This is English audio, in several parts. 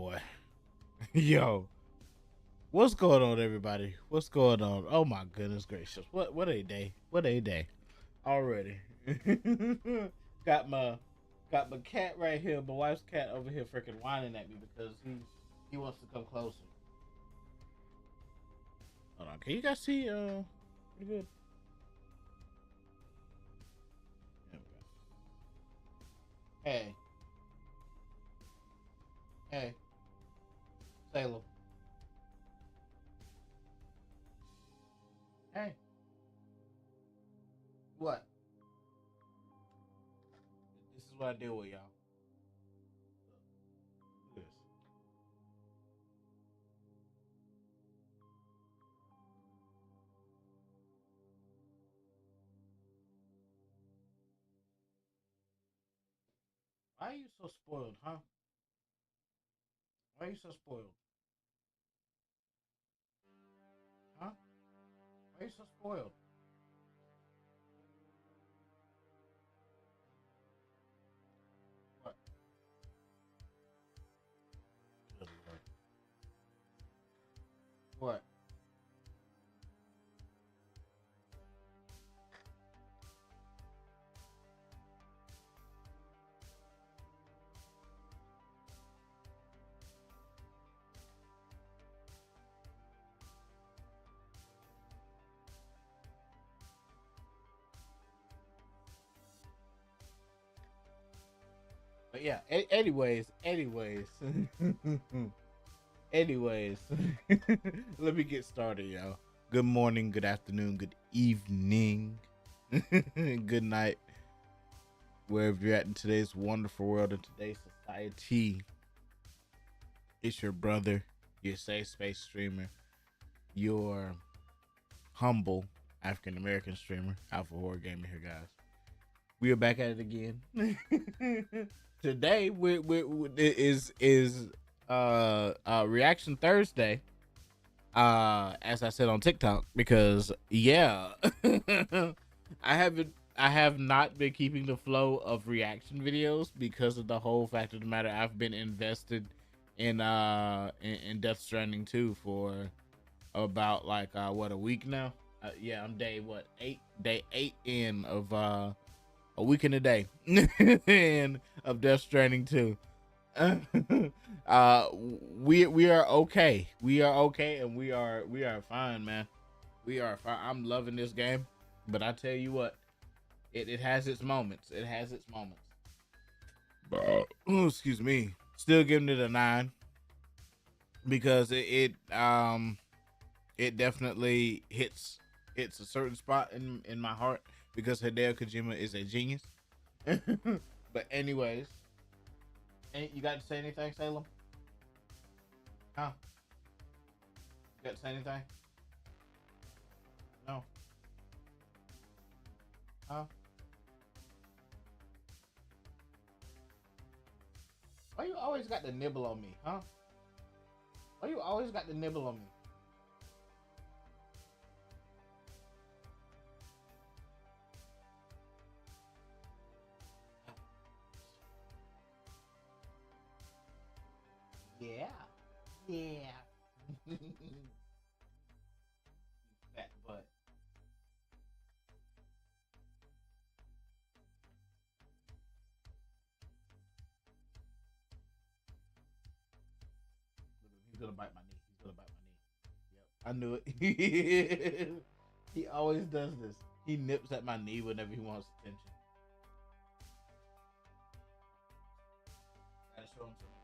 boy. Yo, what's going on, everybody? What's going on? Oh my goodness gracious! What a day! What a day already. got my got my cat right here. My wife's cat over here, freaking whining at me because he wants to come closer. Hold on, can you guys see? Pretty good. There we go. Hey, hey, Salem. Hey, what? This is what I deal with, y'all. Look at this. Why are you so spoiled, huh? Why are you so spoiled? Huh? Why are you so spoiled? What? Good Lord. What? But yeah, anyways, anyways, let me get started, y'all. Good morning, good afternoon, good evening, good night, wherever you're at in today's wonderful world, in today's society. It's your brother, your safe space streamer, your humble African American streamer, Alpha Horror Gamer here, guys. We are back at it again. Today is Reaction Thursday. As I said on TikTok, because yeah, I have not been keeping the flow of reaction videos because of the whole fact of the matter. I've been invested in Death Stranding 2 for about like what, a week now. Yeah, I'm day eight in of a week and a day in of Death Stranding 2. uh we are okay. We are okay, and we are fine, man. We are fine. I'm loving this game, but I tell you what, it has its moments. It has its moments. Oh, excuse me. Still giving it a 9 because it definitely hits a certain spot in my heart because Hideo Kojima is a genius. But anyways, you got to say anything, Salem? Huh? You got to say anything? No. Huh? Why you always got the nibble on me, huh? Why you always got the nibble on me? Yeah. Yeah. Fat butt. He's gonna bite my knee. He's gonna bite my knee. Yep. I knew it. He always does this. He nips at my knee whenever he wants attention. Gotta show him some attention.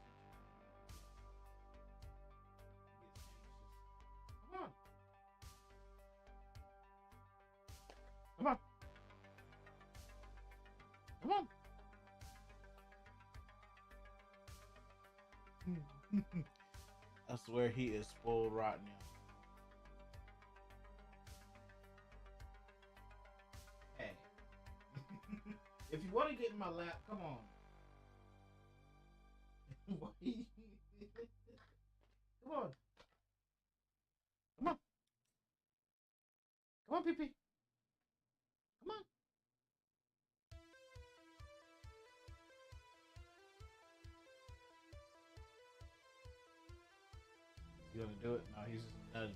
Come on. Come on. Come on. I swear he is spoiled rotten. Hey. If you want to get in my lap, come on. Come on. Come on. Come on, Pee. Come on. You gonna do it? No, he's just nudging me.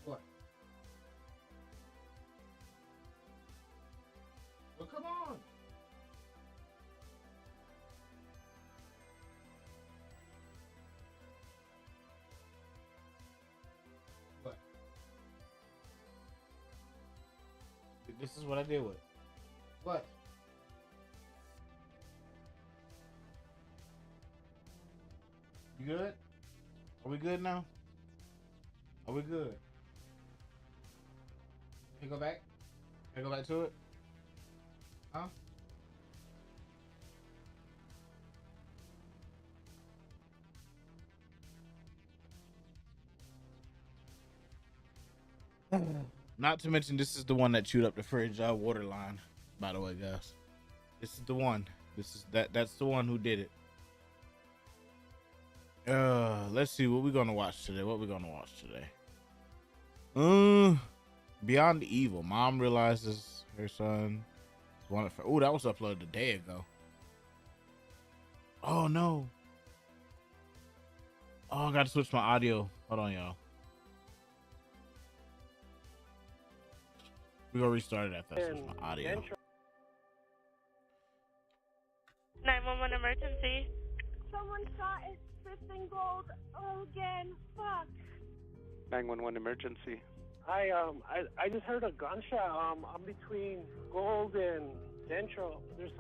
What? Well, come on. What? This is what I deal with. What? You good? Are we good now? Are we good? Can you go back? Can you go back to it? Huh? Not to mention, this is the one that chewed up the fridge water line. By the way, guys, this is the one. This is that's the one who did it. Let's see what we're gonna watch today. What we're gonna watch today? Beyond Evil. Mom realizes her son wanted for. Oh, that was uploaded a day ago. Oh no. Oh, I gotta switch my audio. Hold on, y'all. We're gonna restart it after I switch my audio. 911 emergency. Someone shot his Stranding gold again. Fuck. 911 emergency. I just heard a gunshot. I'm between Gold and Central. There's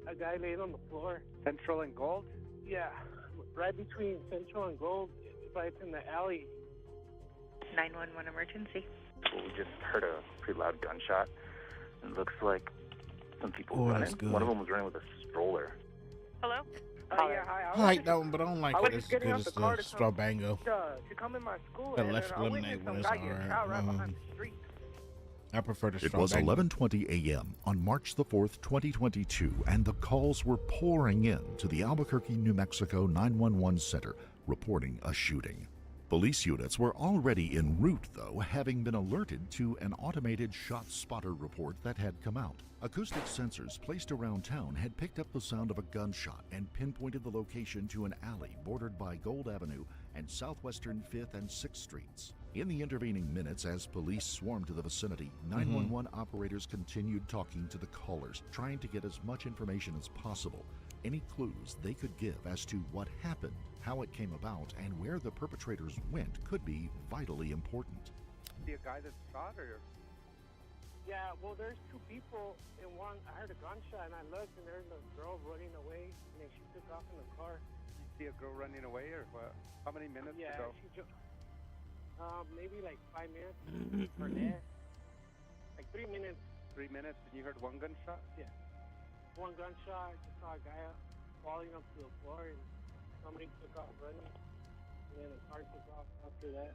a guy laying on the floor. Central and Gold? Yeah, right between Central and Gold, but it's in the alley. 911 emergency. We just heard a pretty loud gunshot. It looks like some people running. That's good. One of them was running with a stroller. Hello? Yeah, hi. I like that one, but I don't like I it was as just good getting out as the the car to come- Strawbango. To come in my school, The and left I lemonade witnessed one some is guy get shot right alright. behind the street. I prefer the It was Strawbango. 11:20 a.m. on March the 4th, 2022, and the calls were pouring in to the Albuquerque, New Mexico 911 center reporting a shooting. Police units were already en route, though, having been alerted to an automated shot spotter report that had come out. Acoustic sensors placed around town had picked up the sound of a gunshot and pinpointed the location to an alley bordered by Gold Avenue and southwestern 5th and 6th Streets. In the intervening minutes, as police swarmed to the vicinity, 911 operators continued talking to the callers, trying to get as much information as possible. Any clues they could give as to what happened, how it came about, and where the perpetrators went could be vitally important. See a guy that's shot, or? Yeah, well, there's two people, and one, I heard a gunshot, and I looked, and there's a girl running away, and then she took off in the car. You see a girl running away, or what? How many minutes Yeah, ago? maybe like 5 minutes or less. Like 3 minutes. 3 minutes, and you heard one gunshot? Yeah. One gunshot, I just saw a guy falling up to the floor, and somebody took off running, and then a car took off after that.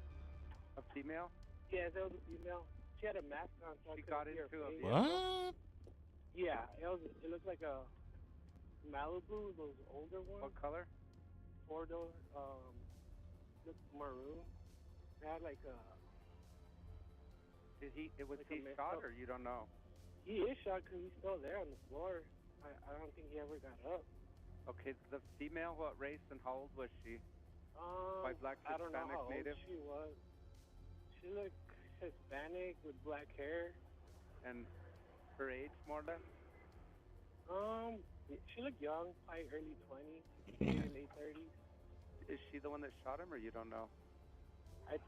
A female? Yeah, there was a female. She had a mask on, so She I got couldn't see her into a face. What? Yeah, it looked like a Malibu, those older ones. What color? 4-door, looked maroon. It had like a... Was Like he a mix shot, up. or you don't know? He is shot because he's still there on the floor. I don't think he ever got up. Okay, the female, what race and how old was she? White, black, I don't know Hispanic, how old native? she was. She looked Hispanic with black hair. And her age, more or less? She looked young, probably early 20s, maybe late 30s. Is she the one that shot him, or you don't know? I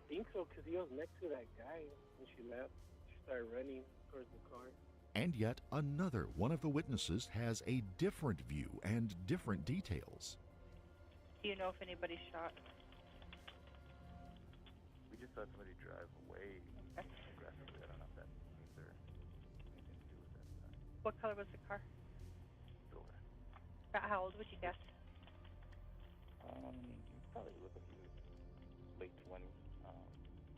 think so, because he was next to that guy when she left. She started running towards the car. And yet another one of the witnesses has a different view and different details. Do you know if anybody's shot? We just saw somebody drive away aggressively. I don't know if that means there's anything to do with that. What color was the car? Silver. About how old would you guess? You probably look like he was late 20s.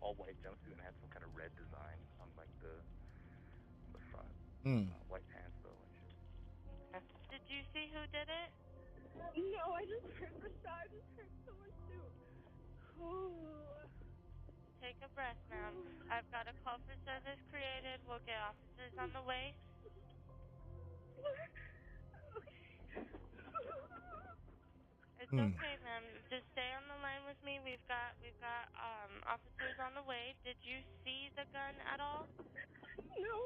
All white jumpsuit and had some kind of red design on like the front. White pants though and shit. Okay. Did you see who did it? No, I just heard the shot. I just heard someone shoot. Ooh. take a breath, ma'am. I've got a call for service created. We'll get officers on the way. It's okay, ma'am. Just stay on the line with me. We've got officers on the way. Did you see the gun at all? No.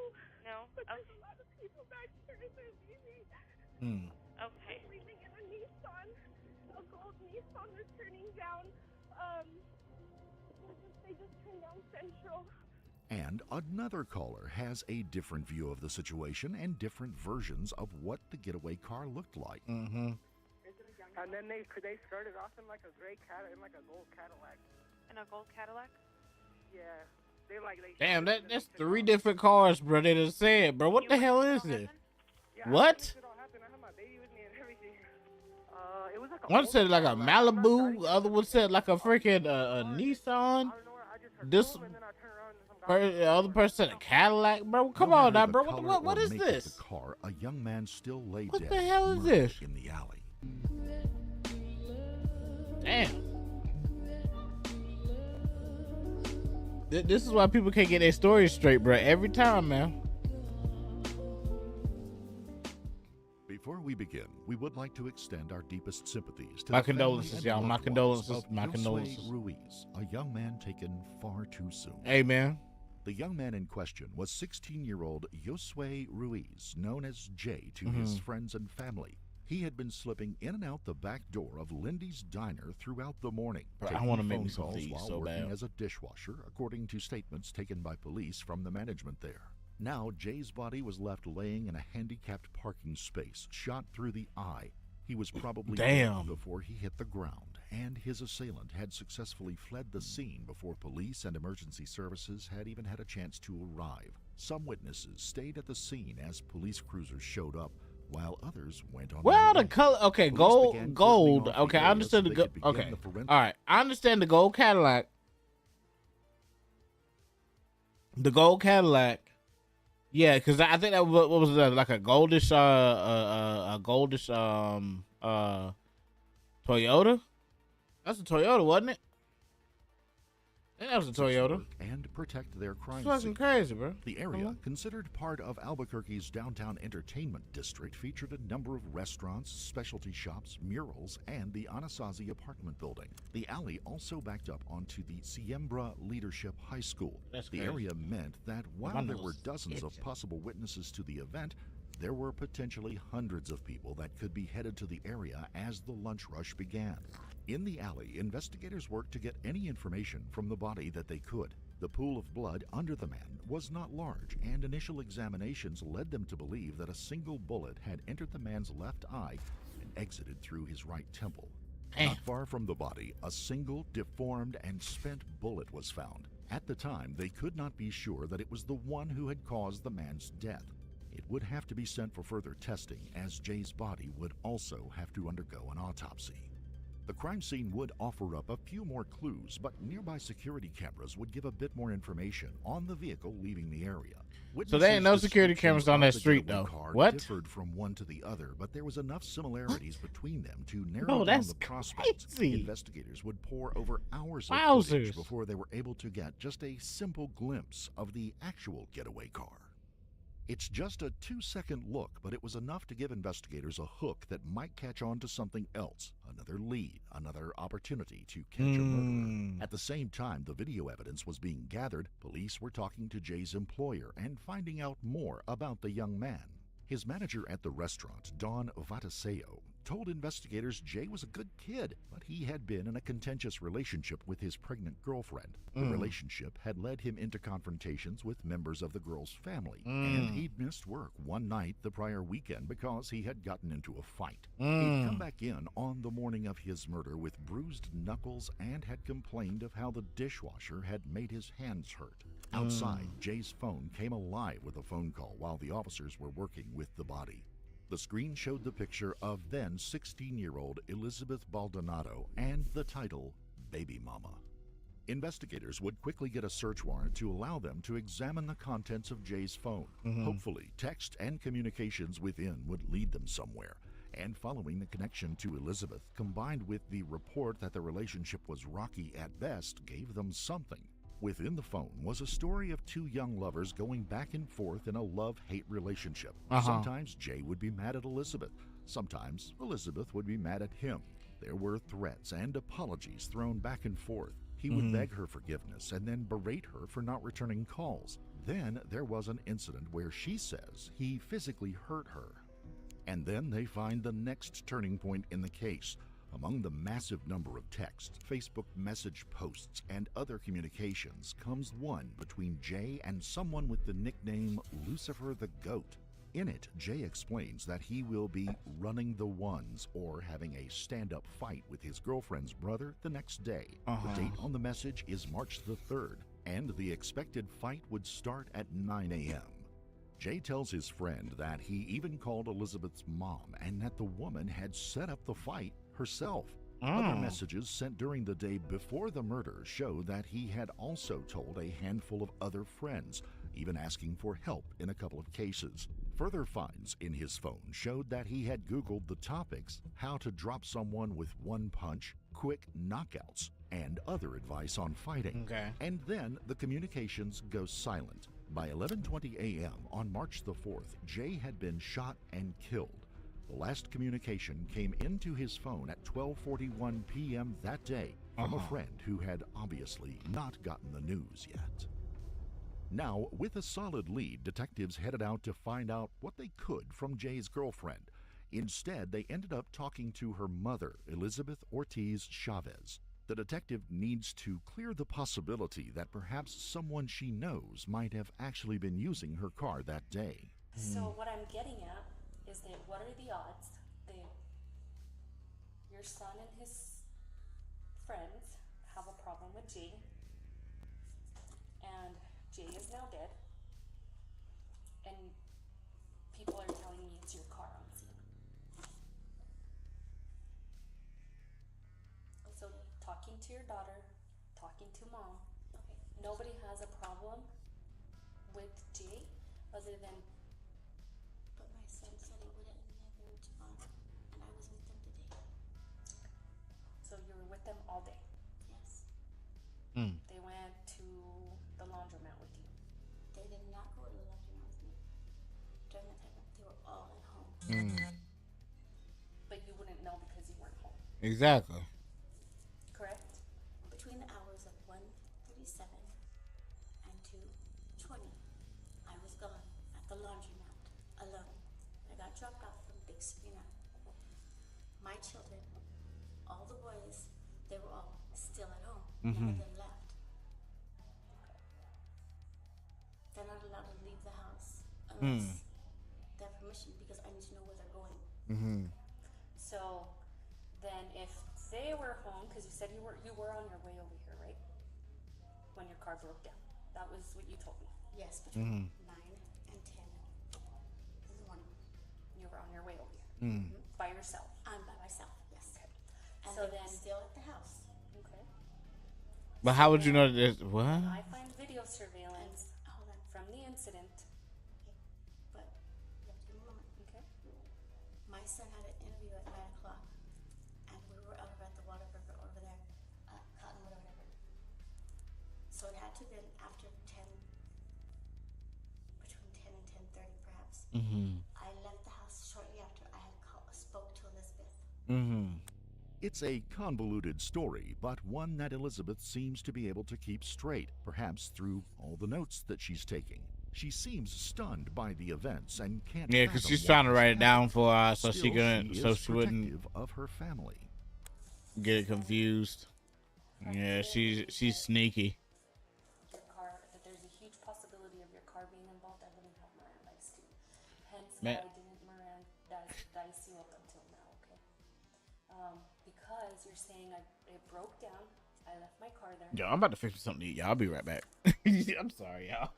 No? But Okay. there's a lot of people back here and they're leaving. Okay. They're leaving in a Nissan, a gold Nissan. They're turning down, they just turned down Central. And another caller has a different view of the situation and different versions of what the getaway car looked like. And then they started off in like a gray like a gold Cadillac. In a gold Cadillac? Yeah. They Damn, that's 3 different cars, bro. They just said, bro. What the hell is this? Yeah, What? it all happened. I had my baby with me and everything. It was like a One said like a Malibu, the other one said like a freaking Nissan. This the other person said a Cadillac, bro. Come No on matter now, the bro. color What or is make of this? The car, a young man still lay What dead the hell is murdered this? in the alley. Damn. This is why people can't get their stories straight, bro. Every time, man. Before we begin, we would like to extend our deepest sympathies to My the family condolences, and y'all. My loved ones condolences. of My Josue condolences. Ruiz, a young man taken far too soon. Hey, man. The young man in question was 16-year-old Josue Ruiz, known as Jay to his friends and family. He had been slipping in and out the back door of Lindy's Diner throughout the morning, Bro, I taking wanna make phone me some calls of these while so working bad. as a dishwasher, according to statements taken by police from the management there. Now, Jay's body was left laying in a handicapped parking space, shot through the eye. He was probably Damn. dead before he hit the ground, and his assailant had successfully fled the scene before police and emergency services had even had a chance to arrive. Some witnesses stayed at the scene as police cruisers showed up, while others went on Well, their the way. color. Okay, Police began gold. cordoning off Okay, the I area understood so the they gold. could begin Okay, the forensic- all right. I understand the gold Cadillac. The gold Cadillac. Yeah, because I think that what was that, like a goldish Toyota. That's a Toyota, wasn't it? I think that was a Toyota. And protect their crime It's fucking scene. crazy, bro. The area, considered part of Albuquerque's downtown entertainment district, featured a number of restaurants, specialty shops, murals, and the Anasazi apartment building. The alley also backed up onto the Siembra Leadership High School. That's The crazy. area meant that while My there were nose dozens of itching. possible witnesses to the event, there were potentially hundreds of people that could be headed to the area as the lunch rush began. In the alley, investigators worked to get any information from the body that they could. The pool of blood under the man was not large, and initial examinations led them to believe that a single bullet had entered the man's left eye and exited through his right temple. Damn. Not far from the body, a single, deformed, and spent bullet was found. At the time, they could not be sure that it was the one who had caused the man's death. It would have to be sent for further testing, as Jay's body would also have to undergo an autopsy. The crime scene would offer up a few more clues, but nearby security cameras would give a bit more information on the vehicle leaving the area. So there ain't no Witnesses' security cameras on that descriptions of the street, getaway though. car What? differed from one to the other, but there was enough similarities between them to narrow Bro, down that's the prospects. crazy. Investigators would pour over hours of Wowzers. footage before they were able to get just a simple glimpse of the actual getaway car. It's just a 2-second look, but it was enough to give investigators a hook that might catch on to something else, another lead, another opportunity to catch a murderer. At the same time the video evidence was being gathered, police were talking to Jay's employer and finding out more about the young man. His manager at the restaurant, Don Vataseo, told investigators Jay was a good kid, but he had been in a contentious relationship with his pregnant girlfriend. The relationship had led him into confrontations with members of the girl's family, and he'd missed work one night the prior weekend because he had gotten into a fight. He'd come back in on the morning of his murder with bruised knuckles and had complained of how the dishwasher had made his hands hurt. Outside, Jay's phone came alive with a phone call while the officers were working with the body. The screen showed the picture of then 16-year-old Elizabeth Baldonado and the title, Baby Mama. Investigators would quickly get a search warrant to allow them to examine the contents of Jay's phone. Hopefully, text and communications within would lead them somewhere. And following the connection to Elizabeth, combined with the report that the relationship was rocky at best, gave them something. Within the phone was a story of two young lovers going back and forth in a love-hate relationship. Sometimes Jay would be mad at Elizabeth. Sometimes Elizabeth would be mad at him. There were threats and apologies thrown back and forth. He would beg her forgiveness and then berate her for not returning calls. Then there was an incident where she says he physically hurt her. And then they find the next turning point in the case. Among the massive number of texts, Facebook message posts, and other communications comes one between Jay and someone with the nickname Lucifer the Goat. In it, Jay explains that he will be running the ones or having a stand-up fight with his girlfriend's brother the next day. The date on the message is March the 3rd, and the expected fight would start at 9 a.m. Jay tells his friend that he even called Elizabeth's mom and that the woman had set up the fight herself. Other messages sent during the day before the murder show that he had also told a handful of other friends, even asking for help in a couple of cases. Further finds in his phone showed that he had Googled the topics, how to drop someone with one punch, quick knockouts, and other advice on fighting. And then the communications go silent. By 11:20 a.m. on March the 4th, Jay had been shot and killed. The last communication came into his phone at 12:41 p.m. that day from a friend who had obviously not gotten the news yet. Now, with a solid lead, detectives headed out to find out what they could from Jay's girlfriend. Instead, they ended up talking to her mother, Elizabeth Ortiz Chavez. The detective needs to clear the possibility that perhaps someone she knows might have actually been using her car that day. So what I'm getting at is that what are the odds that your son and his friends have a problem with Jay, and Jay is now dead, and people are telling me it's your car on scene. So talking to your daughter, talking to mom, nobody has a problem with Jay other than. But my son said he wouldn't never tomorrow, and I was with them today. So you were with them all day? Yes. They went to the laundromat with you? They did not go to the laundromat with me. During that time, they were all at home. But you wouldn't know because you weren't home. Exactly. Correct? Between the hours of 1:37 and 2:20, I was gone at the laundromat alone. I got dropped off from Big Sabrina. My children, all the boys, they were all still at home. None of them left. They're not allowed to leave the house unless they have permission, because I need to know where they're going. So then if they were home, because you said you were on your way over here, right? When your car broke down. That was what you told me. Yes, between 9 and 10 in the morning. You were on your way over here. By yourself. I'm by myself, yes. Okay. And So they were then, still at the house. okay. But how would you know this? What? I find video surveillance Hold on. from the incident. But you have to give me a moment. Okay. My son had an interview at 9 o'clock, and we were over at the Whataburger over there, Cottonwood or whatever. So it had to have been after 10, between 10 and 10:30 perhaps. I left the house shortly after I had spoke to Elizabeth. It's a convoluted story, but one that Elizabeth seems to be able to keep straight, perhaps through all the notes that she's taking. She seems stunned by the events and can't. Yeah, because fathom she's what trying to has write it down happened. for her so Still, she couldn't, is so she wouldn't protective of her family. get it confused. Yeah, she's sneaky. Your car, that there's a huge possibility of your car being involved. I wouldn't have Mirandized too. Hence why I didn't Mirandize you up until now, okay? Because you're saying it broke down. I left my car there. Yo, I'm about to fix something to eat. Y'all, I'll be right back. I'm sorry, y'all.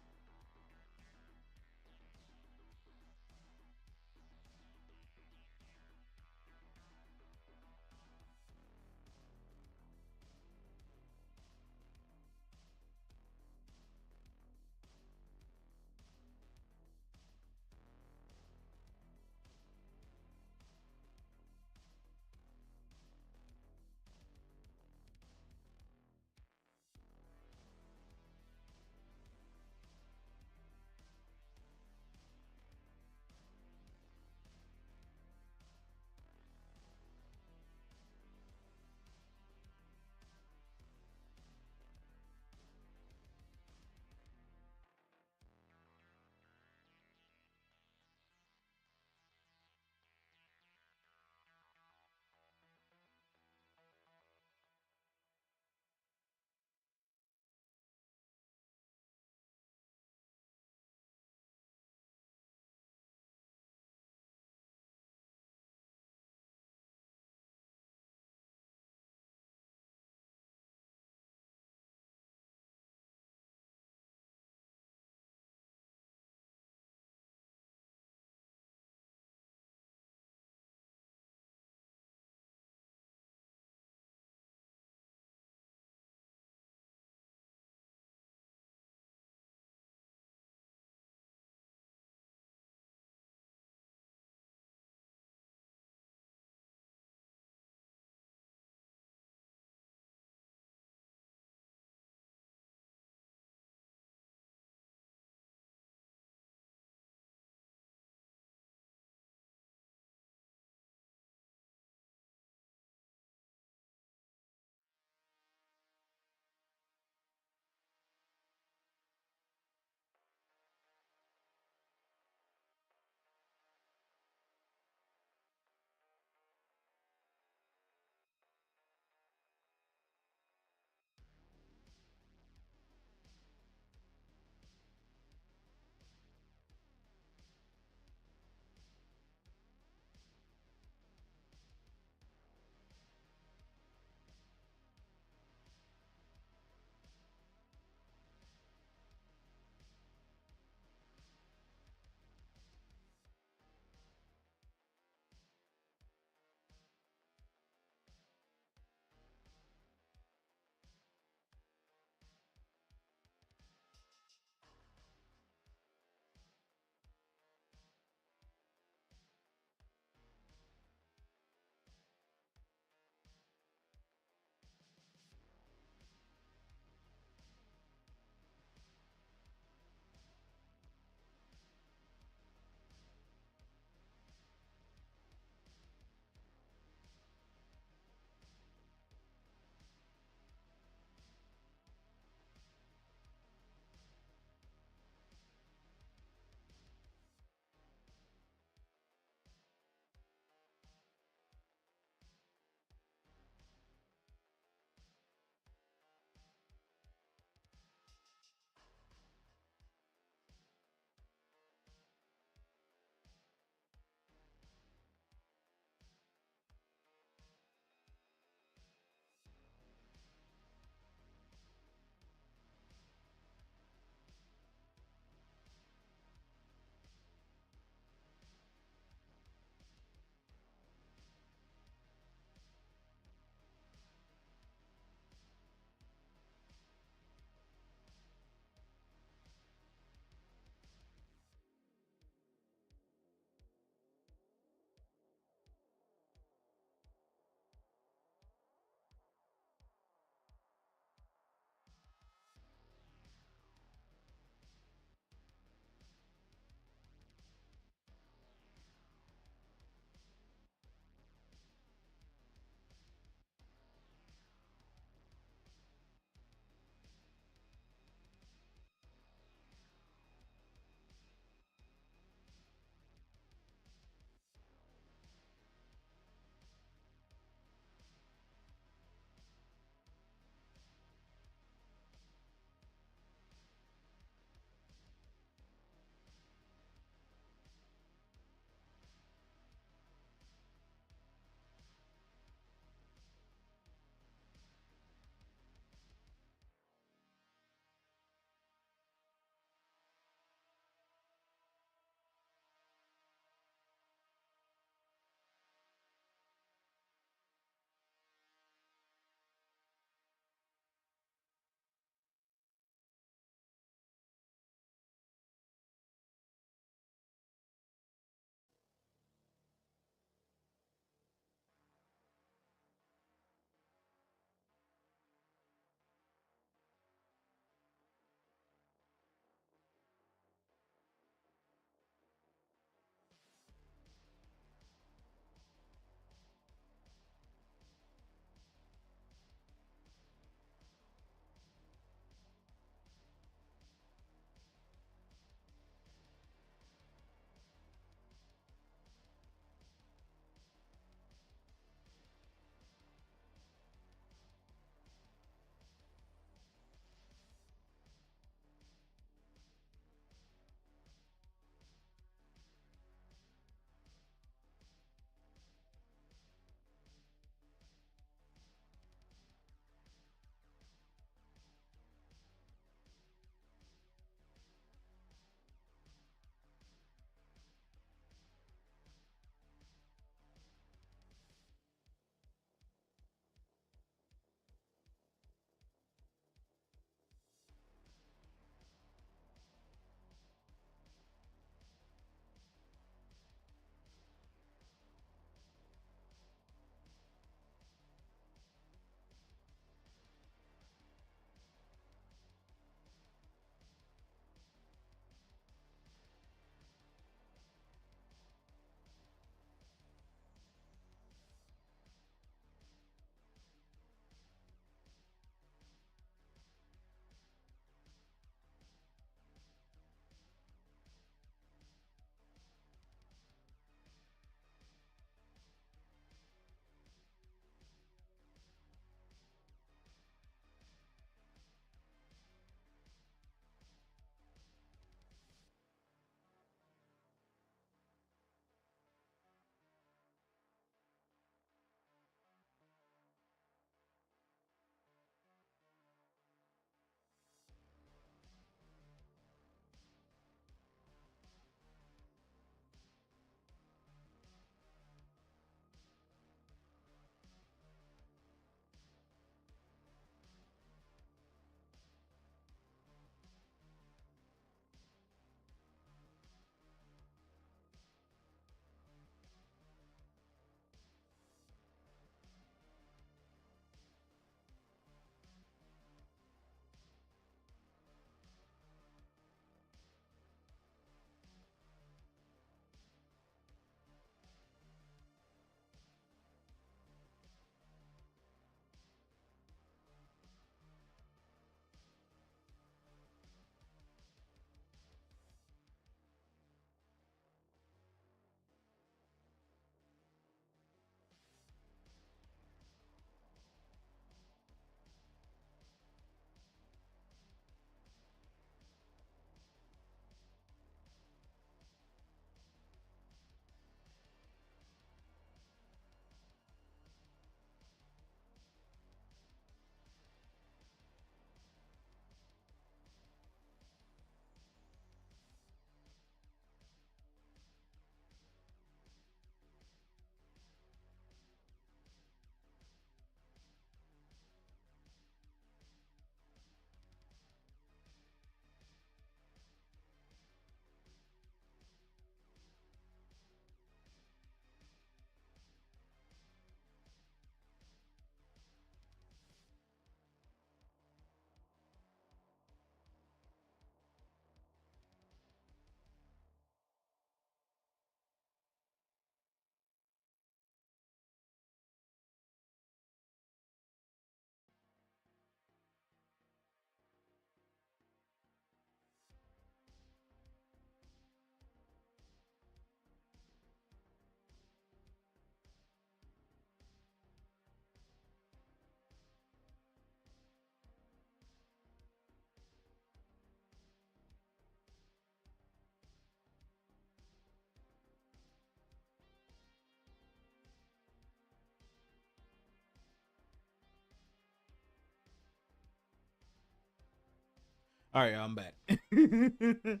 All right, I'm back. I'm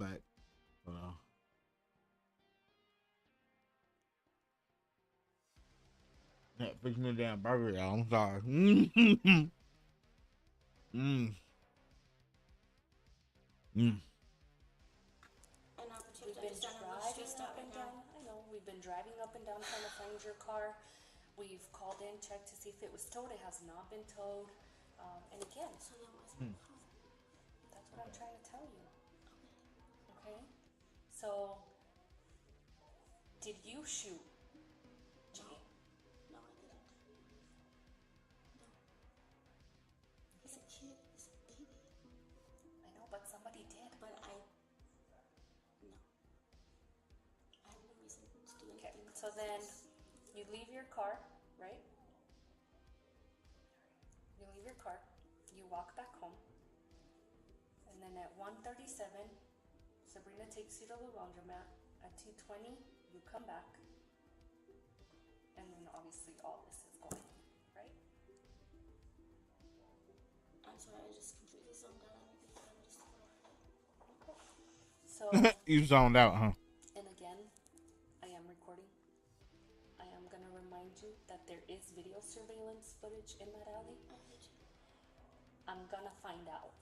back. Hold on. Yeah, fix me a damn burger, y'all. I'm sorry. Mm. Mm. An opportunity We've been to understand I'm really driving stressed up out and right now. down. I know. We've been driving up and down trying to find your car. We've called in, checked to see if it was towed. It has not been towed. And again, So then what's my car? that's what I'm trying to tell you. Okay? So, did you shoot Jay? No, I didn't. No. He's a kid. He's a baby. I know, but somebody did. But no. I have no reason to do anything. Okay, so then you leave your car, right? You leave your car, you walk back home, and then at 1:37, Sabrina takes you to the laundromat. At 2:20, you come back, and then obviously all this is going on, right? I'm sorry, I just completely zoned out on everything. I'm just So, You zoned out, huh? and again, I am recording. I am gonna remind you that there is video surveillance footage in that alley. I'm gonna find out.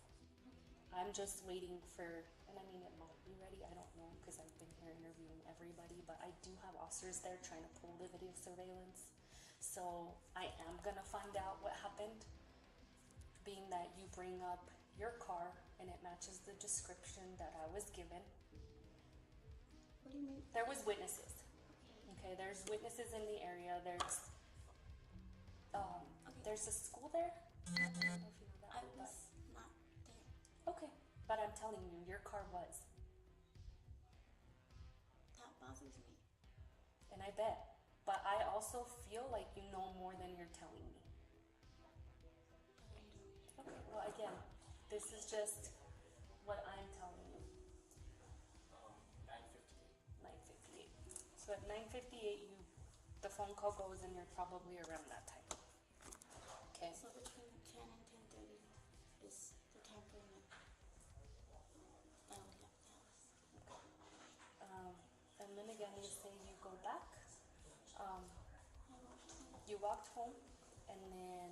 I'm just waiting for, and I mean, it might be ready. I don't know because I've been here interviewing everybody, but I do have officers there trying to pull the video surveillance. So I am gonna find out what happened, being that you bring up your car and it matches the description that I was given. What do you mean? There was witnesses. Okay, there's witnesses in the area. There's a school there. I don't know if you know that. I was not there. Okay, but I'm telling you, your car was. That bothers me. And I bet. But I also feel like you know more than you're telling me. Okay, well again, this is just what I'm telling you. 9:58. So at 9:58, the phone call goes and you're probably around that time. Okay. So between 10 and 10:30 is the time frame that I only left the house. And then again, you say you go back. You walked home, and then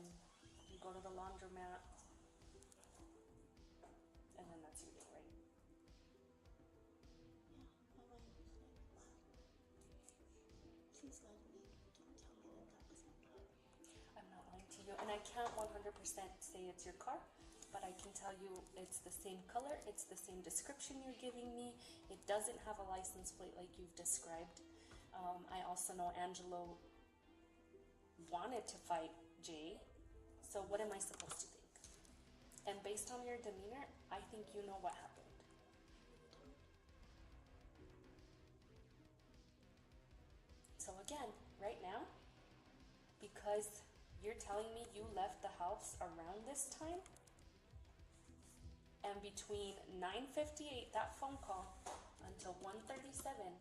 you go to the laundromat, and then that's your day, right? Yeah, my mind was like, please lie to me. Don't tell me that that was my car. I'm not lying to you, and I can't 100% say it's your car, but I can tell you it's the same color, it's the same description you're giving me. It doesn't have a license plate like you've described. I also know Angelo wanted to fight Jay, so what am I supposed to think? And based on your demeanor, I think you know what happened. So again, right now, because you're telling me you left the house around this time, and between 9:58, that phone call, until 1:37,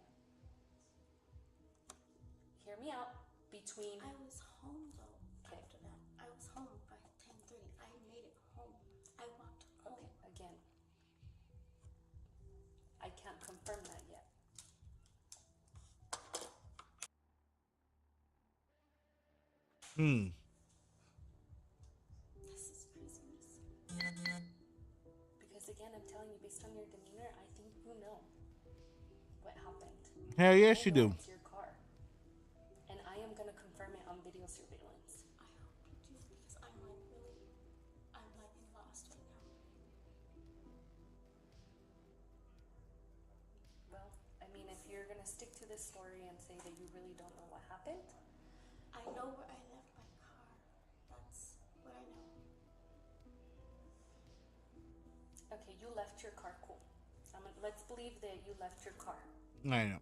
hear me out, between... I was home though. Okay. After that, I was home by 10:30. I made it home. I walked home. Okay, again, I can't confirm that yet. This is craziness. Because again, I'm telling you, based on your demeanor, I think you know what happened. Hell yes, I you know do. it's your car. And I am going to confirm it on video surveillance. I hope you do because I'm like lost right now. Well, I mean, if you're going to stick to this story and say that you really don't know what happened. I know where I left my car. That's what I know. Okay, you left your car, cool. Let's believe that you left your car. I know.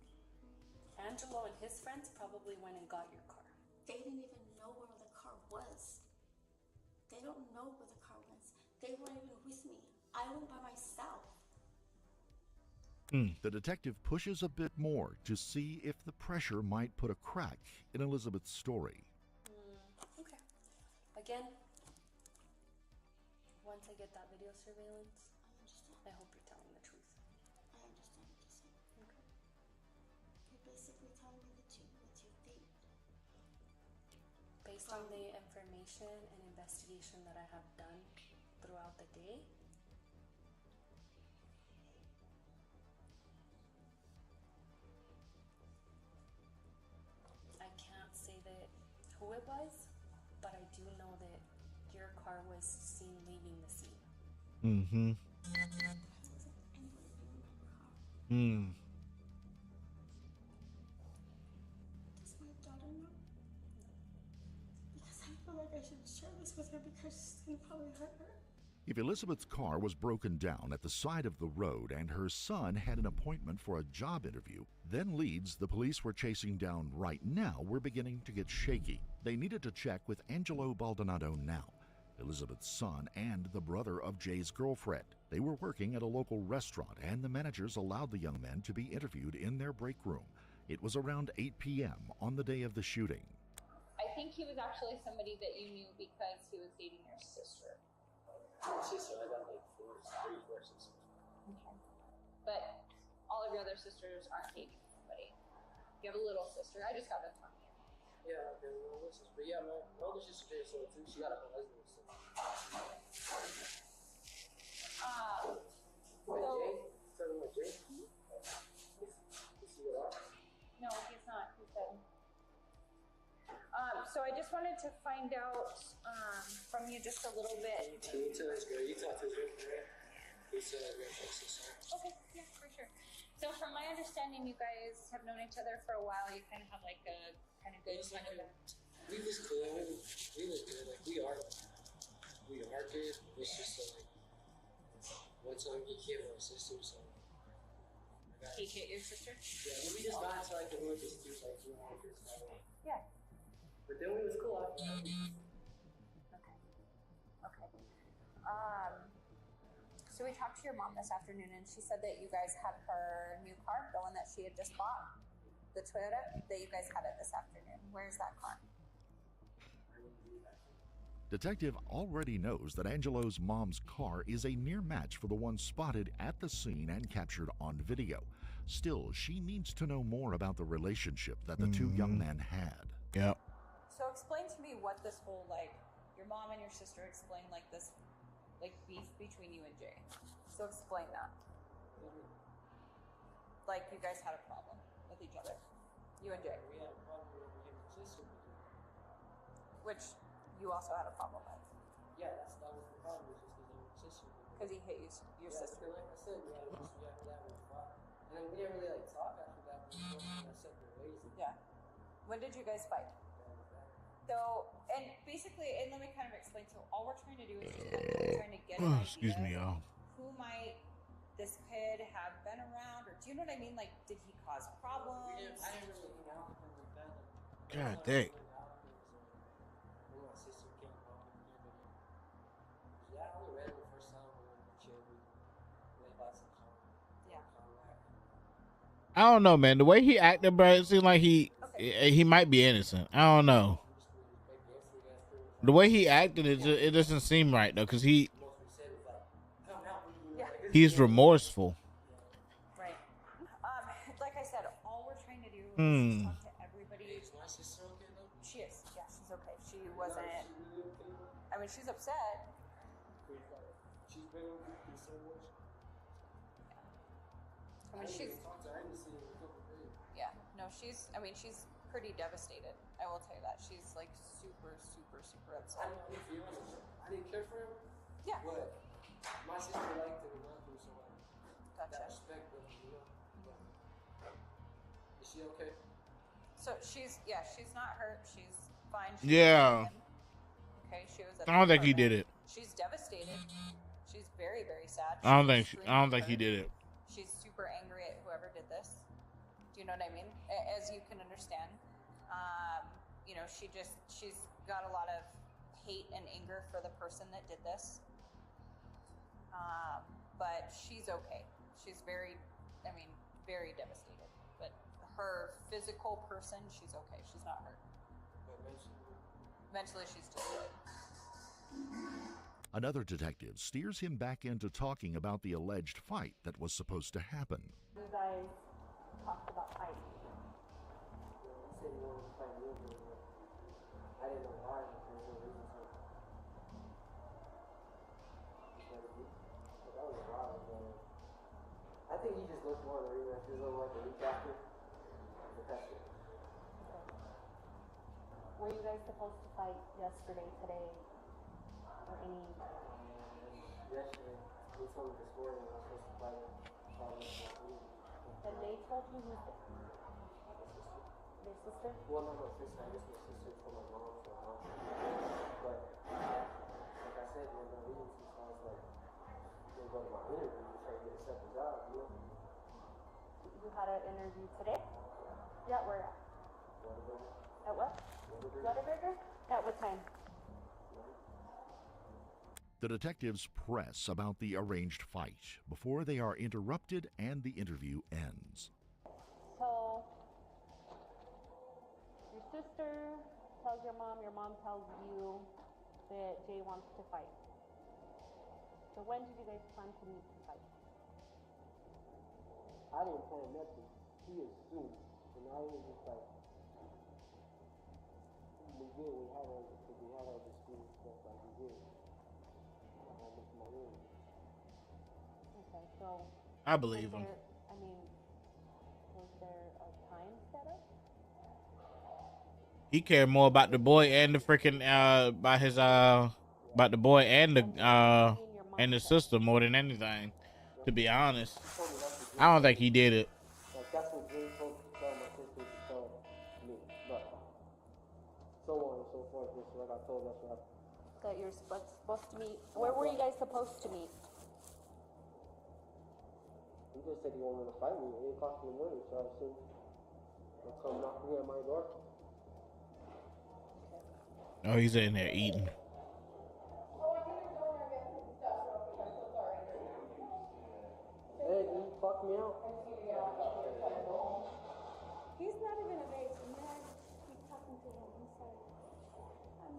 Angelo and his friends probably went and got your car. They didn't even know where the car was. They don't know where the car was. They weren't even with me. I went by myself. The detective pushes a bit more to see if the pressure might put a crack in Elizabeth's story. Okay. Again, once I get that video surveillance, I hope you're telling the truth. I understand what you're saying. Okay. You're basically telling me the truth. What you think. Based on the information and investigation that I have done throughout the day, I can't say that who it was, but I do know that your car was seen leaving the scene. Mm-hmm. Hmm. Does my daughter know? Because I feel like I should share this with her because she's gonna probably hurt her. If Elizabeth's car was broken down at the side of the road and her son had an appointment for a job interview, then leads the police were chasing down right now were beginning to get shaky. They needed to check with Angelo Baldonado now, Elizabeth's son and the brother of Jay's girlfriend. They were working at a local restaurant and the managers allowed the young men to be interviewed in their break room. It was around 8 p.m. on the day of the shooting. I think he was actually somebody that you knew because he was dating your sister. Sister, I got like four sisters. Okay. But all of your other sisters aren't dating somebody. You have a little sister. I just got done talking to you. Yeah, okay, my older sister. But yeah, my older sister did so too. She got a husband. So. Jay? Talking about Jay? Is he alive? No, he's not. He's dead. So I just wanted to find out from you just a little bit. Can you tell his girl? You talk to his girl, right? He's sister. Okay, yeah, for sure. So from my understanding, you guys have known each other for a while. You kind of have like a kind of good kind of. We was cool. We was good. Like we are good. It's just like one time he hit my sister, so. He hit your sister? Yeah, we just got into like the whole dispute like 2 years ago. Yeah. But then we was cool after that. Okay. So we talked to your mom this afternoon, and she said that you guys had her new car, the one that she had just bought, the Toyota, that you guys had it this afternoon. Where's that car? Detective already knows that Angelo's mom's car is a near match for the one spotted at the scene and captured on video. Still, she needs to know more about the relationship that the two young men had. Yep. So explain to me what this whole, like, your mom and your sister explained, like, this, like, beef between you and Jay. So explain that. Like, you guys had a problem with each other. You and Jay. We had a problem with him and sister. Which you also had a problem with. Yeah, that was the problem. Was just because of his sister. Because he hit your sister. Like I said, we had a issue after that with fought. And then we didn't really like talk after that. We went separate ways. Yeah. When did you guys fight? So, and basically, and let me kind of explain. So, all we're trying to do is just kind of trying to get an idea. Excuse me, y'all. Who might this kid have been around, or do you know what I mean? Like, did he cause problems? I didn't really hang out with him like that. Like, God dang. When my sister came home and everything. Yeah, I only read him the first time when we were children. We bought some Yeah. I don't know, man. The way he acted, bro, it seemed like he might be innocent. I don't know. The way he acted, it doesn't seem right though, because he's remorseful. Right. Like I said, all we're trying to do is talk to everybody. Is my sister okay though? She is. Yeah, she's okay. She wasn't. I mean, she's upset. She's been through so much. I mean, no, she's pretty devastated. I will tell you that. She's like super, super, super upset. I didn't care for him. Yeah. But my sister liked him and loved him, so Gotcha. that respect of him, you know. Is she okay? So she's not hurt. She's fine. Yeah. Okay, she was. I don't think he did it. She's devastated. She's very, very sad. I don't think he did it. She's super angry at whoever did this. Do you know what I mean? As you can understand, she's got a lot of hate and anger for the person that did this. But she's okay. She's very devastated. But her physical person, she's okay. She's not hurt. But Mentally, she's still good. Another detective steers him back into talking about the alleged fight that was supposed to happen. You guys talked about fighting. I said you wanted to fight me, but I didn't know why. There's no reason to. But that was wild, man. I think he just looked more in the rematch. He was over like a week after. That's it. Were you guys supposed to fight yesterday, today, or any? Yesterday, they told me this morning I was supposed to fight him. And they told you who's there? Your sister? Well, not my sister. I guess my sister told my mom. So my mom. But like I said, there's no reason to. So I was like, I'm gonna go to my interview and try to get a second job. You know? You had an interview today? Yeah, where at? Whatever. At what? Whataburger? At what time? The detectives press about the arranged fight before they are interrupted and the interview ends. So, your sister tells your mom tells you that Jay wants to fight. So when did you guys plan to meet to fight? I didn't plan nothing. He assumed. And I was just like, we had our dispute and stuff, like we did. Okay, so I believe him. I mean, was there a time set up? He cared more about the boy and the freaking about the boy and the sister more than anything. To be honest, I don't think he did it. Like that's what Jay told to tell my sister to tell me, but so on and so forth. Just like I told, that's what happened. That you're supposed to meet. Where were you guys supposed to meet? He just said he wanted to fight me at 8 o'clock in the morning, so I assumed he'll come knocking at my door. Oh, he's in there eating. Hey, you fuck me out. He's not even a babe. I'm mad. Keep talking to him. I'm sorry.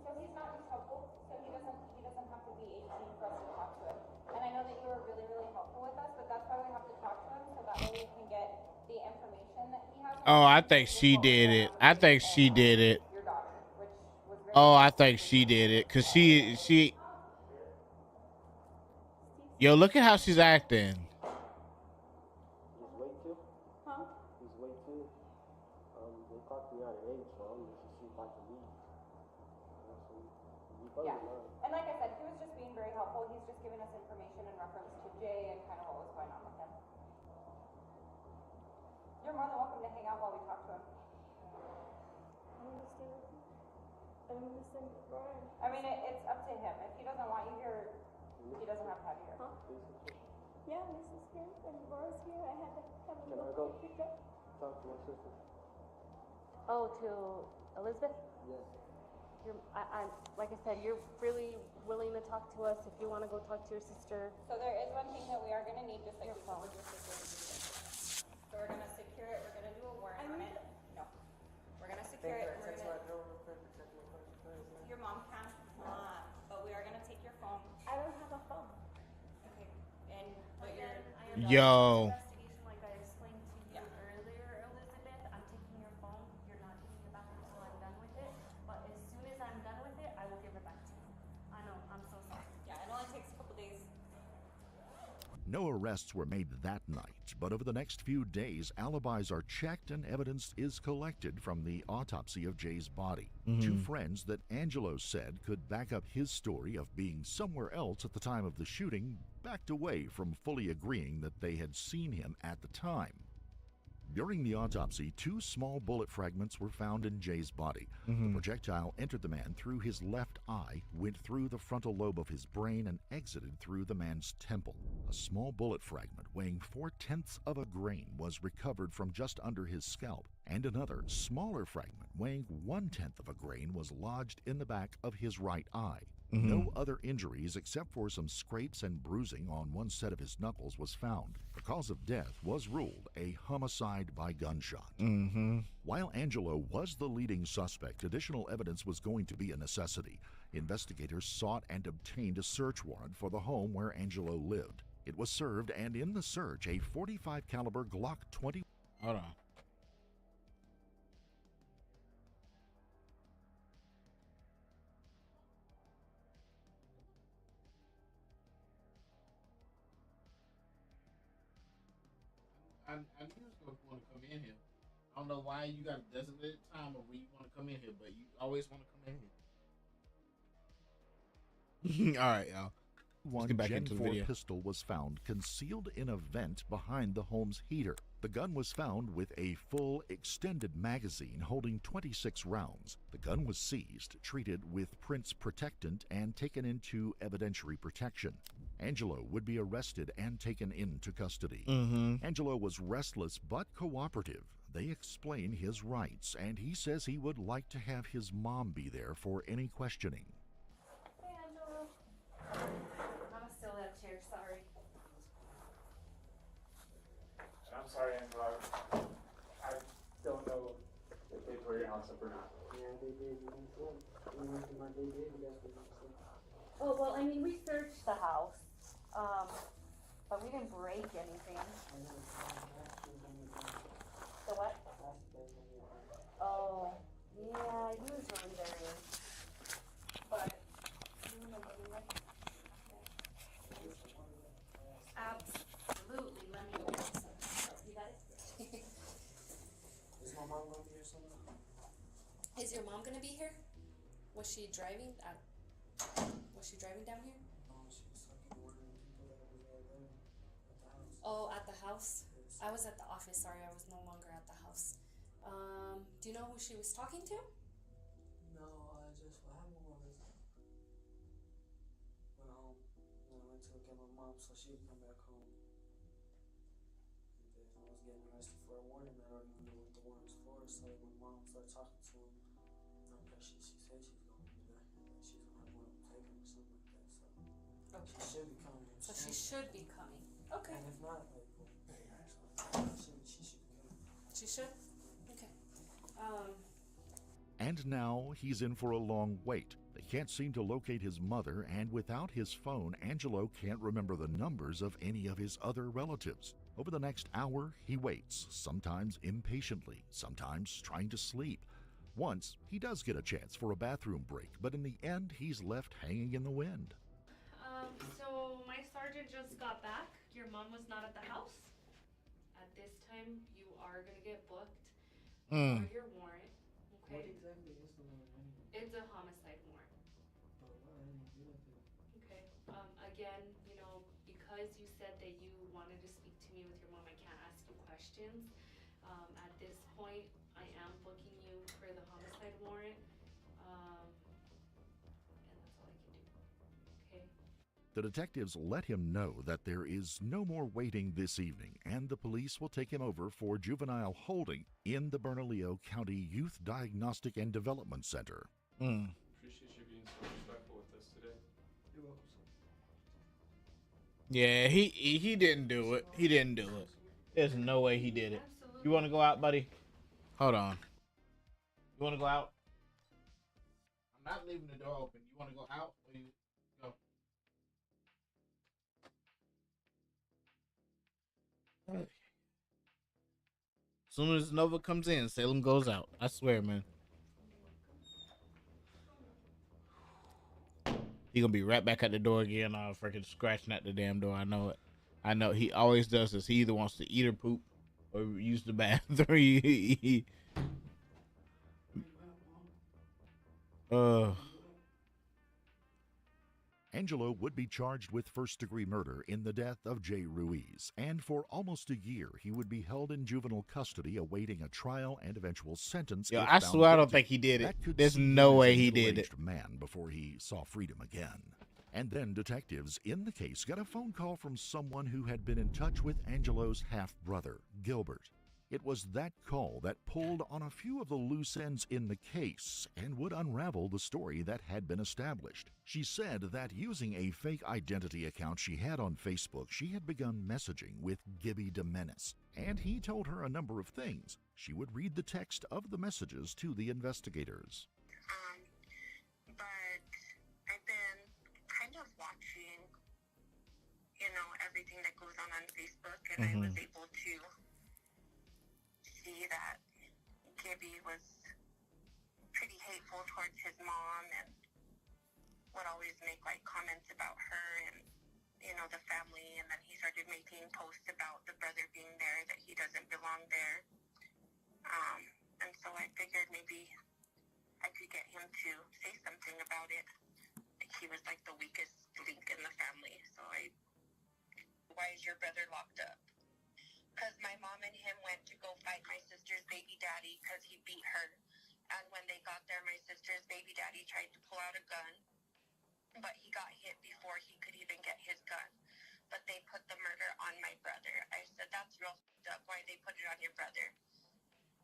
So he's not just helpful. So he doesn't have to be 18 for us to talk to him. And I know that you were really, really helpful with us, but that's why we have to talk to him so that way we can get the information that he has. Oh, I think she did it. I think she did it. Your daughter, which was very. Oh, I think she did it. Cause she. Yo, look at how she's acting. He's way too. Huh? He's way too. They clocked me out at 8, so I'm just to see if I can leave. Yeah. And like I said, he was just being very helpful. He's just giving us information in reference to Jay and kind of what was going on with him. You're more than welcome to hang out while we talk to him. I'm gonna stay with you. I'm gonna send it Brian. I mean, it's up to him. If he doesn't want you here, he doesn't have to have you here. Huh? Yeah, Mrs. here and Laura's here. I had to have a Can I little go? pick up. Talk to my sister. Oh, to Elizabeth? Yes. I like I said, you're really willing to talk to us. If you want to go talk to your sister. So there is one thing that we are going to need, just like we told your sister. So we're going to secure it. We're going to do a warrant on it. No. We're going to secure it. We're gonna... Your mom can, but we are going to take your phone. I don't have a phone. Okay. And but you're. Yo. Investigation, like I explained to you earlier, Elizabeth. I'm taking your phone. You're not giving it back until I'm done with it. But as soon as I'm done with it, I will give it back to you. I know. I'm so sorry. Yeah, it only takes a couple days. No arrests were made that night, but over the next few days, alibis are checked and evidence is collected from the autopsy of Jay's body. Two friends that Angelo said could back up his story of being somewhere else at the time of the shooting backed away from fully agreeing that they had seen him at the time. During the autopsy, 2 small bullet fragments were found in Jay's body. The projectile entered the man through his left eye, went through the frontal lobe of his brain, and exited through the man's temple. A small bullet fragment weighing 4/10 of a grain was recovered from just under his scalp, and another, smaller fragment weighing 1/10 of a grain was lodged in the back of his right eye. No other injuries except for some scrapes and bruising on one set of his knuckles was found. The cause of death was ruled a homicide by gunshot. While Angelo was the leading suspect, additional evidence was going to be a necessity. Investigators sought and obtained a search warrant for the home where Angelo lived. It was served, and in the search, a .45 caliber Glock 20. Hold on. I knew you was going to want to come in here. I don't know why you got a designated time of when you want to come in here, but you always want to come in here. All right, y'all. One Gen 4 pistol was found concealed in a vent behind the home's heater. The gun was found with a full extended magazine holding 26 rounds. The gun was seized, treated with Prince protectant, and taken into evidentiary protection. Angelo would be arrested and taken into custody. Angelo was restless but cooperative. They explain his rights, and he says he would like to have his mom be there for any questioning. Hey, Angelo. I'm still in a chair, sorry. I'm sorry, Angelo. I don't know if they tore your house up or not. Yeah, they did. They went to my day, that's what they said. Oh, well, I mean, we searched the house, but we didn't break anything. The what? Oh, yeah, usually there is. But, absolutely, let me get some. You got it? Is my mom gonna be here sometime? Is your mom gonna be here? Was she driving? Was she driving down here? No, she was talking to one of the people that was there at the house. Oh, at the house? I was at the office, sorry, I was no longer at the house. Do you know who she was talking to? No, just what happened was when I went to get my mom so she would come back home. And then I was getting arrested for a warrant. I don't even know what the warrant was for. So when mom started talking to him, she said she was gonna be there. She's gonna have one take him or something like that. So okay. She should be coming. So she should be coming. Okay. And if not, like, she should be coming. She should? Okay. And now he's in for a long wait. They can't seem to locate his mother, and without his phone, Angelo can't remember the numbers of any of his other relatives. Over the next hour, he waits, sometimes impatiently, sometimes trying to sleep. Once, he does get a chance for a bathroom break, but in the end, he's left hanging in the wind. So my sergeant just got back. Your mom was not at the house. At this time, you are going to get booked for your warrant. Okay. What exactly is the warrant anyway? It's a homicide warrant. But why didn't you do it? Okay. Again, because you said that you wanted to speak to me with your mom, I can't ask you questions. At this point, I am booking you for the homicide warrant. And that's all I can do. Okay? The detectives let him know that there is no more waiting this evening, and the police will take him over for juvenile holding in the Bernalillo County Youth Diagnostic and Development Center. Appreciate you being so respectful with us today. You're welcome, sir. Yeah, he didn't do it. He didn't do it. There's no way he did it. Absolutely. You want to go out, buddy? Hold on. You want to go out? I'm not leaving the door open. You want to go out or you go? As soon as Nova comes in, Salem goes out. I swear, man. He gonna be right back at the door again, freaking scratching at the damn door. I know it. I know he always does this. He either wants to eat or poop or use the bathroom. Angelo would be charged with first-degree murder in the death of Jay Ruiz, and for almost a year he would be held in juvenile custody awaiting a trial and eventual sentence. Yo, I swear I don't think he did it. There's no way he did it. Man before he saw freedom again. And then detectives in the case got a phone call from someone who had been in touch with Angelo's half-brother, Gilbert. It was that call that pulled on a few of the loose ends in the case and would unravel the story that had been established. She said that using a fake identity account she had on Facebook, she had begun messaging with Gibby DeMenace, and he told her a number of things. She would read the text of the messages to the investigators. But and I was able to see that Gibby was pretty hateful towards his mom and would always make like comments about her and, you know, the family. And then he started making posts about the brother being there, that he doesn't belong there. And so I figured maybe I could get him to say something about it. Like he was like the weakest link in the family. So why is your brother locked up? Because my mom and him went to go fight my sister's baby daddy because he beat her. And when they got there, my sister's baby daddy tried to pull out a gun, but he got hit before he could even get his gun. But they put the murder on my brother. I said, that's real fucked up. Why they put it on your brother?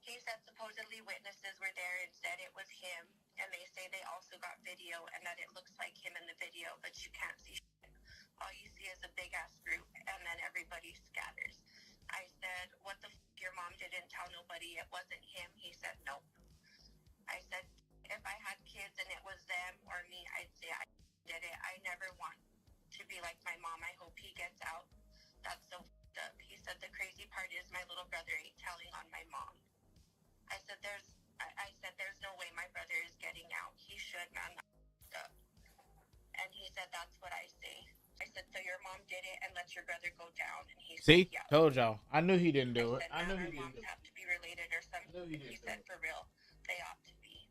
He said supposedly witnesses were there and said it was him. And they say they also got video and that it looks like him in the video, but you can't see shit. All you see is a big-ass group, and then everybody scatters. I said, what the fuck, your mom didn't tell nobody it wasn't him? He said, nope. I said, if I had kids and it was them or me, I'd say I did it. I never want to be like my mom. I hope he gets out. That's so fucked up. He said, the crazy part is my little brother ain't telling on my mom. I said, there's no way my brother is getting out. He should, man. That's fucked up. And he said, that's what I say. I said, so your mom did it and let your brother go down? And he See, said, yeah. told y'all. I knew he didn't do it. I knew he didn't do it. Moms have to be related or something. He said, for real, they ought to be.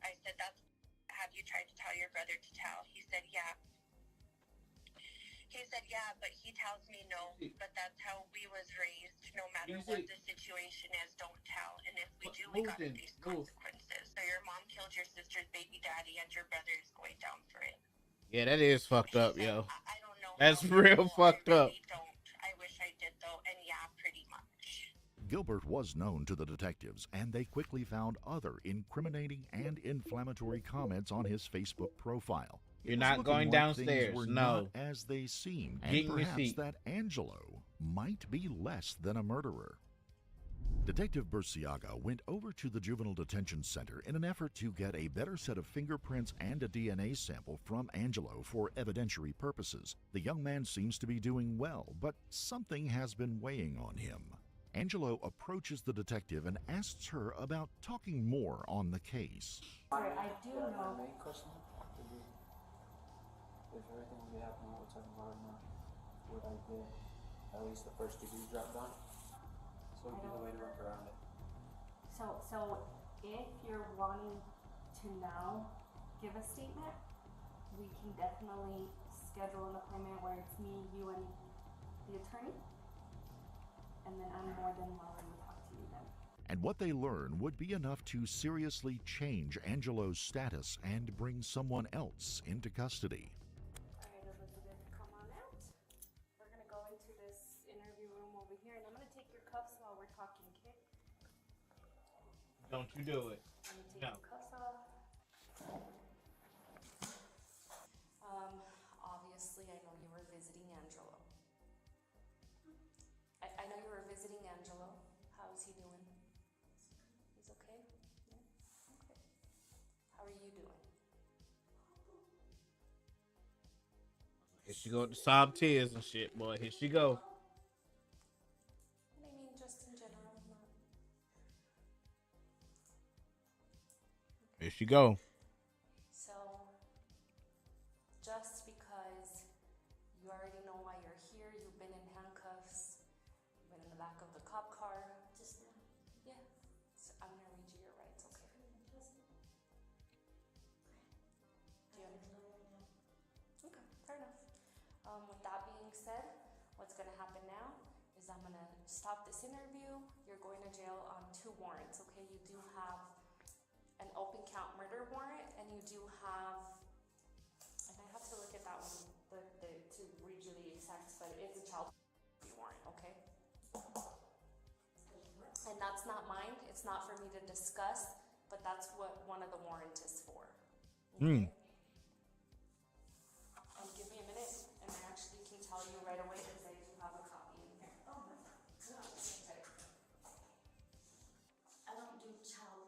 I said, have you tried to tell your brother to tell? He said, yeah. He said, yeah, but he tells me no. But that's how we was raised. No matter what the situation is, don't tell. And if we do, we got to face consequences. So your mom killed your sister's baby daddy, and your brother is going down for it. Yeah, that is fucked up, yo. I don't know. That's real fucked up. I wish I did, though. And yeah, pretty much. Gilbert was known to the detectives, and they quickly found other incriminating and inflammatory comments on his Facebook profile. You're not going downstairs. Were no. Not as they seemed, Get and perhaps that Angelo might be less than a murderer. Detective Burciaga went over to the Juvenile Detention Center in an effort to get a better set of fingerprints and a DNA sample from Angelo for evidentiary purposes. The young man seems to be doing well, but something has been weighing on him. Angelo approaches the detective and asks her about talking more on the case. Sorry, I do know. My main question would be, if everything would be happening, what we're talking about right now, would I get at least the first degree drop down? So it'd be the way to work around it. So if you're wanting to now give a statement, we can definitely schedule an appointment where it's me, you, and the attorney. And then I'm more than welcome to talk to you then. And what they learn would be enough to seriously change Angelo's status and bring someone else into custody. All right, Elizabeth, come on out. We're going to go into this interview room over here, and I'm going to take your cuffs while we're talking, okay? Don't you do it. Let me take your cuffs off. Obviously, I know you were visiting Angelo. I know you were visiting Angelo. How is he doing? He's okay? Yeah? Okay. How are you doing? Here she go with the sob tears and shit, boy. Here she go. I mean, just in general, not... Here she go. So, just because you already know why you're here, you've been in handcuffs, you've been in the back of the cop car. Just now? Yeah. So I'm gonna read you your rights, okay? Do you understand? Okay, fair enough. With that being said, what's gonna happen now is I'm gonna stop this interview. You're going to jail on 2 warrants, okay? You do have an open count murder warrant, and you do have, and I have to look at that one to read you the exact, but it's a child warrant, okay? And that's not mine. It's not for me to discuss, but that's what one of the warrants is for. Okay? Give me a minute, and I actually can tell you right away because I do have a copy in here. Oh my God. I don't do child.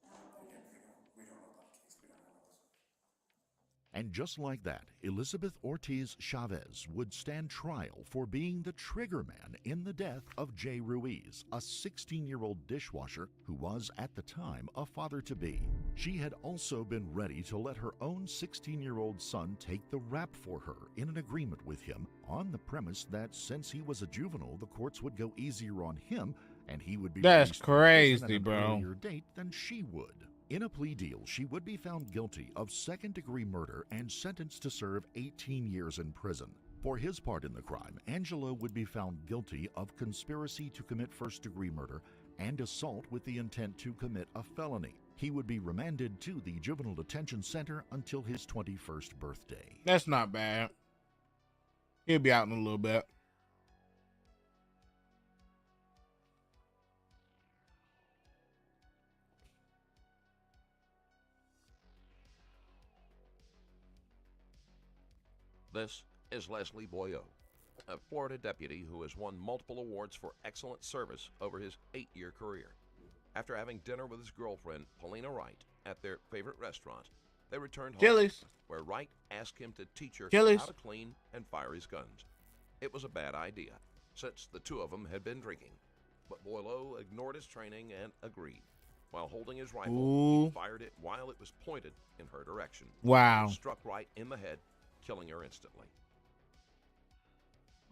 We don't know about the case. We don't know those. And just like that, Elizabeth Ortiz Chavez would stand trial for being the trigger man in the death of Jay Ruiz, a 16-year-old dishwasher who was, at the time, a father-to-be. She had also been ready to let her own 16-year-old son take the rap for her in an agreement with him on the premise that since he was a juvenile, the courts would go easier on him and he would be That's released from prison crazy, at an bro. earlier date than she would. In a plea deal, she would be found guilty of second-degree murder and sentenced to serve 18 years in prison. For his part in the crime, Angelo would be found guilty of conspiracy to commit first-degree murder and assault with the intent to commit a felony. He would be remanded to the Juvenile Detention Center until his 21st birthday. That's not bad. He'll be out in a little bit. This is Leslie Boyo, a Florida deputy who has won multiple awards for excellent service over his 8-year career. After having dinner with his girlfriend, Paulina Wright, at their favorite restaurant, they returned home, Chili's, where Wright asked him to teach her Chili's, how to clean and fire his guns. It was a bad idea, since the two of them had been drinking, but Boileau ignored his training and agreed. While holding his rifle, Ooh. he fired it while it was pointed in her direction. Wow. It struck Wright in the head, killing her instantly.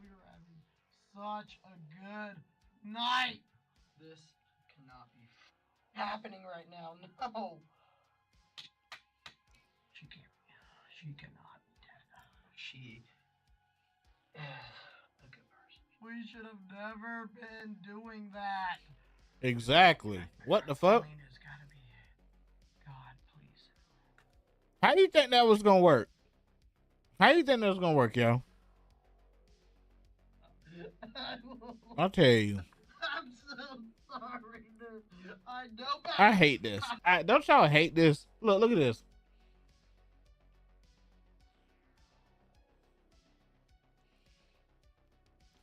We are having such a good night. This cannot be happening right now. No. She can't. She cannot be dead. She is a good person. We should have never been doing that. Exactly. What the fuck? Paulina's gotta be God, please. How do you think that was gonna work? How do you think that was gonna work, yo? I'll tell you. I'm so sorry, dude. I know. I hate this. Don't y'all hate this? Look at this.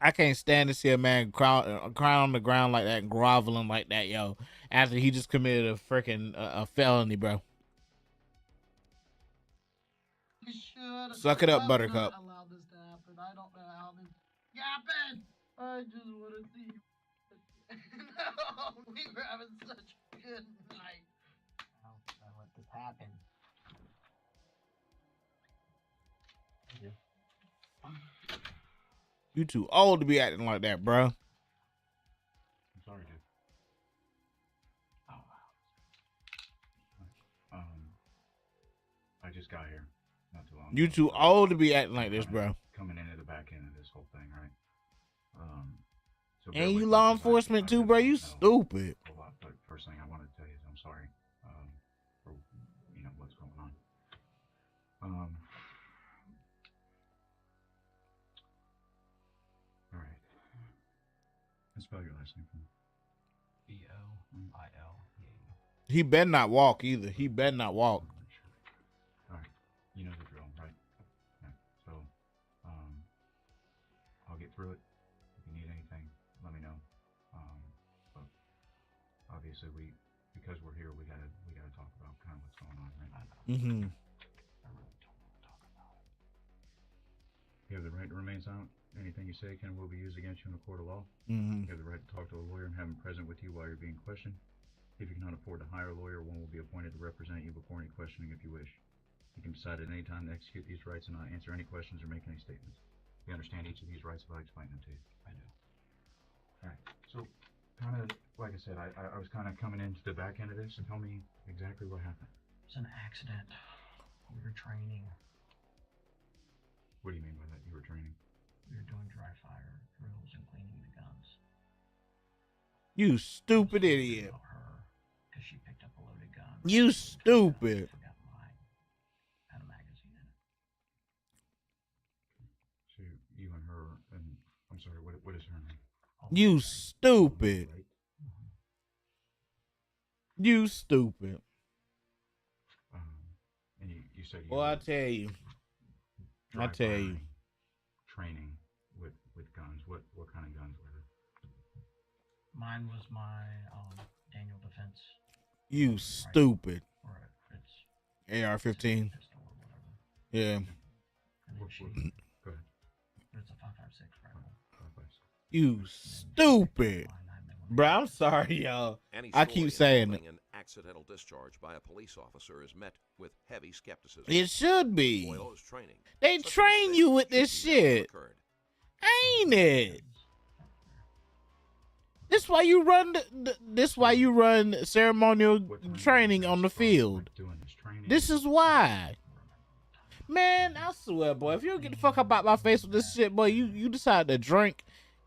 I can't stand to see a man crying on the ground like that and groveling like that, yo, after he just committed a freaking a felony, bro. Suck it up, Buttercup. Allow this to happen. I don't know how this happened. I just want to see you. No, we were having such a good night. I'll let this happen. You too old to be acting like that, bro. I'm sorry, dude. I just got here not too long ago. You too old to be acting like this, bro. Coming in at the back end of this whole thing, right? So and you law enforcement too, bro. You stupid. But first thing I wanted to tell you is I'm sorry for what's going on. All right. Let's spell your last name for me. B-O-I-L. He better not walk either. He better not walk. All right. You know the drill, right? Yeah. So, I'll get through it. If you need anything, let me know. But obviously, because we're here, we gotta talk about kind of what's going on, right? Mm-hmm. I really don't want to talk about it. You have the right to remain silent. Anything you say can and will be used against you in a court of law. Mm-hmm. You have the right to talk to a lawyer and have him present with you while you're being questioned. If you cannot afford to hire a lawyer, one will be appointed to represent you before any questioning if you wish. You can decide at any time to execute these rights and not answer any questions or make any statements. You understand each of these rights if I explain them to you? I do. Alright, so kind of, like I said, I was kind of coming into the back end of this, and tell me exactly what happened. It's an accident. We were training. What do you mean by that? You were training? We were doing dry fire drills and cleaning the guns. You stupid idiot. Because she picked up a loaded gun. You stupid. Forgot mine. Had a magazine in it. So you and her, and I'm sorry, what is her name? You stupid. You stupid. And you said you well, I tell you. Training with guns. What kind of guns were they? Mine was my Daniel Defense. You stupid. Or it's AR-15. Yeah. And then she, Go ahead. it's a 5.56 rifle. You stupid. Bro, I'm sorry, y'all. Any I story keep saying it. involving an accidental discharge by a police officer is met with heavy skepticism. It should be. Boylo's training. They Such a train mistake you with should this never have shit. occurred. Ain't it? This why you run. This why you run ceremonial training on the field. This is why. Man, I swear, boy, if you don't get the fuck up out my face with this shit, boy, you decide to drink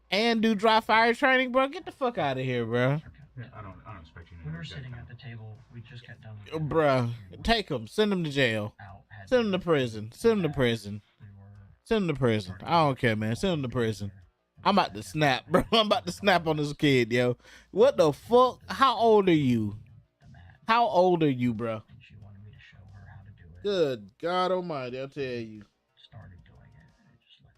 and do dry fire training, bro. Get the fuck out of here, bro. Yeah, I don't expect you to. We were sitting at the table. We just got done. Bruh, take him. Send him to jail. Send him to prison. Send him to prison. Send him to prison. I don't care, man. Send him to prison. I'm about to snap, bro. I'm about to snap on this kid, yo. What the fuck? How old are you? How old are you, bro? She wanted me to show her how to do it. Good God Almighty, I'll tell you. Started doing it, and it just let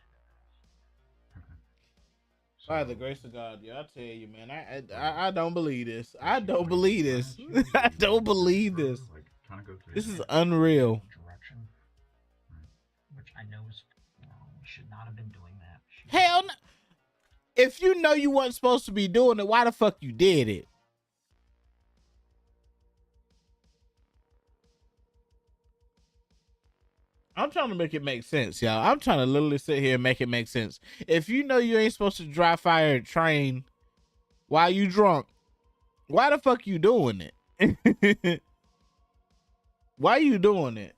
it. By the grace of God, yo, I tell you, man, I don't believe this. I don't believe this. I don't believe this. This is unreal. Direction, which I know is wrong. We should not have been doing that. Hell no. If you know you weren't supposed to be doing it, why the fuck you did it? I'm trying to make it make sense, y'all. I'm trying to literally sit here and make it make sense. If you know you ain't supposed to dry fire train while you drunk, why the fuck you doing it? Why you doing it?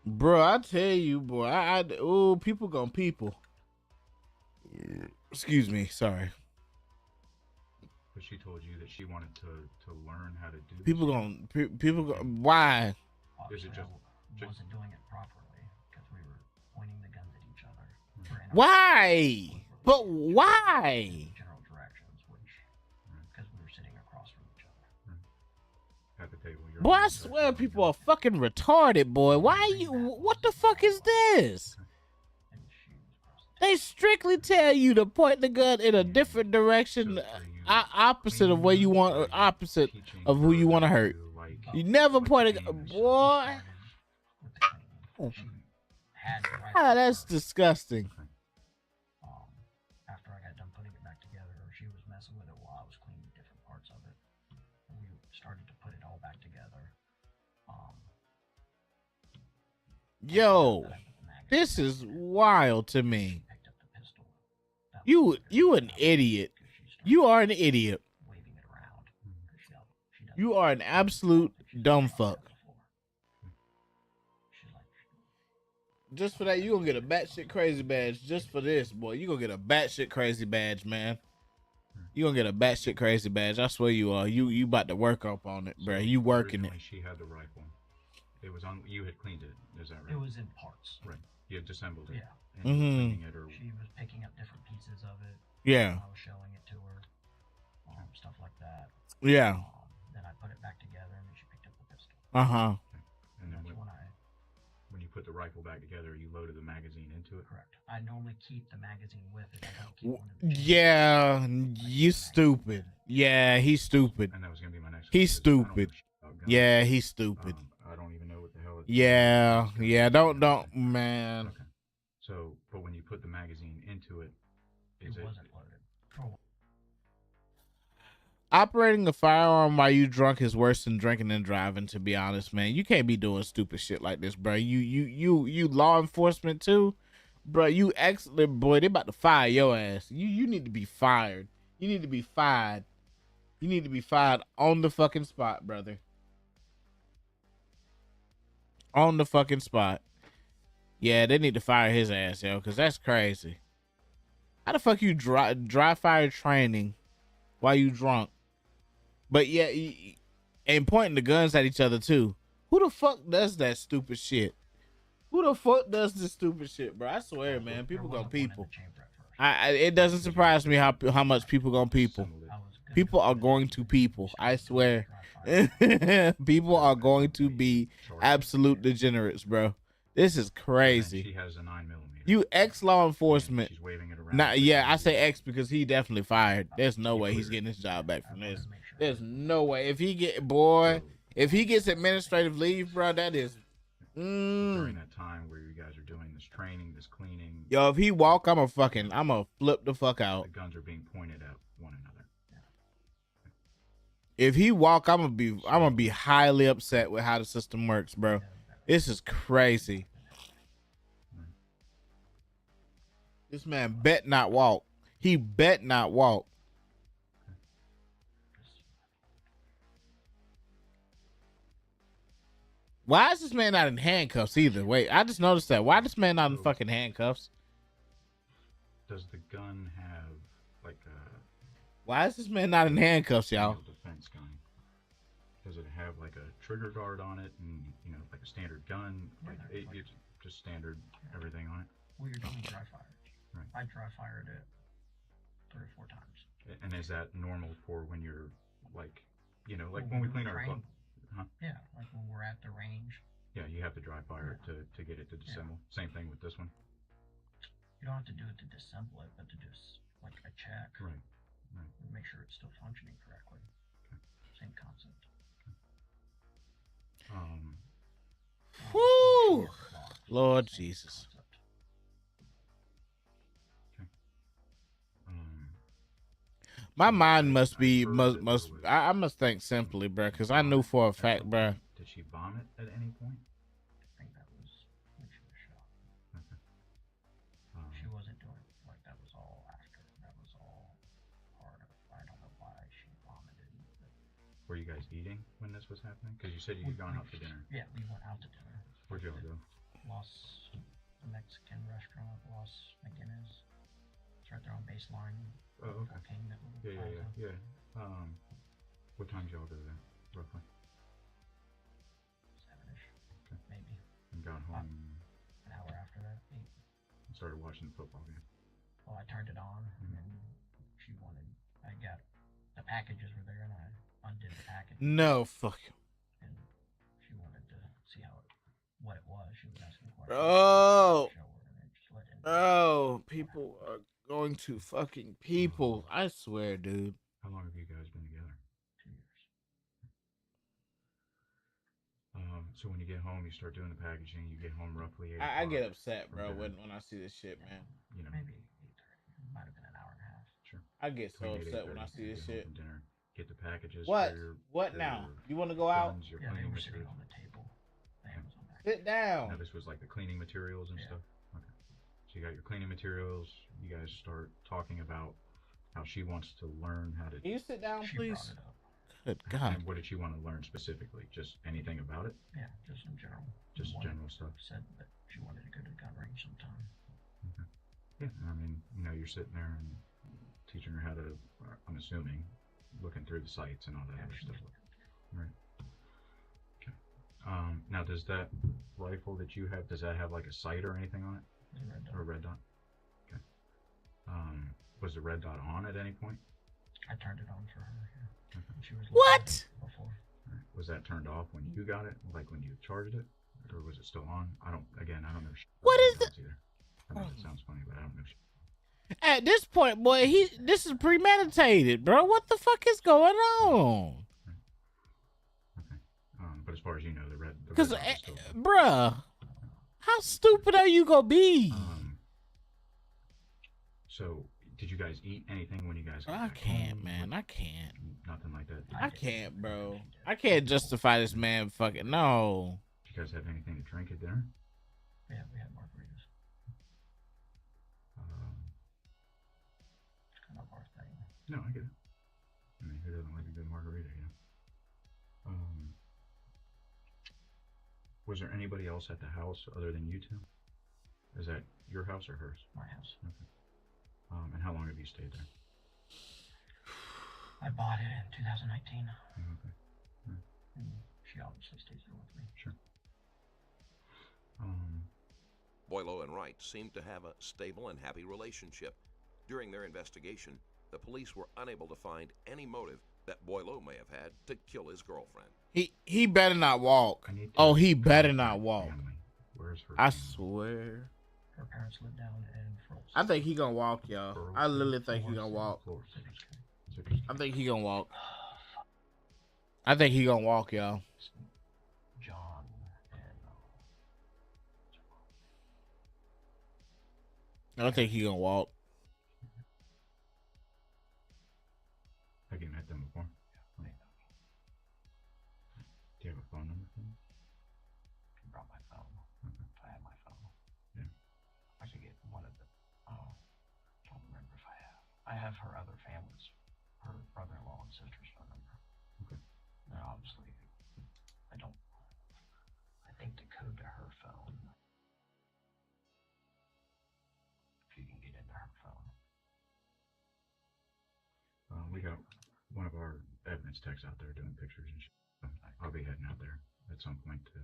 Bro, I tell you, boy, oh, people gonna people. Excuse me, sorry. But she told you that she wanted to learn how to do. People gonna why? Is it just wasn't doing it properly because we were pointing the guns at each other. Why? But why? General directions, which because we were sitting across from each other. At the table. Boy, I swear people are fucking retarded, boy. Why you? What the fuck is this? They strictly tell you to point the gun in a different direction, opposite of where you want, or opposite of who you want to hurt. You never point a gun, boy. Ah, that's disgusting. After I got done putting it back together, she was messing with it while I was cleaning different parts of it. We started to put it all back together. Yo, this is wild to me. You an idiot. You are an idiot. You are an absolute dumb fuck. Just for that, you gonna get a batshit crazy badge. Just for this, boy, you gonna get a batshit crazy badge, man. You gonna get a batshit crazy badge. I swear you are. You about to work up on it, bro. You working it. She had the rifle. It was on. You had cleaned it. Is that right? It was in parts. Right. You had disassembled it. Yeah. And She was picking up different pieces of it. Yeah. I was showing it to her. Stuff like that. Yeah. Then I put it back together, and then she picked up the pistol. Uh-huh. And then when you put the rifle back together, you loaded the magazine into it? Correct. I normally keep the magazine with it. I don't keep one of the Yeah, you stupid. Yeah, he's stupid. And that was going to be my next He's stupid. Yeah, he's stupid. I don't even know what the hell don't, man. Okay. So, but when you put the magazine into it, it wasn't loaded. Operating a firearm while you drunk is worse than drinking and driving, to be honest, man. You can't be doing stupid shit like this, bro. You law enforcement too, bro. You excellent, boy. They about to fire your ass. You need to be fired. You need to be fired. You need to be fired on the fucking spot, brother. On the fucking spot. Yeah, they need to fire his ass, yo, because that's crazy. How the fuck you dry fire training while you drunk? But yeah, and pointing the guns at each other too. Who the fuck does that stupid shit? Who the fuck does this stupid shit, bro? I swear, man, people gonna people. It doesn't surprise me how much people gonna people. People are going to people. I swear. People are going to be absolute degenerates, bro. This is crazy. She has a 9mm. You ex-law enforcement. She's waving it around. Nah, yeah, I say ex because he definitely fired. There's no way he's getting his job back from this. There's no way. If he get, boy, If he gets administrative leave, bro, that is. During that time where you guys are doing this training, this cleaning. Yo, if he walk, I'ma flip the fuck out. The guns are being pointed at one another. If he walk, I'm gonna be highly upset with how the system works, bro. This is crazy. This man bet not walk. He bet not walk. Why is this man not in handcuffs either? Wait, I just noticed that. Why this man not in fucking handcuffs? Does the gun have like a? Why is this man not in handcuffs, y'all? Defense gun. Does it have like a trigger guard on it, and you know, like a standard gun, like it's just standard everything on it? Well, you're doing dry fire. Right. I dry fired it 3 or 4 times. And is that normal for when you're like, you know, like when we clean our club? Huh? Yeah, like when we're at the range. Yeah, you have to dry fire it to get it to disassemble. Yeah. Same thing with this one. You don't have to do it to disassemble it, but to just like a check. Right. Right. Make sure it's still functioning correctly. Okay. Same concept. Whoo! Lord Jesus. My mind must be I must think simply, bro, because I knew for a fact, bro. Did she vomit at any point? I think that was when she was shot. Okay. She wasn't doing like that was all after. That was all part of. I don't know why she vomited. Were you guys eating when this was happening? Because you said you had gone out to dinner. Yeah, we went out to dinner. Where'd y'all go? Los Mexican restaurant, Los McGinnis. It's right there on Baseline. Oh, okay. Yeah. What time did y'all go there, roughly? 7-ish. Okay. Maybe. And got home. An hour after that, 8. And started watching the football game. Well, I turned it on, and then she wanted. I got the packages were there, and I undid the package. No, fuck. And she wanted to see what it was. She was asking questions. Bro, people are going to fucking people. I swear, dude. How long have you guys been together? 2 years. So when you get home, you start doing the packaging. You get home roughly 8 I get upset, bro, when I see this shit, man. You know, maybe 8:30. Might have been an hour and a half. Sure. I get so upset when I see this shit. Dinner, get the packages. What? What now? You want to go out? Yeah, they were sitting on the table. Sit down. Now this was like the cleaning materials and stuff. Okay. So you got your cleaning materials. You guys start talking about how she wants to learn how to. Can you sit down, please? Brought it up. Good God. And what did she want to learn specifically? Just anything about it? Yeah, just in general. Just general stuff. Said that she wanted to go to the gun range sometime. Okay. Yeah, I mean, you know, you're sitting there and teaching her how to. I'm assuming, looking through the sites and all that other stuff. Right. Okay. Now, does that rifle that you have, does that have like a sight or anything on it? Or a red dot? Okay. Was the red dot on at any point? I turned it on for her. Yeah. Okay. She was what? Before. Right. Was that turned off when you got it? Like when you charged it? Or was it still on? I don't know. What is it? I mean, it sounds funny, but I don't know. At this point, boy, this is premeditated, bro. What the fuck is going on? Okay. But as far as you know, the red. Because, bruh, how stupid are you gonna be? So, did you guys eat anything when you guys got back home? Man. I can't. Nothing like that? I can't, bro. I can't justify this man fucking, no. Did you guys have anything to drink at dinner? Yeah, we had margaritas. It's kind of our thing. No, I get it. I mean, who doesn't like a good margarita, you know? Was there anybody else at the house other than you two? Is that your house or hers? My house. Okay. And how long have you stayed there? I bought it in 2019. Okay. Right. And she obviously stays there with me. Sure. Boileau and Wright seemed to have a stable and happy relationship. During their investigation, the police were unable to find any motive that Boileau may have had to kill his girlfriend. He better not walk. Oh, he better not walk. Where's her I swear. Her parents live down in Frost. I think he gonna walk, y'all. I literally think he gonna walk. I think he gonna walk. I think he gonna walk, y'all. John and I don't think he gonna walk. Have you met them before? Do you have a phone number for them? he brought my phone. If I had my phone. Yeah. I could get one of the don't remember if I have. I have her other family's, her brother-in-law and sister's phone number. Okay. Now obviously I think the code to her phone. If you can get into her phone. We got one of our evidence techs out there doing pictures and shit. I'll be heading out there at some point to.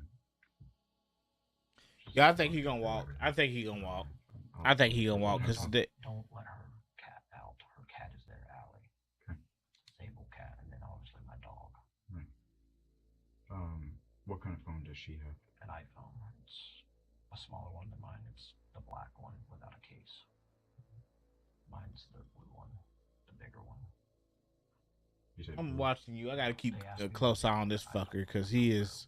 Yeah, I think he gonna walk. I think he gonna walk. I think he gonna walk because Don't let her cat out. Her cat is their alley. Okay. Disabled cat, and then obviously my dog. Right. What kind of phone does she have? An iPhone. It's a smaller one than mine. It's the black one without a case. Mine's the blue one, the bigger one. I'm watching you. I gotta keep a close eye on this fucker because he is.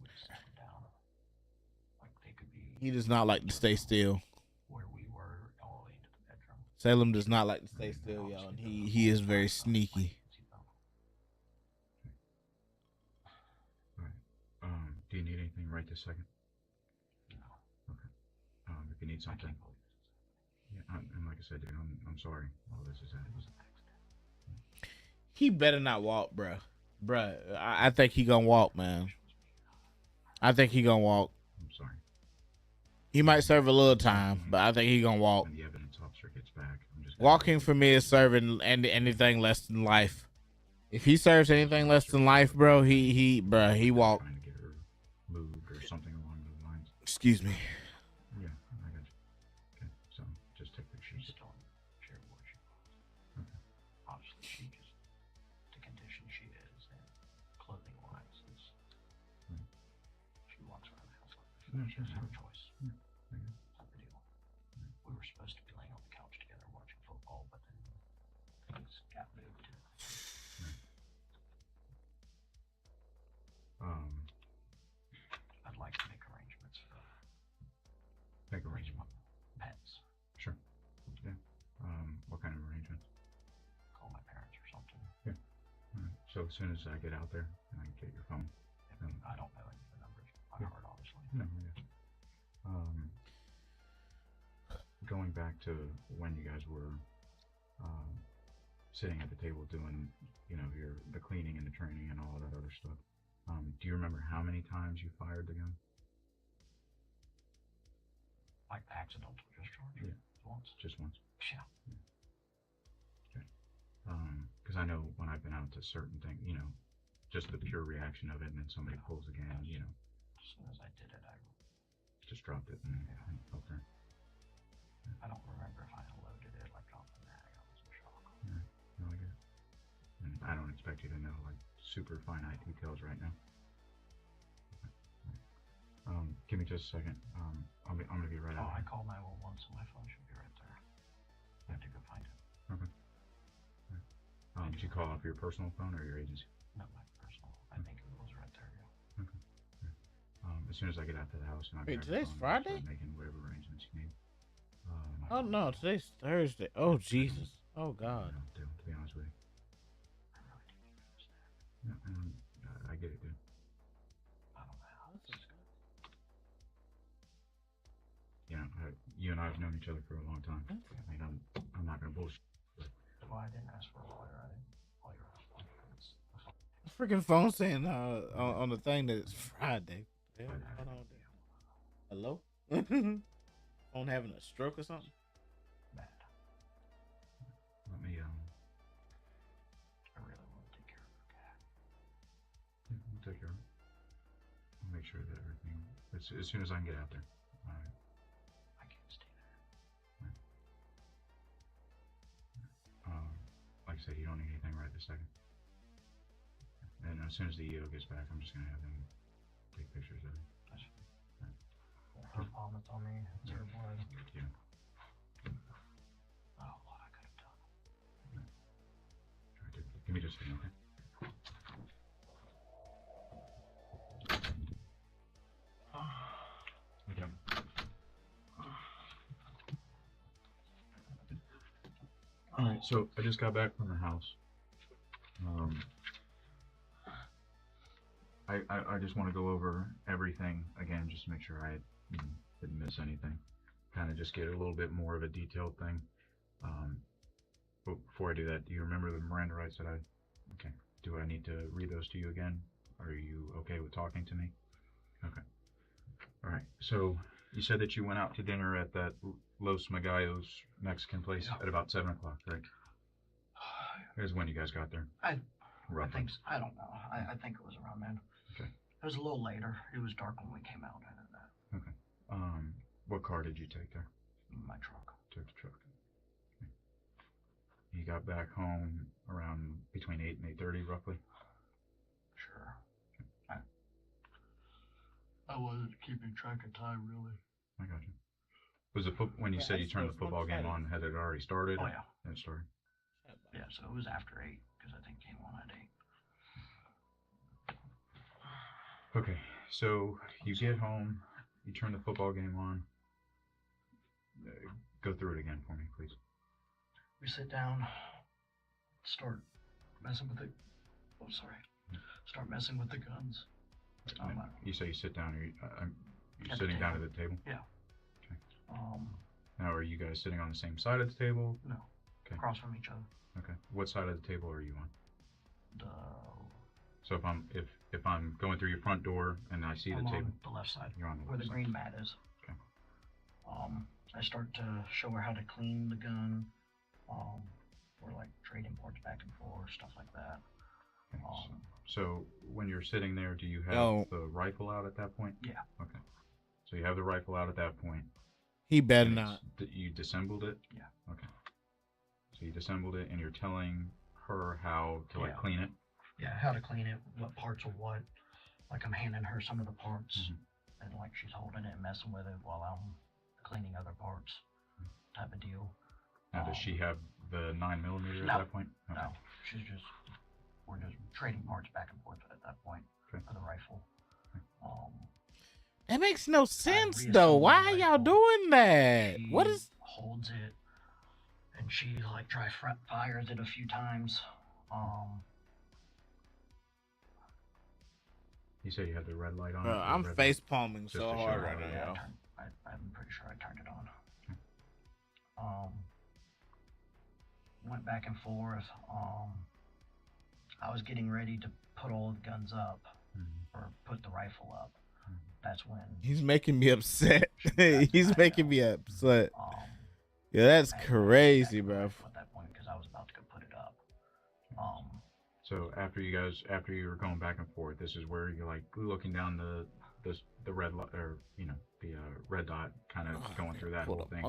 He does not like to stay still. Where we were all into the bedroom. Salem does not like to stay still, y'all. And he is very sneaky. All right. Do you need anything right this second? No. Okay. If you need something. Yeah, and like I said, dude, I'm sorry. All this is happening. He better not walk, bruh. I think he gonna walk, man. I think he gonna walk. I'm sorry. He might serve a little time, but I think he gonna walk. When the evidence officer gets back, I'm just Walking for me is serving anything less than life. If he serves anything less than life, bro, he walk. Trying to get her moved or something along those lines. Excuse me. Yeah, I got you. Okay, so just take the sheet. Just don't share what she wants. Okay. Obviously, she just the condition she is and clothing wise is she walks around the house like this. No, She has sure. her choice. Yeah. It's not the deal. We were supposed to be laying on the couch together watching football, but then things got moved. I'd like to make arrangements for pets. Sure. Yeah. What kind of arrangements? Call my parents or something. Yeah. All right. So as soon as I get out there and I get your phone. I don't know any of the numbers by heart, obviously. No, yeah. Going back to when you guys were sitting at the table doing, the cleaning and the training and all that other stuff. Do you remember how many times you fired the gun? Like accidental discharge? Yeah. Once. Just once? Yeah. Okay. Because I know when I've been out to certain things, just the pure reaction of it, and then somebody pulls a gun, As soon as I did it, I just dropped it and up there. I don't remember if I unloaded it, like dropped the mag. I was in shock. Yeah. No, I get it. And I don't expect you to know super finite details right now. Give me just a second. I'm gonna be right out. I called 911, so my phone should be right there. I have to go find it. Okay. Did you call off your personal phone or your agency? Not my personal. I think it was right there, yeah. Okay. As soon as I get out to the house, and I'll Wait, grab your today's phone, I'll Friday? start making whatever arrangements you need. Oh no, today's Thursday. Oh Jesus. Oh God. To be honest with you. Yeah, I get it, dude. I don't know how this is going. You and I have known each other for a long time. I mean, I'm not gonna bullshit. Well, I didn't ask for a lawyer. I didn't call your house. Freaking phone saying on the thing that it's Friday. Hold on. Hello? Phone having a stroke or something? Bad. Let me I really want to take care of her cat. Yeah, we'll take care of it. I'll make sure that everything as soon as I can get out there. All right. I can't stay there. Like I said, you don't need anything right this second. And as soon as the EO gets back, I'm just gonna have them take pictures of it. Her vomits on me. It's her blood. Yeah. Oh, what I could have done. All right, dude. Give me just a second, okay? All right, so I just got back from the house. I just want to go over everything again, just to make sure I didn't miss anything. Kind of just get a little bit more of a detailed thing. But before I do that, do you remember the Miranda rights that okay. Do I need to read those to you again? Are you okay with talking to me? Okay. All right. So you said that you went out to dinner at that Los Magallos Mexican place at about 7 o'clock, right? Here's when you guys got there. I think I don't know. I think it was around then. Okay. It was a little later. It was dark when we came out. I know that. Okay. What car did you take there? My truck. Took the truck. Okay. You got back home around between 8 and 8:30, roughly. Sure. I wasn't keeping track of time really. I got you. Was the when you said you turned the football game on, had it already started? Oh yeah. It started. Yeah, so it was after 8 because I think it came on at 8. Okay, so you get home, you turn the football game on. Go through it again for me, please. We sit down, start messing with the. Oh, sorry. Start messing with the guns. You say you sit down. Are you sitting down at the table? Yeah. Okay. Now, are you guys sitting on the same side of the table? No. Okay. Across from each other. Okay. What side of the table are you on? The. So if I'm going through your front door and I see the table, on the left side. You're on the where left the side. green mat is. Okay. I start to show her how to clean the gun. We're like trading parts back and forth, stuff like that. Okay. So when you're sitting there, do you have the rifle out at that point? Yeah. Okay. So you have the rifle out at that point. He better not. You disassembled it? Yeah. Okay. So you disassembled it, and you're telling her how to clean it? Yeah, how to clean it, what parts are what. Like I'm handing her some of the parts, and like she's holding it and messing with it while I'm cleaning other parts, type of deal. Now, does she have the 9mm at that point? Okay. No, we're just trading parts back and forth at that point for the rifle. That makes no sense though. Why are y'all doing that? What is? Holds it, and she like fires it a few times. You say you had the red light on? Bro, I'm face palming so hard right now. I'm pretty sure I turned it on. Went back and forth. I was getting ready to put all the guns up, or put the rifle up. That's when he's making me upset. He's making me upset. Yeah, that's crazy, bro. At that point, because I was about to go put it up. So after you were going back and forth, this is where you're like looking down the red light, or the red dot, kind of going through that whole thing.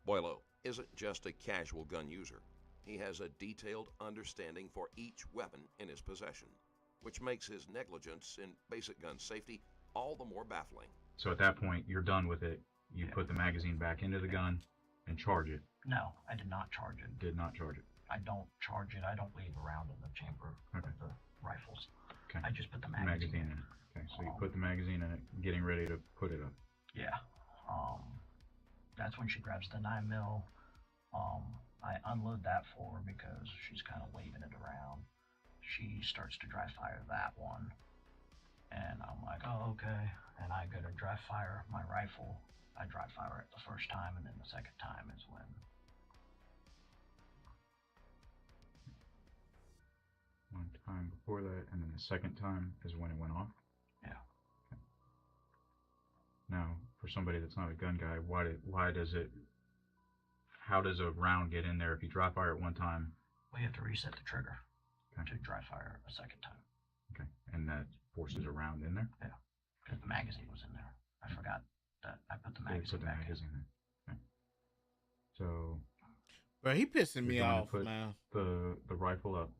Boilo isn't just a casual gun user. He has a detailed understanding for each weapon in his possession, which makes his negligence in basic gun safety all the more baffling. So at that point, you're done with it. You put the magazine back into the gun and charge it. No, I did not charge it. Did not charge it. I don't charge it. I don't leave around in the chamber of the rifles. Okay. I just put the magazine in it. Okay, so you put the magazine in it, getting ready to put it up. Yeah. That's when she grabs the 9mm. I unload that for her because she's kind of waving it around. She starts to dry fire that one. And I'm like, oh, okay. And I go to dry fire my rifle. I dry fire it the first time, and then the second time is when. One time before that, and then the second time is when it went off? Yeah. Okay. Now, for somebody that's not a gun guy, how does a round get in there if you dry fire it one time? We have to reset the trigger to dry fire a second time. Okay, and that forces a round in there? Yeah, because the magazine was in there. I forgot that I put the magazine back in. Okay. So, bro, he pissing me off, man. The rifle up.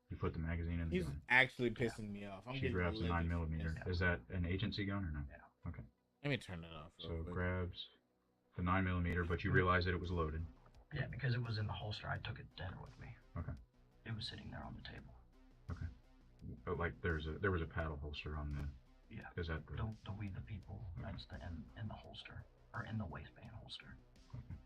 You put the magazine in the gun. He's actually pissing me off. She grabs the 9mm. Is that an agency gun or no? Yeah. Okay. Let me turn it off. So grabs the 9mm, but you realize that it was loaded. Yeah, because it was in the holster. I took it to dinner with me. Okay. It was sitting there on the table. Okay. But like there was a paddle holster on the. Yeah. Is that the We the People? Okay. That's in the holster, or in the waistband holster. Okay.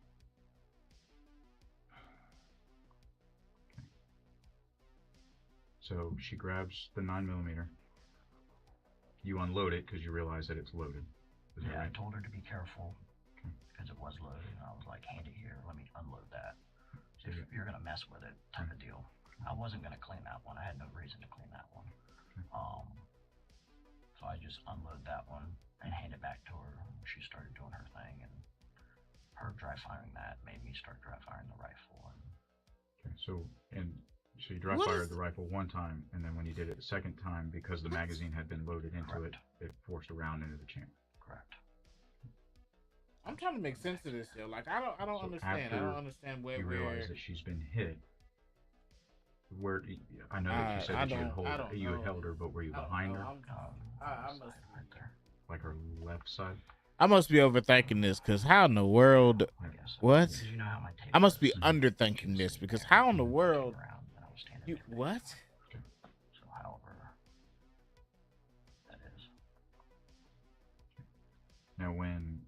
So she grabs the 9mm. You unload it because you realize that it's loaded. Is that Yeah, right? I told her to be careful because it was loaded, and I was like, hand it here, let me unload that. So if you're gonna mess with it, type of deal. I wasn't gonna clean that one. I had no reason to clean that one. So I just unload that one and hand it back to her. She started doing her thing, and her dry firing that made me start dry firing the rifle. Okay, so you dry fired the rifle one time, and then when you did it the second time, because the magazine had been loaded into it, it forced a round into the chamber. Correct. I'm trying to make sense of this, yo. Like I don't understand. I don't understand where you realize that she's been hit. Where I know that you said that you had held her, but were you behind her? I must right there. Like her left side. I must be overthinking this because how in the world? What? You know how my I must be underthinking this because how in the world? You what? So however that is. Now when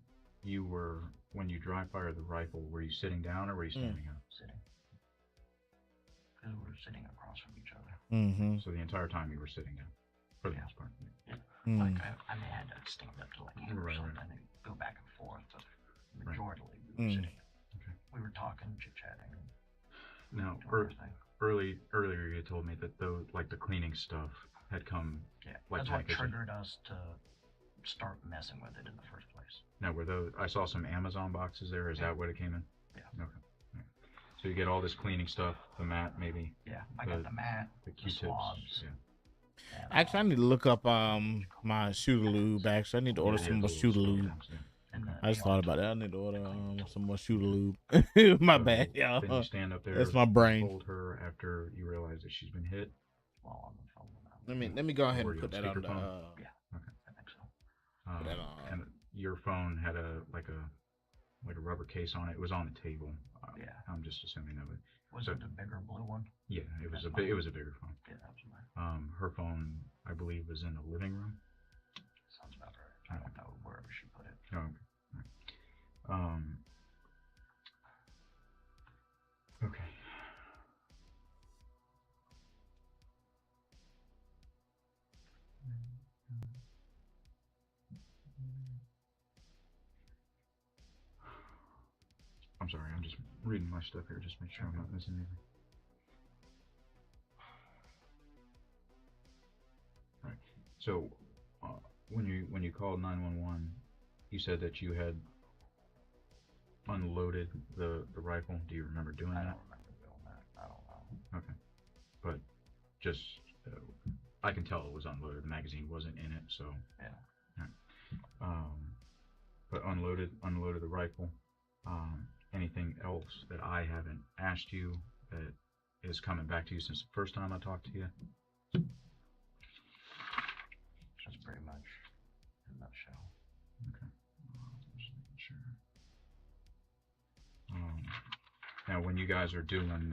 you dry fired the rifle, were you sitting down or were you standing up? Sitting. Because we were sitting across from each other. Mm-hmm. So the entire time you were sitting down, for the most part. Yeah. Like I may have had to stand up to like hammer something and go back and forth, but majorly we were sitting. Okay. We were talking, chit-chatting. Now, earlier you told me that the cleaning stuff had come. Yeah, that's what triggered us to start messing with it in the first place. Now, I saw some Amazon boxes there. Is that what it came in? Yeah. Okay. Right. So you get all this cleaning stuff, the mat maybe. Yeah, I got the mat, the Q-tips. Swabs. Yeah. Actually, I need to look up my shooter lube. Actually, I need to order some more shooter lube. I just thought about that. I need to order some more shooter lube. My bad, y'all. Then you stand up there. That's my brain. Hold her after you realize that she's been hit. Well, on the phone. Let me go ahead and put that on the. Yeah. Okay. I think so. And your phone had a rubber case on it. It was on the table. Yeah. I'm just assuming of it. Was it the bigger blue one? Yeah, it was a bigger phone. Yeah, that was mine. Her phone, I believe, was in the living room. Sounds about right. I don't know wherever she put it. Oh, okay. Okay. I'm sorry, I'm just reading my stuff here, just make sure I'm not missing anything. All right. So, when you called 911, you said that you had unloaded the rifle. Do you remember doing that? I don't remember doing that. I don't know. Okay. But just, I can tell it was unloaded. The magazine wasn't in it, so. Yeah. Right. But unloaded the rifle. Anything else that I haven't asked you that is coming back to you since the first time I talked to you? That's pretty much in a nutshell. Okay. Just making sure. Now, when you guys are doing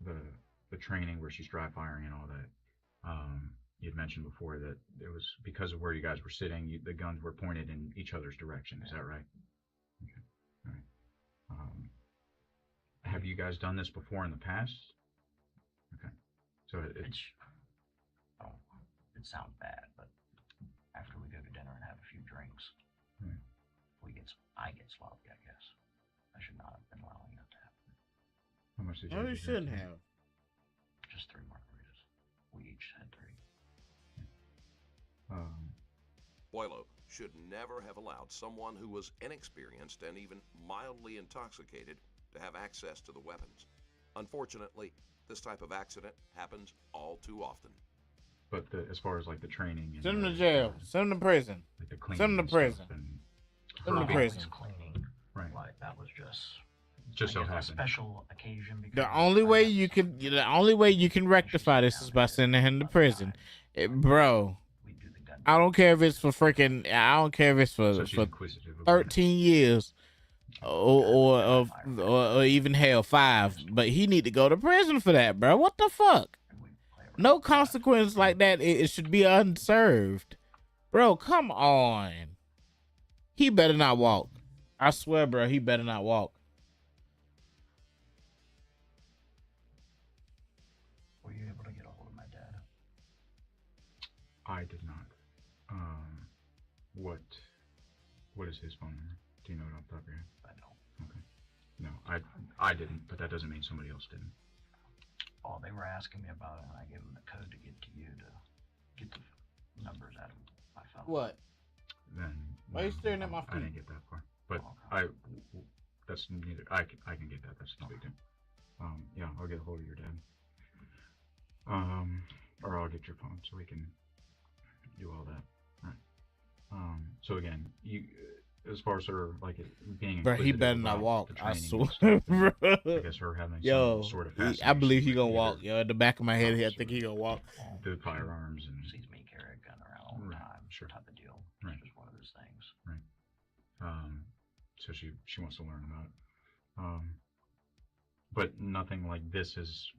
the training where she's dry firing and all that, you'd mentioned before that it was because of where you guys were sitting, the guns were pointed in each other's direction. Is that right? Okay. All right. Have you guys done this before in the past? Okay. So it sounds bad, but after we go to dinner and have a few drinks, I get sloppy, I guess. I should not have been allowing that to happen. How much did you? No, you shouldn't have. Just 3 margaritas. We each had 3. Boilo should never have allowed someone who was inexperienced and even mildly intoxicated to have access to the weapons. Unfortunately, this type of accident happens all too often. But as far as like the training, and send them to jail, send them to prison, like the send them to prison, send them to prison. Cleaning, right? Like that was just so a happened. special occasion. The only way you can rectify this is by sending him to prison, bro. I don't care if it's for freaking. I don't care if it's for 13 years, or even hell 5. But he need to go to prison for that, bro. What the fuck? No consequence like that. It should be unserved, bro. Come on. He better not walk. I swear, bro. He better not walk. Were you able to I did not. What is his phone number? Do you know it off the top of your head? I don't. Okay. No, I didn't, but that doesn't mean somebody else didn't. Oh, they were asking me about it, and I gave them the code to get to you to get the numbers out of my phone. What? Then Why are you staring at my feet? I didn't get that far, but that's neither. I can get that. That's no big deal. Yeah, I'll get a hold of your dad. Or I'll get your phone so we can do all that. All right. So again, you, as far as her like being, bro, he better not walk. I swear, bro. I guess her having some sort of I believe he gonna walk. Yo, at the back of my head, I think he gonna walk. The firearms and sees me carry a gun around all the time, sure, type of deal. Right. It's just one of those things. Right. So she wants to learn about it. But nothing like this is.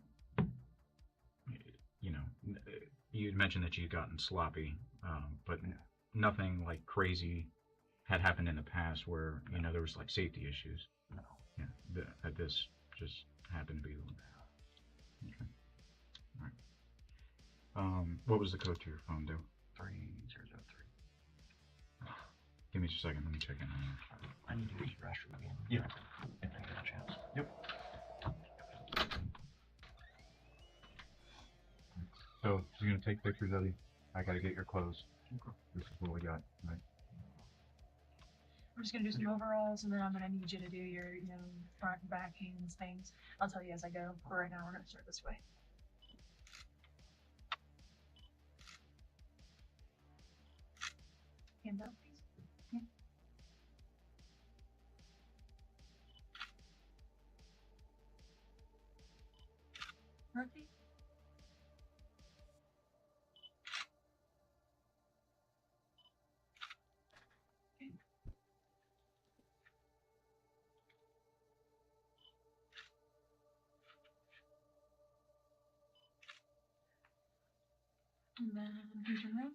You know, you mentioned that you'd gotten sloppy, but nothing like crazy had happened in the past where, you know, there was like safety issues. No. Yeah, that this just happened to be. Okay. All right. What was the code to your phone, Dale? 3003. Give me just a second. Let me check in on you. I need to use the restroom again. Yeah. If I get a chance. Yep. So you're gonna take pictures of you. I gotta get your clothes. Okay. This is what we got, right? I'm just gonna do some overalls, and then I'm gonna need you to do your, front and back hands things. I'll tell you as I go. But right now, we're gonna start this way. Hands out, please. Yeah. Rotate. And then here's your room.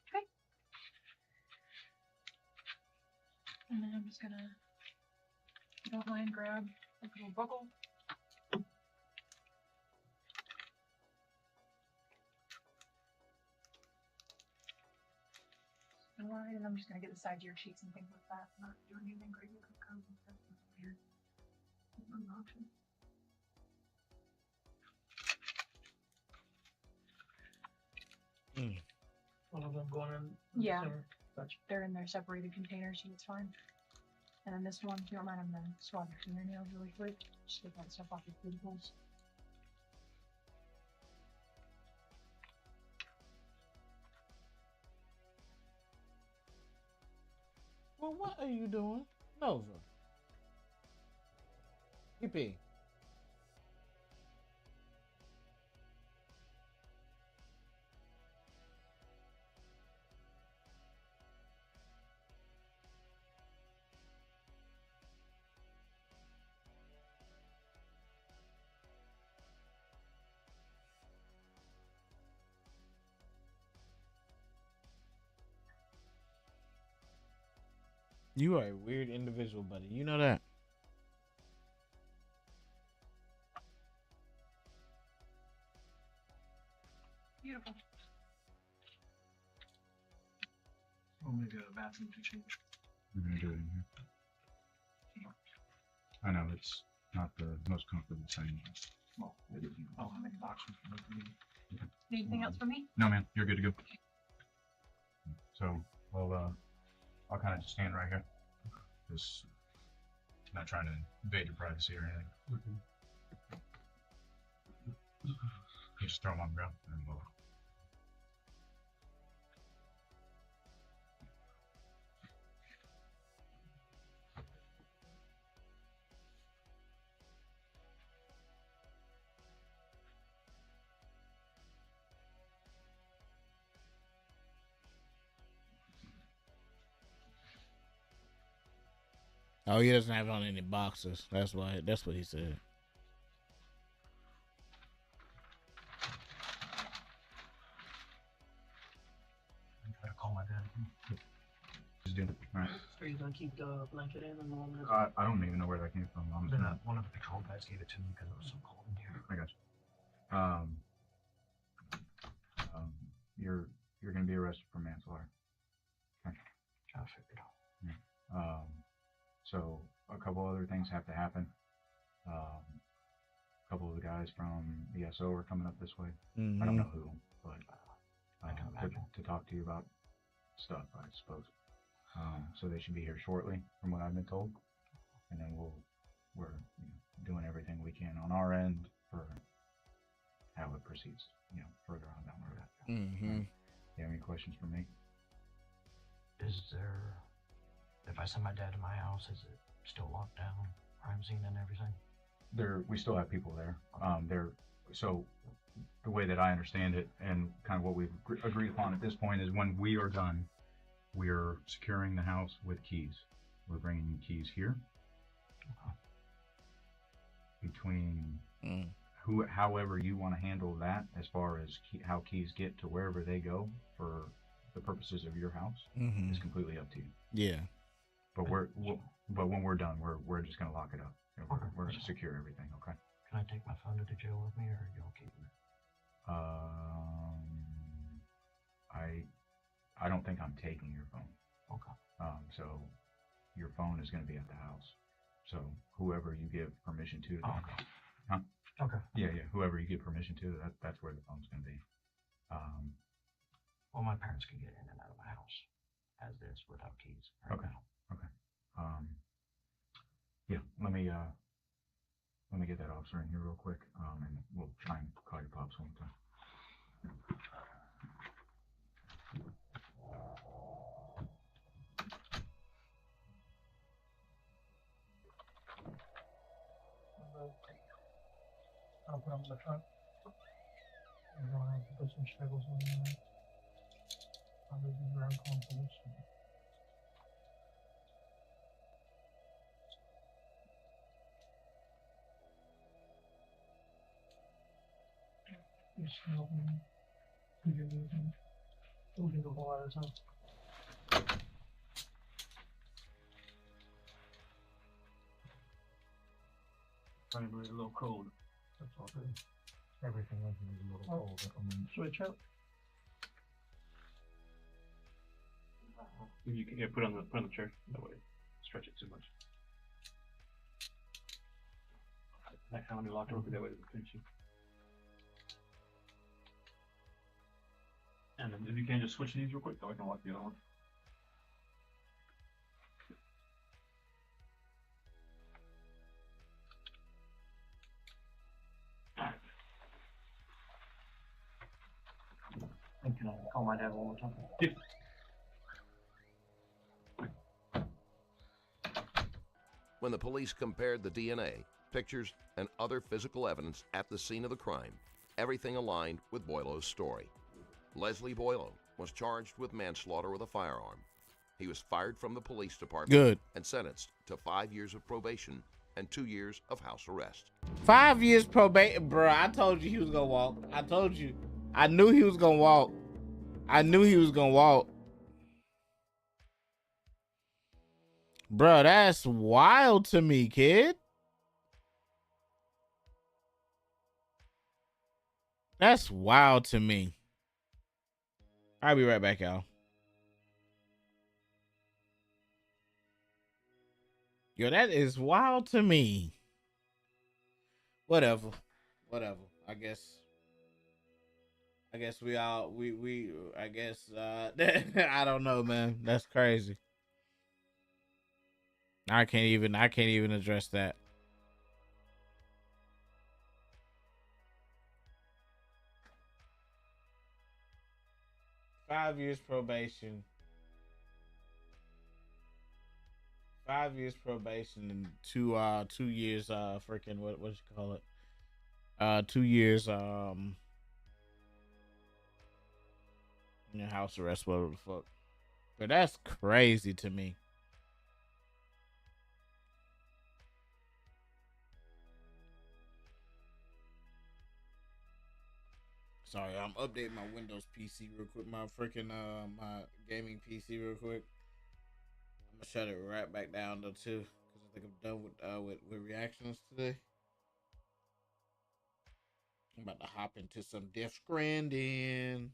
Okay. And then I'm just gonna, if you don't mind, grab a little buckle. Alright, and I'm just gonna get the sides of your cheeks and things like that. Not doing anything crazy with combs and stuff. Weird. Option. One of them going in. Yeah. Gotcha. They're in their separated containers, so it's fine. And then this one, if you don't mind, I'm gonna swab your fingernails really quick. Just get that stuff off your cuticles. Well, what are you doing? Nova. PP. You are a weird individual, buddy. You know that. Beautiful. I'm gonna go to the bathroom to change. We're gonna do it in here. I know it's not the most comfortable thing. Well, I'll have any boxes for me. Anything else for me? No, man, you're good to go. So, well, I'll kind of just stand right here. Just not trying to invade your privacy or anything. You just throw them on the ground and we'll. Oh, he doesn't have on any boxes. That's why. That's what he said. I'm trying to call my dad. Just do it. All right. Are you gonna keep the blanket in and the one that? I don't even know where that came from. One of the patrol guys gave it to me because it was so cold in here. I got you. You're gonna be arrested for manslaughter. Okay. I figured. Yeah. So a couple other things have to happen. A couple of the guys from ESO are coming up this way. Mm-hmm. I don't know who, but to talk to you about stuff, I suppose. So they should be here shortly, from what I've been told. And then we're doing everything we can on our end for how it proceeds, further on down the road. Mm-hmm. You have any questions for me? Is there, if I send my dad to my house, is it still locked down, crime scene and everything? We still have people there. So the way that I understand it, and kind of what we've agreed upon at this point, is when we are done, we're securing the house with keys. We're bringing you keys here. Between however you want to handle that, as far as how keys get to wherever they go for the purposes of your house, is completely up to you. Yeah. But but when we're done, we're just gonna lock it up. We're gonna secure everything. Okay. Can I take my phone to the jail with me, or you'll keep it? I don't think I'm taking your phone. Okay. So your phone is gonna be at the house. So whoever you give permission to. Huh? Okay. Yeah. Whoever you give permission to, that's where the phone's gonna be. Well, my parents can get in and out of my house as is without keys. Right Okay. now. Okay. Yeah. Let me get that officer in here real quick. And we'll try and call your pops one time. I'll put them in the trunk. I'm gonna have to put some struggles in there. I'll leave them around confidence. You smell me. Could you leave me? We'll do the whole other time. Probably a little cold. That's all good. Everything is a little cold. Switch out. You can put on the chair. That way, stretch it too much. Next time when you lock it, that way it doesn't pinch you. And then if you can just switch these real quick, so I can lock the other one. And can I call my dad one more time? Yeah. When the police compared the DNA, pictures, and other physical evidence at the scene of the crime, everything aligned with Boileau's story. Leslie Boileau was charged with manslaughter with a firearm. He was fired from the police department Good. and sentenced to 5 years of probation and 2 years of house arrest. 5 years probation, bro. I told you he was gonna walk. I told you. I knew he was gonna walk. I knew he was gonna walk. Bro, that's wild to me, kid. That's wild to me. I'll be right back, y'all. Yo, that is wild to me. Whatever. I guess we all I guess I don't know, man. That's crazy. I can't even address that. Five years probation. 5 years probation and 2 years freaking what you call it? 2 years house arrest, whatever the fuck. But that's crazy to me. Sorry, I'm updating my Windows PC real quick. My freaking my gaming PC real quick. I'm Shut it right back down though too, because I think I'm done with reactions today. I'm about to hop into some Death Stranding.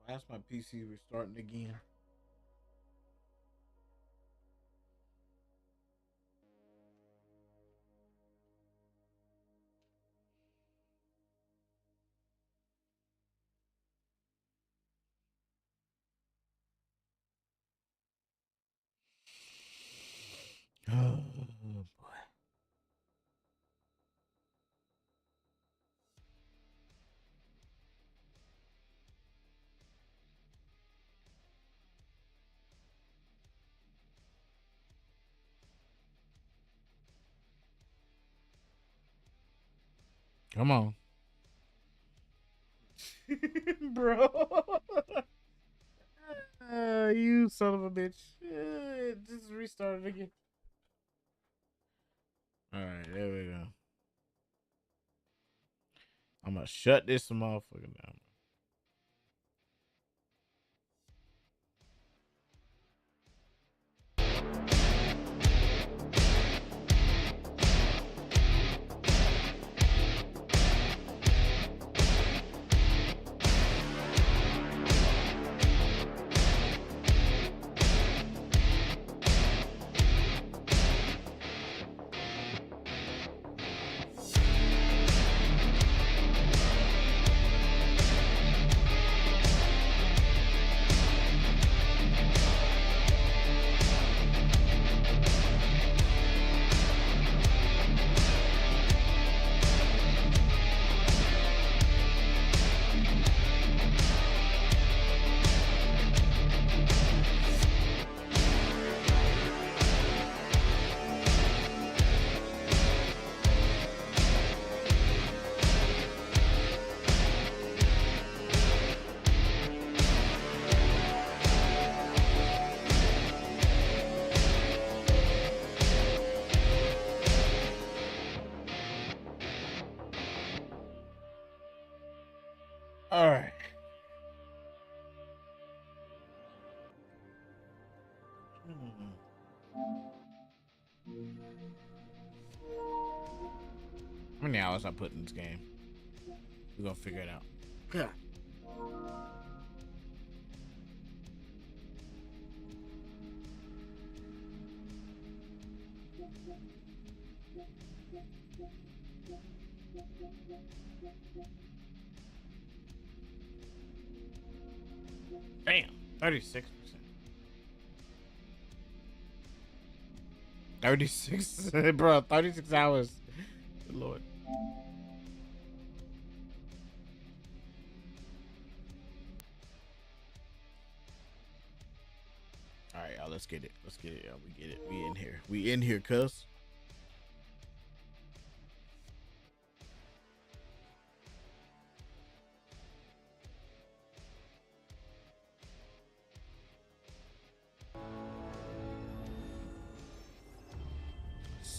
Why is my PC restarting again? Oh boy. Come on. Bro. You son of a bitch. Just restart it again. Alright, there we go. I'm gonna shut this motherfucker down. All right. How many hours I put in this game? We're gonna figure it out. Yeah. Damn, 36%. 36, bro, 36 hours. Good Lord. All right, y'all, let's get it. Let's get it, y'all. We get it. We in here. We in here, cuz.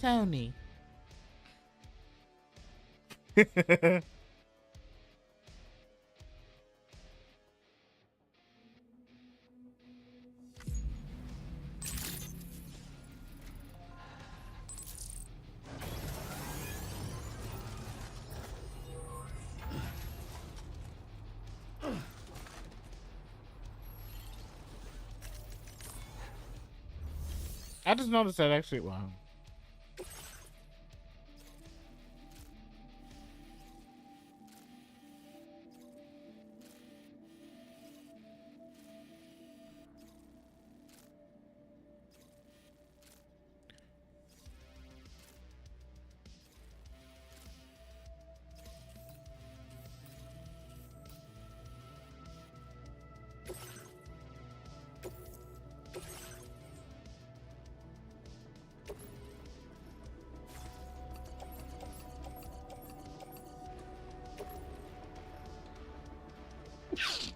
Sony. I just noticed that actually. Wow.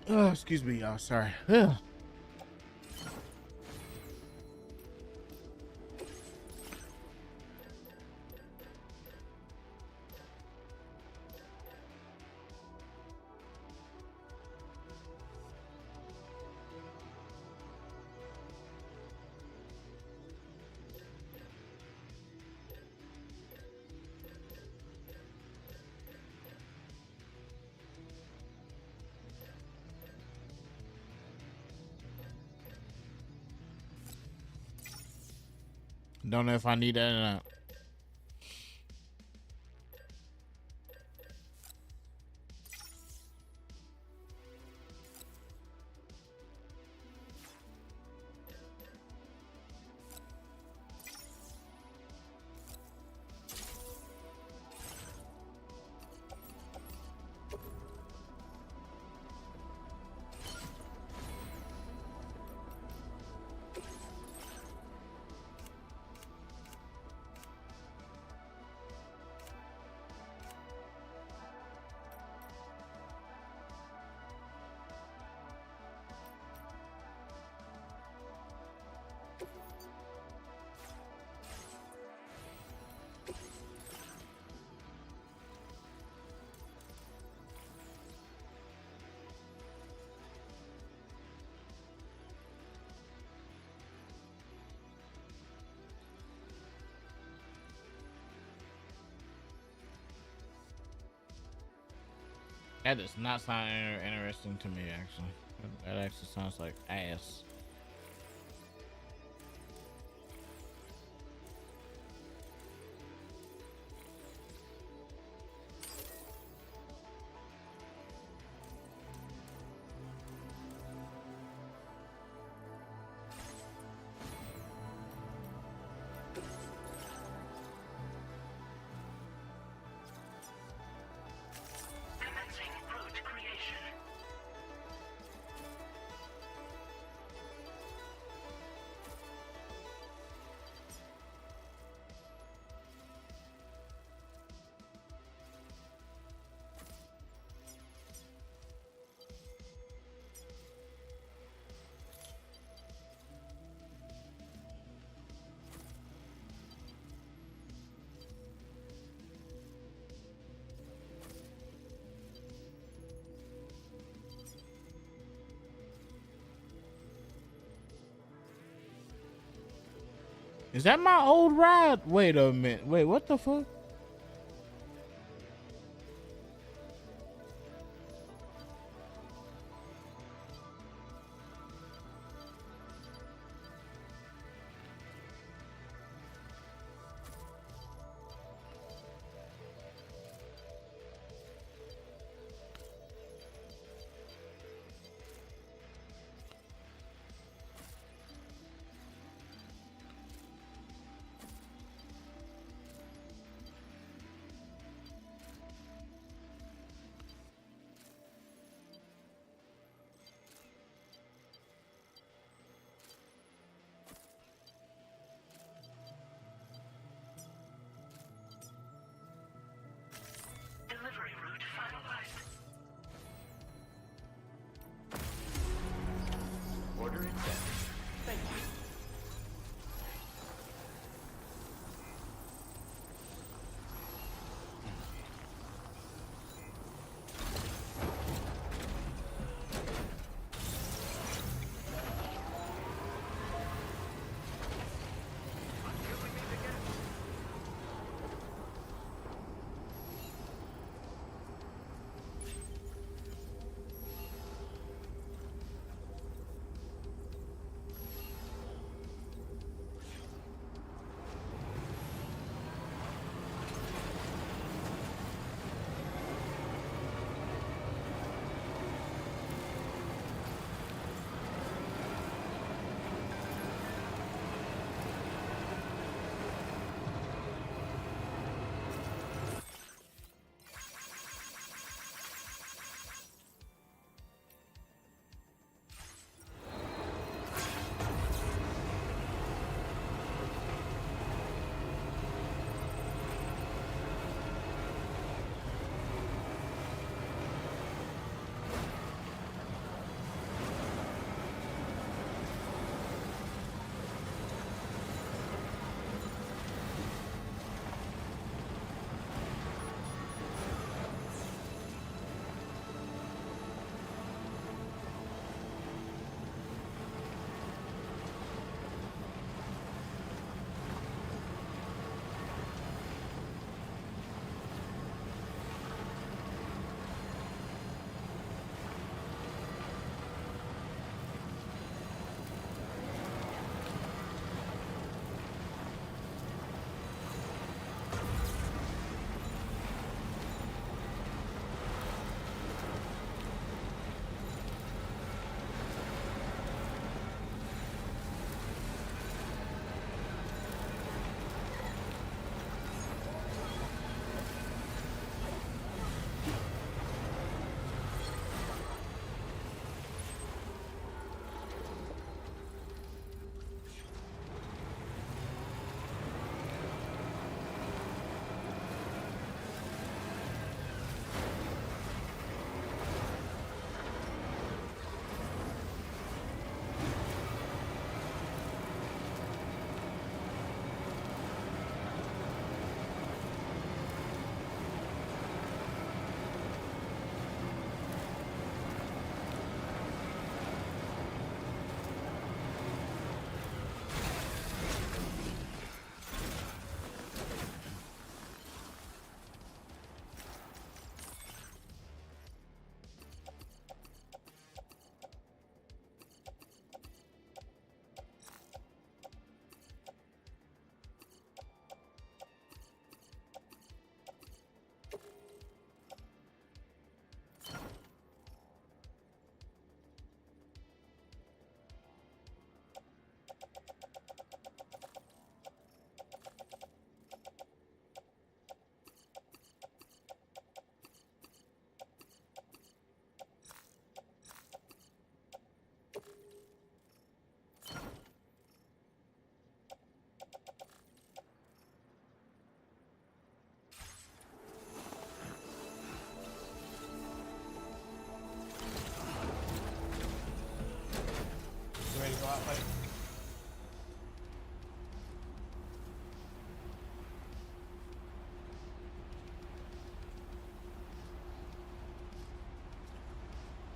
Oh, excuse me, y'all. Sorry. Don't know if I need that or not. That does not sound interesting to me, actually. That actually sounds like ass. Is that my old ride? Wait a minute. Wait, what the fuck?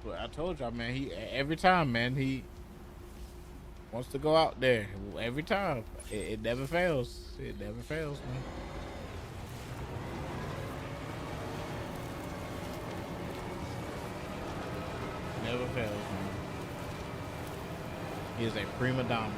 Well, I told y'all, man. He every time, man. He wants to go out there every time. It never fails. It never fails, man. Never fails, man. He is a prima donna.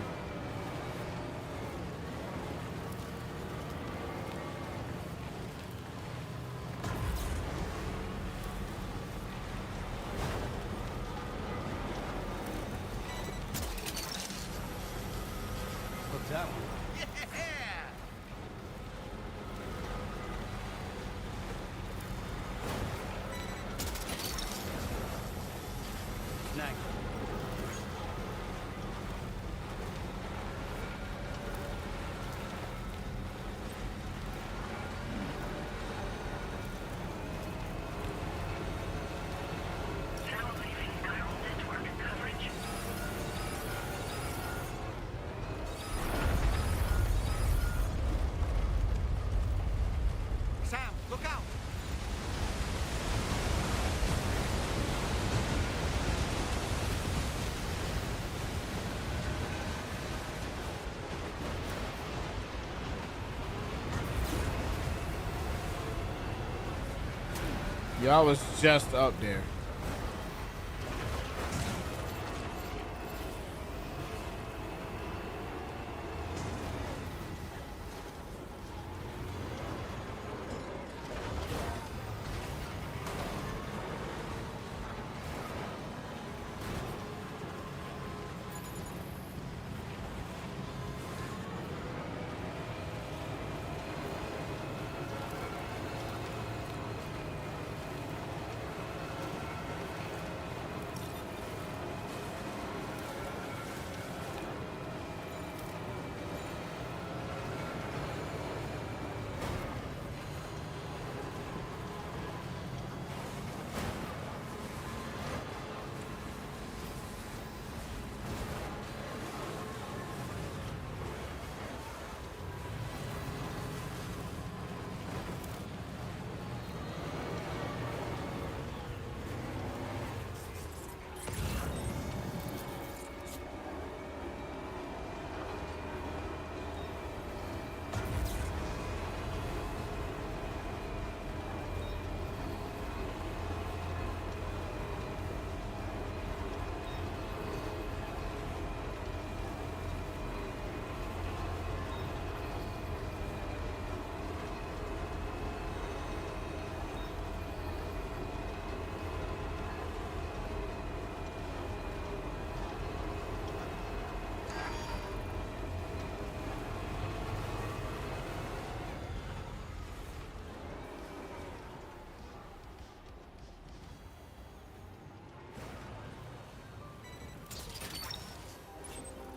What's that one? Snack. Sam, look out! Y'all was just up there.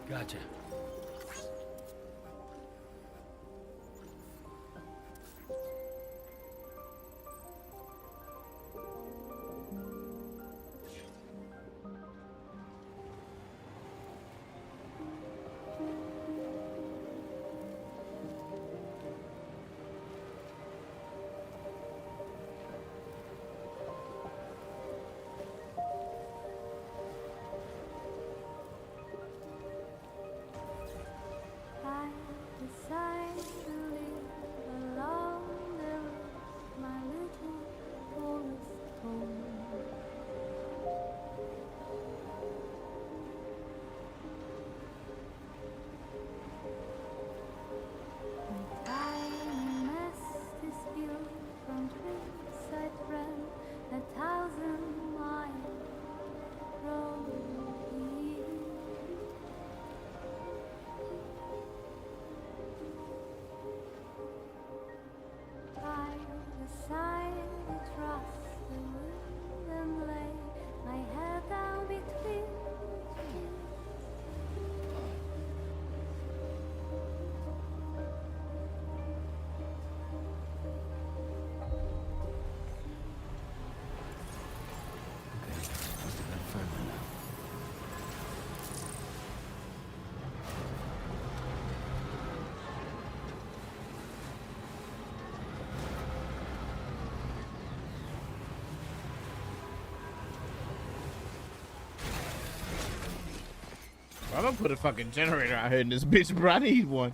Gotcha. I'm gonna put a fucking generator out here in this bitch, bro. I need one.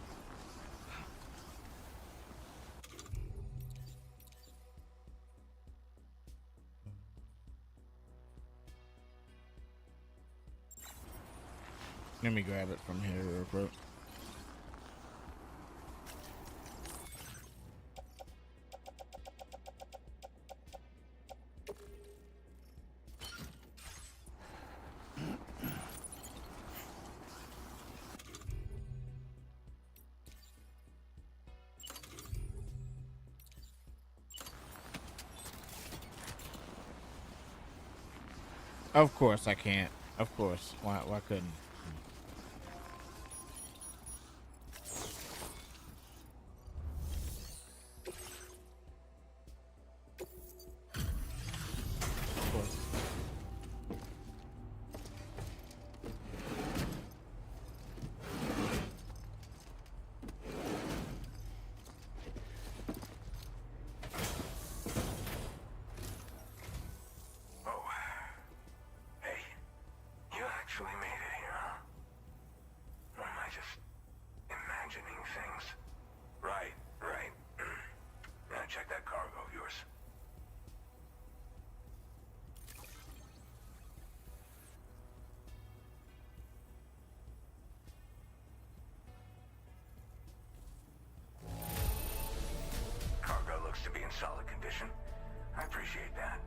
Let me grab it from here real quick. Of course I can't. Of course. Why couldn't? Of course. You actually made it here, huh? Or am I just imagining things? Right. Now check that cargo of yours. Cargo looks to be in solid condition. I appreciate that.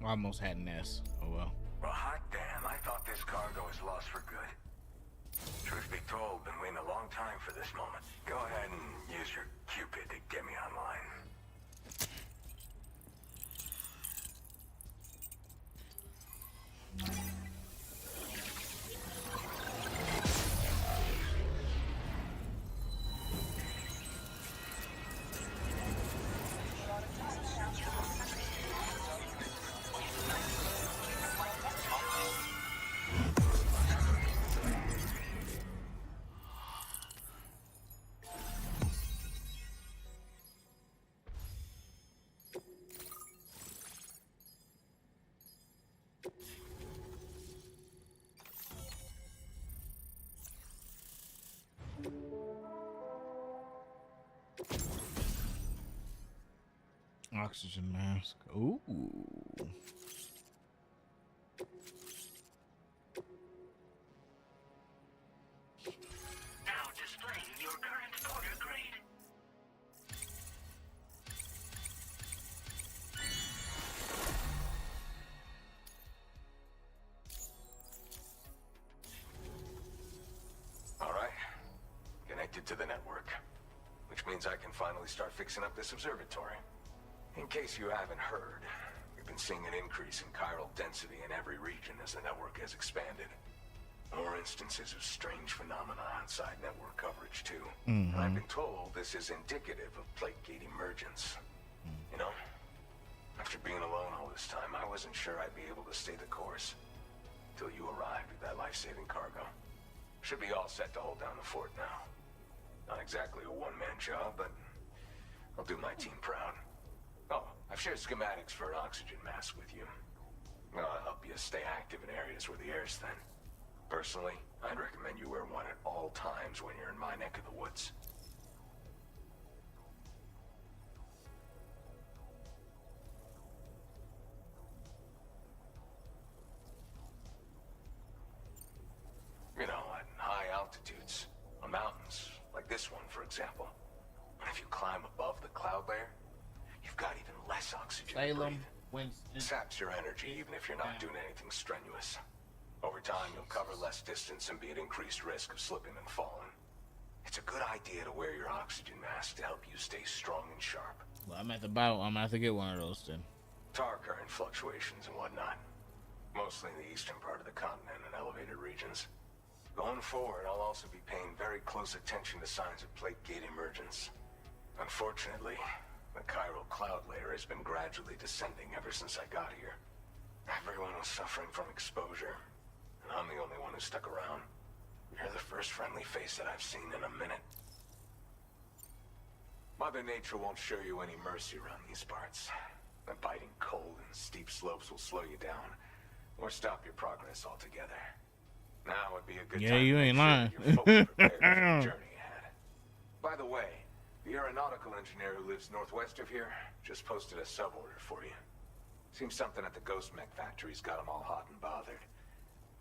Almost had an S. Oh well. Well, hot damn, I thought this cargo is lost for good. Truth be told, been waiting a long time for this moment. Go ahead and use your Cupid to get me online. Oxygen mask. Ooh. Now displaying your current order grade. All right. Connected to the network, which means I can finally start fixing up this observatory. In case you haven't heard, we've been seeing an increase in chiral density in every region as the network has expanded. More instances of strange phenomena outside network coverage, too. And I've been told this is indicative of plate gate emergence. You know, after being alone all this time, I wasn't sure I'd be able to stay the course. Till you arrived with that life-saving cargo. Should be all set to hold down the fort now. Not exactly a one-man job, but I'll do my team proud. Oh, I've shared schematics for an oxygen mask with you. I'll help you stay active in areas where the air's thin. Personally, I'd recommend you wear one at all times when you're in my neck of the woods. You know, at high altitudes, on mountains, like this one, for example. And if you climb above the cloud layer, you've got even less oxygen to breathe. It saps your energy even if you're not doing anything strenuous. Over time, you'll cover less distance and be at increased risk of slipping and falling. It's a good idea to wear your oxygen mask to help you stay strong and sharp. Well, I'm at the bottom. I'm gonna have to get one of those then. Tar current fluctuations and whatnot. Mostly in the eastern part of the continent and elevated regions. Going forward, I'll also be paying very close attention to signs of plate gate emergence. Unfortunately, the chiral cloud layer has been gradually descending ever since I got here. Everyone was suffering from exposure, and I'm the only one who stuck around. You're the first friendly face that I've seen in a minute. Mother Nature won't show you any mercy around these parts. The biting cold and steep slopes will slow you down, or stop your progress altogether. Now would be a good Yeah, time you to ain't make lying. sure you're fully prepared for the journey ahead. By the way, the aeronautical engineer who lives northwest of here just posted a sub-order for you. Seems something at the Ghost Mech factory's got him all hot and bothered.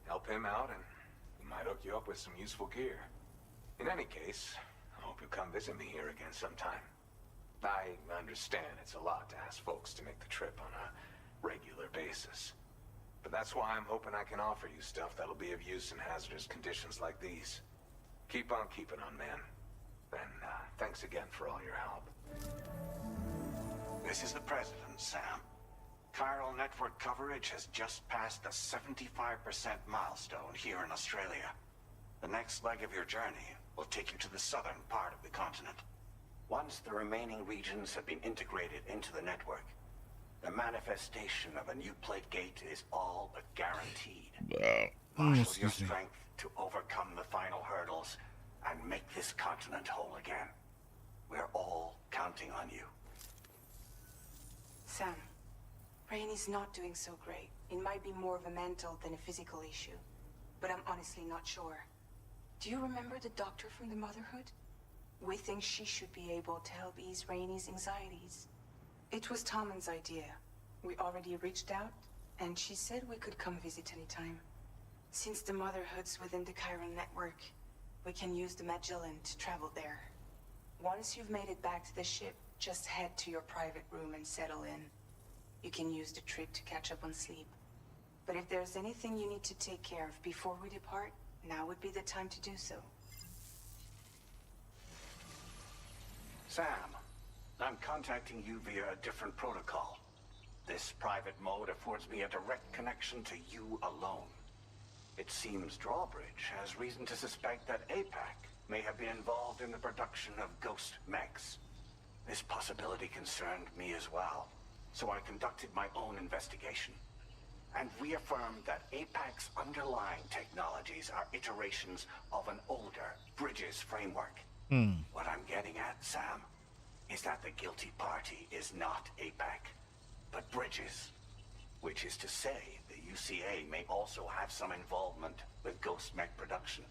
Help him out and he might hook you up with some useful gear. In any case, I hope you'll come visit me here again sometime. I understand it's a lot to ask folks to make the trip on a regular basis. But that's why I'm hoping I can offer you stuff that'll be of use in hazardous conditions like these. Keep on keeping on, man. And thanks again for all your help. This is the President, Sam. Chiral network coverage has just passed the 75% milestone here in Australia. The next leg of your journey will take you to the southern part of the continent. Once the remaining regions have been integrated into the network, the manifestation of a new plate gate is all but guaranteed. Marshal your strength to overcome the final hurdles and make this continent whole again. We're all counting on you. Sam, Rainey's not doing so great. It might be more of a mental than a physical issue, but I'm honestly not sure. Do you remember the doctor from the Motherhood? We think she should be able to help ease Rainey's anxieties. It was Tommen's idea. We already reached out, and she said we could come visit anytime. Since the Motherhood's within the Chiron network, we can use the Magellan to travel there. Once you've made it back to the ship, just head to your private room and settle in. You can use the trip to catch up on sleep. But if there's anything you need to take care of before we depart, now would be the time to do so. Sam, I'm contacting you via a different protocol. This private mode affords me a direct connection to you alone. It seems Drawbridge has reason to suspect that APAC may have been involved in the production of ghost mechs. This possibility concerned me as well, so I conducted my own investigation and reaffirmed that APAC's underlying technologies are iterations of an older Bridges framework. What I'm getting at, Sam, is that the guilty party is not APAC, but Bridges. Which is to say, the UCA may also have some involvement with ghost mech production.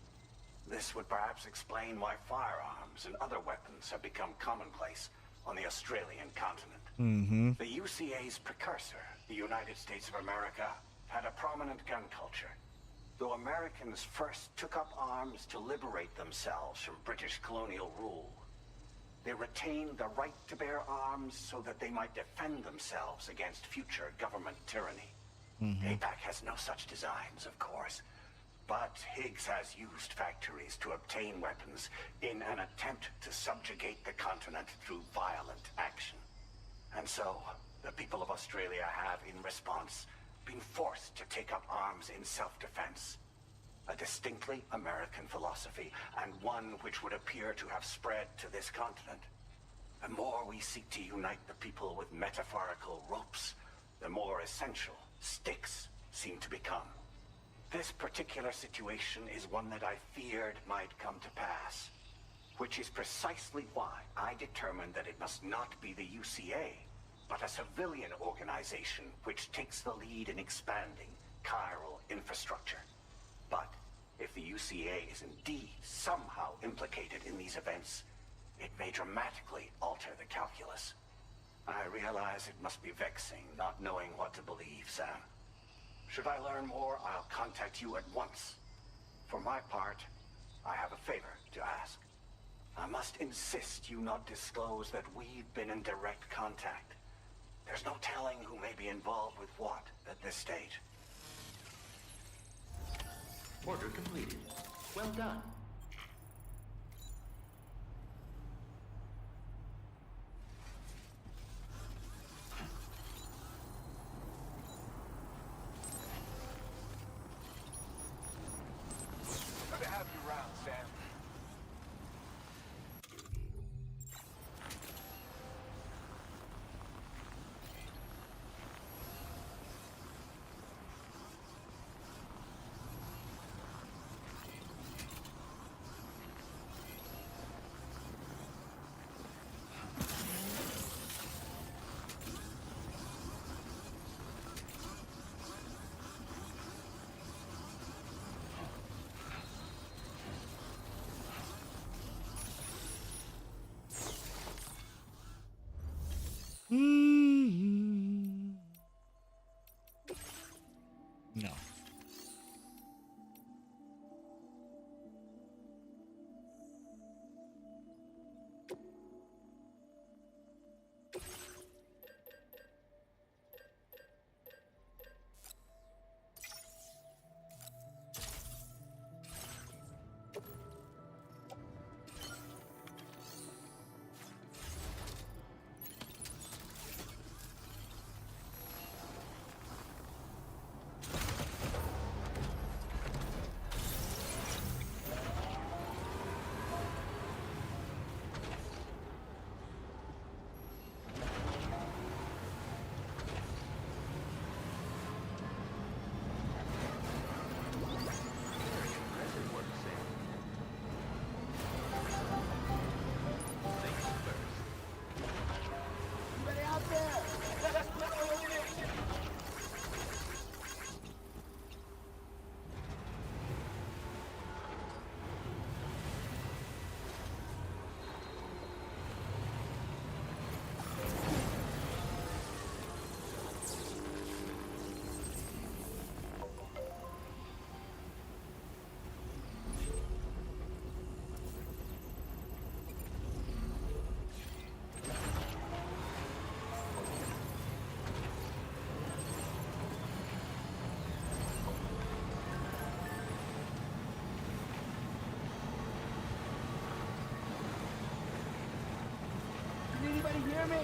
This would perhaps explain why firearms and other weapons have become commonplace on the Australian continent. The UCA's precursor, the United States of America, had a prominent gun culture. Though Americans first took up arms to liberate themselves from British colonial rule, they retained the right to bear arms so that they might defend themselves against future government tyranny. APAC has no such designs, of course, but Higgs has used factories to obtain weapons in an attempt to subjugate the continent through violent action. And so, the people of Australia have, in response, been forced to take up arms in self-defense. A distinctly American philosophy, and one which would appear to have spread to this continent. The more we seek to unite the people with metaphorical ropes, the more essential sticks seem to become. This particular situation is one that I feared might come to pass, which is precisely why I determined that it must not be the UCA, but a civilian organization which takes the lead in expanding chiral infrastructure. But if the UCA is indeed somehow implicated in these events, it may dramatically alter the calculus. I realize it must be vexing not knowing what to believe, Sam. Should I learn more, I'll contact you at once. For my part, I have a favor to ask. I must insist you not disclose that we've been in direct contact. There's no telling who may be involved with what at this stage. Order completed. Well done. Good to have you around, Sam. No. Can anybody hear me?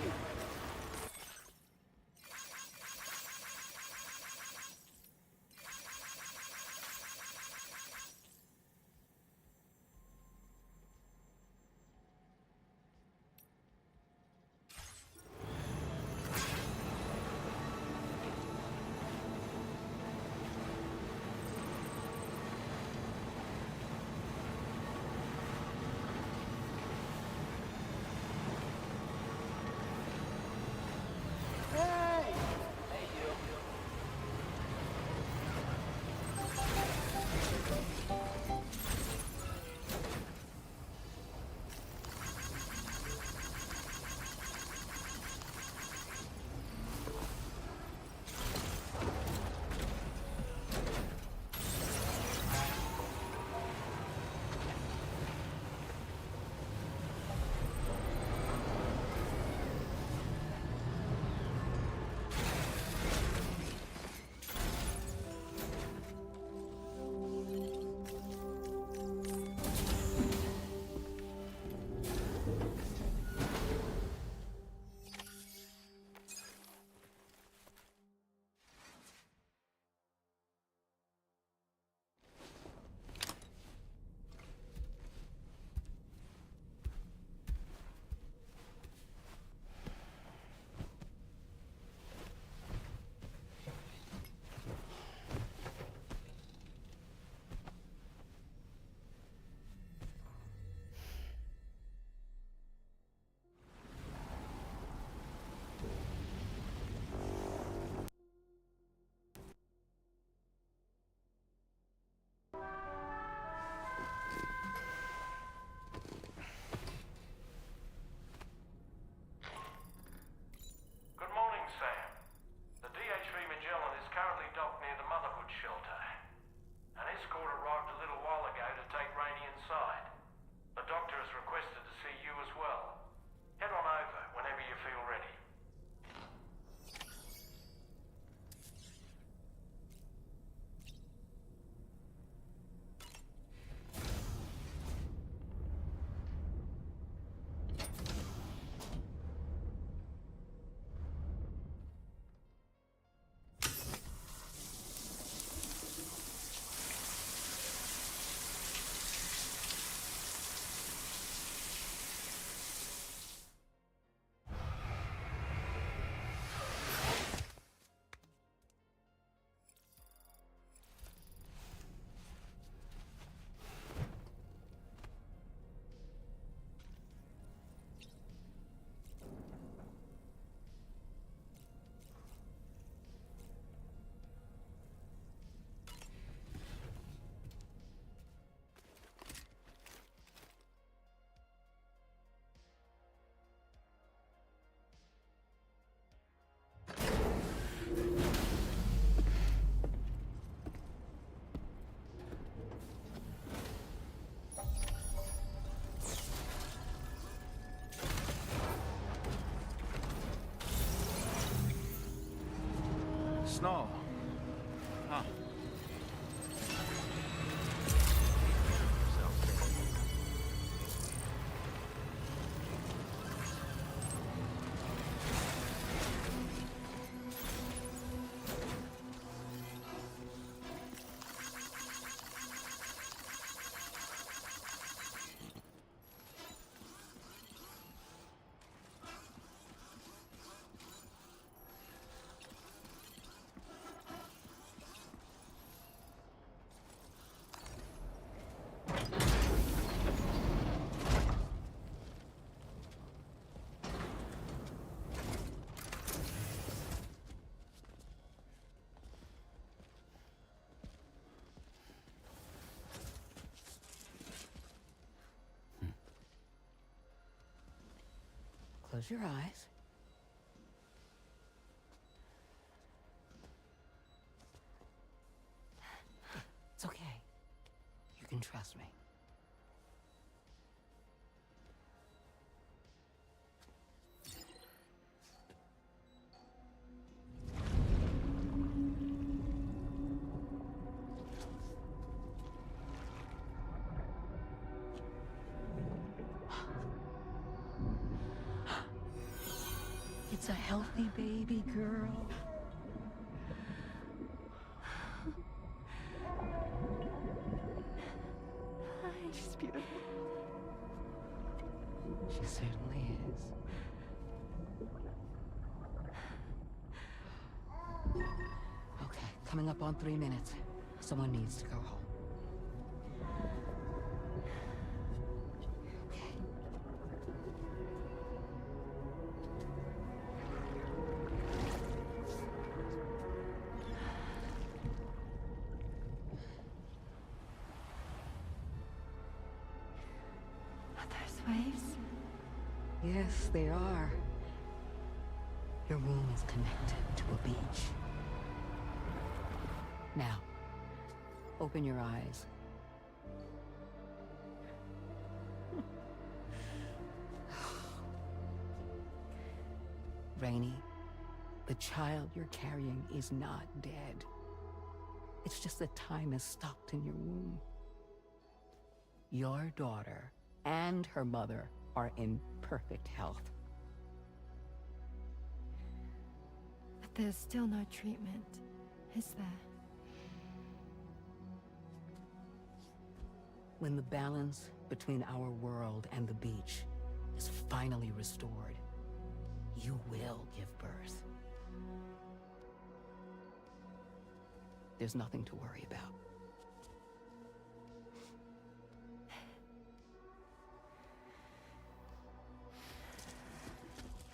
snow. Huh. Close your eyes. It's okay. You can trust me. It's a healthy baby girl. She's beautiful. She certainly is. Okay, coming up on 3 minutes. Someone needs to go home. Waves? Yes, they are. Your womb is connected to a beach. Now, open your eyes. Rainey, the child you're carrying is not dead. It's just that time is stopped in your womb. Your daughter and her mother are in perfect health. But there's still no treatment, is there? When the balance between our world and the beach is finally restored, you will give birth. There's nothing to worry about.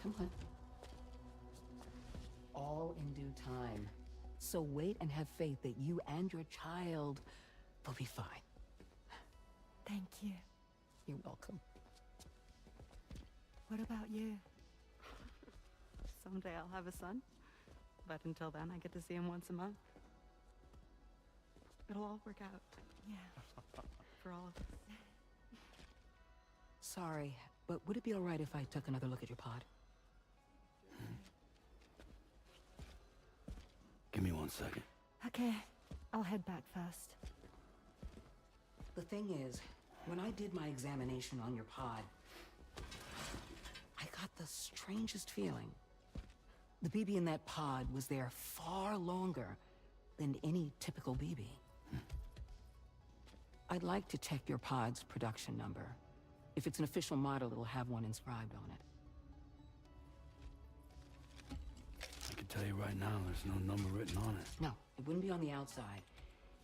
Come on. All in due time. So wait and have faith that you and your child will be fine. Thank you. You're welcome. What about you? Someday I'll have a son, but until then I get to see him once a month. It'll all work out. Yeah. For all of us. Sorry, but would it be all right if I took another look at your pod? Give me 1 second. Okay, I'll head back first. The thing is, when I did my examination on your pod, I got the strangest feeling. The BB in that pod was there far longer than any typical BB. I'd like to check your pod's production number. If it's an official model, it'll have one inscribed on it. I can tell you right now, there's no number written on it. No, it wouldn't be on the outside.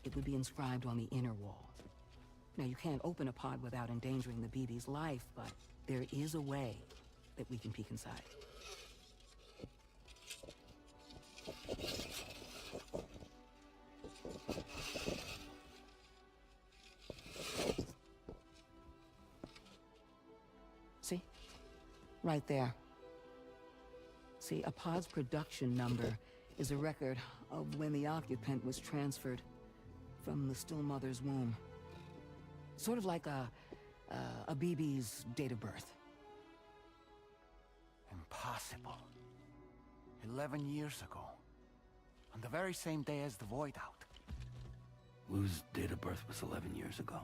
It would be inscribed on the inner wall. Now, you can't open a pod without endangering the BB's life, but there is a way that we can peek inside. See? Right there. See, a pod's production number is a record of when the occupant was transferred from the still mother's womb. Sort of like a BB's date of birth. Impossible. 11 years ago. On the very same day as the Void Out. Lou's date of birth was 11 years ago.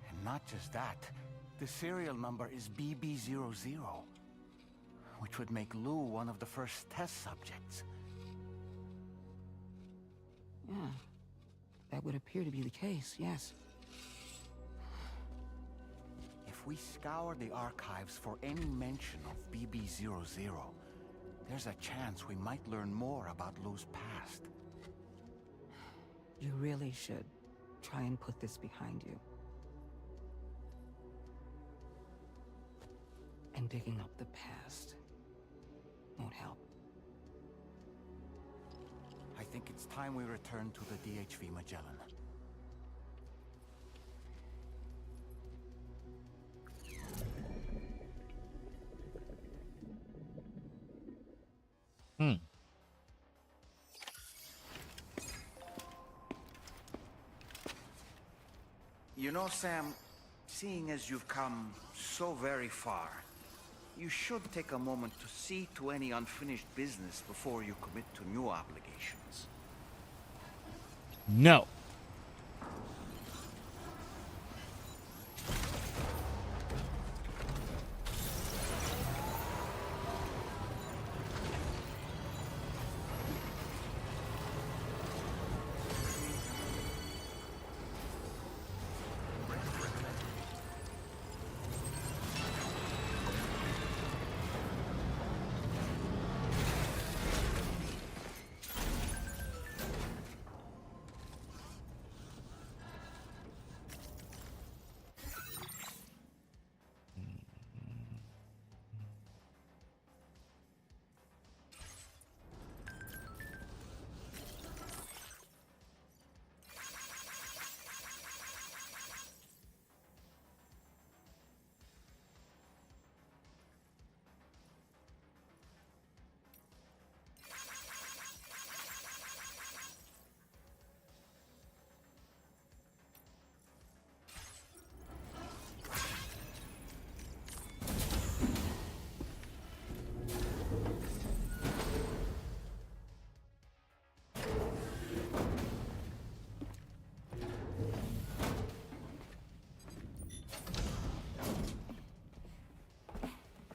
And not just that, the serial number is BB00, which would make Lou one of the first test subjects. Yeah, that would appear to be the case, yes. If we scour the archives for any mention of BB00, there's a chance we might learn more about Lou's past. You really should try and put this behind you. And digging up the past won't help. I think it's time we return to the DHV Magellan. You know, Sam, seeing as you've come so very far, you should take a moment to see to any unfinished business before you commit to new obligations. No.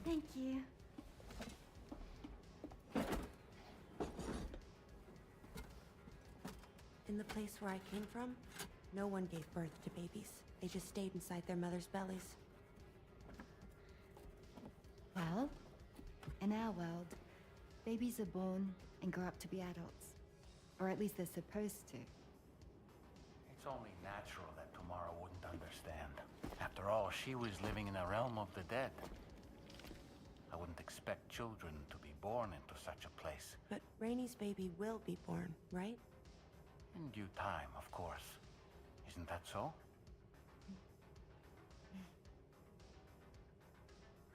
Thank you. In the place where I came from, no one gave birth to babies. They just stayed inside their mother's bellies. Well, in our world, babies are born and grow up to be adults. Or at least they're supposed to. It's only natural that Tamara wouldn't understand. After all, she was living in a realm of the dead. I wouldn't expect children to be born into such a place. But Rainey's baby will be born, right? In due time, of course. Isn't that so?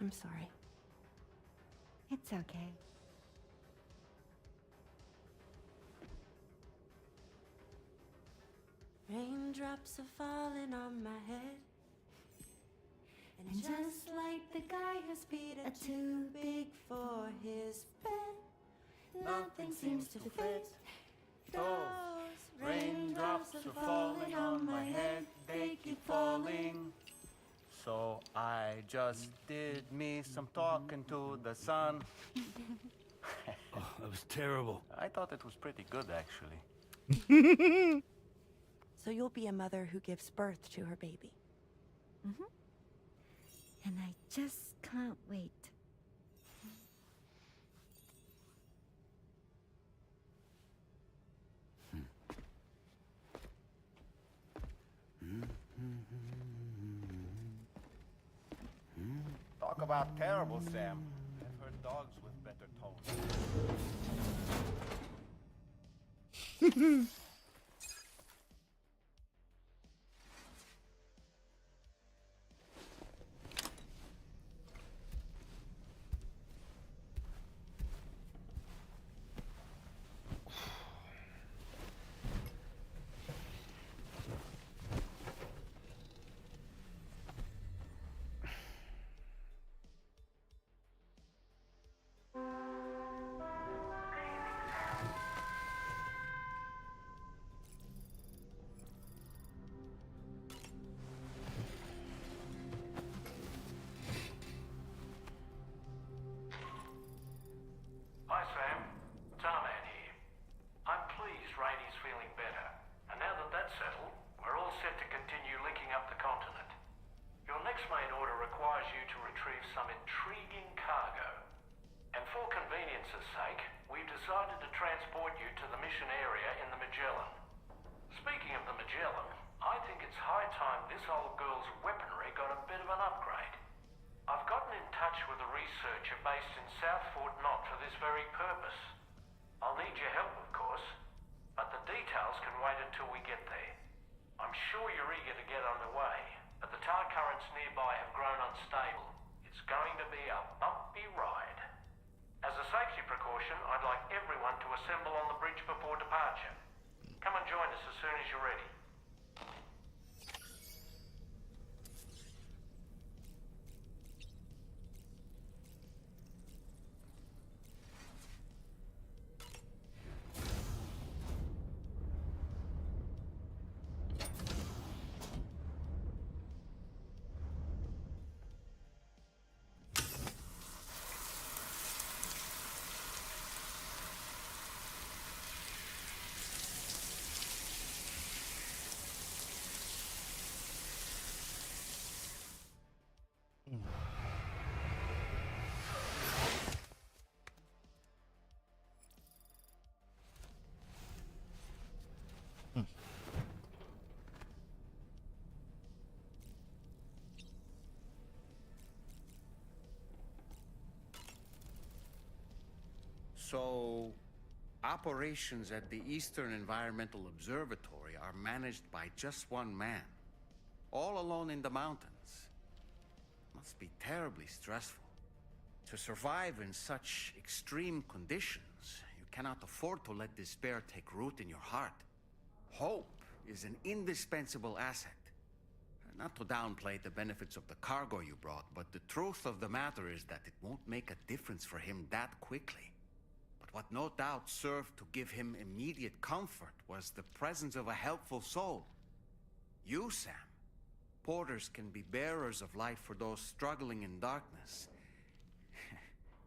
I'm sorry. It's okay. Raindrops are falling on my head. And just like the guy whose feet are too big for his bed, nothing seems to fit. Those raindrops are falling on my head, they keep falling. So I just did me some talking to the sun. Oh, that was terrible. I thought it was pretty good, actually. So you'll be a mother who gives birth to her baby. Mm-hmm. And I just can't wait. Talk about terrible, Sam. I've heard dogs with better tones. Rainey's feeling better. And now that that's settled, we're all set to continue linking up the continent. Your next main order requires you to retrieve some intriguing cargo. And for convenience's sake, we've decided to transport you to the mission area in the Magellan. Speaking of the Magellan, I think it's high time this old girl's weaponry got a bit of an upgrade. I've gotten in touch with a researcher based in South Fort Knott for this very purpose. I'll need your help, of course, but the details can wait until we get there. I'm sure you're eager to get underway, but the tar currents nearby have grown unstable. It's going to be a bumpy ride. As a safety precaution, I'd like everyone to assemble on the bridge before departure. Come and join us as soon as you're ready. So, operations at the Eastern Environmental Observatory are managed by just one man, all alone in the mountains. Must be terribly stressful. To survive in such extreme conditions, you cannot afford to let despair take root in your heart. Hope is an indispensable asset. Not to downplay the benefits of the cargo you brought, but the truth of the matter is that it won't make a difference for him that quickly. But what no doubt served to give him immediate comfort was the presence of a helpful soul. You, Sam. Porters can be bearers of light for those struggling in darkness.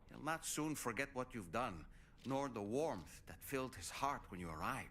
He'll not soon forget what you've done, nor the warmth that filled his heart when you arrived.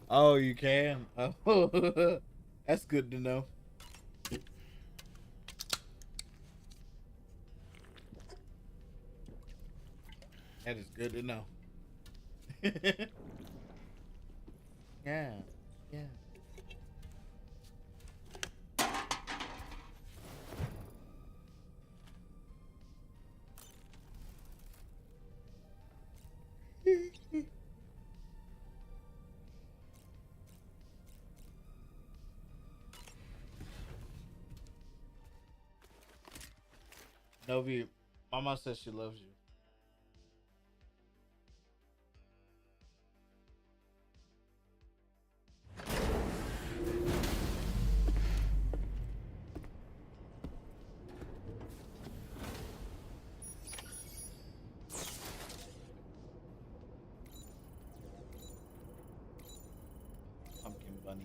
Oh, you can? Oh, that's good to know. That is good to know. Yeah, yeah. Novi, Mama says she loves you. Pumpkin bunny.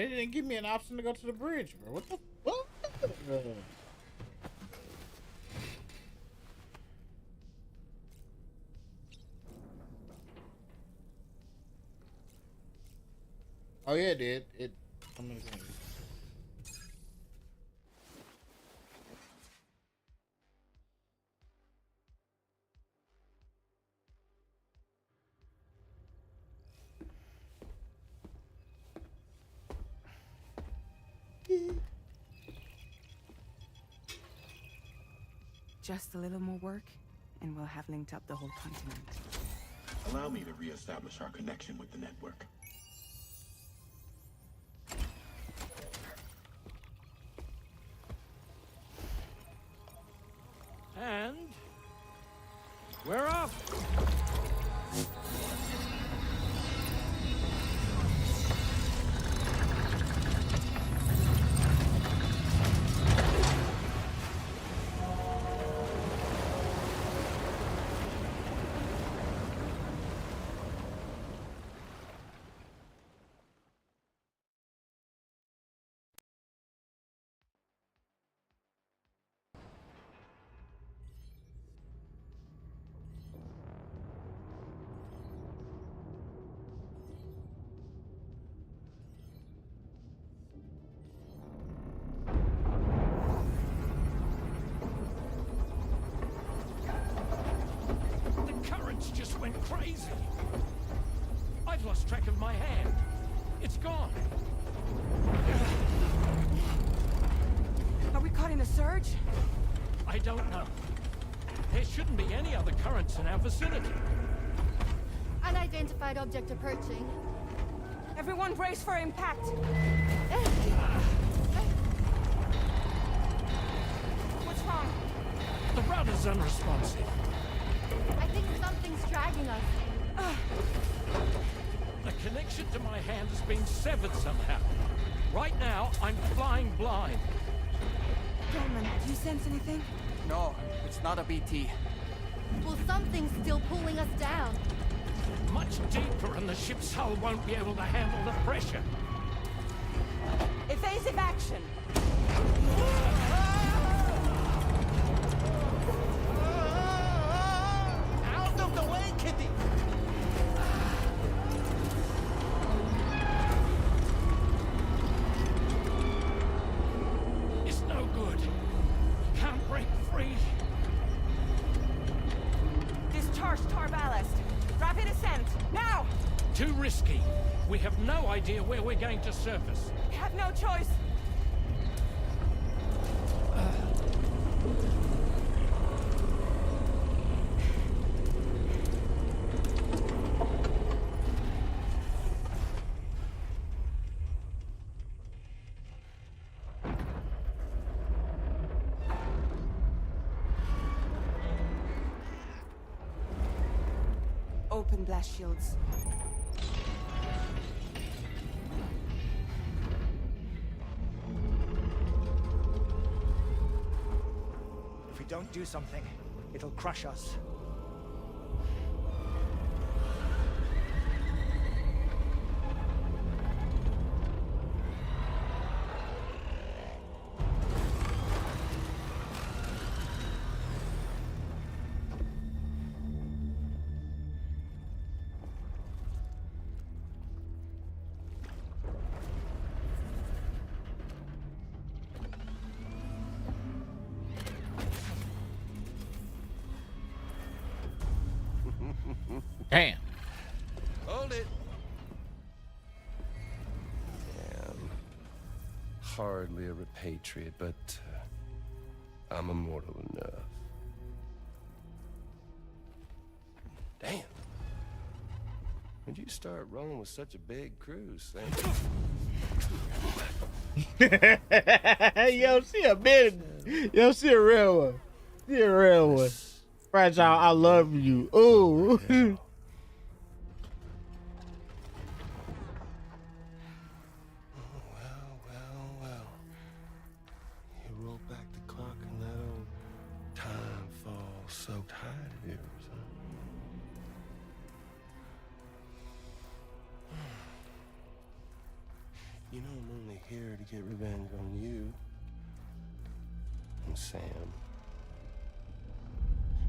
They didn't give me an option to go to the bridge, bro. What the fuck? Oh yeah, it did. I'm gonna go. Just a little more work, and we'll have linked up the whole continent. Allow me to reestablish our connection with the network. And we're off. Just went crazy. I've lost track of my hand. It's gone. Are we caught in a surge? I don't know. There shouldn't be any other currents in our vicinity. Unidentified object approaching. Everyone brace for impact. What's wrong? The rudder's unresponsive. I think something's dragging us. The connection to my hand has been severed somehow. Right now, I'm flying blind. Gilman, do you sense anything? No, it's not a BT. Well, something's still pulling us down. Much deeper, and the ship's hull won't be able to handle the pressure. Evasive action! Out of the way, Kitty! It's no good. Can't break free. Discharge tar ballast. Rapid ascent, now! Too risky. We have no idea where we're going to surface. We have no choice. Open blast shields. If we don't do something, it'll crush us. Damn. Hold it. Damn. Hardly a repatriate, but I'm immortal enough. Damn. When'd you start rolling with such a big crew, Sam? Yo, she a bit. Yo, she a real one. She a real one. Fragile, I love you. Ooh. Well. You roll back the clock and let old time fall soaked hide of yours, huh? You know I'm only here to get revenge on you and Sam.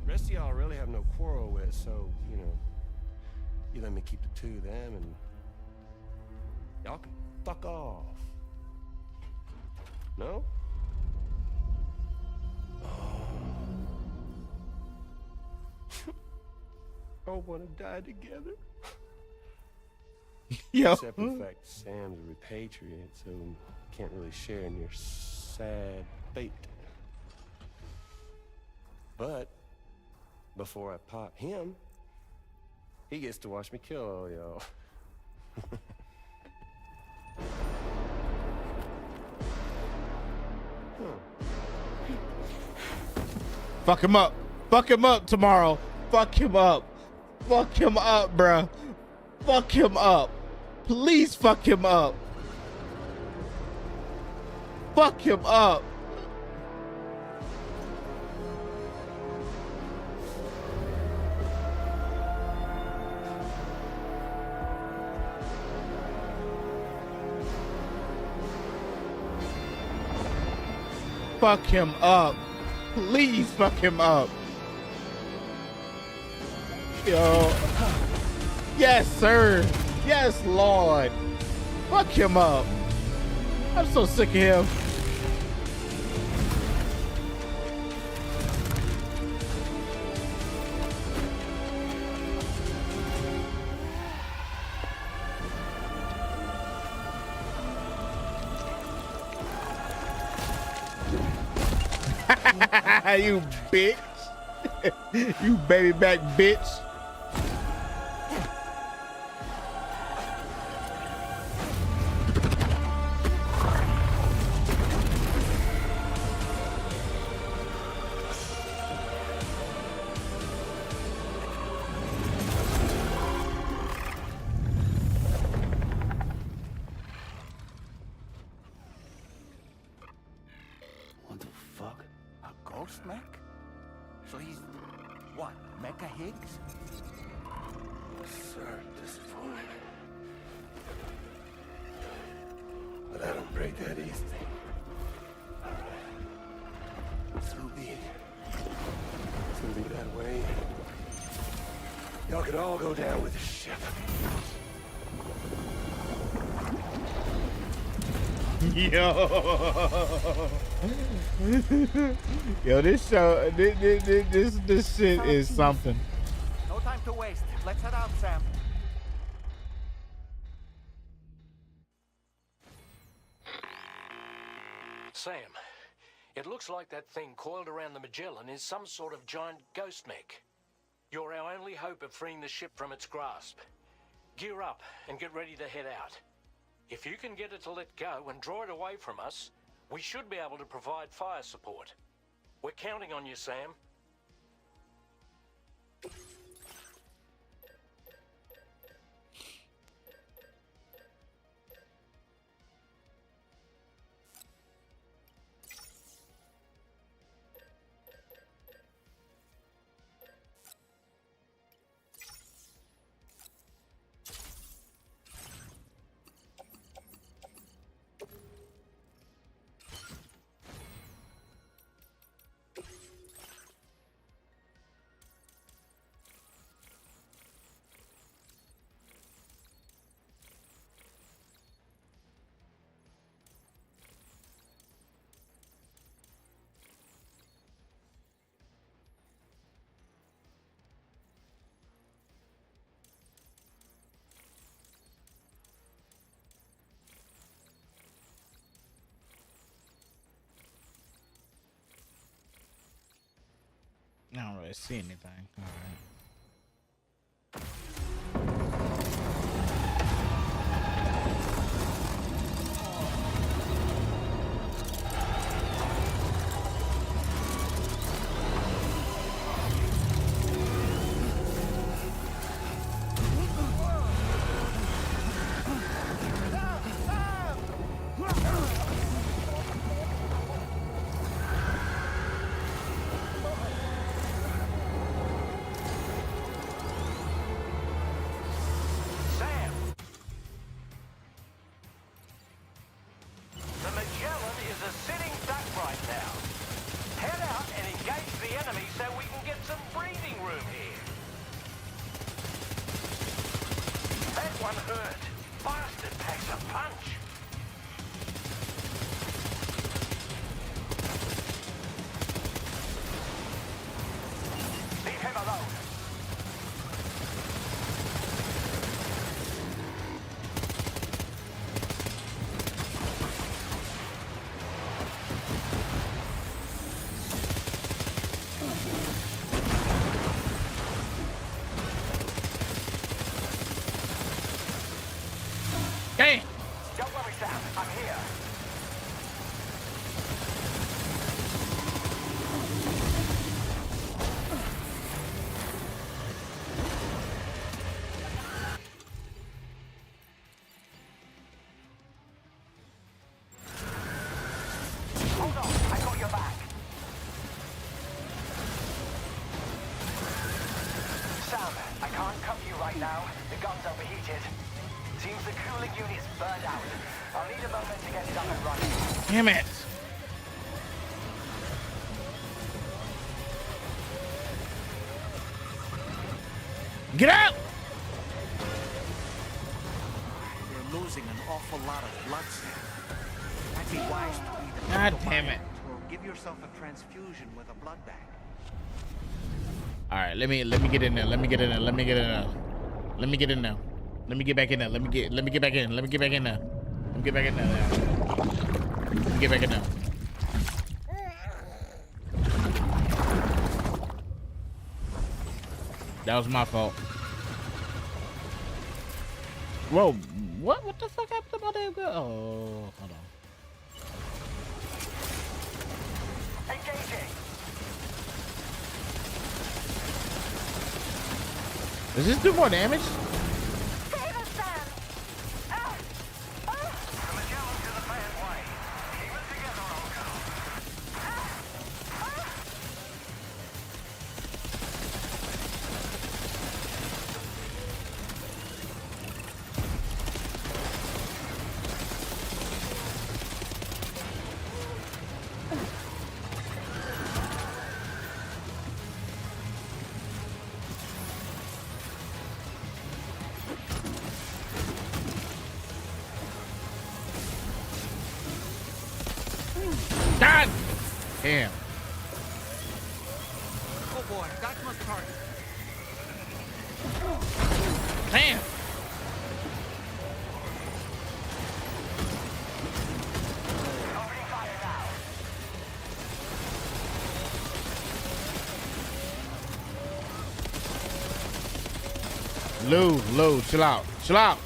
Rest of y'all really have no quarrel with, so, you know, you let me keep the two of them and y'all can fuck off. No? I want to die together. Yo. Except for the fact Sam's a repatriate, so can't really share in your sad fate. But before I pop him, he gets to watch me kill all y'all. Fuck him up. Fuck him up tomorrow. Fuck him up. Fuck him up, bruh. Fuck him up. Please fuck him up. Fuck him up. Fuck him up. Please fuck him up. Yo. Yes, sir. Yes, Lord. Fuck him up. I'm so sick of him. You bitch. You baby back bitch. What the fuck? A ghost mech? So he's what? Mecha Higgs? Sir, disappointed. But I don't break that easy. So be it. It's gonna be that way. Y'all could all go down with the ship. Yo. Yo, this show, this shit is something. No time to waste. Let's head out, Sam. Sam, it looks like that thing coiled around the Magellan is some sort of giant ghost mech. You're our only hope of freeing the ship from its grasp. Gear up and get ready to head out. If you can get it to let go and draw it away from us, we should be able to provide fire support. We're counting on you, Sam. I don't really see anything. All right. your back. Sam, I can't cover you right now. The gun's overheated. Seems the cooling unit's burned out. I'll need a moment to get it up and running. Damn it. Get out! We're losing an awful lot of blood, Sam. Might be wise to either God damn it. or give yourself a transfusion with a blood bank. All right, let me get in there. Let me get in there. Let me get in there. Let me get in there. Let me get back in there. Let me get back in. Let me get back in there. Let me get back in there. Let me get back in there. That was my fault. Whoa, what the fuck happened to my damn girl? Oh, hold on. Engaging. Does this do more damage? Save us, Sam. The Magellan to the bad way. Keep it together, old girl. God damn. Oh boy, that must hurt. Damn. Lou, chill out. Chill out.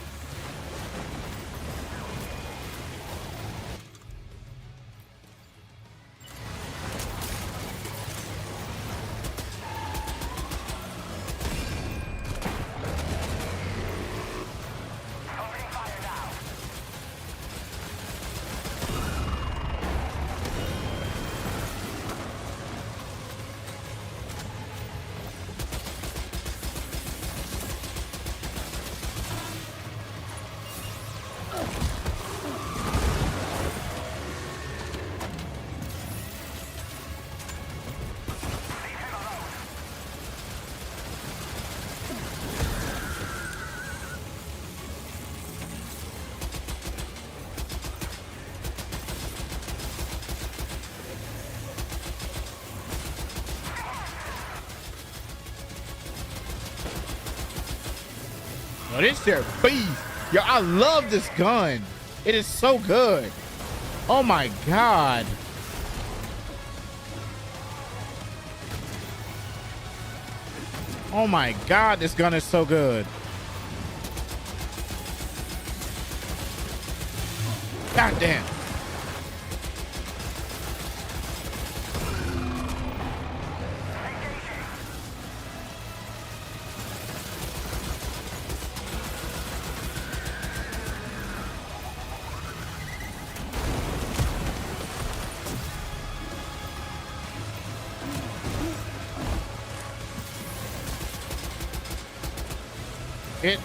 Oh, this shit beast. Yo, I love this gun. It is so good. Oh my God. Oh my God, this gun is so good. God damn. Itch.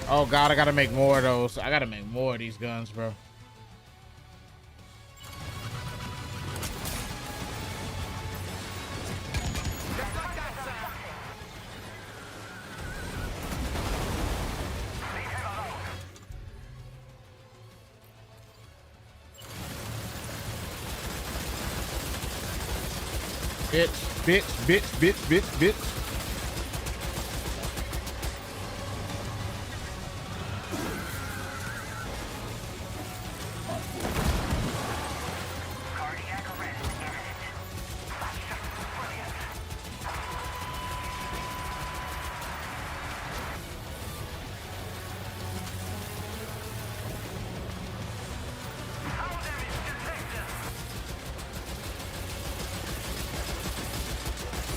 Oh God, I gotta make more of those. I gotta make more of these guns, bro. Bitch.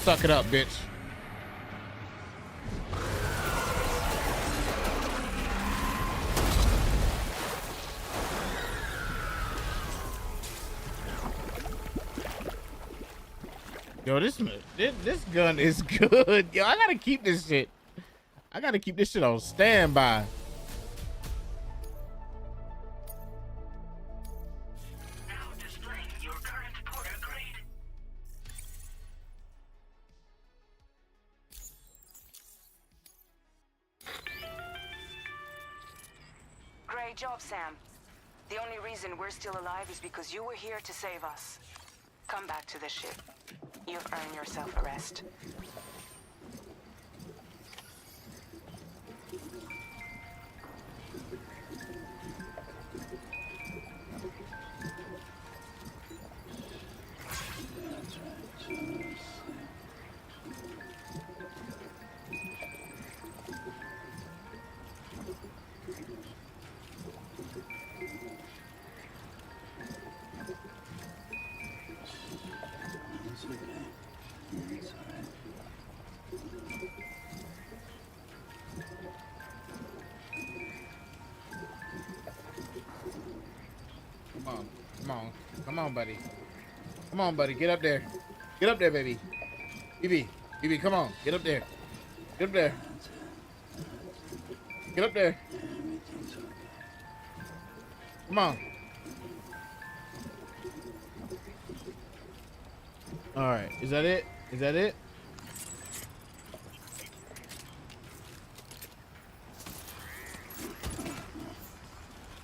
Suck it up, bitch. Yo, this gun is good. Yo, I gotta keep this shit. I gotta keep this shit on standby. Great job, Sam. The only reason we're still alive is because you were here to save us. Come back to the ship. You've earned yourself a rest. Come on, buddy. Come on, buddy. Get up there. Get up there, baby. BB, come on. Get up there. Get up there. Get up there. Come on. All right. Is that it? Is that it?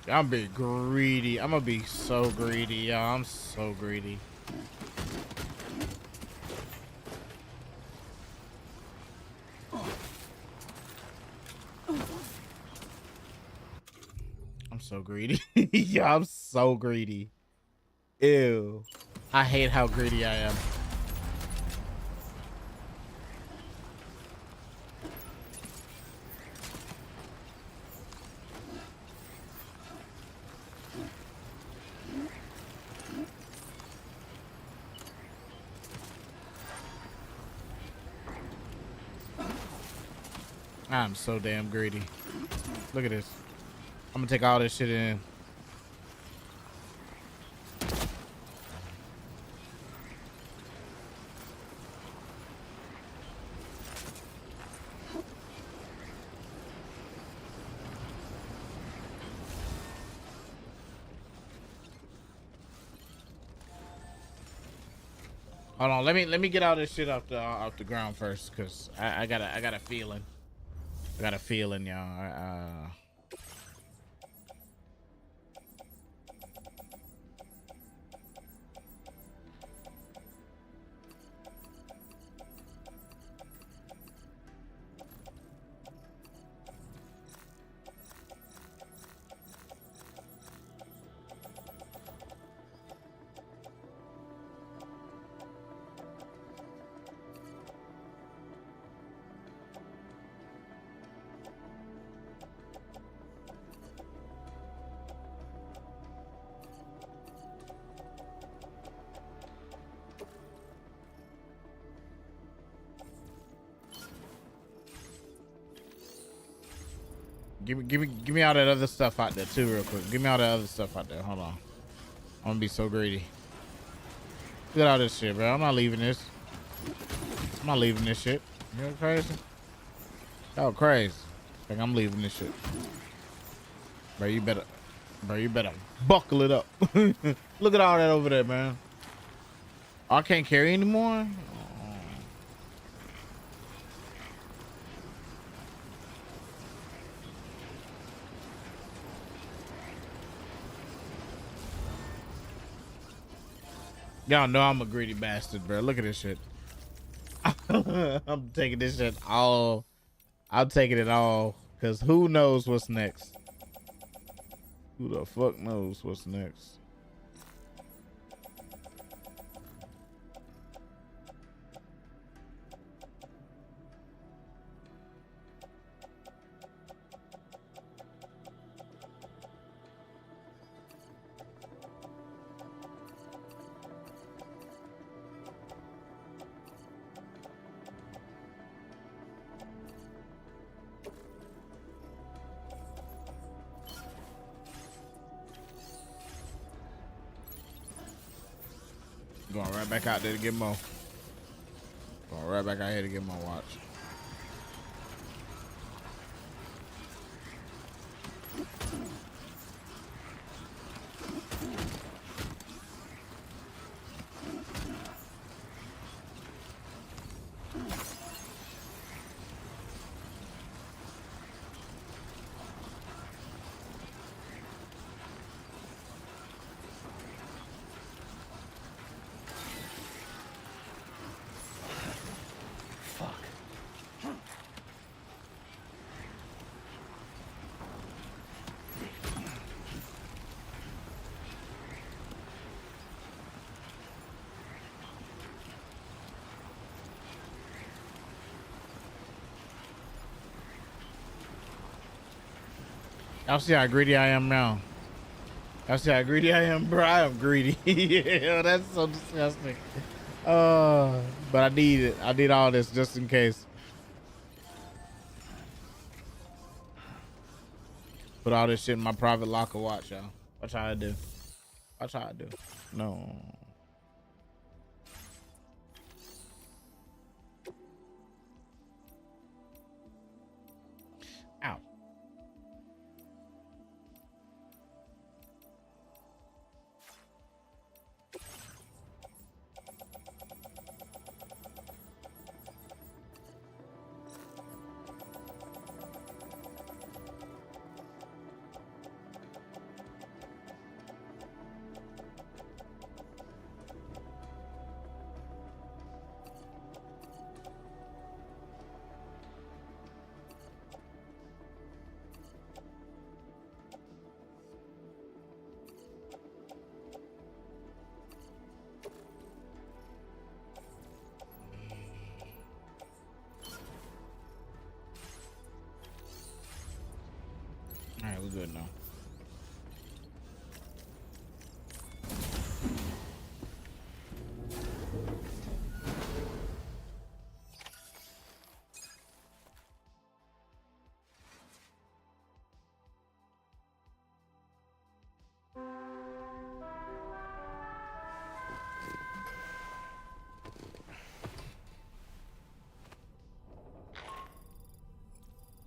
I'm being greedy. I'm gonna be so greedy, y'all. I'm so greedy. I'm so greedy. Yeah, I'm so greedy. Ew. I hate how greedy I am. I'm so damn greedy. Look at this. I'm gonna take all this shit in. Hold on, let me get all this shit off the ground first, cause I got a feeling. I got a feeling, y'all. Give me all that other stuff out there too, real quick. Give me all that other stuff out there. Hold on. I'm gonna be so greedy. Look at all this shit, bro. I'm not leaving this. I'm not leaving this shit. You know crazy? Y'all crazy. Like I'm leaving this shit. Bro, you better buckle it up. Look at all that over there, man. Oh, I can't carry anymore? Y'all know I'm a greedy bastard, bro. Look at this shit. I'm taking this shit all. I'm taking it all. Because who knows what's next? Who the fuck knows what's next? Going right back out there to get more. Going right back out here to get my watch. Y'all see how greedy I am now. Y'all see how greedy I am, bro. I am greedy. Yeah, that's so disgusting. But I need it. I need all this just in case. Put all this shit in my private locker. Watch, y'all. Watch how I do. Watch how I do. No. Ow. All right, we're good now.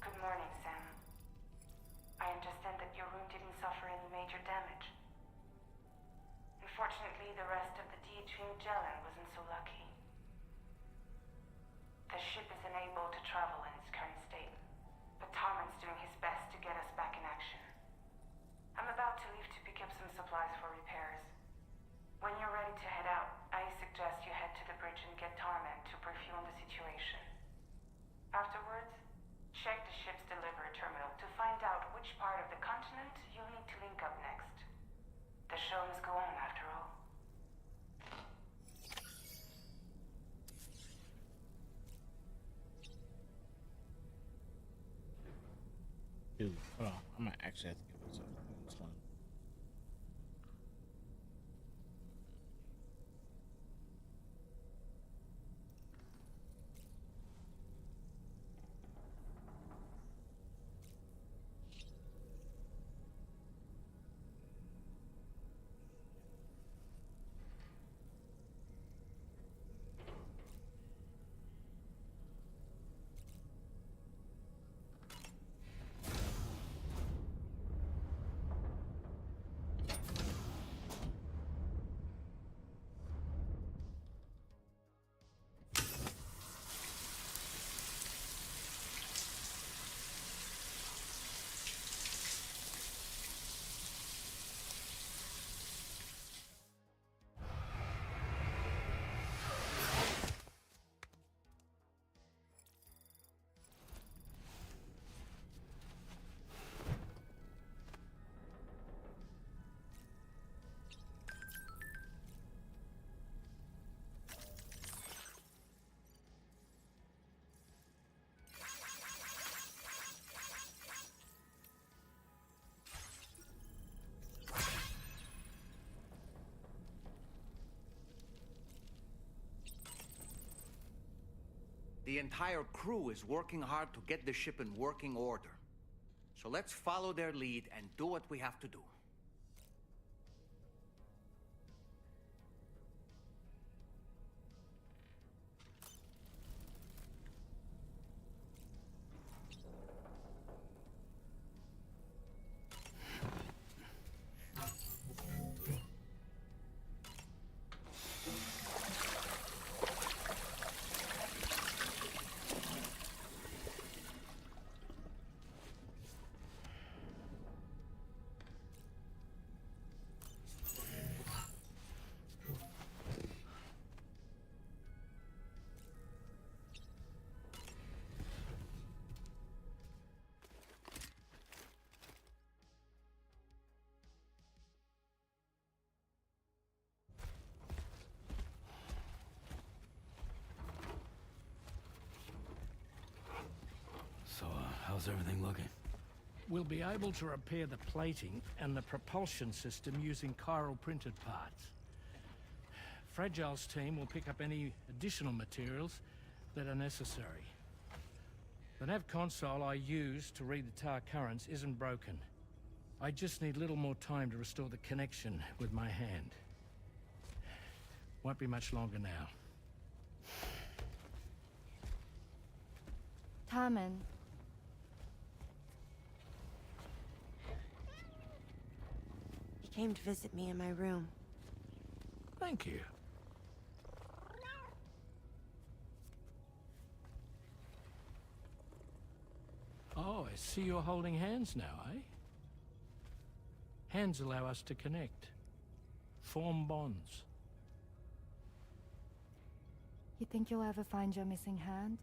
Good morning, Sam. I understand that your room didn't suffer any major damage. Unfortunately, the rest of the DH Magellan wasn't so lucky. The ship is unable to travel in its current state, but Tarman's doing his best to get us back in action. I'm about to leave to pick up some supplies for repairs. When you're ready to head out, I suggest you head to the bridge and get Tarman to brief you on the situation. Afterwards, check the ship's delivery terminal to find out which part of the continent you'll need to link up next. The show must go on, after all. Dude, hold on. I might actually have to give this up. This one. The entire crew is working hard to get the ship in working order. So let's follow their lead and do what we have to do. How's everything looking? We'll be able to repair the plating and the propulsion system using chiral printed parts. Fragile's team will pick up any additional materials that are necessary. The nav console I use to read the tar currents isn't broken. I just need a little more time to restore the connection with my hand. Won't be much longer now. Tarman. He came to visit me in my room. Thank you. Oh, I see you're holding hands now, eh? Hands allow us to connect, form bonds. You think you'll ever find your missing hand?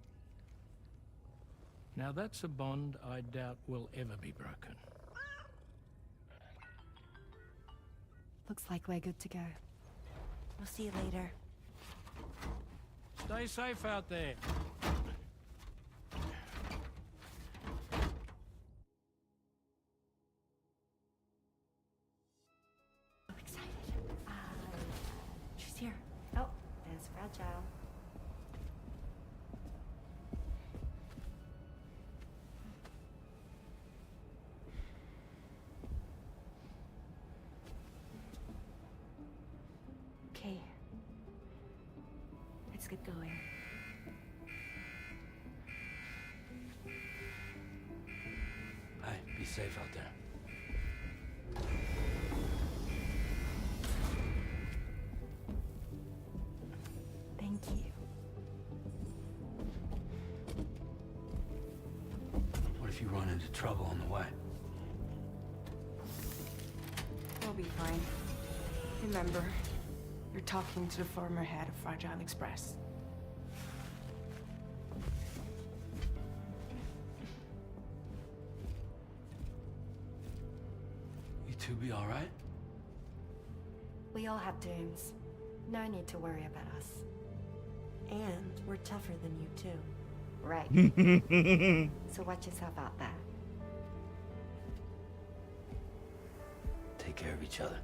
Now that's a bond I doubt will ever be broken. Looks like we're good to go. We'll see you later. Stay safe out there. I'm excited. She's here. Oh, there's Fragile. Okay. Let's get going. Hey, be safe out there. Thank you. What if you run into trouble on the way? We'll be fine. Remember, you're talking to the former head of Fragile Express. You two be all right? We all have dooms. No need to worry about us. And we're tougher than you, too. Right. So watch yourself out there. Take care of each other.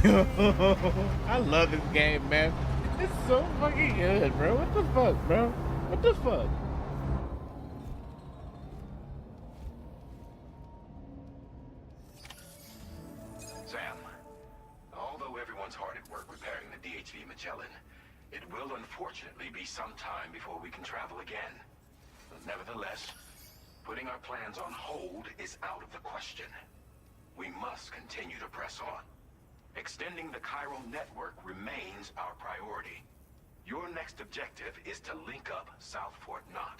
I love this game, man. It's so fucking good, bro. What the fuck, bro? What the fuck? Sam, although everyone's hard at work repairing the DHV Magellan, it will unfortunately be some time before we can travel again. Nevertheless, putting our plans on hold is out of the question. We must continue to press on. Extending the chiral network remains our priority. Your next objective is to link up South Fort Knot.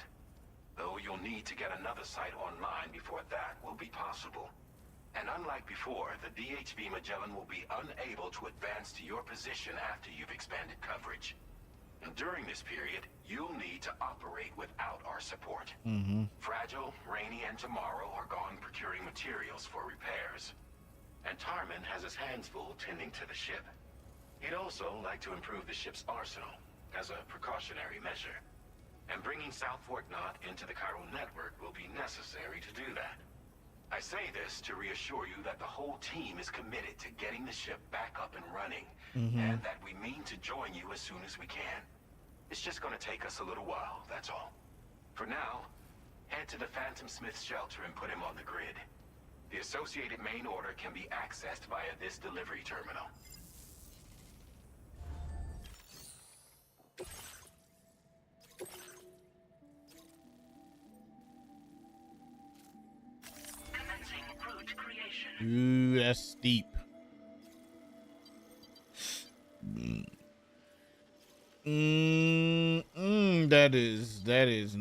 Though you'll need to get another site online before that will be possible. And unlike before, the DHV Magellan will be unable to advance to your position after you've expanded coverage. And during this period, you'll need to operate without our support. Fragile, Rainy, and Tomorrow are gone procuring materials for repairs. And Tarman has his hands full tending to the ship. He'd also like to improve the ship's arsenal, as a precautionary measure. And bringing South Fort Knot into the chiral network will be necessary to do that. I say this to reassure you that the whole team is committed to getting the ship back up and running, and that we mean to join you as soon as we can. It's just gonna take us a little while, that's all. For now, head to the Phantom Smith shelter and put him on the grid. The associated main order can be accessed via this delivery terminal. Commencing route creation. Ooh, that's steep. That is.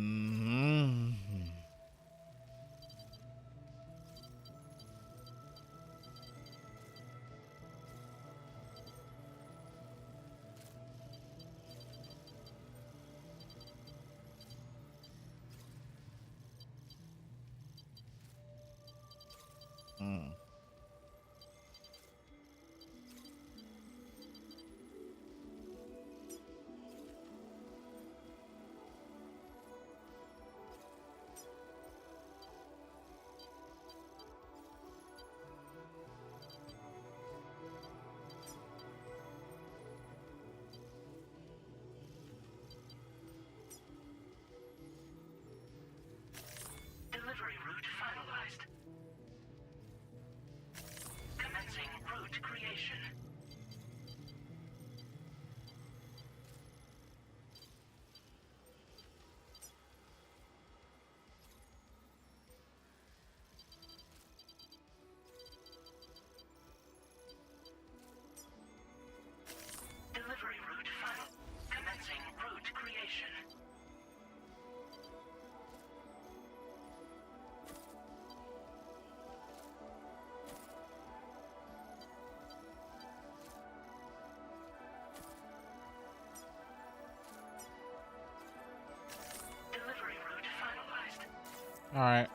All right.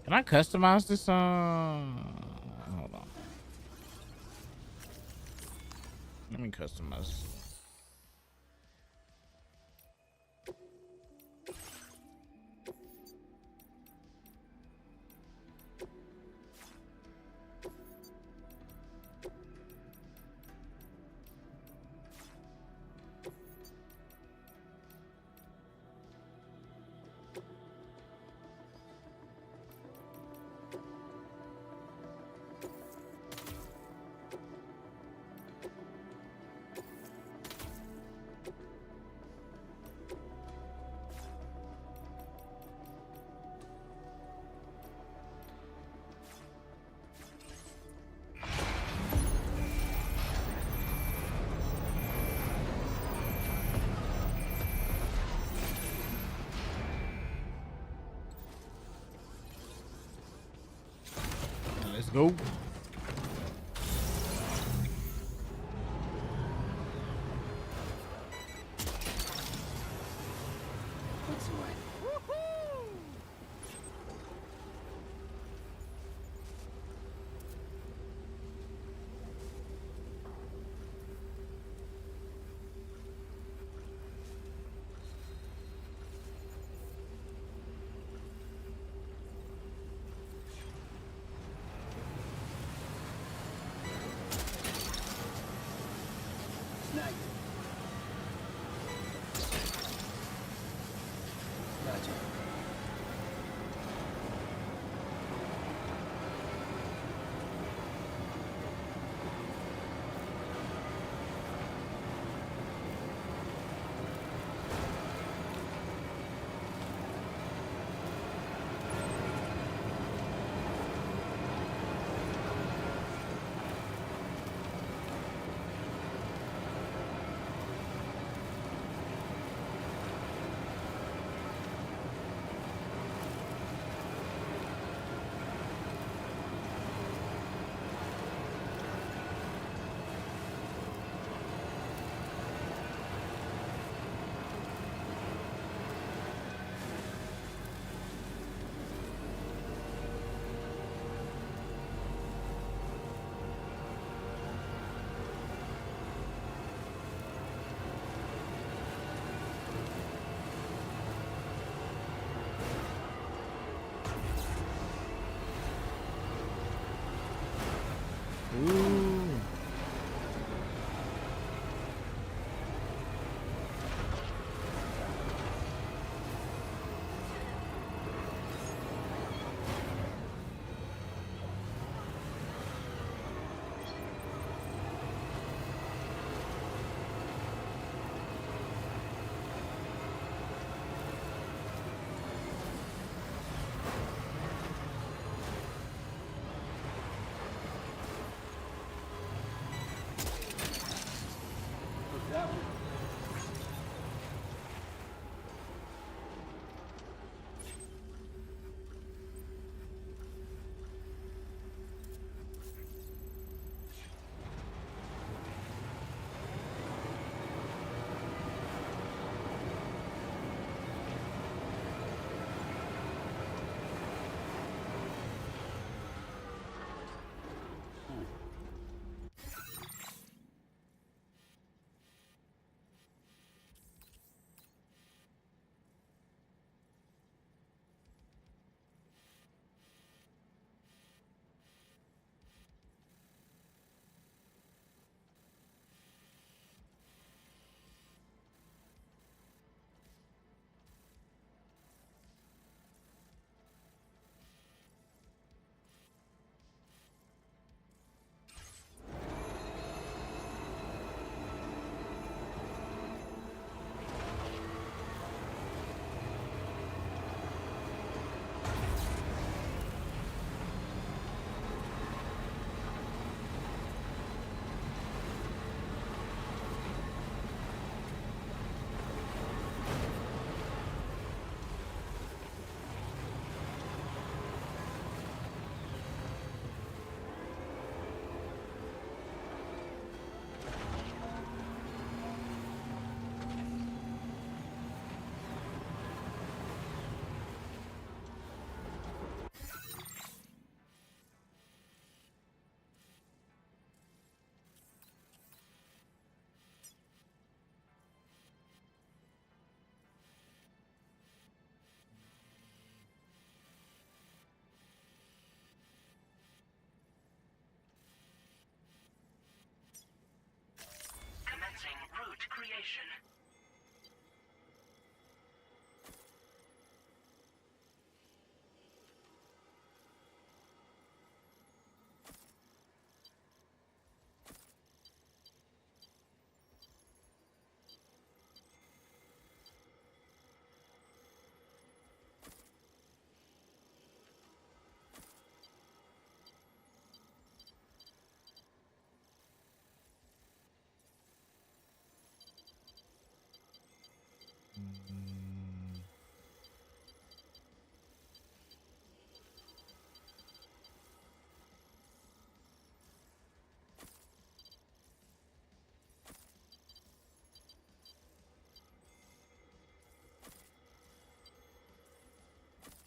Can I customize this? Hold on. Let me customize. Let's go. Snag it. Gotcha.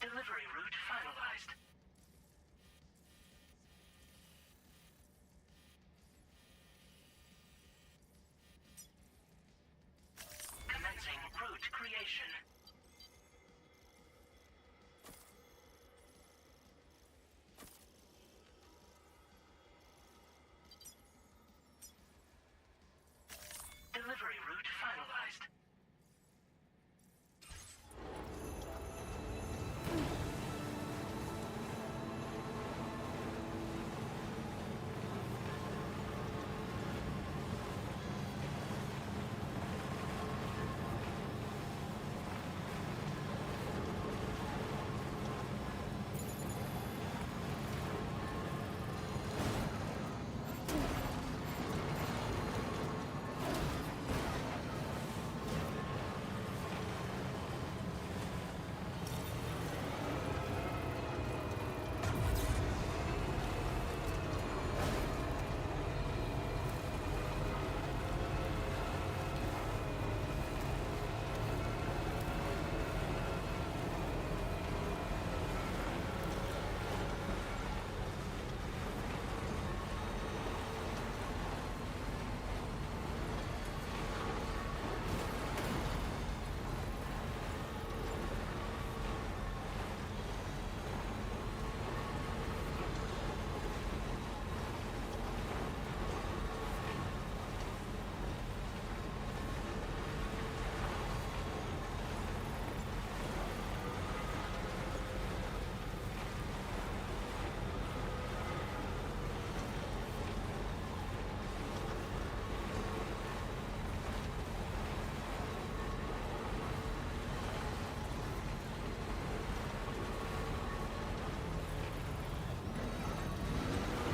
Delivery route finalized. Commencing route creation. Delivery route finalized.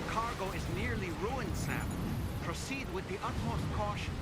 Cargo is nearly ruined, Sam. Proceed with the utmost caution.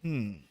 Hmm.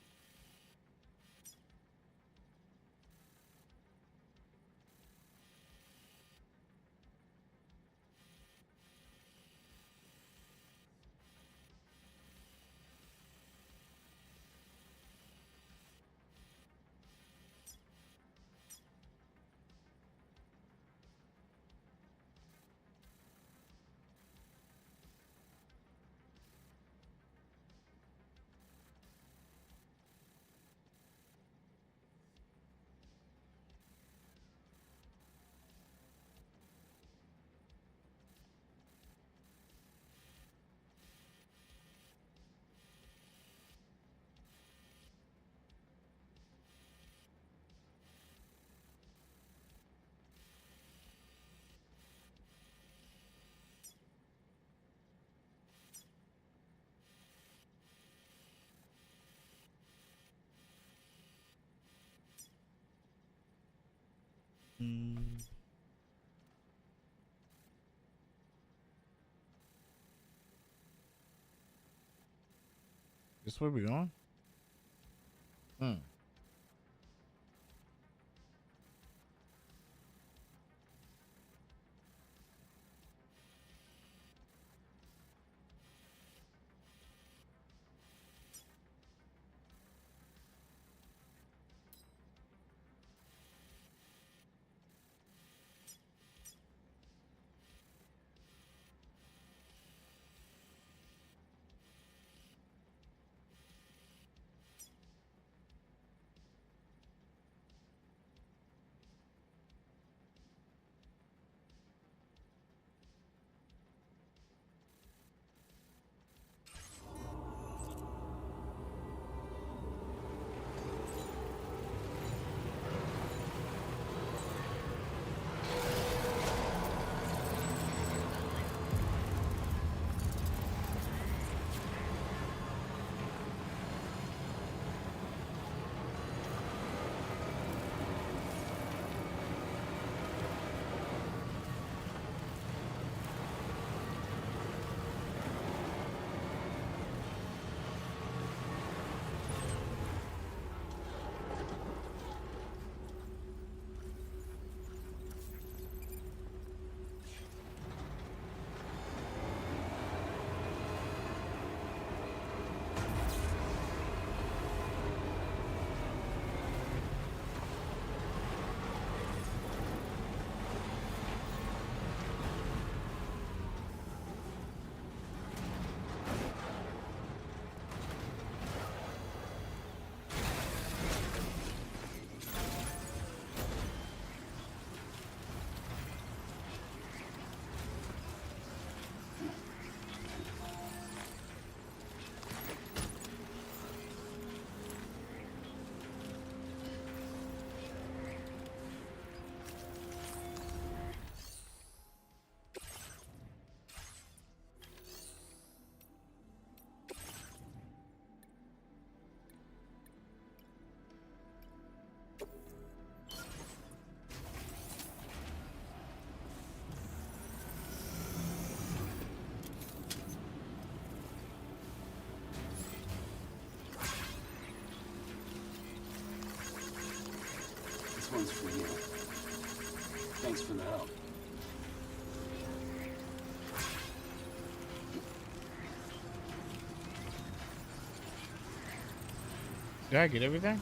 Mm. This where we going? Hmm. This one's for you. Thanks for the help. Did I get everything?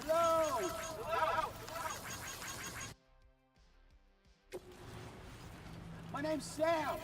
Hello! My name's Sam.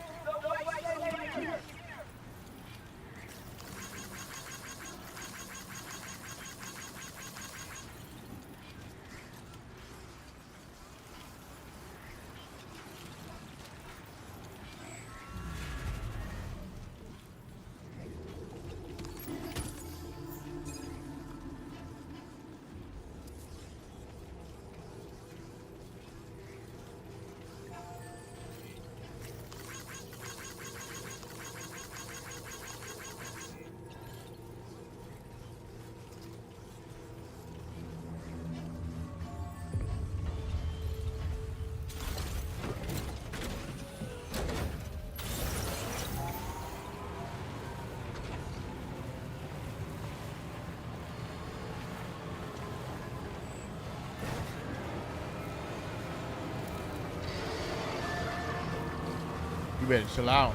better chill out.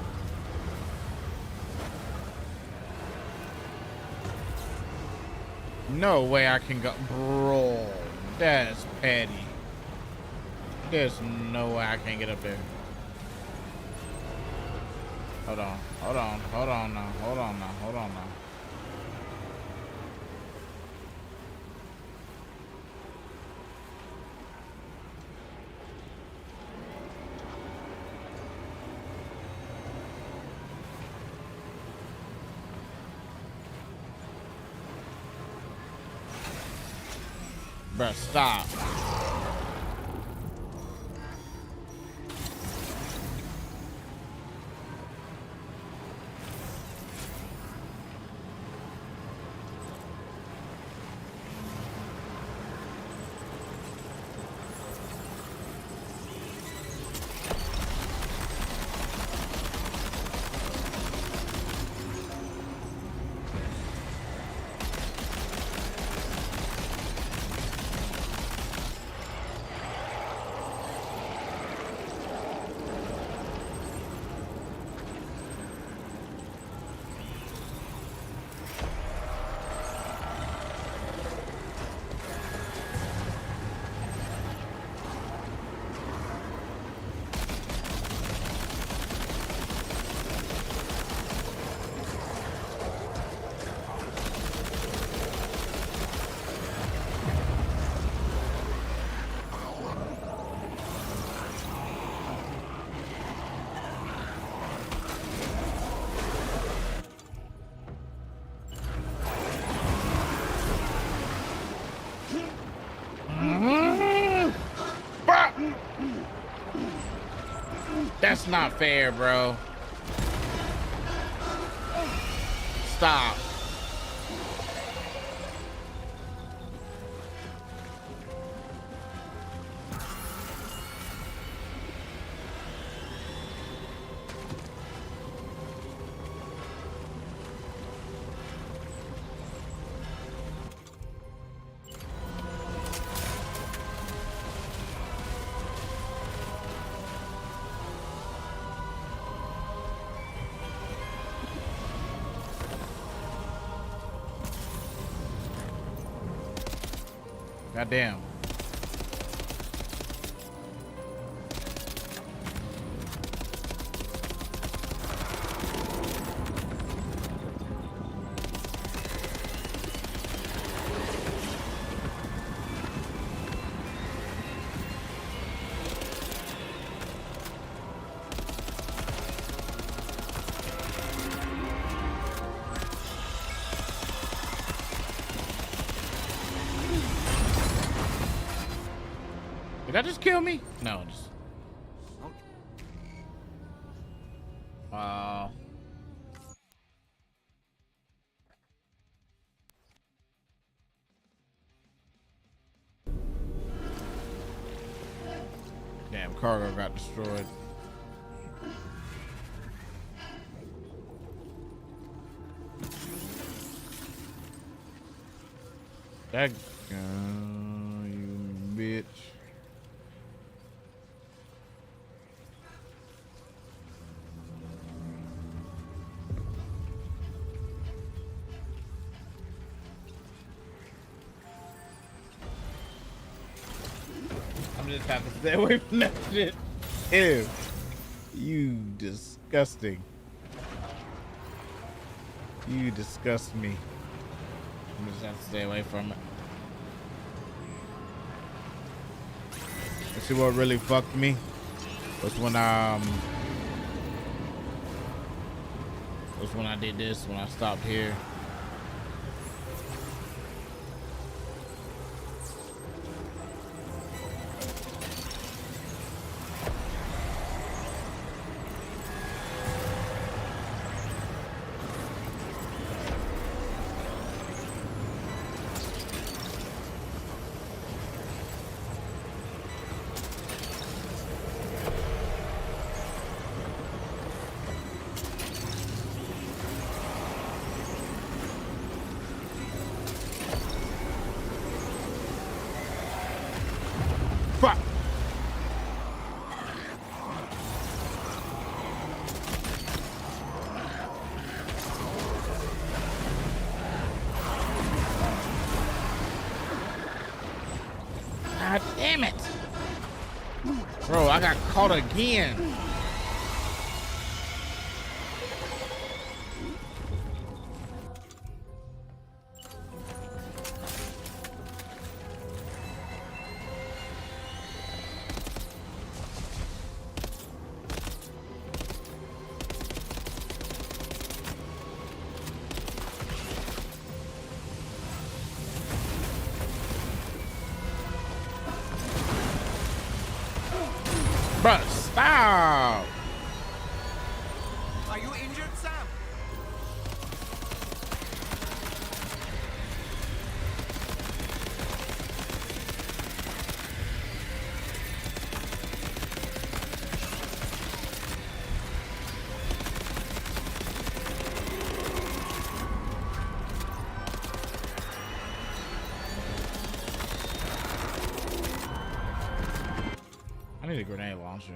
No way I can go, bro. That's petty. There's no way I can't get up there. Hold on, hold on, hold on now, hold on now, hold on now. Bruh, stop. That's not fair, bro. Stop. Goddamn. Did that just kill me? No, just. Wow. Damn, cargo got destroyed. That you bitch. I'm just have to stay away from that shit. Ew. You disgusting. You disgust me. I'm just have to stay away from it. Let's see what really fucked me. Was when I did this, when I stopped here. God damn it. Bro, I got caught again. Bro, stop! Are you injured, Sam? I need a grenade launcher.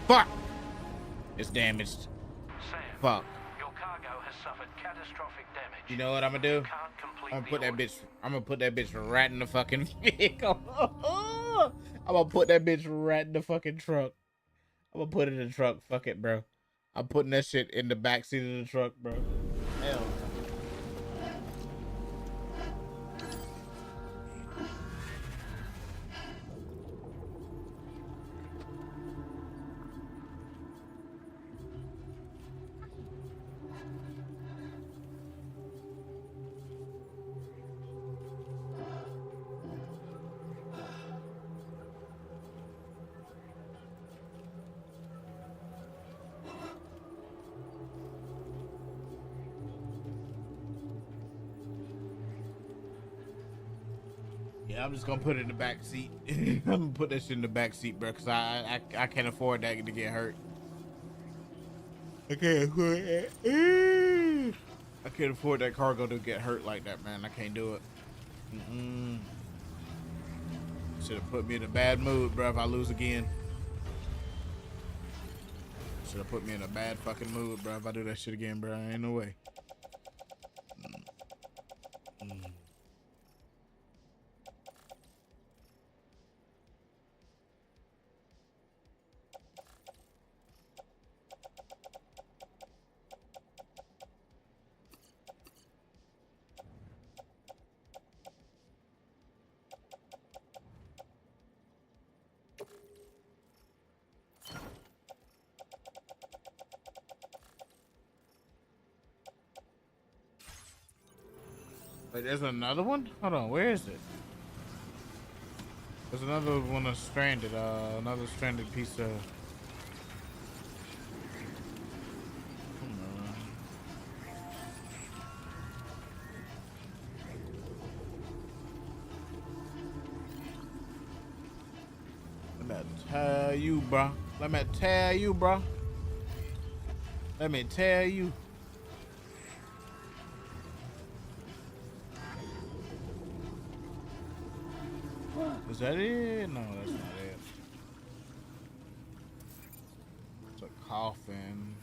Fuck! It's damaged. Sam, Fuck. your cargo has suffered catastrophic damage. You know what I'm gonna do? I'm gonna put that bitch. I'm gonna put that bitch right in the fucking vehicle. I'm gonna put that bitch right in the fucking truck. I'm gonna put it in the truck. Fuck it, bro. I'm putting that shit in the back seat of the truck, bro. Hell. Yeah, I'm just gonna put it in the back seat. I'm gonna put that shit in the back seat, bro, cause I can't afford that to get hurt. I can't afford that. I can't afford that cargo to get hurt like that, man. I can't do it. Should have put me in a bad mood, bro, if I lose again. Should have put me in a bad fucking mood, bro, if I do that shit again, bro. Ain't no way. Wait, there's another one? Hold on, where is it? There's another one that's stranded, another stranded piece of... Let me tell you, bro. Let me tell you, bro. Let me tell you. Is that it? No, that's not it. It's a coffin.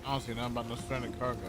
I don't see nothing about no stranded cargo.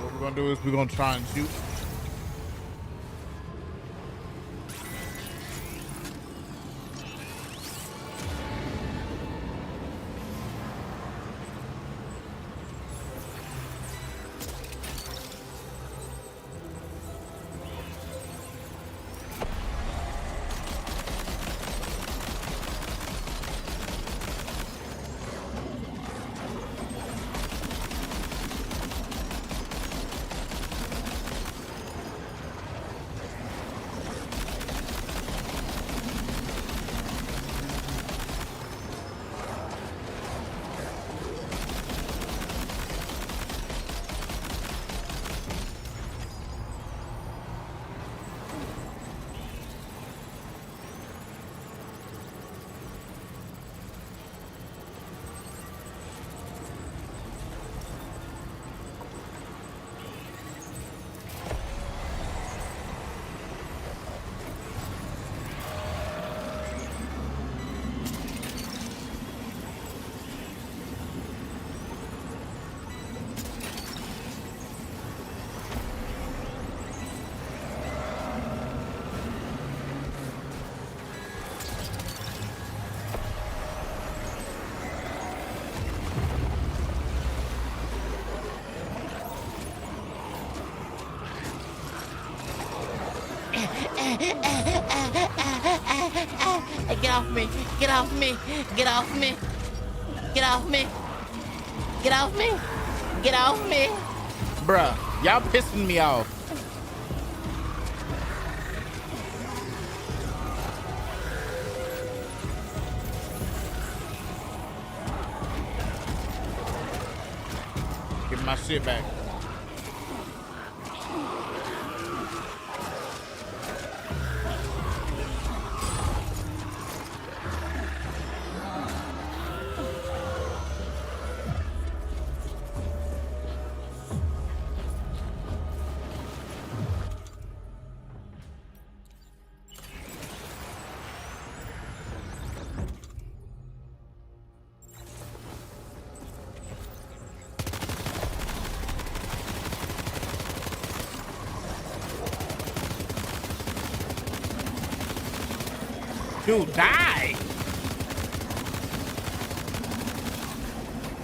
What we're gonna do is we're gonna try and shoot. Get off me! Get off me! Get off me! Get off me! Get off me! Get off me! Bruh, y'all pissing me off. Give my shit back. Dude, die!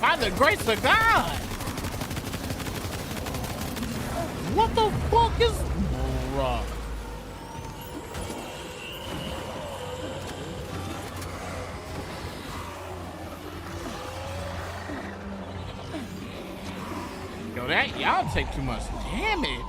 By the grace of God! What the fuck is... Bruh. Yo, that... Y'all take too much damage.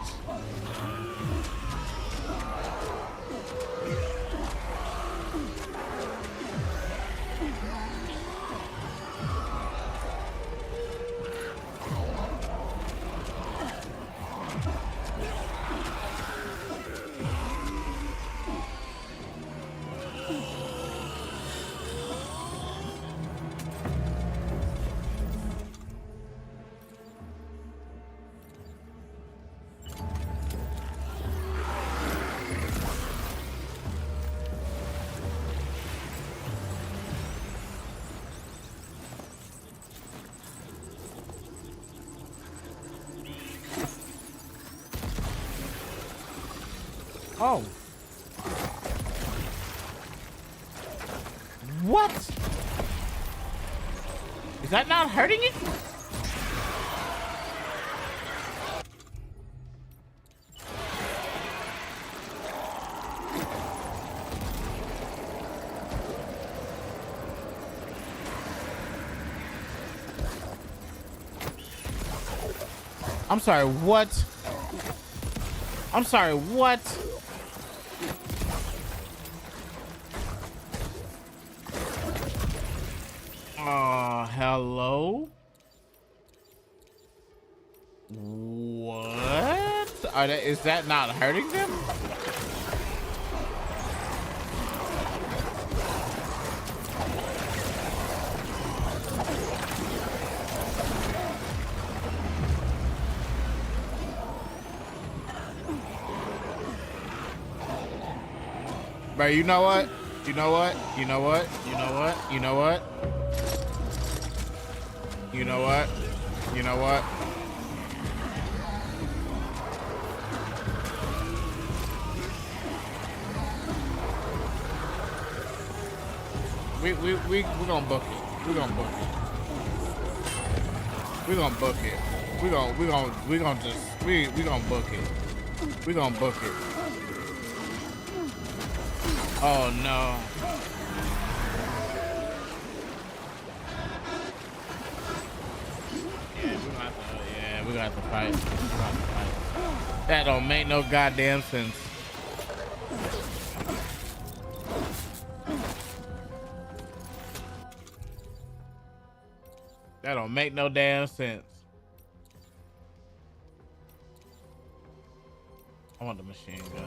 Oh. What? Is that not hurting it? I'm sorry, what? I'm sorry, what? Hello? What? Is that not hurting them? Bro, you know what? You know what? You know what? You know what? You know what? You know what? You know what? We're gonna book it. We're gonna book it. We're gonna book it. We're gonna book it. We're gonna book it. Oh no. We're gonna have to fight. That don't make no goddamn sense. That don't make no damn sense. I want the machine gun.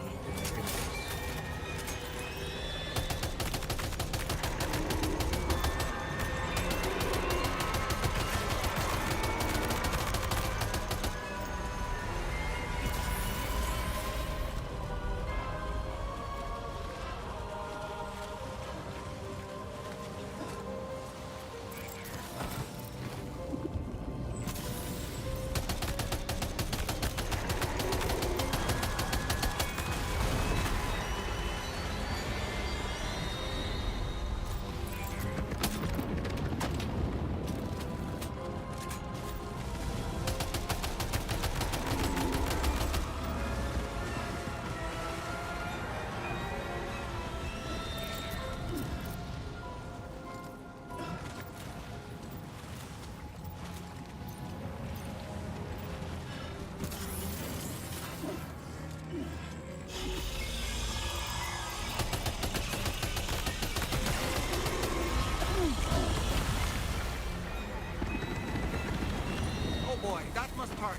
Boy, that must hurt.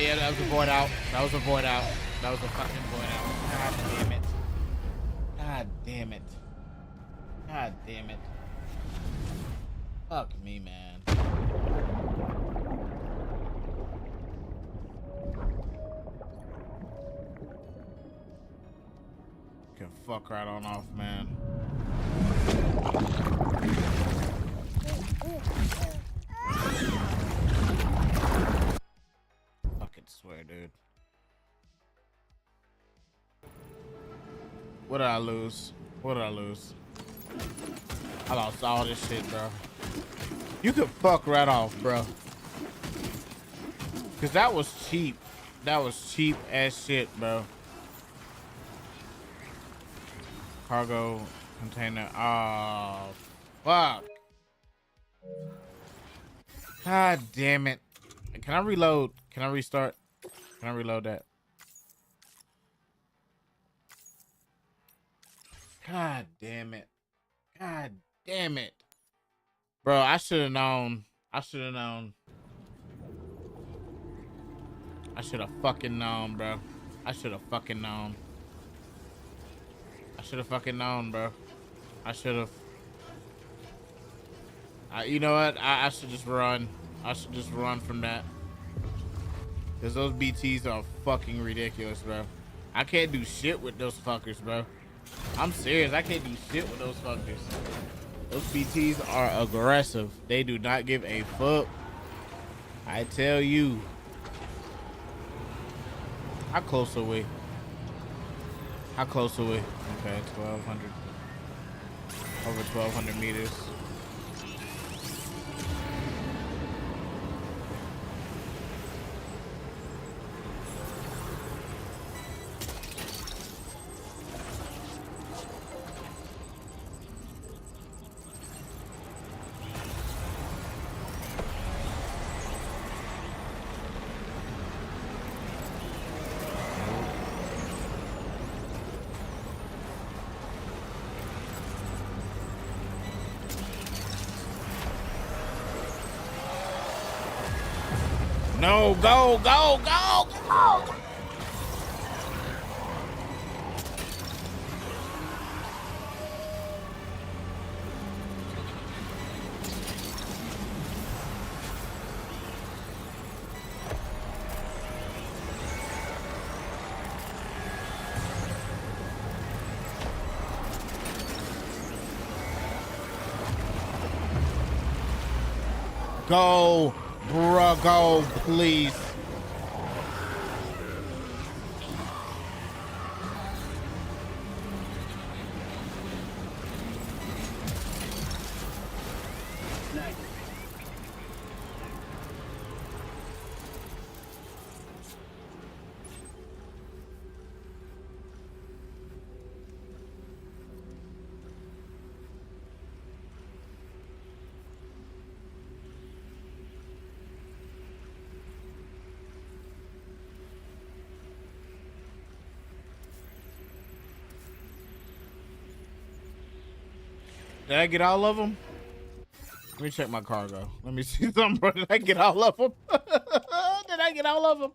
Yeah, that was a void out. That was a void out. That was a fucking void out. God damn it. God damn it. God damn it. Fuck me, man. Can fuck right on off, man. Fucking swear, dude. What did I lose? What did I lose? I lost all this shit, bro. You could fuck right off, bro. Cause that was cheap. That was cheap as shit, bro. Cargo container. Oh, fuck. God damn it. Can I reload? Can I restart? Can I reload that? God damn it. God damn it. Bro, I should have known. I should have known. I should have fucking known, bro. I should have fucking known. I should have fucking known, bro. I should have. You know what? I should just run. I should just run from that. Because those BTs are fucking ridiculous, bro. I can't do shit with those fuckers, bro. I'm serious. I can't do shit with those fuckers. Those BTs are aggressive. They do not give a fuck. I tell you. How close are we? How close are we? Okay, 1,200. Over 1,200 meters. No, go, go, go, go! Go, bruh, go, please. Did I get all of them? Let me check my cargo. Let me see something, bro. Did I get all of them? Did I get all of them?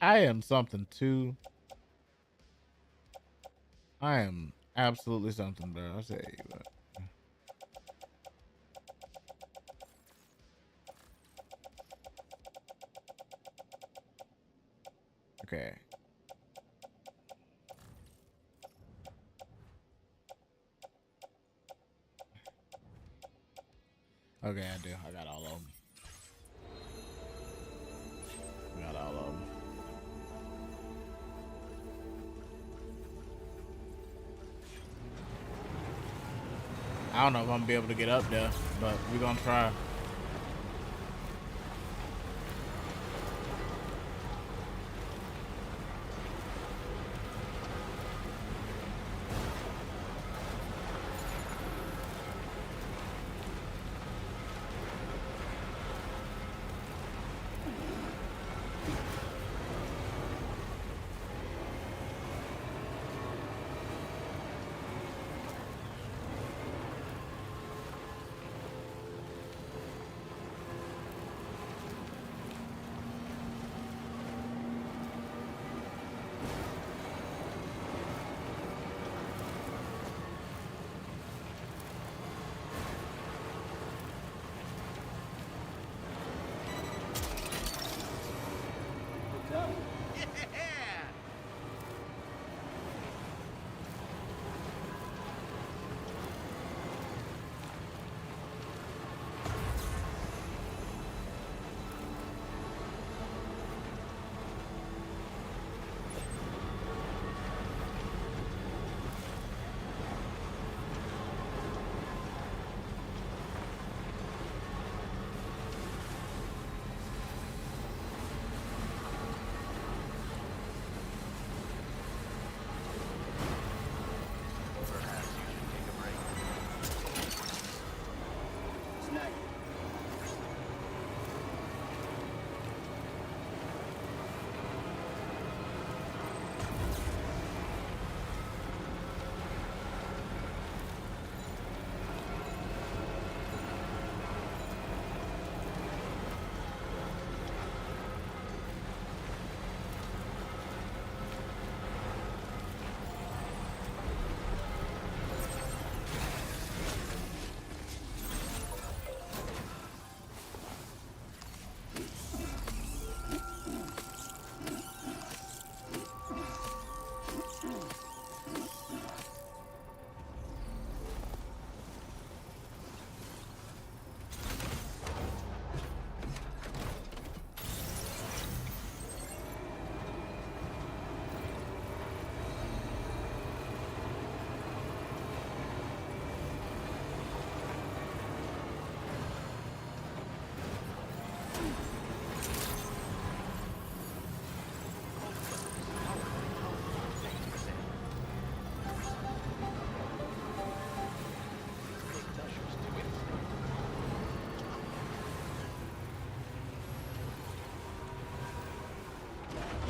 I am something too. I am absolutely something, bro. I'll tell you what. Okay. Okay, I do. I got all of them. I got all of them. I don't know if I'm gonna be able to get up there, but we're gonna try.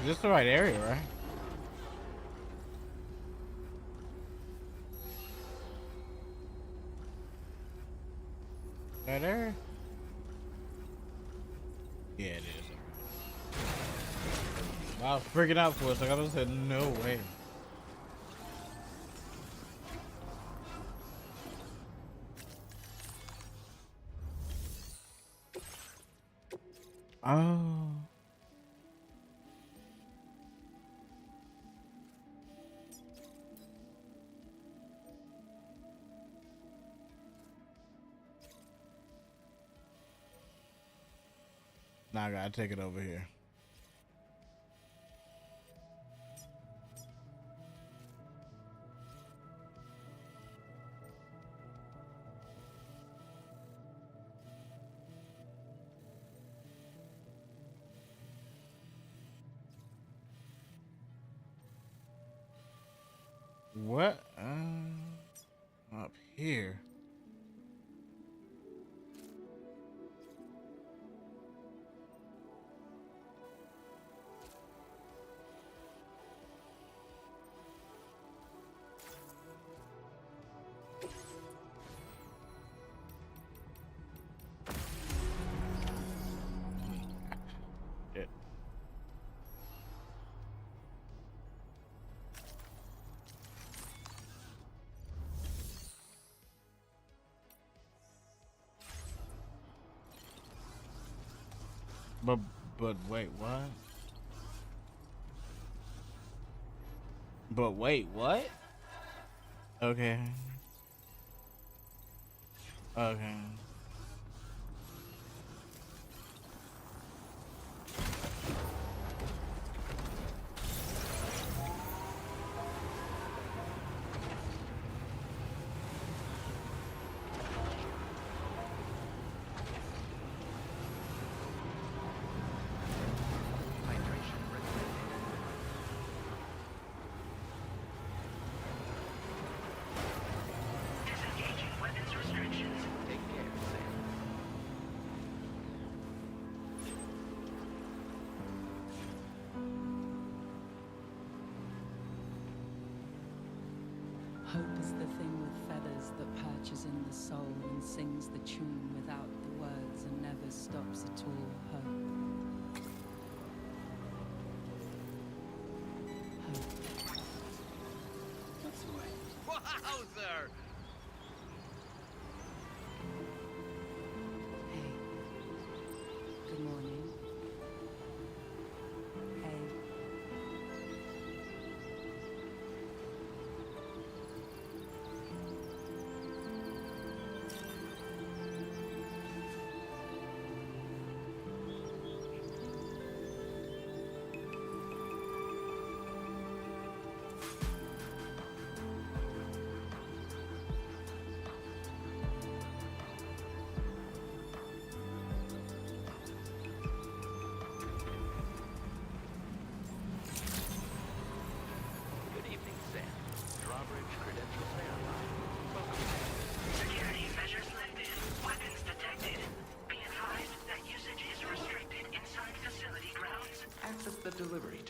this the right area, right? Right there? Yeah, it is. I was freaking out for a second. I was said, no way. Oh. Now I gotta take it over here. What? Up here. Shit. But wait, what? But wait, what? Okay. Okay. Disengaging weapons restrictions. Take care, Sam. Hope is the thing with feathers that perches in the soul and sings the tune without the words and never stops at all. Hope. Hope. That's the way. Wowzer! Hey. Good morning. Hey. Good evening, Sam. Drawbridge credentials verified. Welcome. Security measures lifted. Weapons detected. Be advised that usage is restricted inside facility grounds. Access the delivery.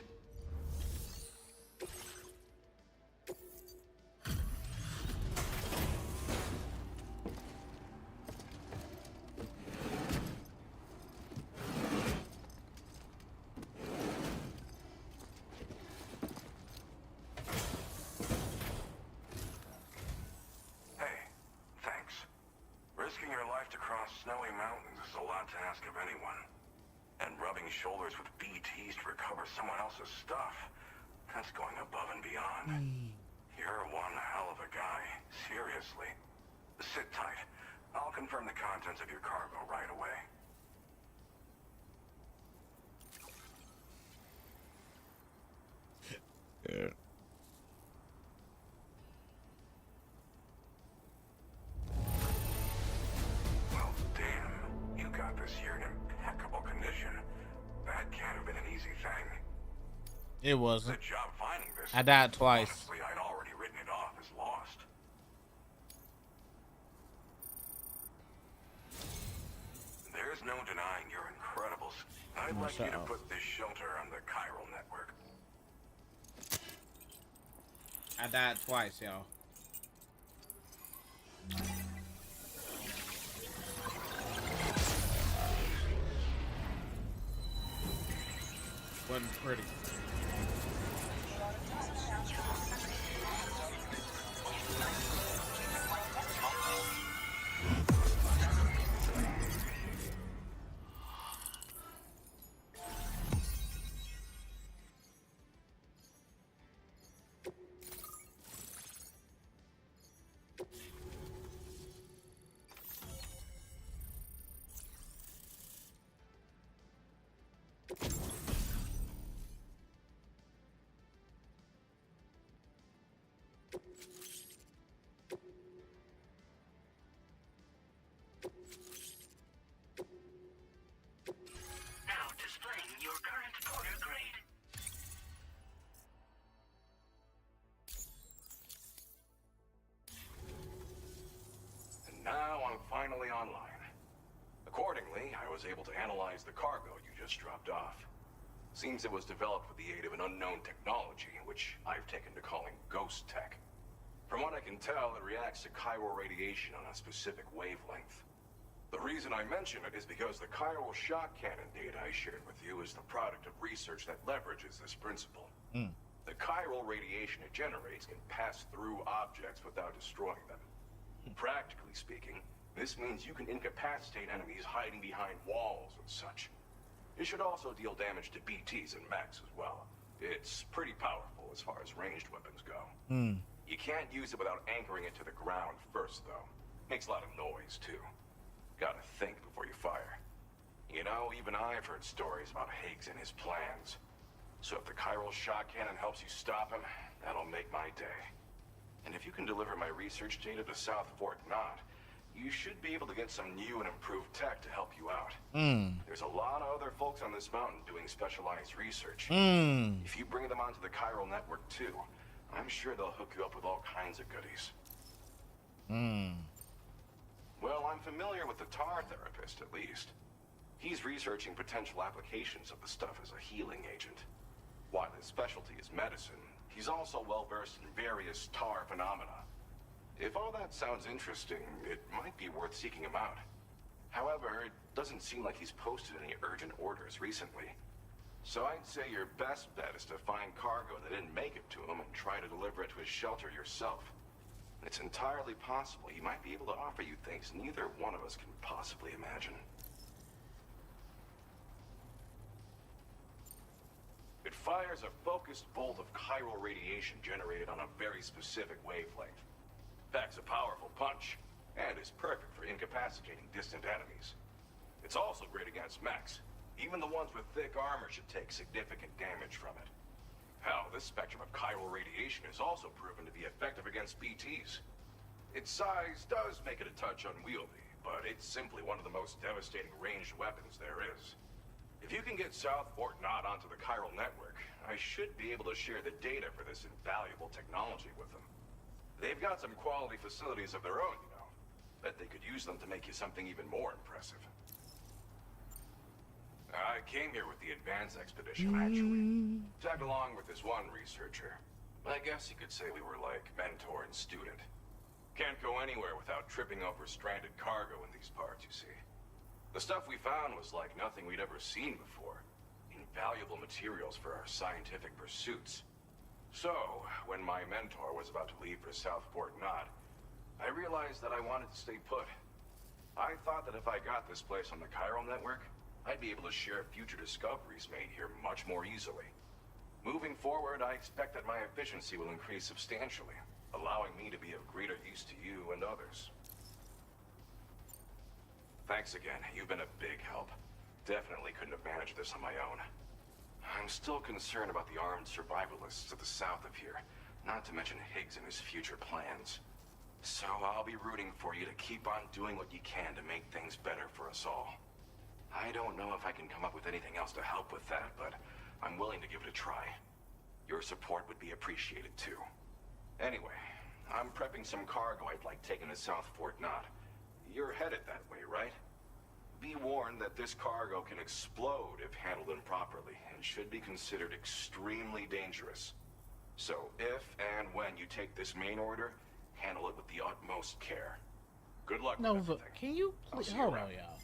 Hey, thanks. Risking your life to cross snowy mountains is a lot to ask of anyone. And rubbing shoulders with BTs to recover someone else's stuff, that's going above and beyond. You're one hell of a guy, seriously. Sit tight. I'll confirm the contents of your cargo right away. Yeah. Well, damn. You got this here in impeccable condition. That can't have been an easy thing. It wasn't. Good job finding this. I died twice. Honestly, I'd already written it off as lost. There's no denying your incredibles. I'd like you to put this shelter on the chiral network. I died twice, y'all. Wasn't pretty. Now displaying your current order grade. And now I'm finally online. Accordingly, I was able to analyze the cargo you just dropped off. Seems it was developed with the aid of an unknown technology, which I've taken to calling ghost tech. From what I can tell, it reacts to chiral radiation on a specific wavelength. The reason I mention it is because the chiral shock cannon data I shared with you is the product of research that leverages this principle. The chiral radiation it generates can pass through objects without destroying them. Practically speaking, this means you can incapacitate enemies hiding behind walls and such. It should also deal damage to BTs and mechs as well. It's pretty powerful as far as ranged weapons go. You can't use it without anchoring it to the ground first, though. Makes a lot of noise, too. Gotta think before you fire. You know, even I've heard stories about Higgs and his plans. So if the chiral shock cannon helps you stop him, that'll make my day. And if you can deliver my research data to South Fort Knot, you should be able to get some new and improved tech to help you out. There's a lot of other folks on this mountain doing specialized research. If you bring them onto the chiral network too, I'm sure they'll hook you up with all kinds of goodies. Well, I'm familiar with the tar therapist, at least. He's researching potential applications of the stuff as a healing agent. While his specialty is medicine, he's also well-versed in various tar phenomena. If all that sounds interesting, it might be worth seeking him out. However, it doesn't seem like he's posted any urgent orders recently. So I'd say your best bet is to find cargo that didn't make it to him and try to deliver it to his shelter yourself. It's entirely possible he might be able to offer you things neither one of us can possibly imagine. It fires a focused bolt of chiral radiation generated on a very specific wavelength. Packs a powerful punch, and is perfect for incapacitating distant enemies. It's also great against mechs. Even the ones with thick armor should take significant damage from it. Hell, this spectrum of chiral radiation is also proven to be effective against BTs. Its size does make it a touch unwieldy, but it's simply one of the most devastating ranged weapons there is. If you can get South Fort Knot onto the chiral network, I should be able to share the data for this invaluable technology with them. They've got some quality facilities of their own, you know. Bet they could use them to make you something even more impressive. I came here with the advance expedition, actually. Tagged along with this one researcher. I guess you could say we were like mentor and student. Can't go anywhere without tripping over stranded cargo in these parts, you see. The stuff we found was like nothing we'd ever seen before. Invaluable materials for our scientific pursuits. So, when my mentor was about to leave for South Fort Knot, I realized that I wanted to stay put. I thought that if I got this place on the chiral network, I'd be able to share future discoveries made here much more easily. Moving forward, I expect that my efficiency will increase substantially, allowing me to be of greater use to you and others. Thanks again. You've been a big help. Definitely couldn't have managed this on my own. I'm still concerned about the armed survivalists to the south of here, not to mention Higgs and his future plans. So I'll be rooting for you to keep on doing what you can to make things better for us all. I don't know if I can come up with anything else to help with that, but I'm willing to give it a try. Your support would be appreciated too. Anyway, I'm prepping some cargo I'd like taken to South Fort Knot. You're headed that way, right? Be warned that this cargo can explode if handled improperly, and should be considered extremely dangerous. So if and when you take this main order, handle it with the utmost care. Good luck with Nova, everything. can you I'll please see you hold on, around. y'all?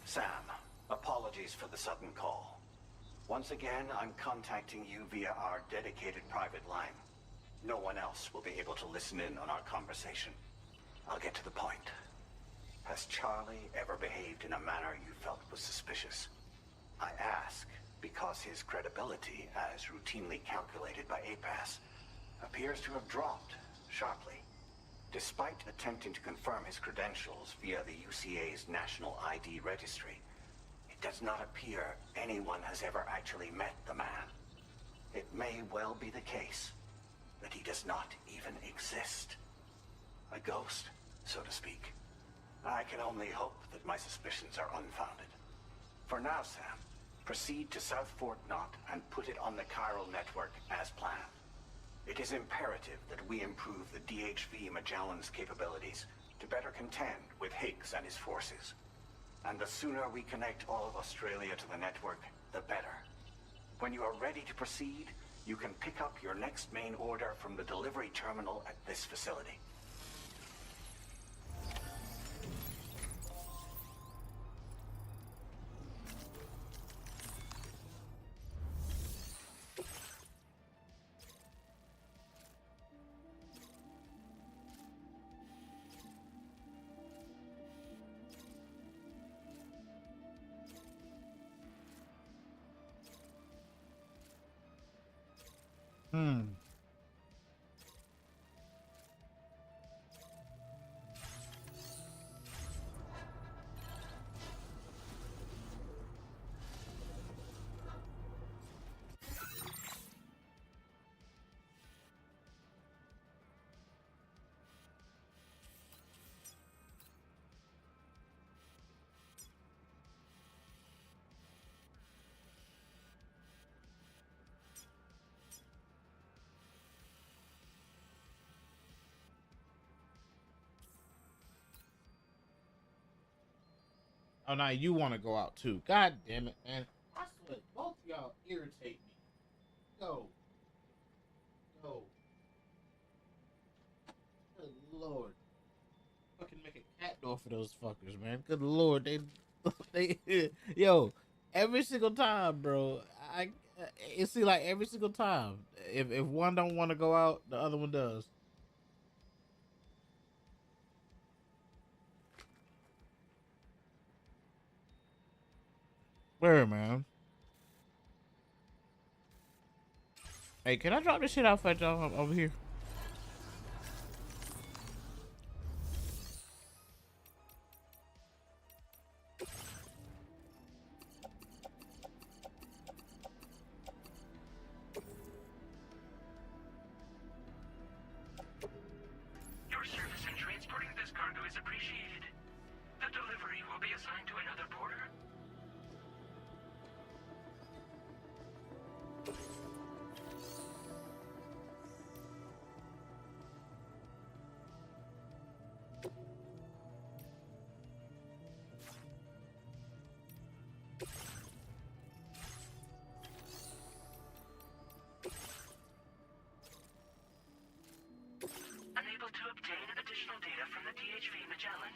Sam, apologies for the sudden call. Once again, I'm contacting you via our dedicated private line. No one else will be able to listen in on our conversation. I'll get to the point. Has Charlie ever behaved in a manner you felt was suspicious? I ask because his credibility, as routinely calculated by APAS, appears to have dropped sharply. Despite attempting to confirm his credentials via the UCA's National ID Registry, it does not appear anyone has ever actually met the man. It may well be the case that he does not even exist. A ghost, so to speak. I can only hope that my suspicions are unfounded. For now, Sam, proceed to South Fort Knott and put it on the chiral network as planned. It is imperative that we improve the DHV Magellan's capabilities to better contend with Higgs and his forces. And the sooner we connect all of Australia to the network, the better. When you are ready to proceed, you can pick up your next main order from the delivery terminal at this facility. Oh, now you want to go out too. God damn it, man. I swear, both of y'all irritate me. Go. Go. Good lord. Fucking make a cat door for those fuckers, man. Good lord. Yo, every single time, bro. It seems like every single time. If one don't want to go out, the other one does. Where, man? Hey, can I drop this shit off at y'all over here? Your service in transporting this cargo is appreciated. The delivery will be assigned to another porter. Unable to obtain additional data from the DHV Magellan.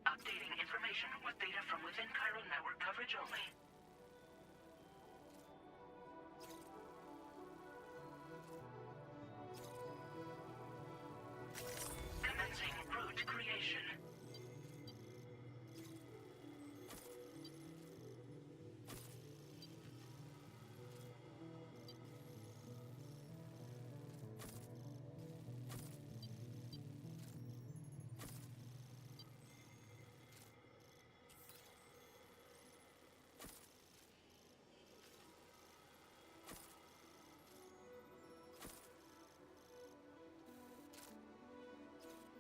Updating information with data from within chiral network coverage only. Commencing route creation.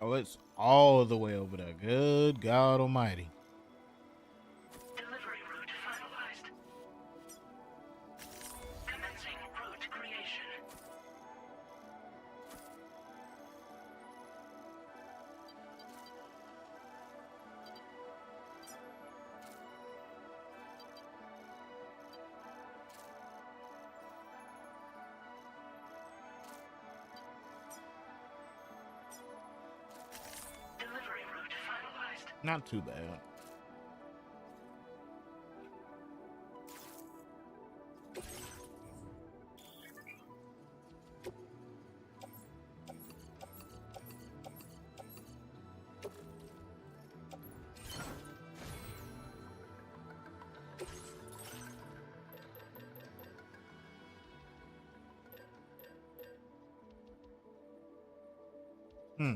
Oh, it's all the way over there. Good God Almighty. Delivery route finalized. Commencing route creation. Not too bad. Hmm.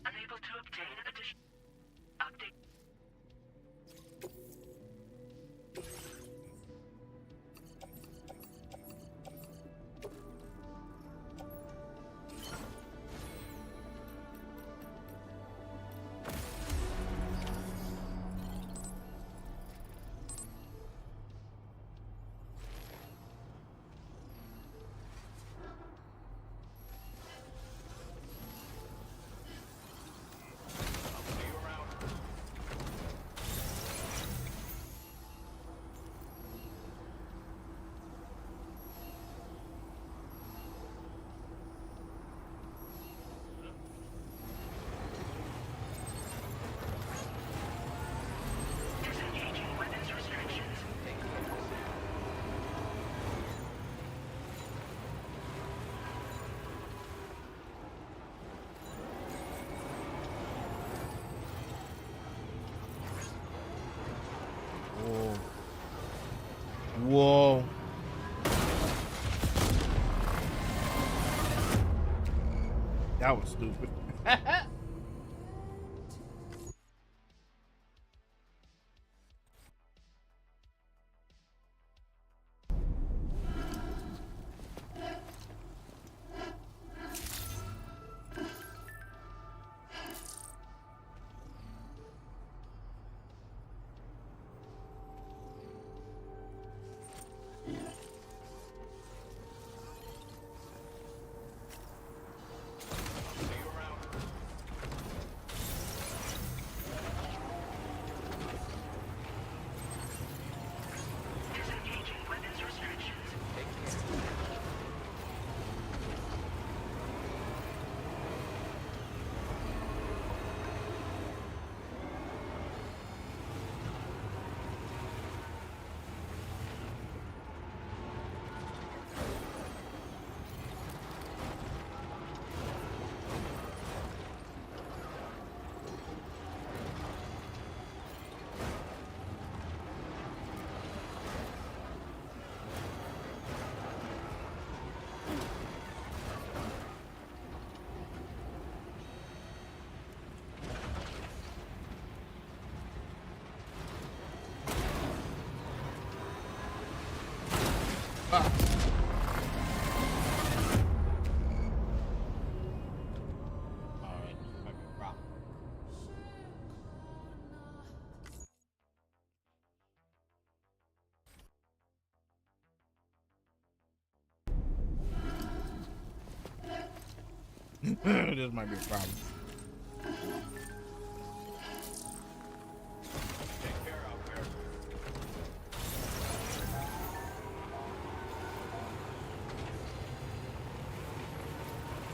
Unable to obtain additional update. Disengaging weapons restrictions. Whoa. Whoa. That was stupid. Disengaging weapons restrictions. Alright, this might be a problem. This might be a problem.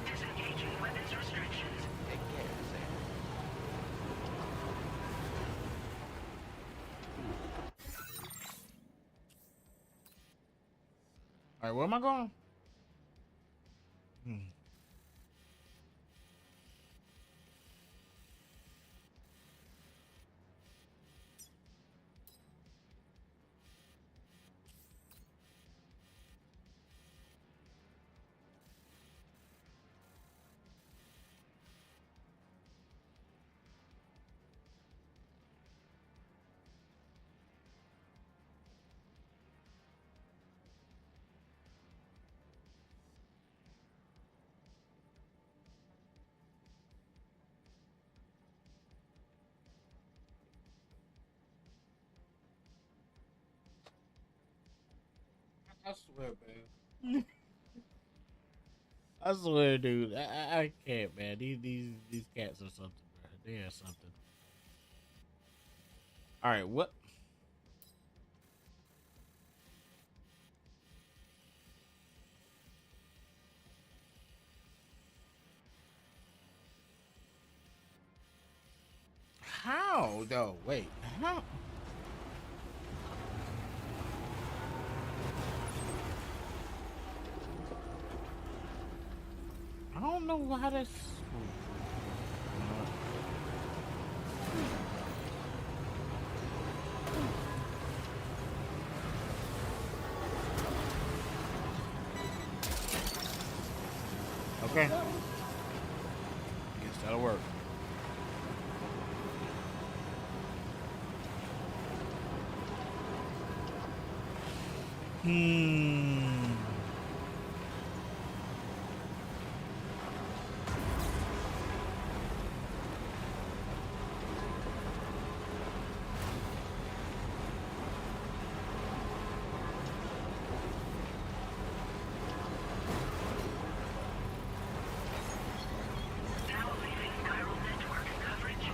Disengaging weapons restrictions. Alright, where am I going? I swear, man. I swear, dude. I can't, man. These cats are something, bro. They are something. All right, what? How though? Wait, how? I don't know why that's. Okay. Guess that'll work. Now leaving chiral network coverage.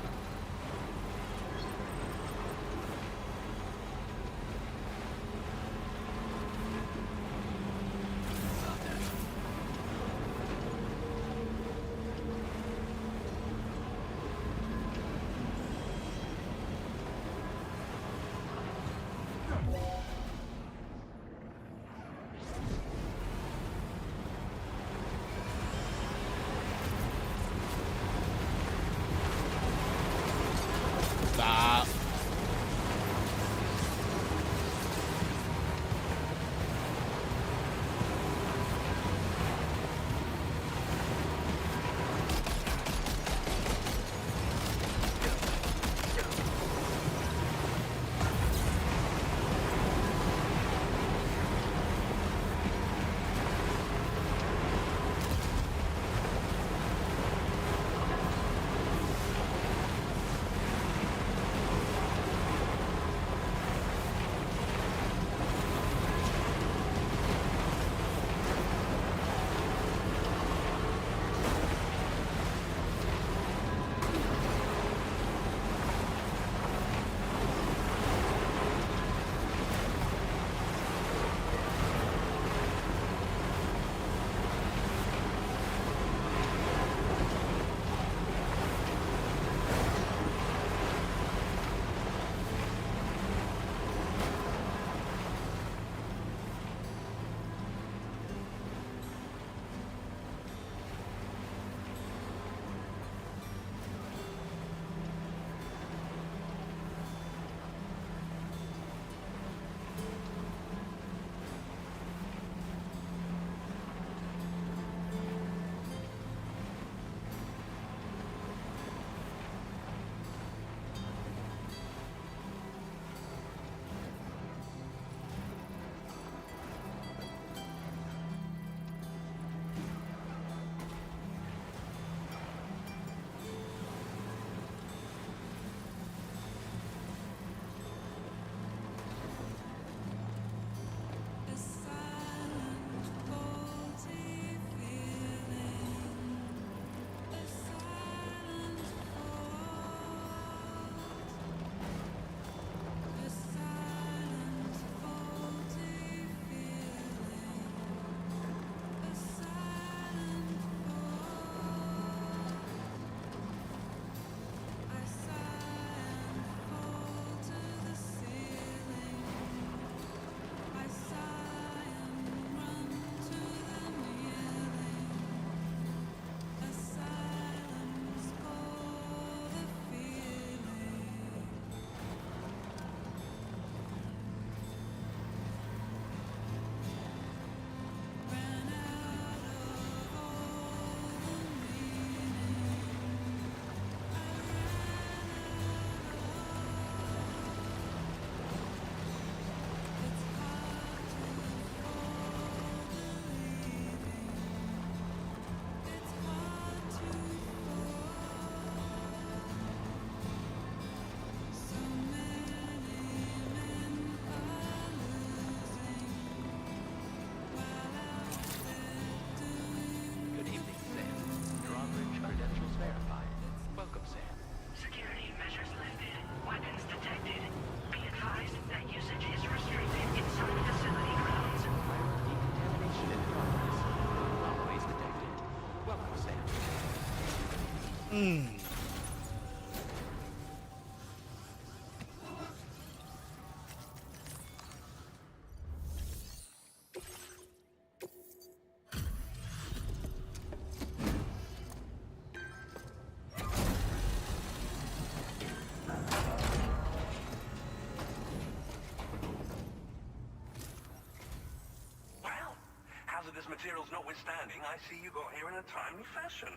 Hazardous materials notwithstanding, I see you got here in a timely fashion.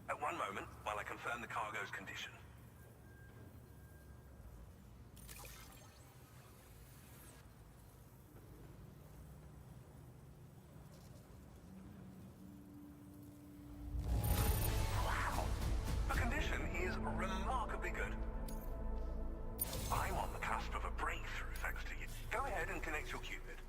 At one moment, while I confirm the cargo's condition. Wow! The condition is remarkably good. I'm on the cusp of a breakthrough, thanks to you. Go ahead and connect your Cupid.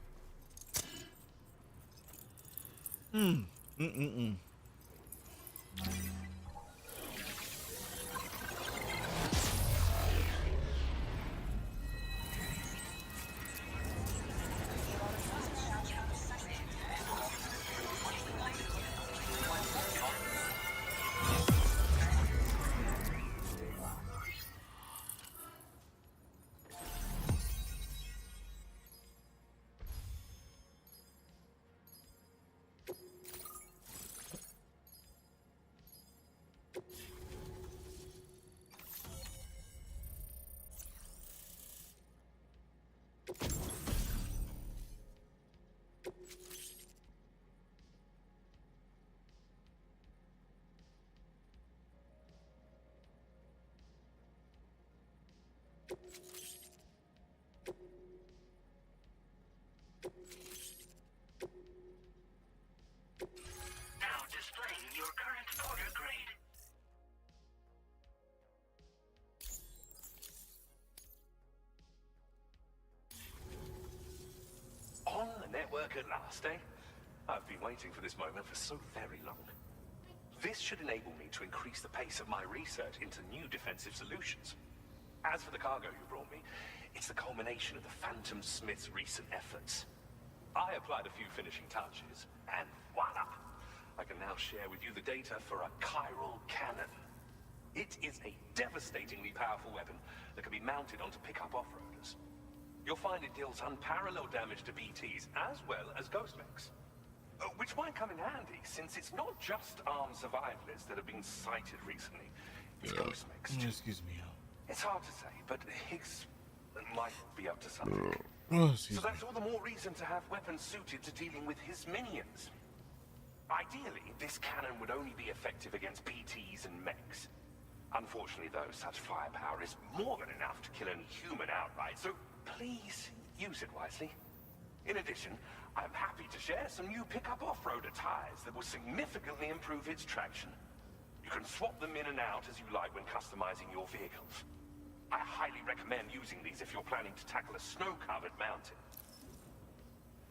Now displaying your current order grade. On the network at last, eh? I've been waiting for this moment for so very long. This should enable me to increase the pace of my research into new defensive solutions. As for the cargo you brought me, it's the culmination of the Phantom Smith's recent efforts. I applied a few finishing touches, and voila! I can now share with you the data for a chiral cannon. It is a devastatingly powerful weapon that can be mounted onto pickup off-roaders. You'll find it deals unparalleled damage to BTs as well as ghost mechs. Which might come in handy, since it's not just armed survivalists that have been sighted recently. It's ghost mechs too. Excuse me. It's hard to say, but Higgs might be up to something. So that's all the more reason to have weapons suited to dealing with his minions. Ideally, this cannon would only be effective against BTs and mechs. Unfortunately, though, such firepower is more than enough to kill any human outright, so please use it wisely. In addition, I'm happy to share some new pickup off-roader tires that will significantly improve its traction. You can swap them in and out as you like when customizing your vehicles. I highly recommend using these if you're planning to tackle a snow-covered mountain.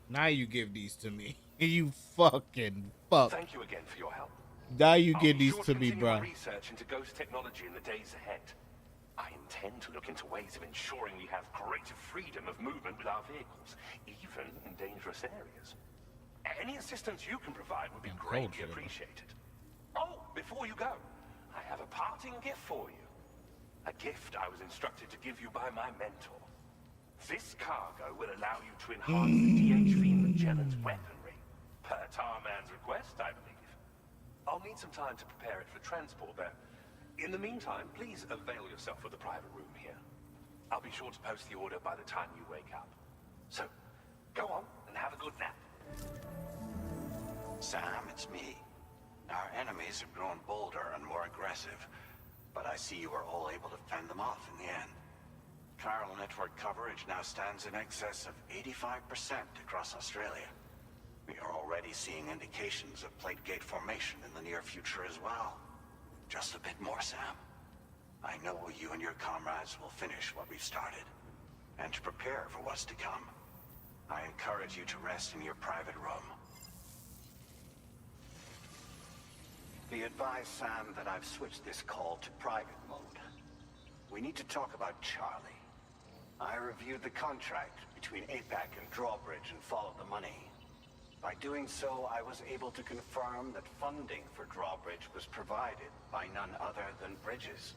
Now you give these to me. You fucking fuck. Thank you again for your help. Now you give these to me, bro. Research into ghost technology in the days ahead. I intend to look into ways of ensuring we have greater freedom of movement with our vehicles, even in dangerous areas. Any assistance you can provide would be greatly appreciated. Oh, before you go, I have a parting gift for you. A gift I was instructed to give you by my mentor. This cargo will allow you to enhance the DHV Magellan's weaponry, per Tarman's request, I believe. I'll need some time to prepare it for transport, though. In the meantime, please avail yourself of the private room here. I'll be sure to post the order by the time you wake up. So, go on and have a good nap. Sam, it's me. Our enemies have grown bolder and more aggressive, but I see you were all able to fend them off in the end. Chiral network coverage now stands in excess of 85% across Australia. We are already seeing indications of plate gate formation in the near future as well. Just a bit more, Sam. I know you and your comrades will finish what we've started, and to prepare for what's to come. I encourage you to rest in your private room. Be advised, Sam, that I've switched this call to private mode. We need to talk about Charlie. I reviewed the contract between APAC and Drawbridge and followed the money. By doing so, I was able to confirm that funding for Drawbridge was provided by none other than Bridges.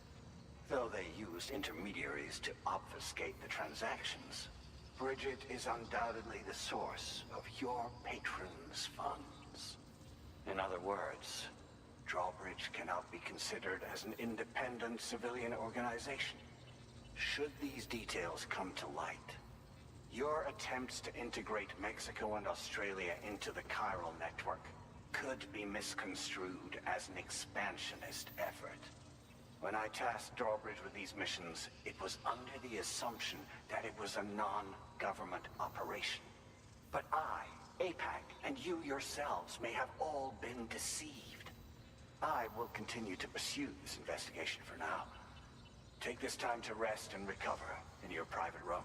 Though they used intermediaries to obfuscate the transactions, Bridget is undoubtedly the source of your patron's funds. In other words, Drawbridge cannot be considered as an independent civilian organization. Should these details come to light, your attempts to integrate Mexico and Australia into the chiral network could be misconstrued as an expansionist effort. When I tasked Drawbridge with these missions, it was under the assumption that it was a non-government operation. But I, APAC, and you yourselves may have all been deceived. I will continue to pursue this investigation for now. Take this time to rest and recover in your private room.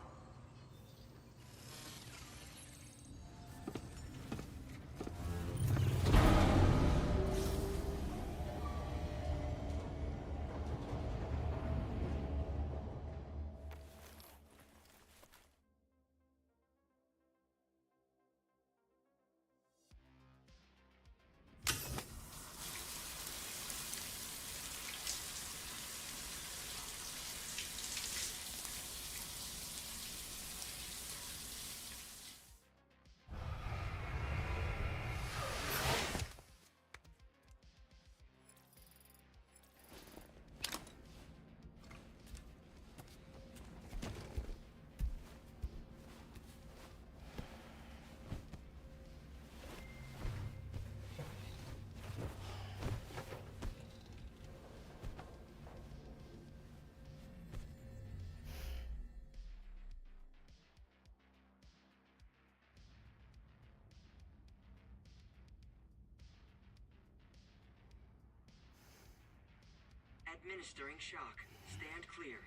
Administering shock. Stand clear.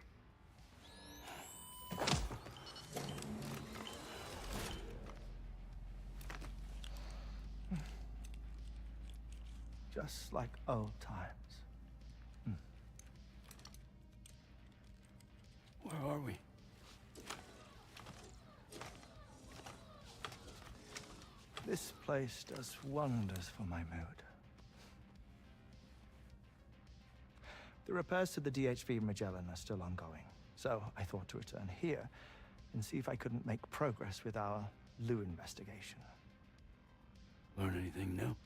Just like old times. Where are we? This place does wonders for my mood. The repairs to the DHV Magellan are still ongoing, so I thought to return here and see if I couldn't make progress with our Lou investigation. Learn anything new?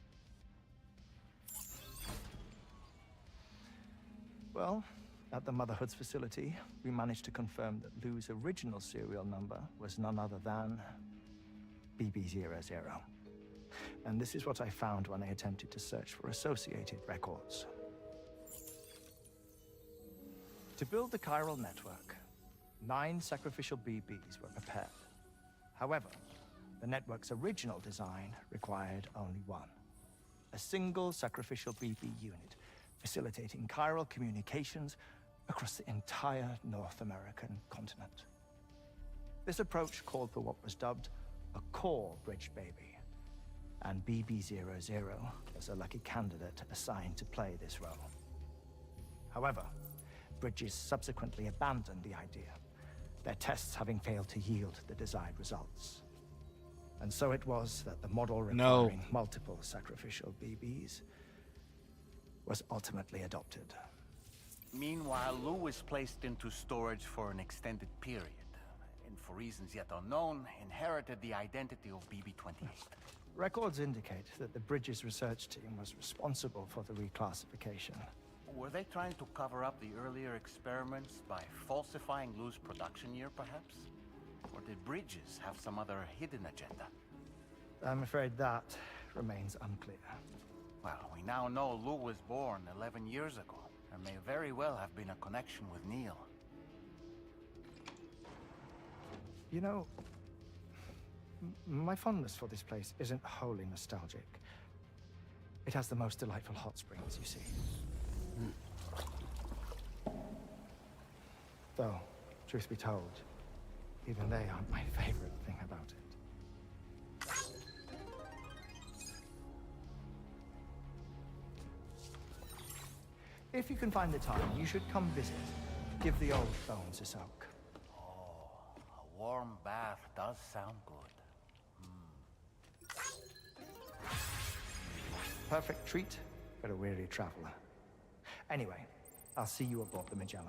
Well, at the Motherhood's facility, we managed to confirm that Lou's original serial number was none other than BB00. And this is what I found when I attempted to search for associated records. To build the chiral network, 9 sacrificial BBs were prepared. However, the network's original design required only 1. A single sacrificial BB unit, facilitating chiral communications across the entire North American continent. This approach called for what was dubbed a core bridge baby, and BB00 was a lucky candidate assigned to play this role. However, Bridges subsequently abandoned the idea, their tests having failed to yield the desired results. And so it was that the model requiring multiple sacrificial BBs was ultimately adopted. Meanwhile, Lou was placed into storage for an extended period, and for reasons yet unknown, inherited the identity of BB-28. Records indicate that the Bridges research team was responsible for the reclassification. Were they trying to cover up the earlier experiments by falsifying Lou's production year, perhaps? Or did Bridges have some other hidden agenda? I'm afraid that remains unclear. Well, we now know Lou was born 11 years ago. There may very well have been a connection with Neil. You know, my fondness for this place isn't wholly nostalgic. It has the most delightful hot springs, you see. Though, truth be told, even they aren't my favorite thing about it. If you can find the time, you should come visit. Give the old bones a soak. Oh, a warm bath does sound good. perfect treat for a weary traveler. Anyway, I'll see you aboard the Magellan.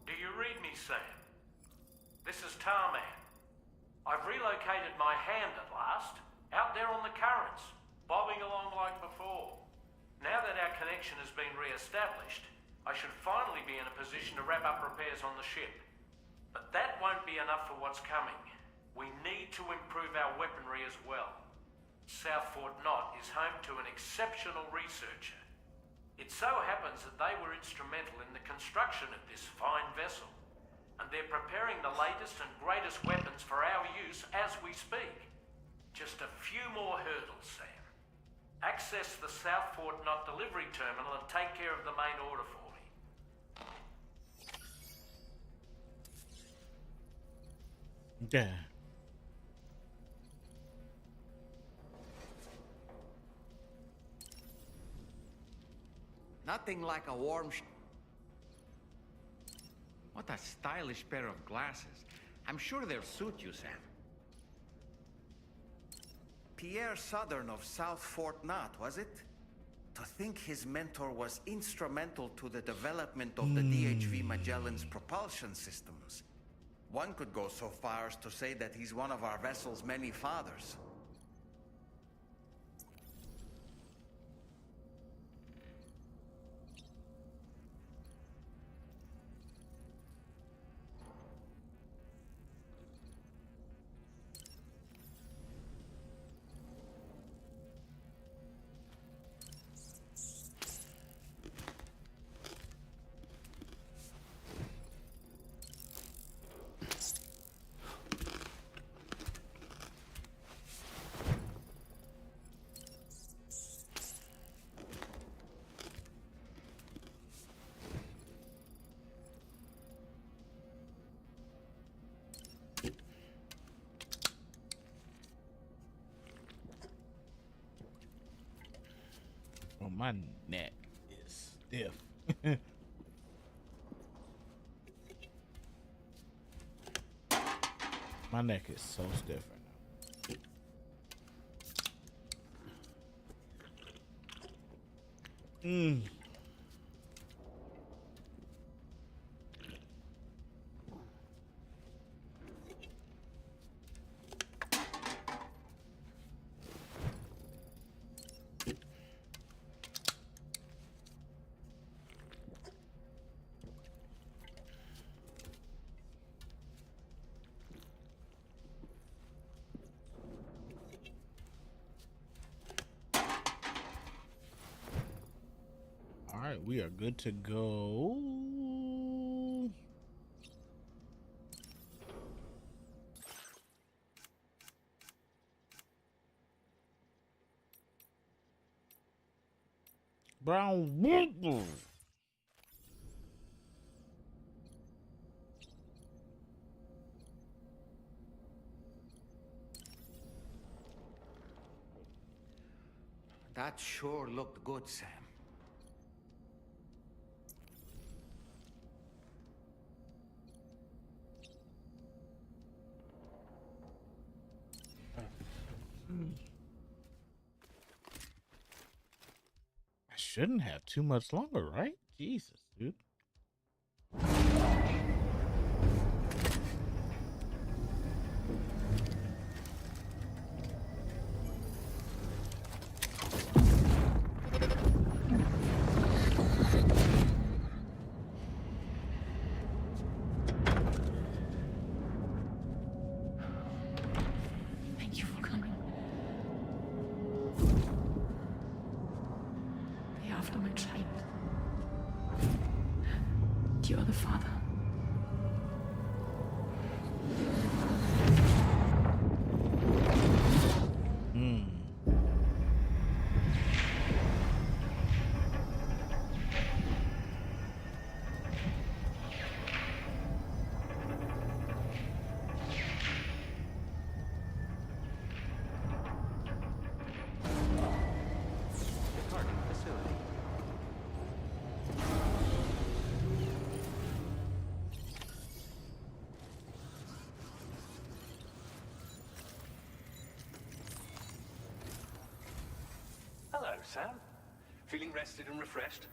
Do you read me, Sam? This is Tarman. I've relocated my hand at last, out there on the currents, bobbing along like before. Now that our connection has been re-established, I should finally be in a position to wrap up repairs on the ship. But that won't be enough for what's coming. We need to improve our weaponry as well. South Fort Knot is home to an exceptional researcher. It so happens that they were instrumental in the construction of this fine vessel, and they're preparing the latest and greatest weapons for our use as we speak. Just a few more hurdles, Sam. Access the South Fort Knot delivery terminal and take care of the main order for me. Yeah. Nothing like a warm What a stylish pair of glasses. I'm sure they'll suit you, Sam. Pierre Southern of South Fort Knot, was it? To think his mentor was instrumental to the development of the DHV Magellan's propulsion systems. One could go so far as to say that he's one of our vessel's many fathers. Oh, my neck is stiff. My neck is so stiff right now. All right, we are good to go. Brown Winkle. That sure looked good, Sam. I shouldn't have too much longer, right? Jesus, dude. Thank you for coming. Day after my child. You are the father. The cargo facility. Sam? Feeling rested and refreshed?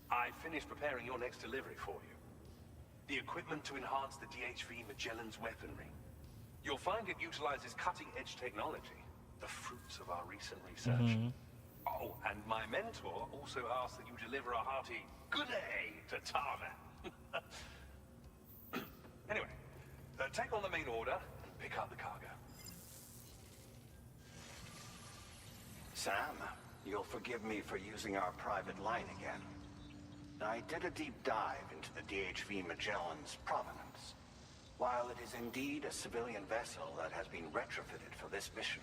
I finished preparing your next delivery for you. The equipment to enhance the DHV Magellan's weaponry. You'll find it utilizes cutting-edge technology, the fruits of our recent research. Oh, and my mentor also asked that you deliver a hearty good day to Tana. Anyway, take on the main order and pick up the cargo. Sam, you'll forgive me for using our private line again. I did a deep dive into the DHV Magellan's provenance. While it is indeed a civilian vessel that has been retrofitted for this mission,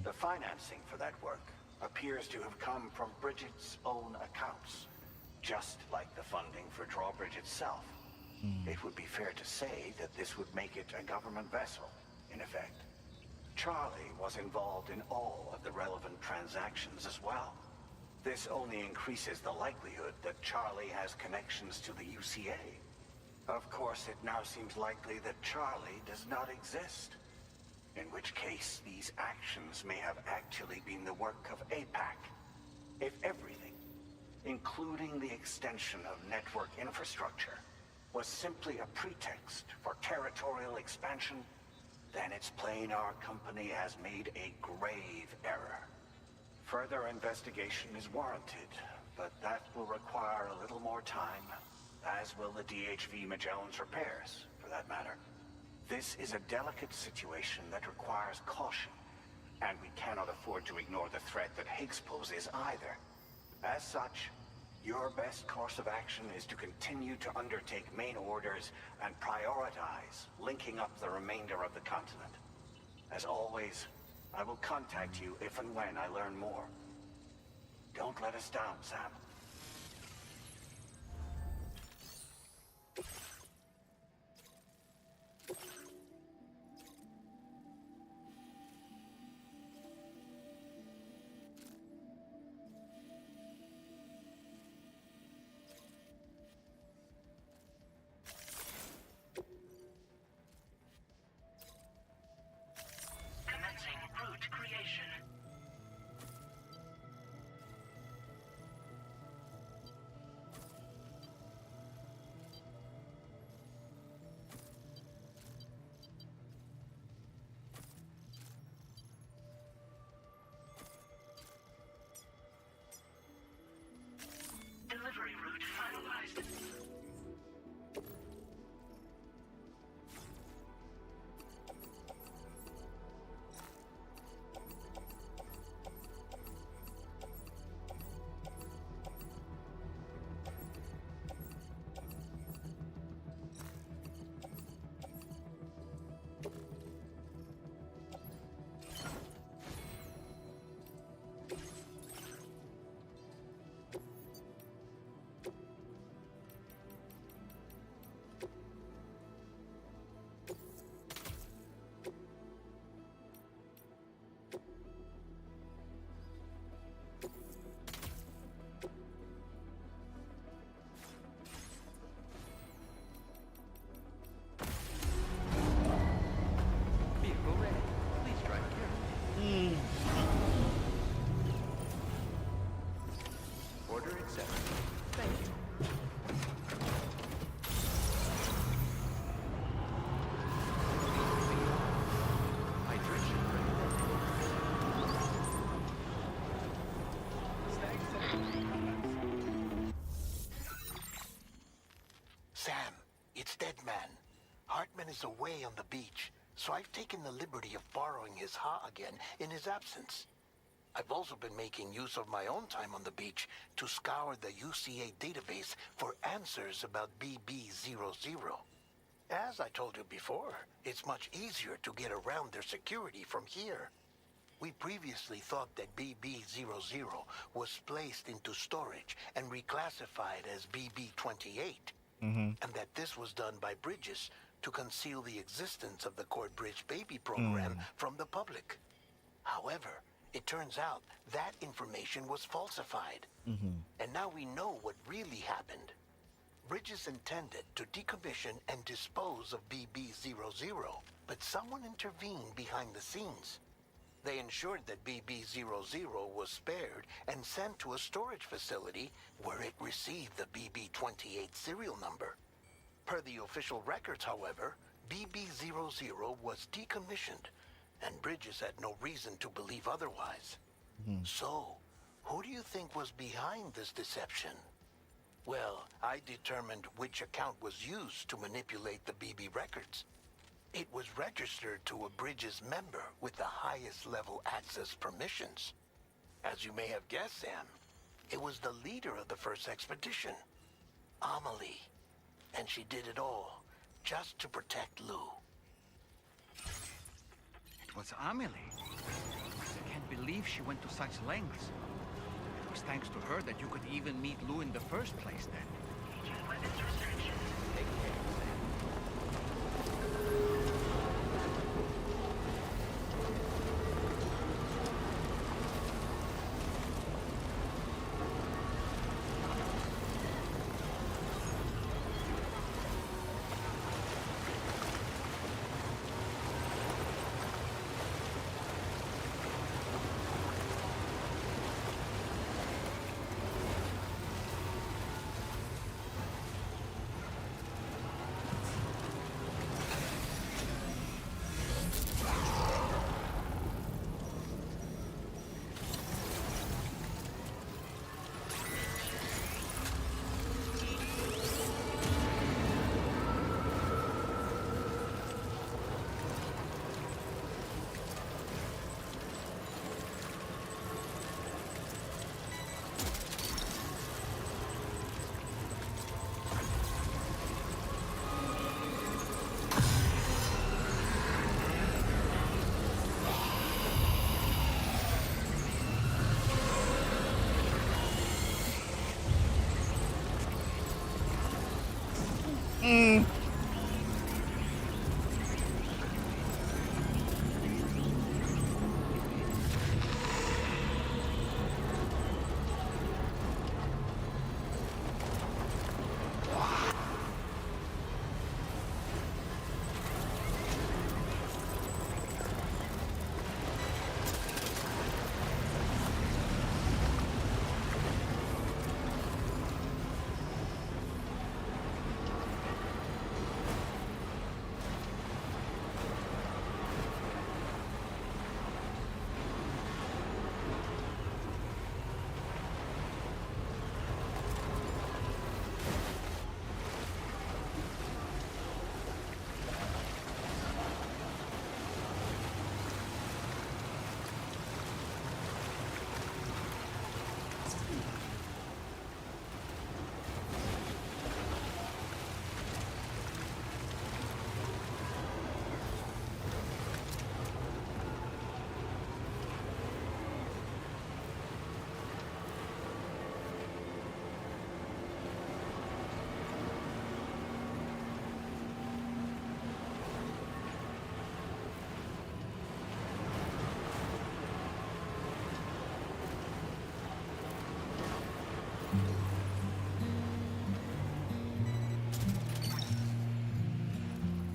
the financing for that work appears to have come from Bridget's own accounts, just like the funding for Drawbridge itself. It would be fair to say that this would make it a government vessel, in effect. Charlie was involved in all of the relevant transactions as well. This only increases the likelihood that Charlie has connections to the UCA. Of course, it now seems likely that Charlie does not exist. In which case, these actions may have actually been the work of APAC. If everything, including the extension of network infrastructure, was simply a pretext for territorial expansion, then it's plain our company has made a grave error. Further investigation is warranted, but that will require a little more time, as will the DHV Magellan's repairs, for that matter. This is a delicate situation that requires caution, and we cannot afford to ignore the threat that Higgs poses either. As such, your best course of action is to continue to undertake main orders and prioritize linking up the remainder of the continent. As always, I will contact you if and when I learn more. Don't let us down, Sam. Commencing route creation. Delivery route finalized. Vehicle ready. Please drive carefully. Order accepted. Thank you. Hydration Sam, it's Dead Man. Hartman is away on the beach, so I've taken the liberty of borrowing his Ha again in his absence. I've also been making use of my own time on the beach to scour the UCA database for answers about BB00. As I told you before, it's much easier to get around their security from here. We previously thought that BB00 was placed into storage and reclassified as BB28, and that this was done by Bridges to conceal the existence of the Court Bridge Baby program from the public. However, it turns out that information was falsified, and now we know what really happened. Bridges intended to decommission and dispose of BB00, but someone intervened behind the scenes. They ensured that BB-00 was spared and sent to a storage facility where it received the BB-28 serial number. Per the official records, however, BB-00 was decommissioned, and Bridges had no reason to believe otherwise. So, who do you think was behind this deception? Well, I determined which account was used to manipulate the BB records. It was registered to a Bridges member with the highest level access permissions. As you may have guessed, Sam, it was the leader of the first expedition, Amelie. And she did it all just to protect Lou. It was Amelie. I can't believe she went to such lengths. It was thanks to her that you could even meet Lou in the first place then. Take care, Sam.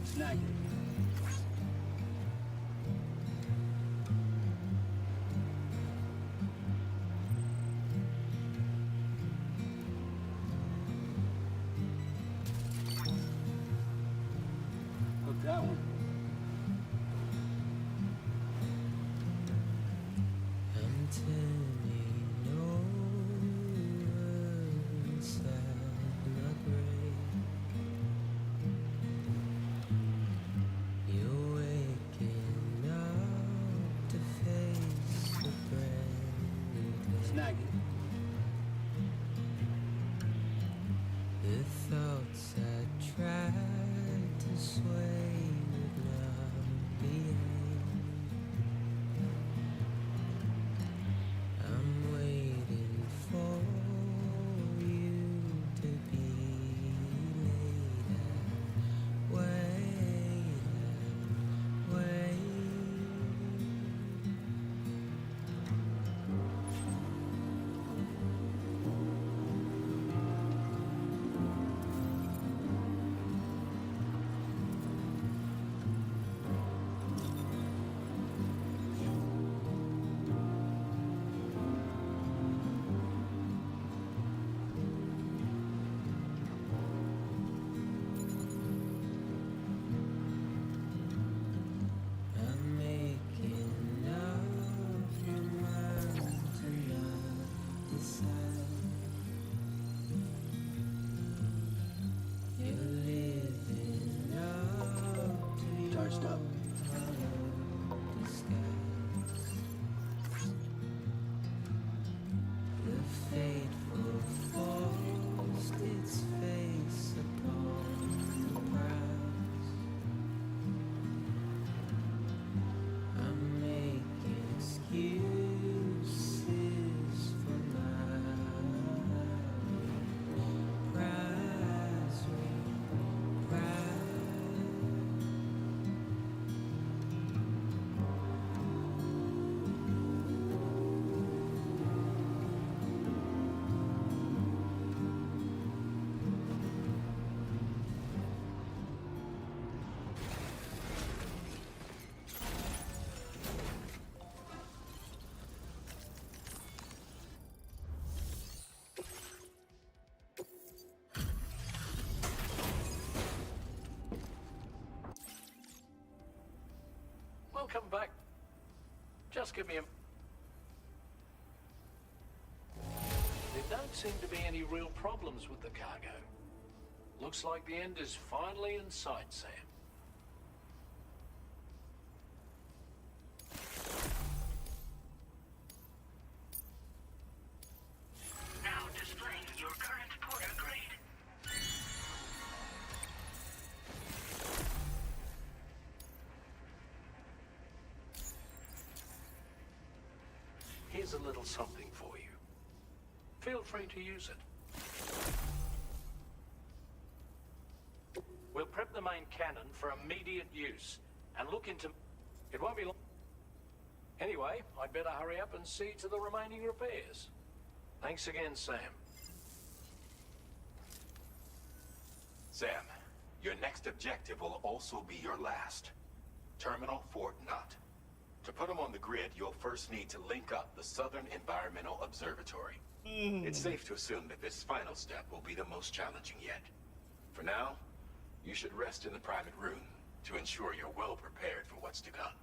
Snag it. Look, that one. I'm turning over inside my grave. I'll come back. Just give me a... There don't seem to be any real problems with the cargo. Looks like the end is finally in sight, Sam. Now displaying your current porter grade. Here's a little something for you. Feel free to use it. We'll prep the main cannon for immediate use and look into... It won't be long. Anyway, I'd better hurry up and see to the remaining repairs. Thanks again, Sam. Sam, your next objective will also be your last. Terminal Fort Knott. To put them on the grid, you'll first need to link up the Southern Environmental Observatory. It's safe to assume that this final step will be the most challenging yet. For now, you should rest in the private room to ensure you're well prepared for what's to come.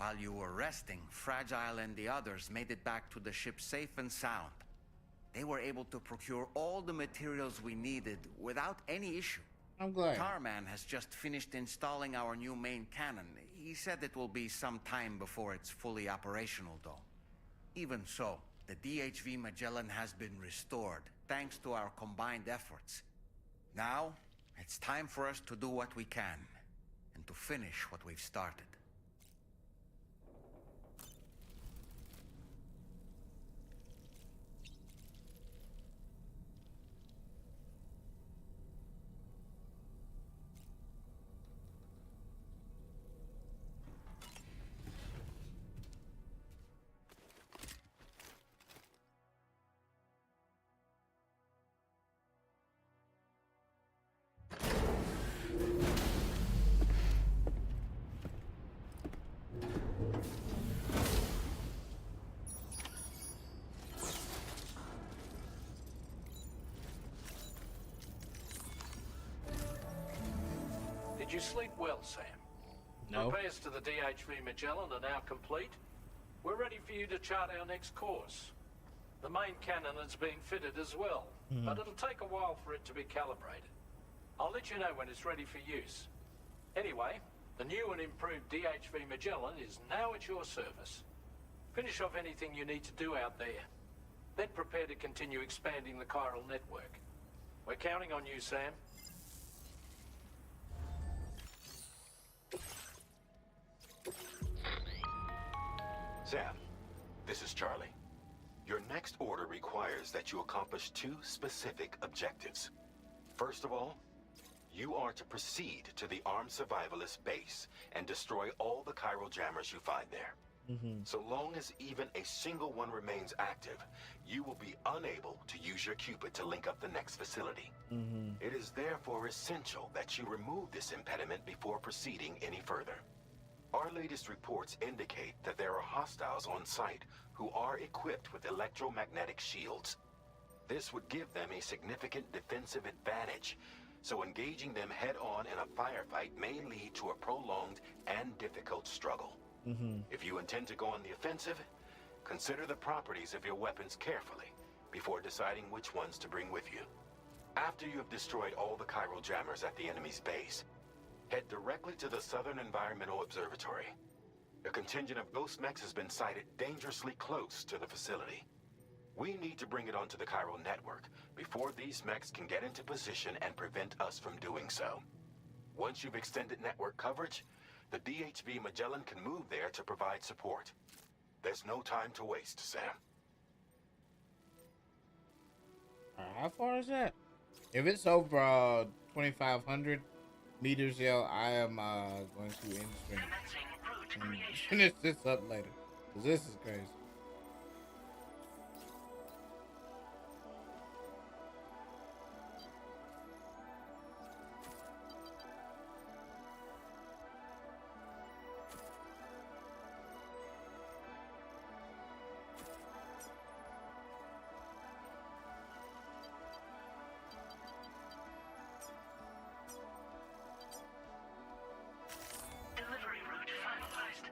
While you were resting, Fragile and the others made it back to the ship safe and sound. They were able to procure all the materials we needed without any issue. I'm glad. Tarman has just finished installing our new main cannon. He said it will be some time before it's fully operational, though. Even so, the DHV Magellan has been restored, thanks to our combined efforts. Now, it's time for us to do what we can, and to finish what we've started. Did you sleep well, Sam? No. Repairs to the DHV Magellan are now complete. We're ready for you to chart our next course. The main cannon is being fitted as well, but it'll take a while for it to be calibrated. I'll let you know when it's ready for use. Anyway, the new and improved DHV Magellan is now at your service. Finish off anything you need to do out there. Then prepare to continue expanding the chiral network. We're counting on you, Sam. Sam, this is Charlie. Your next order requires that you accomplish two specific objectives. First of all, you are to proceed to the armed survivalist base and destroy all the chiral jammers you find there. So long as even a single one remains active, you will be unable to use your Cupid to link up the next facility. It is therefore essential that you remove this impediment before proceeding any further. Our latest reports indicate that there are hostiles on site who are equipped with electromagnetic shields. This would give them a significant defensive advantage, so engaging them head-on in a firefight may lead to a prolonged and difficult struggle. If you intend to go on the offensive, consider the properties of your weapons carefully before deciding which ones to bring with you. After you have destroyed all the chiral jammers at the enemy's base, head directly to the Southern Environmental Observatory. A contingent of ghost mechs has been sighted dangerously close to the facility. We need to bring it onto the chiral network before these mechs can get into position and prevent us from doing so. Once you've extended network coverage, the DHV Magellan can move there to provide support. There's no time to waste, Sam. How far is that? If it's over 2,500 meters, yo, I am going to end stream and finish this up later, because this is crazy. Delivery route finalized.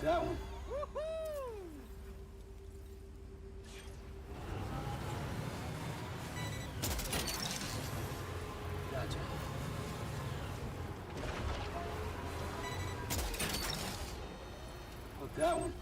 that one. Gotcha. Well, that one.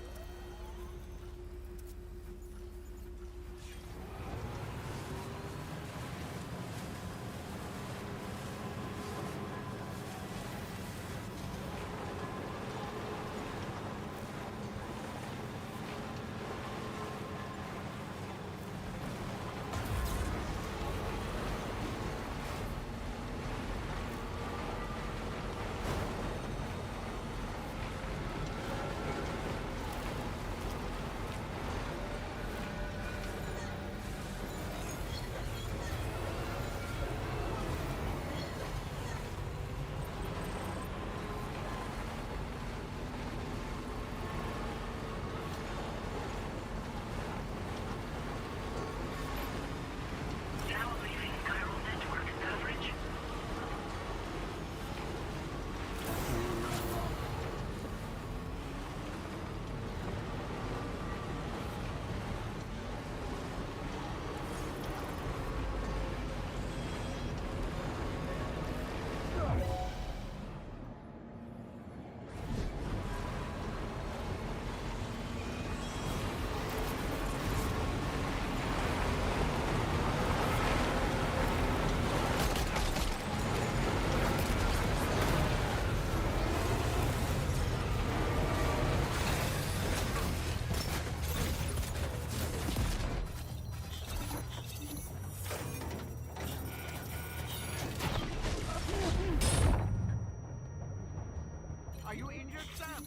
Are you injured, Sam?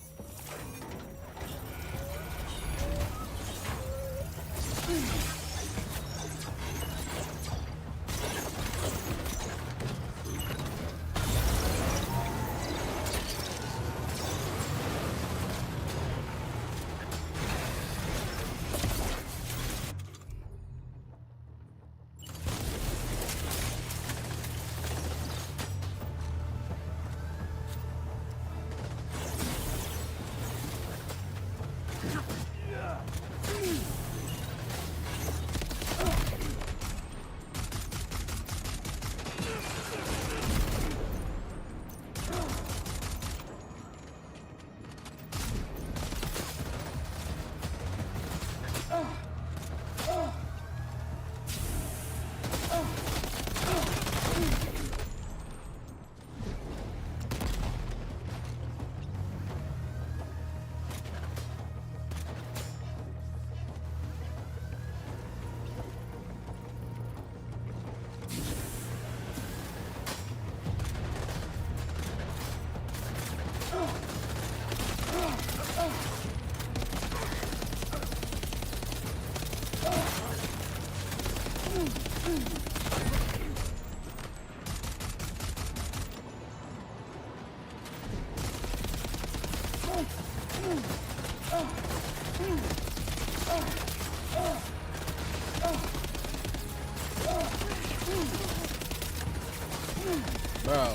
Bro.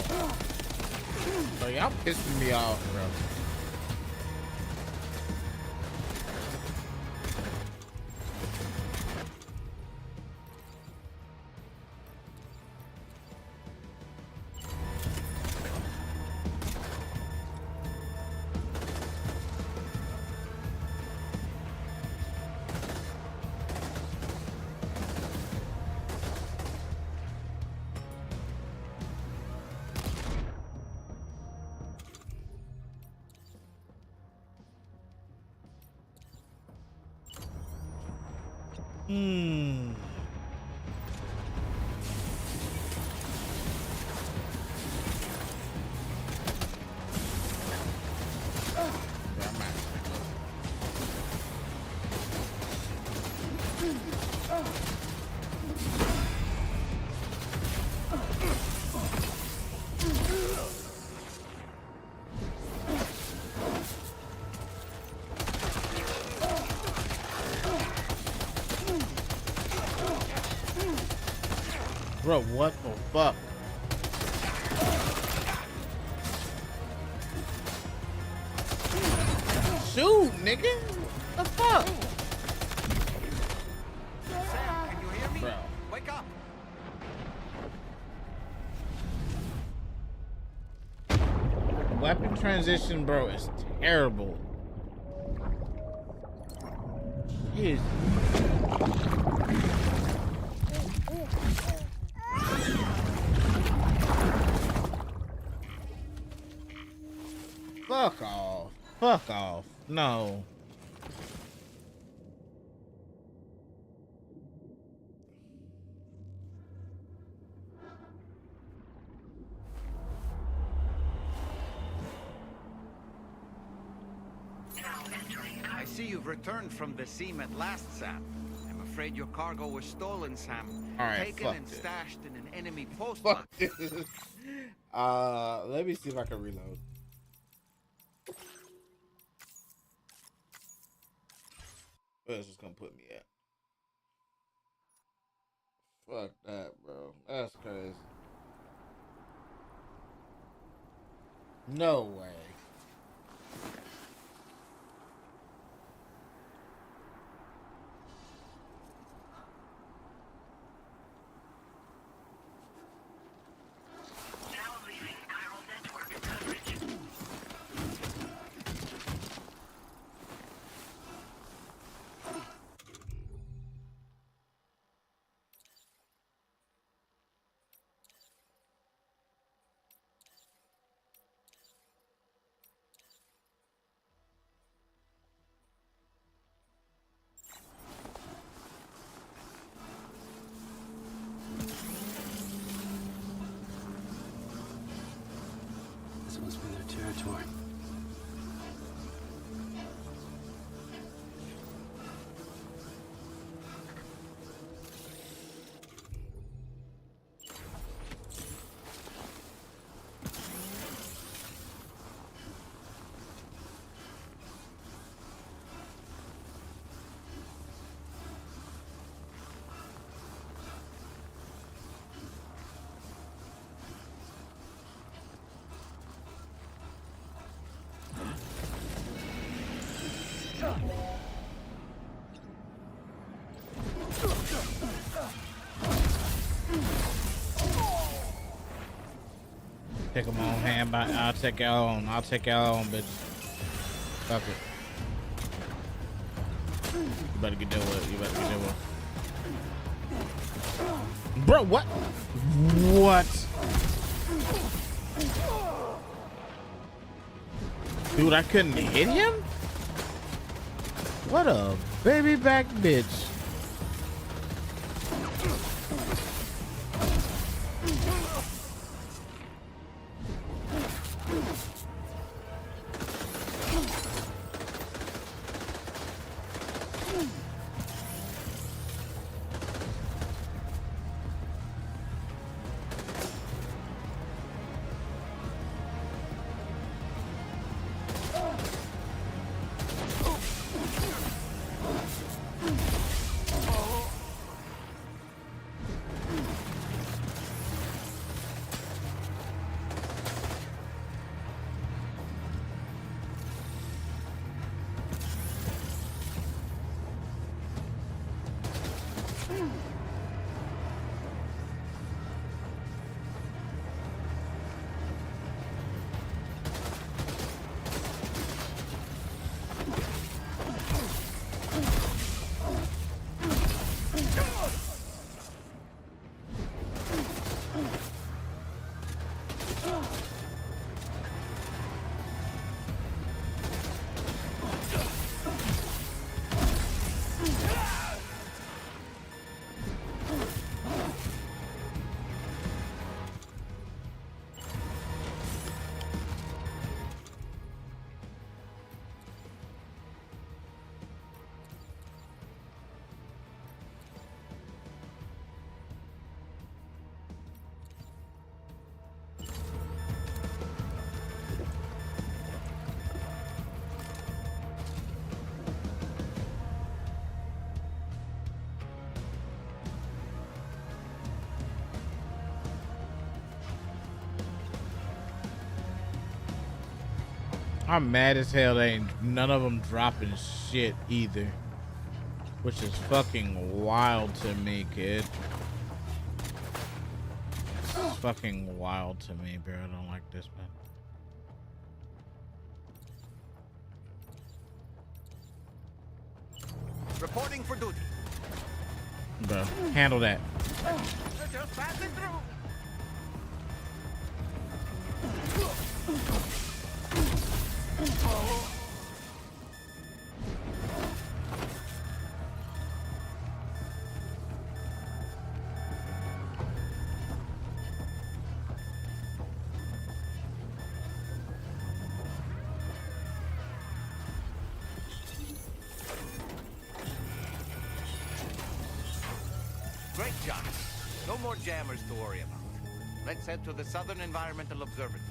Bro, y'all pissing me off, bro. Bro, what the fuck? shoot, nigga. What the fuck? Sam, can you hear me? Bro. Wake up! Weapon transition, bro, is terrible. Jeez. Fuck off. Fuck off. No. I see you've returned from the seam at last, Sam. I'm afraid your cargo was stolen, Sam. All right, Taken fuck and this. stashed in an enemy post Fuck box. this. Let me see if I can reload. Where is this gonna put me at? Fuck that, bro. That's crazy. No way. This must be their territory. Take them on hand, but I'll take y'all on. I'll take y'all on, bitch. Fuck it. You better get that with. You better get that with. Bro, what? What? Dude, I couldn't hit him? What a baby back bitch. I'm mad as hell. They ain't none of them dropping shit either, which is fucking wild to me, kid. It's fucking wild to me, bro. I don't like this, man. Reporting for duty. Bro, handle that. Just passing through. Great job. No more jammers to worry about. Let's head to the Southern Environmental Observatory.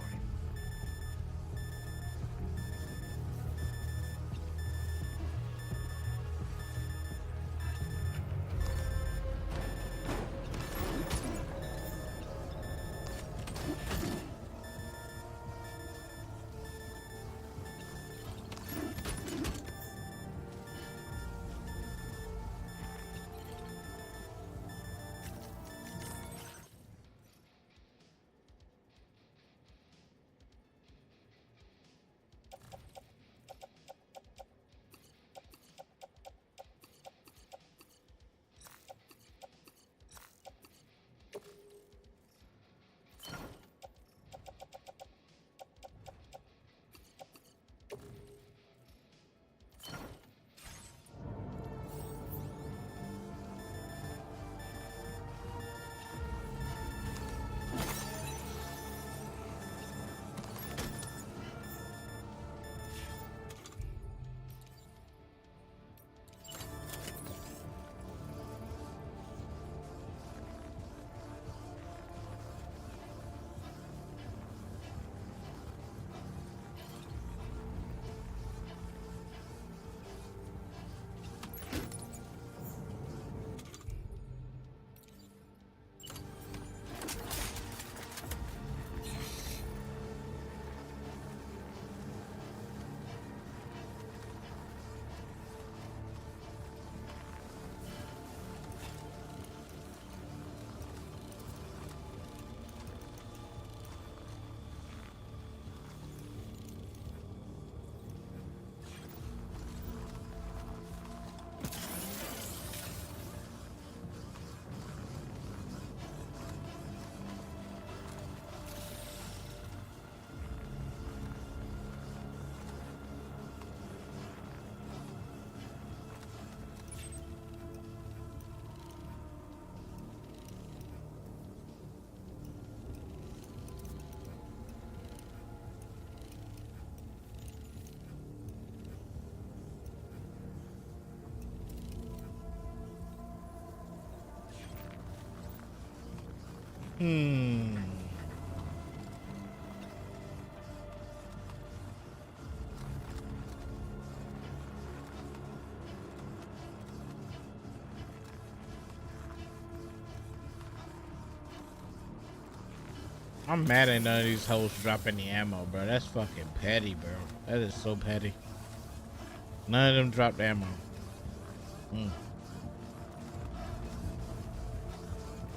I'm mad at none of these hoes drop any ammo, bro. That's fucking petty, bro. That is so petty. None of them dropped ammo.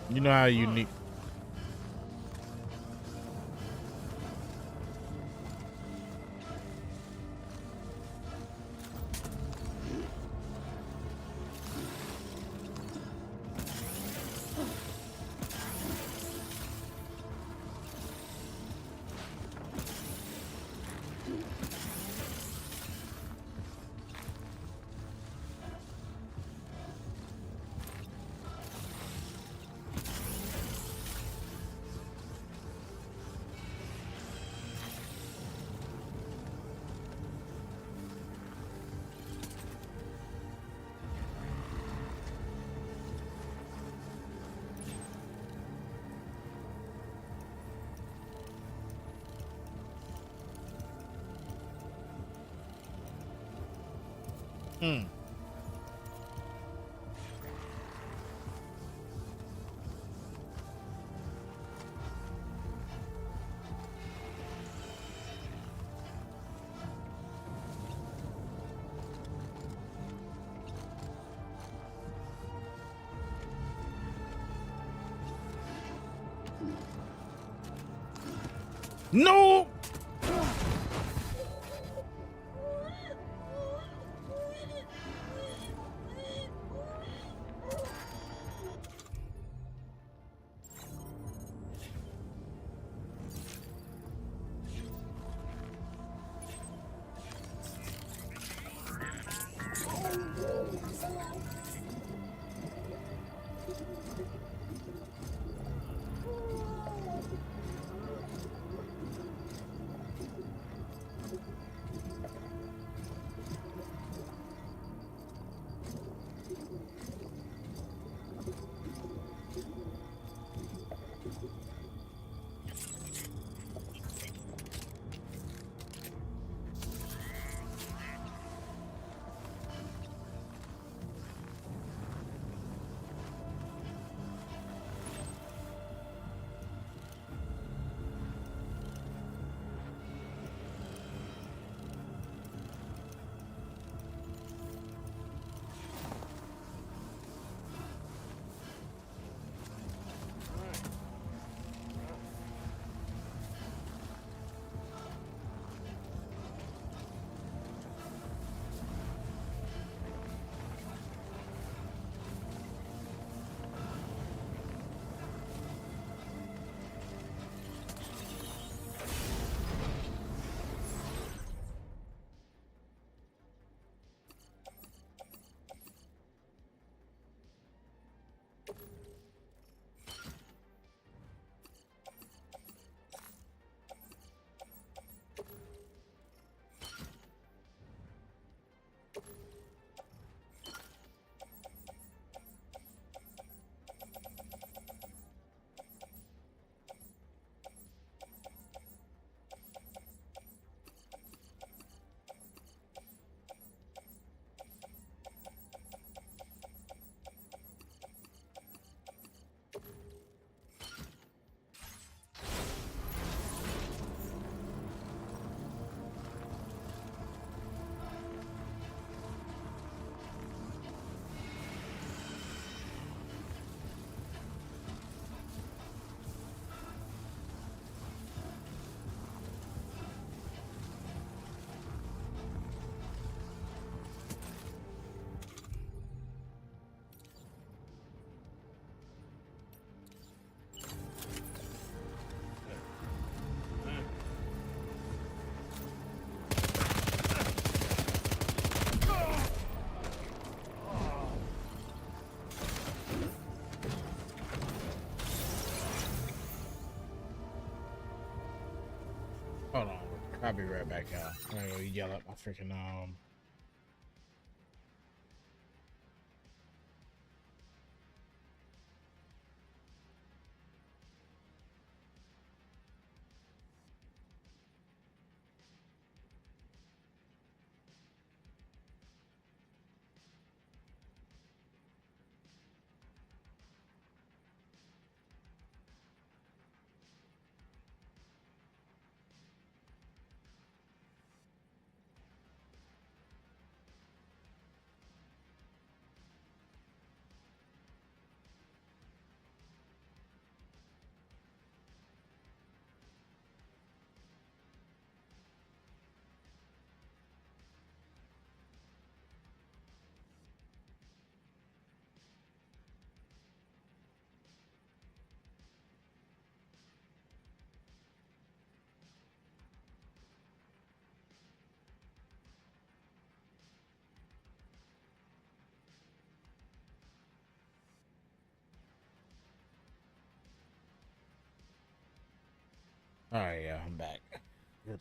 You know how unique. No! Hold on. I'll be right back, y'all. I'm gonna go yell at my freaking All right, yeah, I'm back. Good.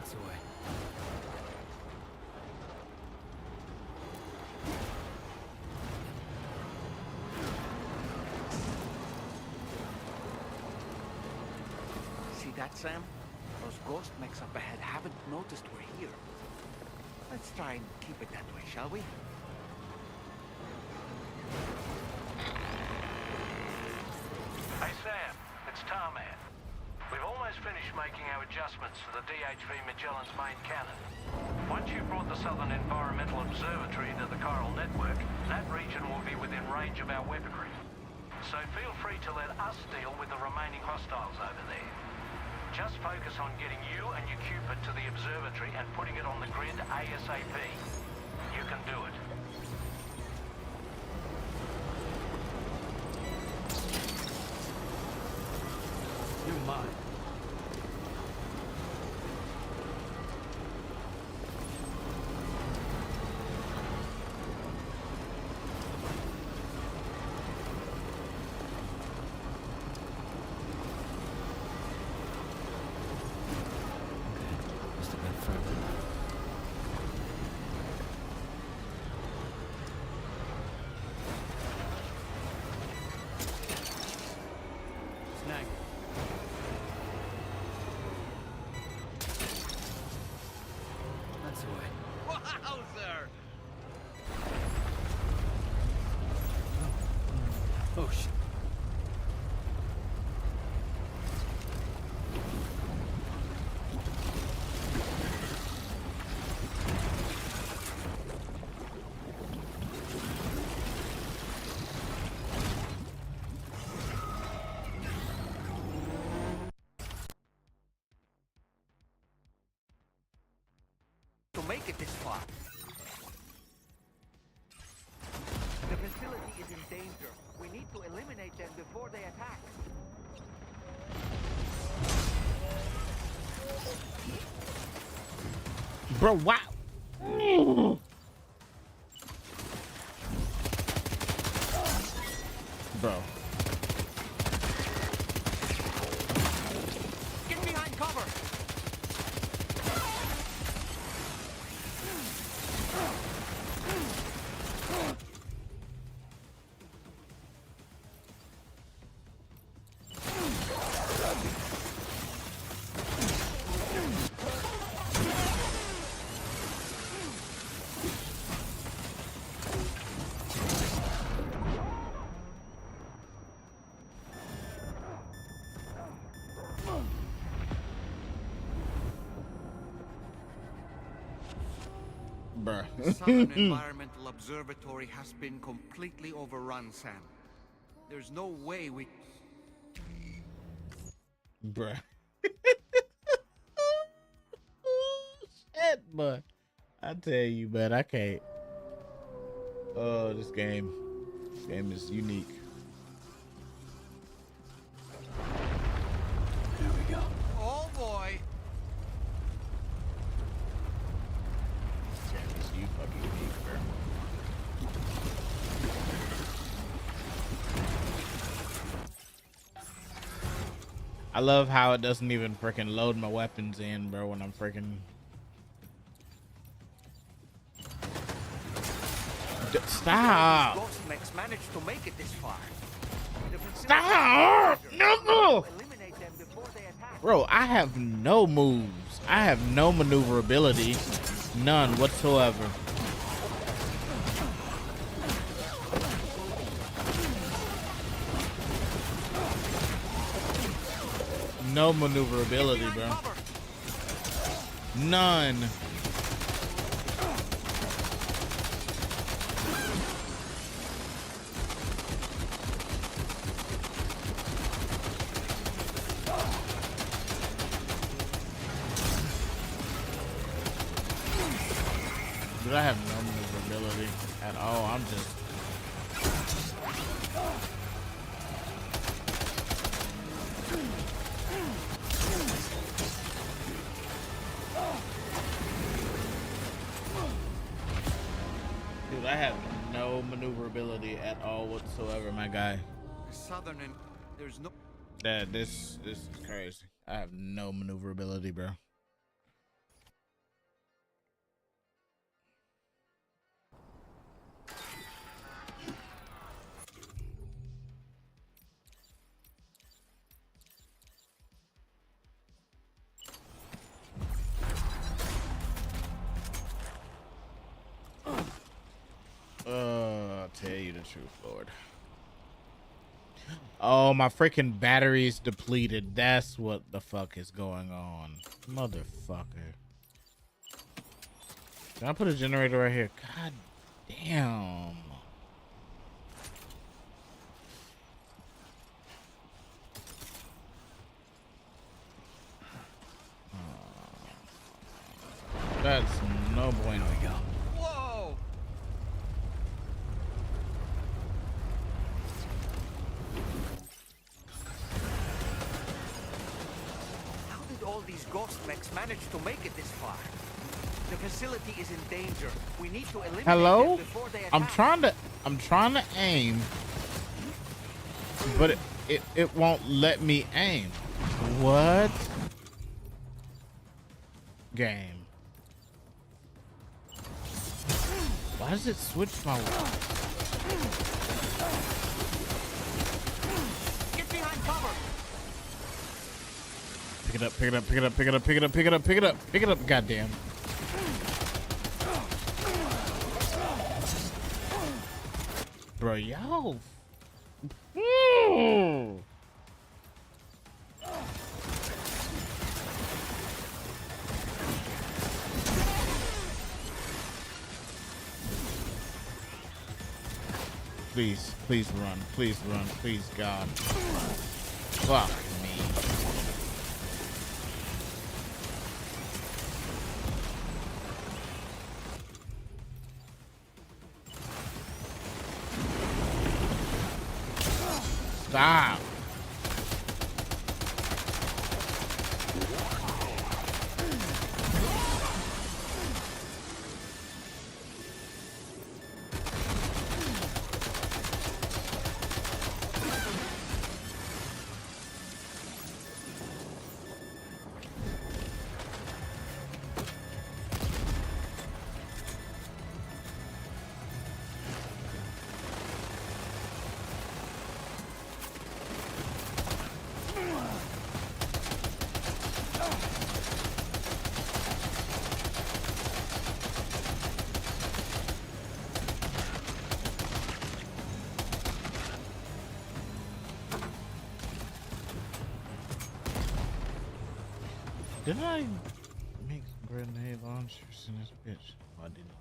That's the way. See that, Sam? Those ghost mechs up ahead haven't noticed we're here. Let's try and keep it that way, shall we? Hey Sam, it's Tarman. We've almost finished making our adjustments to the DHV Magellan's main cannon. Once you've brought the Southern Environmental Observatory into the chiral network, that region will be within range of our weaponry. So feel free to let us deal with the remaining hostiles over there. Just focus on getting you and your Cupid to the observatory and putting it on the grid ASAP. You can do it. You're mine. Must have been further. Snag. That's the way. Wowzer! Oh shit. To make it this far. The facility is in danger. We need to eliminate them before they attack. Bro, wow. Bro. Get behind cover! Bruh. The Southern Environmental Observatory has been completely overrun, Sam. There's no way we... Bruh. Shit, boy. I tell you, man, I can't. Oh, this game is unique. There we go. Oh boy! Damn, this you fucking unique, bro. I love how it doesn't even freaking load my weapons in, bro, when I'm freaking... Stop! Ghost mechs managed to make it this far. Stop! No! Eliminate them before they attack. Bro, I have no moves. I have no maneuverability. None whatsoever. No maneuverability, bro. None. Dude, I have no maneuverability at all. I'm just... Dude, I have no maneuverability at all whatsoever, my guy. Southern and there's no... This is crazy. I have no maneuverability, bro. truth, Lord. Oh, my freaking battery's depleted. That's what the fuck is going on. Motherfucker. Can I put a generator right here? God damn. That's no bueno. We go. Whoa! How did all these ghost mechs manage to make it this far? The facility is in danger. We need to eliminate Hello? them before they attack. I'm trying to aim, but it won't let me aim. What? Game. Why does it switch my Get behind cover. Pick it up, pick it up, pick it up, pick it up, pick it up, pick it up, pick it up, pick it up, goddamn. Bro, yo. Please, please run, please, God. Fuck me. Stop. Did I make grenade launchers in this bitch? Oh, I didn't.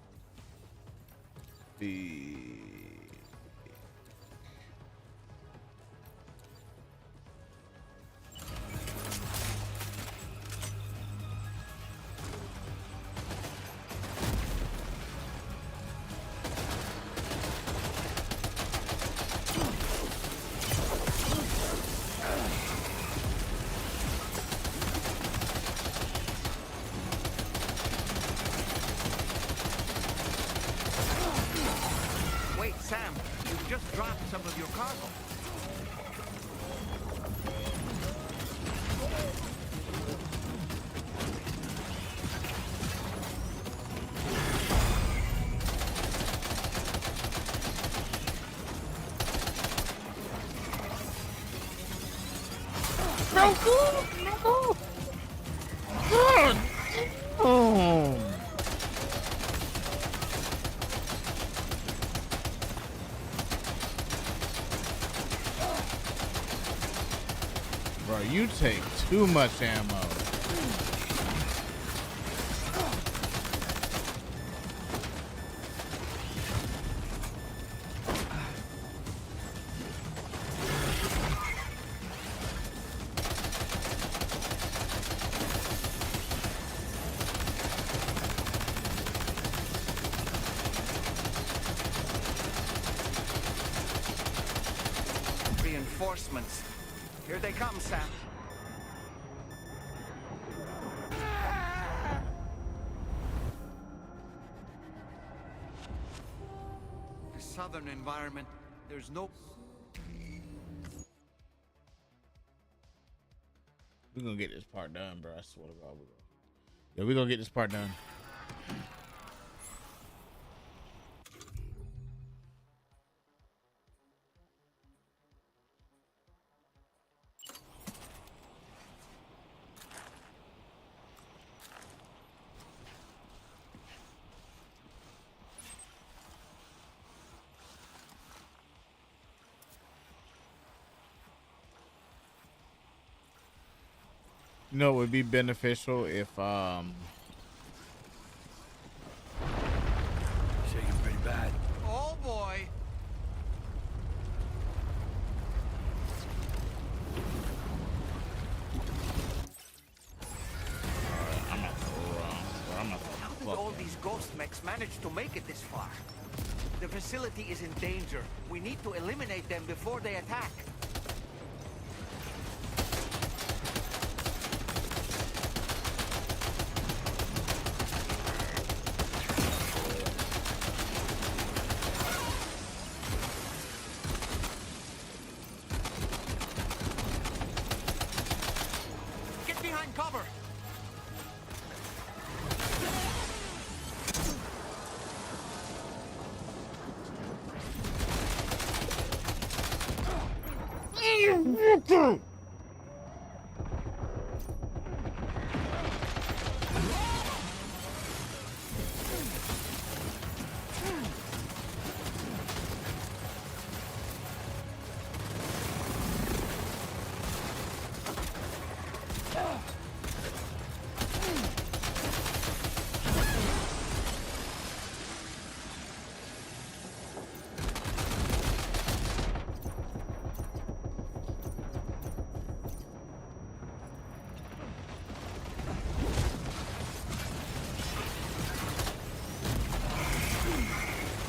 Wait, Sam, you've just dropped some of your cargo. No, no. God. Oh. Bro, you take too much ammo. Reinforcements. Here they come, Sam. The southern environment, there's no... We're gonna get this part done, bro. I swear to God, we're gonna get this part done. You know, it would be beneficial if Shaking pretty bad. Oh boy. How did all these ghost mechs manage to make it this far? The facility is in danger. We need to eliminate them before they attack. Get behind cover!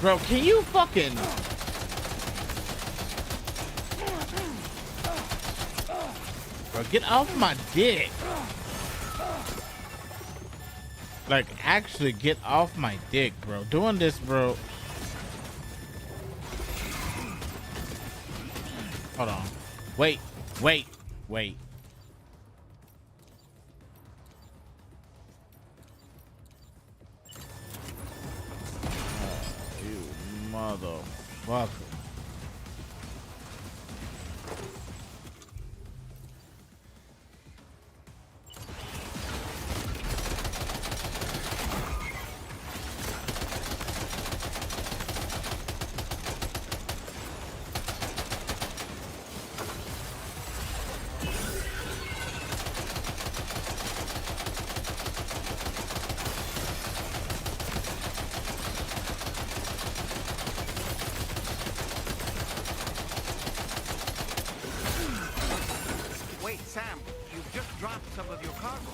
Bro, can you fucking... Bro, get off my dick. Like, actually get off my dick, bro. Doing this, bro. Hold on. Wait. You motherfucker. Wait, Sam, you've just dropped some of your cargo.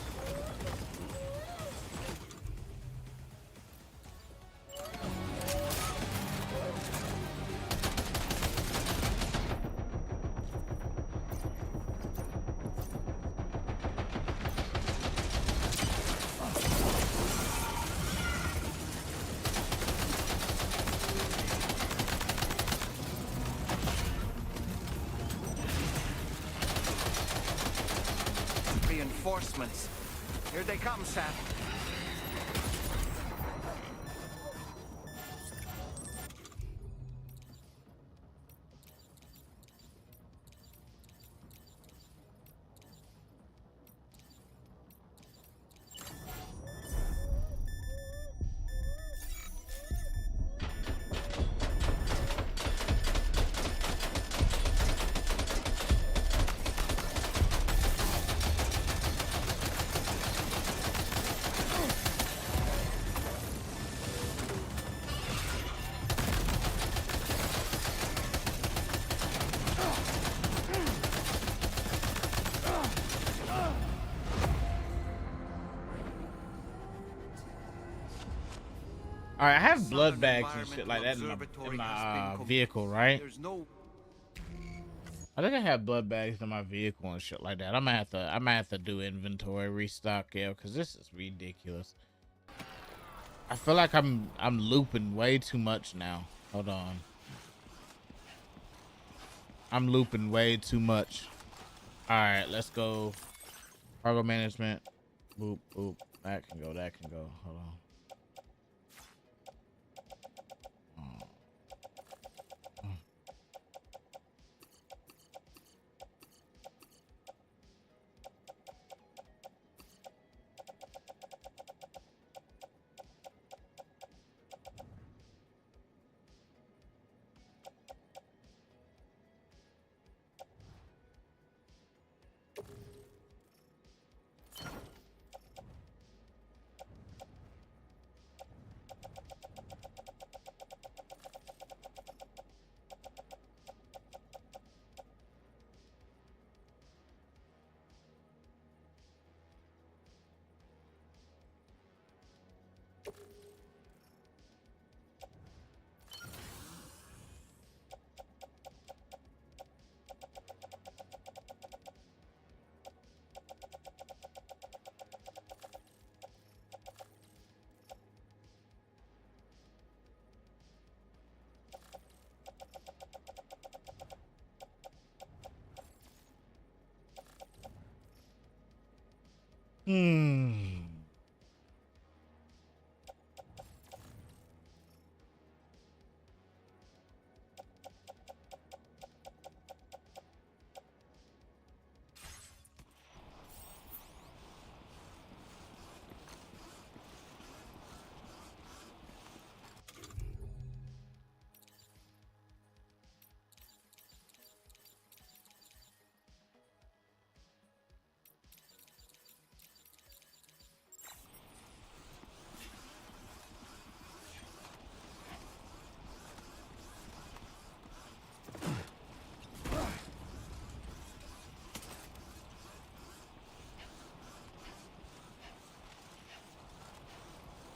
Reinforcements. Here they come, Sam. All right, I have blood bags and shit like that in my vehicle, right? I think I have blood bags in my vehicle and shit like that. I might have to do inventory restock, yeah, because this is ridiculous. I feel like I'm looping way too much now. Hold on. I'm looping way too much. All right, let's go. Cargo management. Boop, boop. That can go. That can go. Hold on.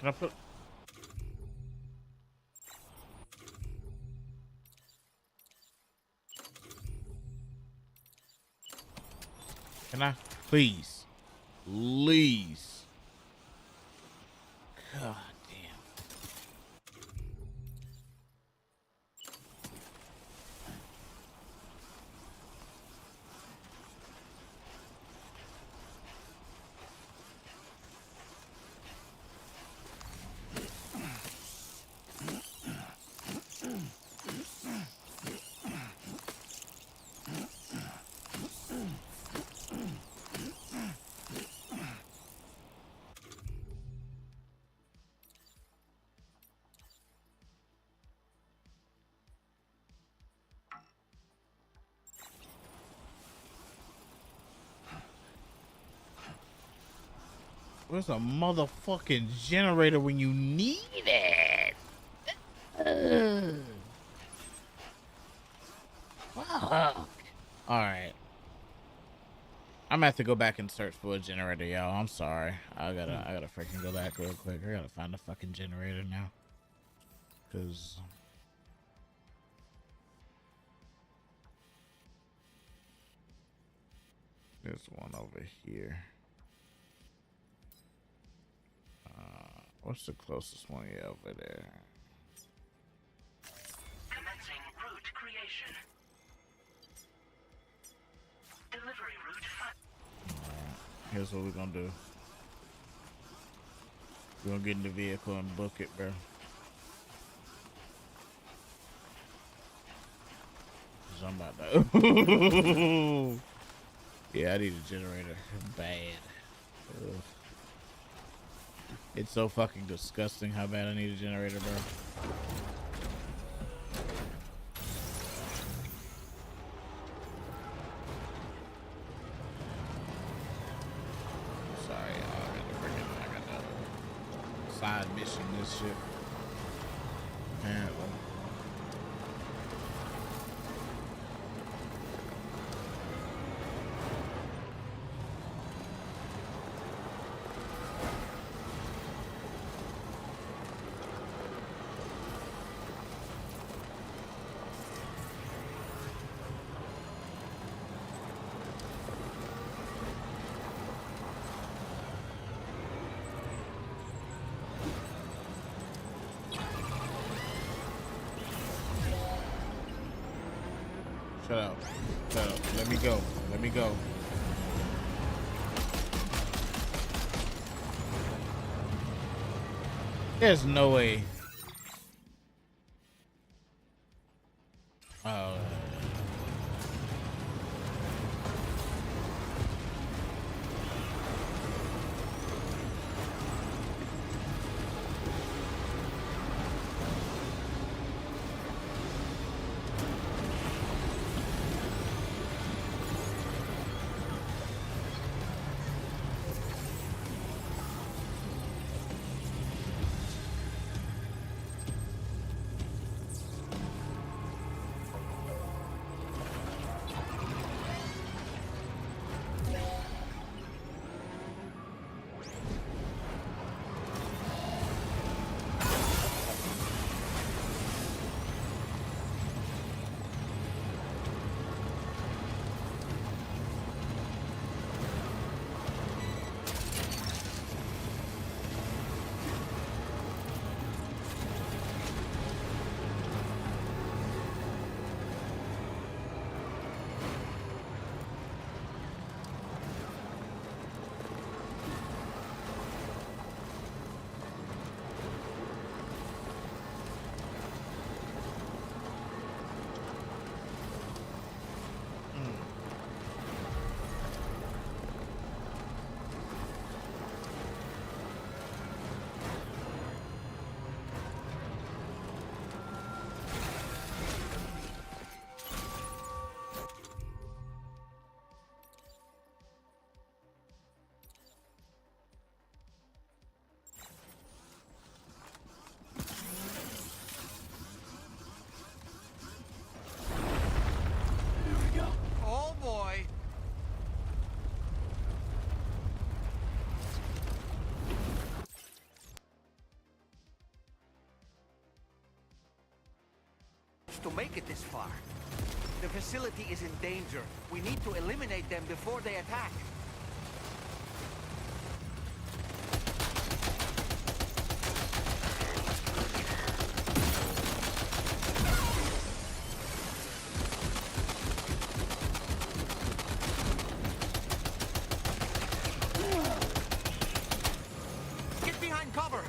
Can I put? Can I? Please. Please. God damn. Where's a motherfucking generator when you need it? Fuck. Alright. I'm gonna have to go back and search for a generator, y'all. I'm sorry. I gotta freaking go back real quick. I gotta find a fucking generator now. Cause there's one over here. What's the closest one? Yeah, over there. Commencing route creation. Delivery route. Here's what we're gonna do. We're gonna get in the vehicle and book it, bro. 'Cause I'm about to. Yeah, I need a generator. Bad. Ugh. It's so fucking disgusting how bad I need a generator, bro. Sorry, y'all. I got the side mission this shit. Apparently. Shut up. Shut up. Let me go. Let me go. There's no way. Oh. to make it this far. The facility is in danger. We need to eliminate them before they attack. Get behind cover!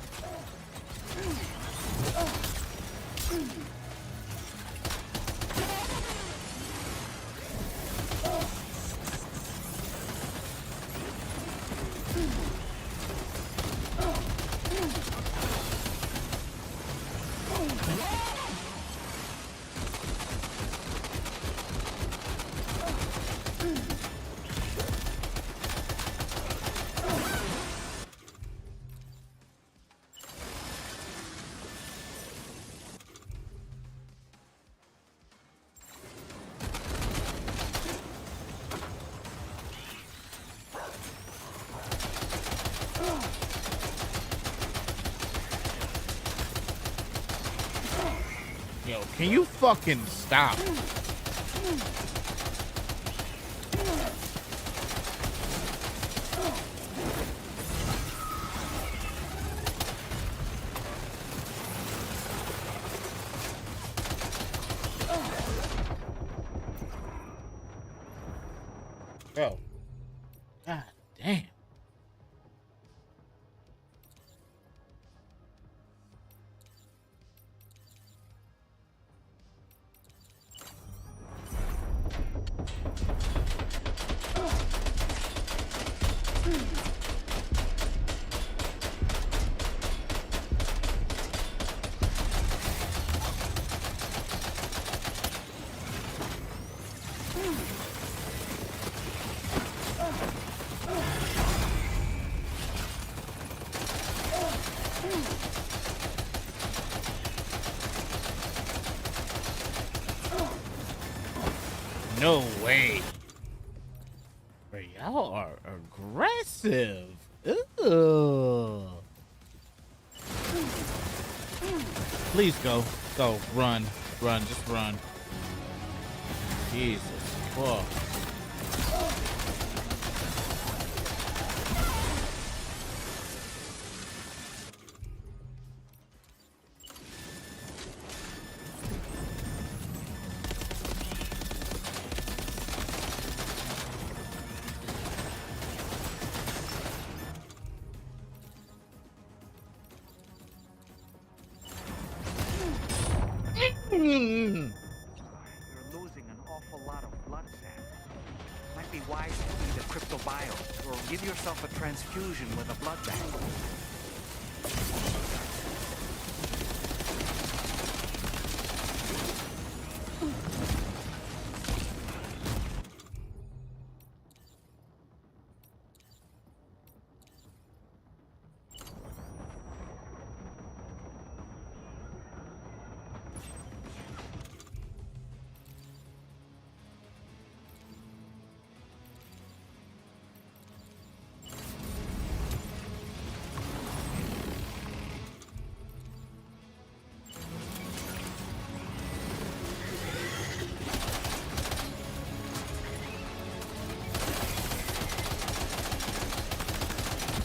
Yo, can you fucking stop? Bro. God damn. No way. Bro, y'all are aggressive. Ugh. Please go. Go. Run. Run. Just run. Jesus. Fuck. You're losing an awful lot of blood, Sam. Might be wise to eat a cryptobio, or give yourself a transfusion with a blood bank.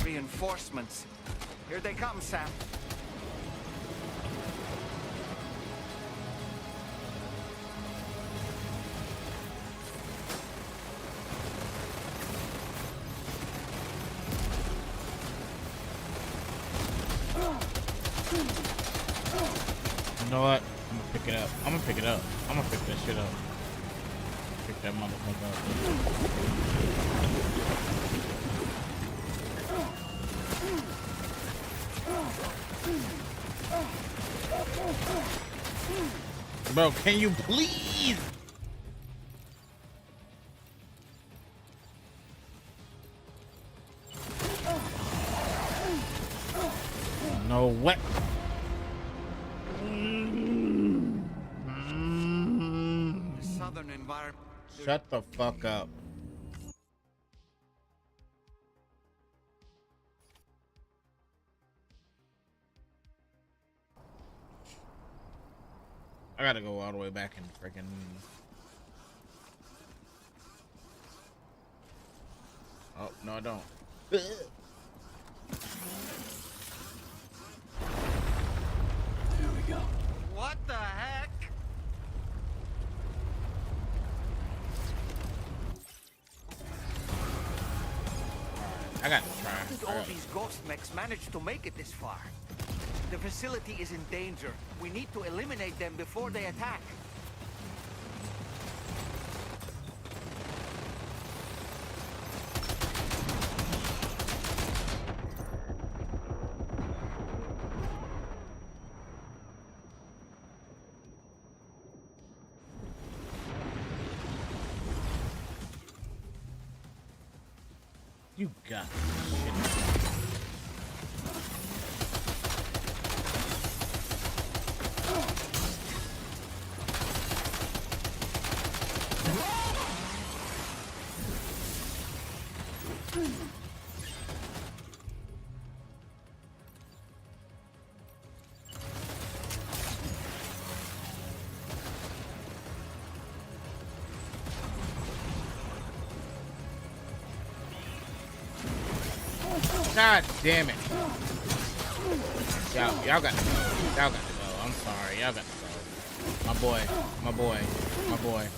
Reinforcements. Here they come, Sam. You know what? I'm gonna pick it up. I'm gonna pick it up. I'm gonna pick that shit up. Pick that motherfucker up. Bro, can you please? No what? The southern environment. Shut the fuck up. I gotta go all the way back and freaking. Oh no, I don't. Here we go. What the heck? I gotta try. How did all these ghost mechs manage to make it this far? The facility is in danger. We need to eliminate them before they attack. You got God damn it. Y'all got to go. Y'all got to go. I'm sorry. Y'all got to go. My boy. My boy. My boy.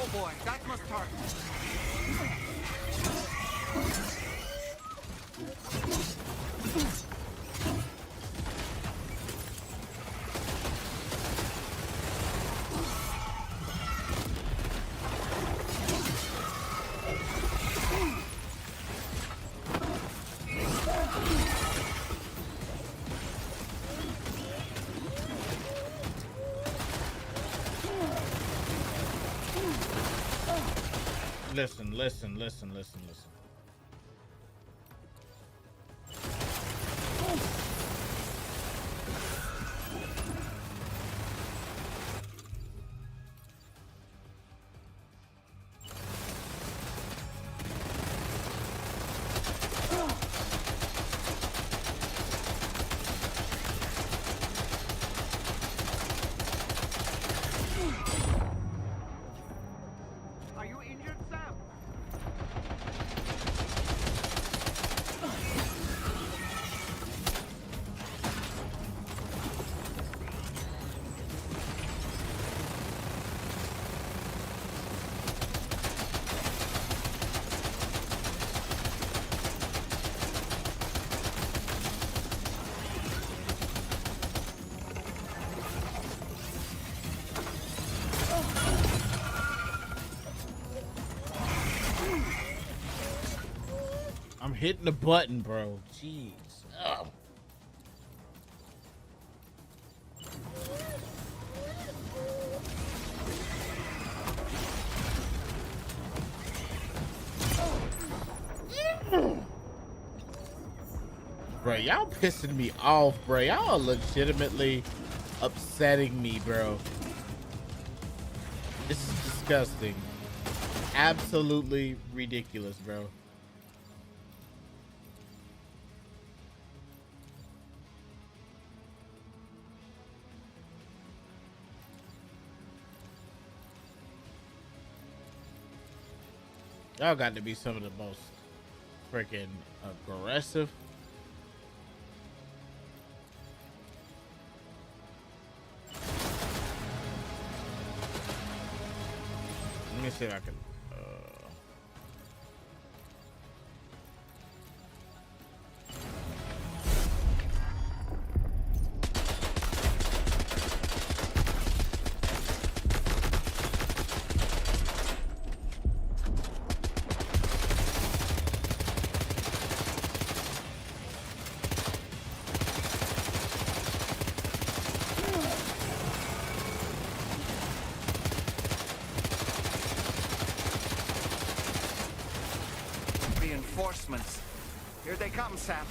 Oh boy, that must hurt. Listen. Are you injured, Sam? I'm hitting the button, bro. Jeez. Ugh. Bro, y'all pissing me off, bro. Y'all are legitimately upsetting me, bro. This is disgusting. Absolutely ridiculous, bro. Y'all got to be some of the most freaking aggressive. Let me see if I can. reinforcements. Here they come, Sam.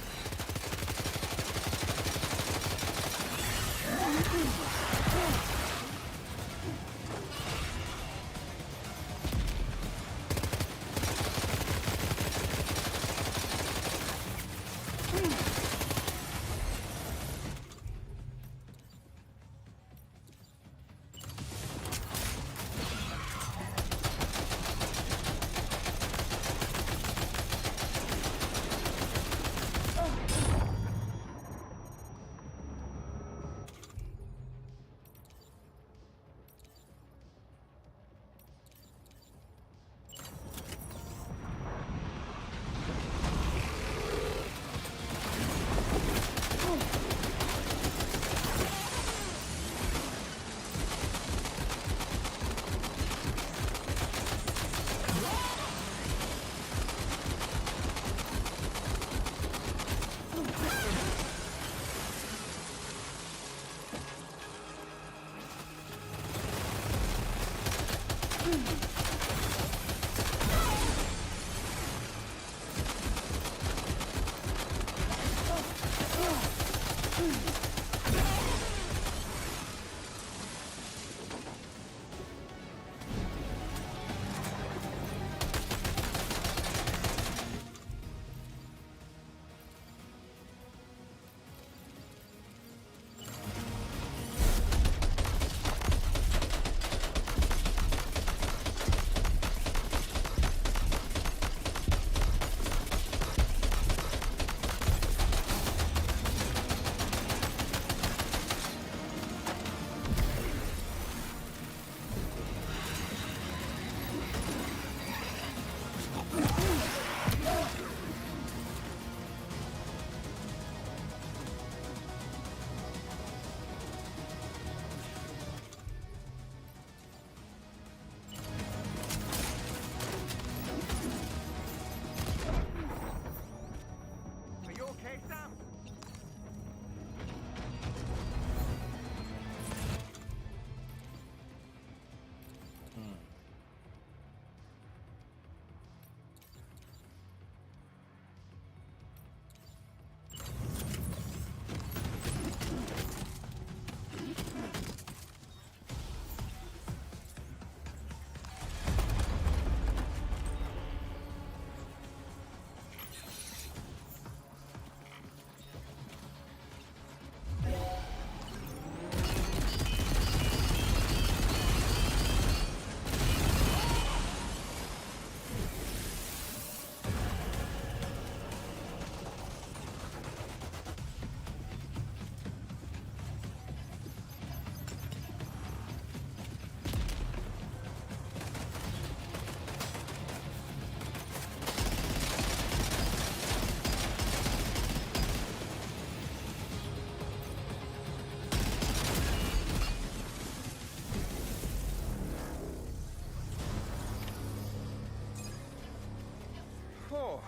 Oh,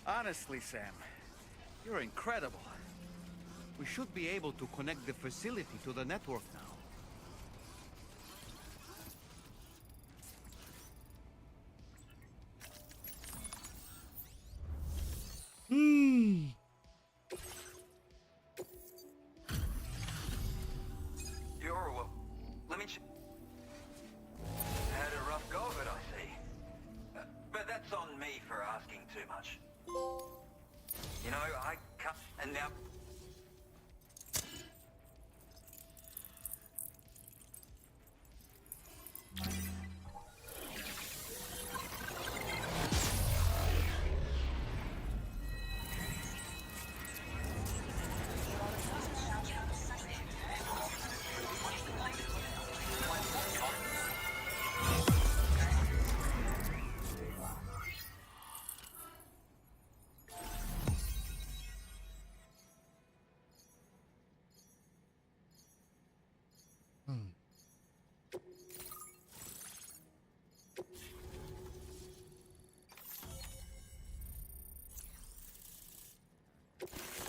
honestly, Sam, you're incredible. We should be able to connect the facility to the network now. You're well. Let me. Had a rough go of it, I see. But that's on me for asking too much. You know, I cut and now.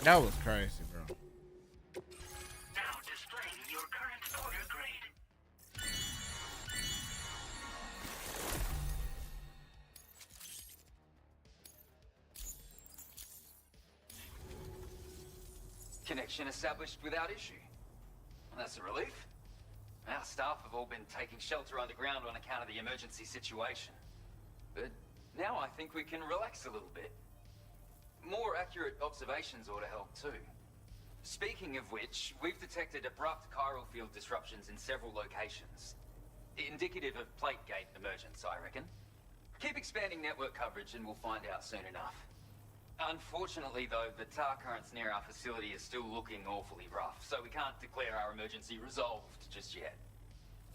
That was crazy, bro. Now displaying your current order grade. connection established without issue. And that's a relief. Our staff have all been taking shelter underground on account of the emergency situation. But now I think we can relax a little bit. More accurate observations ought to help too. Speaking of which, we've detected abrupt chiral field disruptions in several locations. Indicative of plate gate emergence, I reckon. Keep expanding network coverage and we'll find out soon enough. Unfortunately though, the tar currents near our facility are still looking awfully rough, so we can't declare our emergency resolved just yet.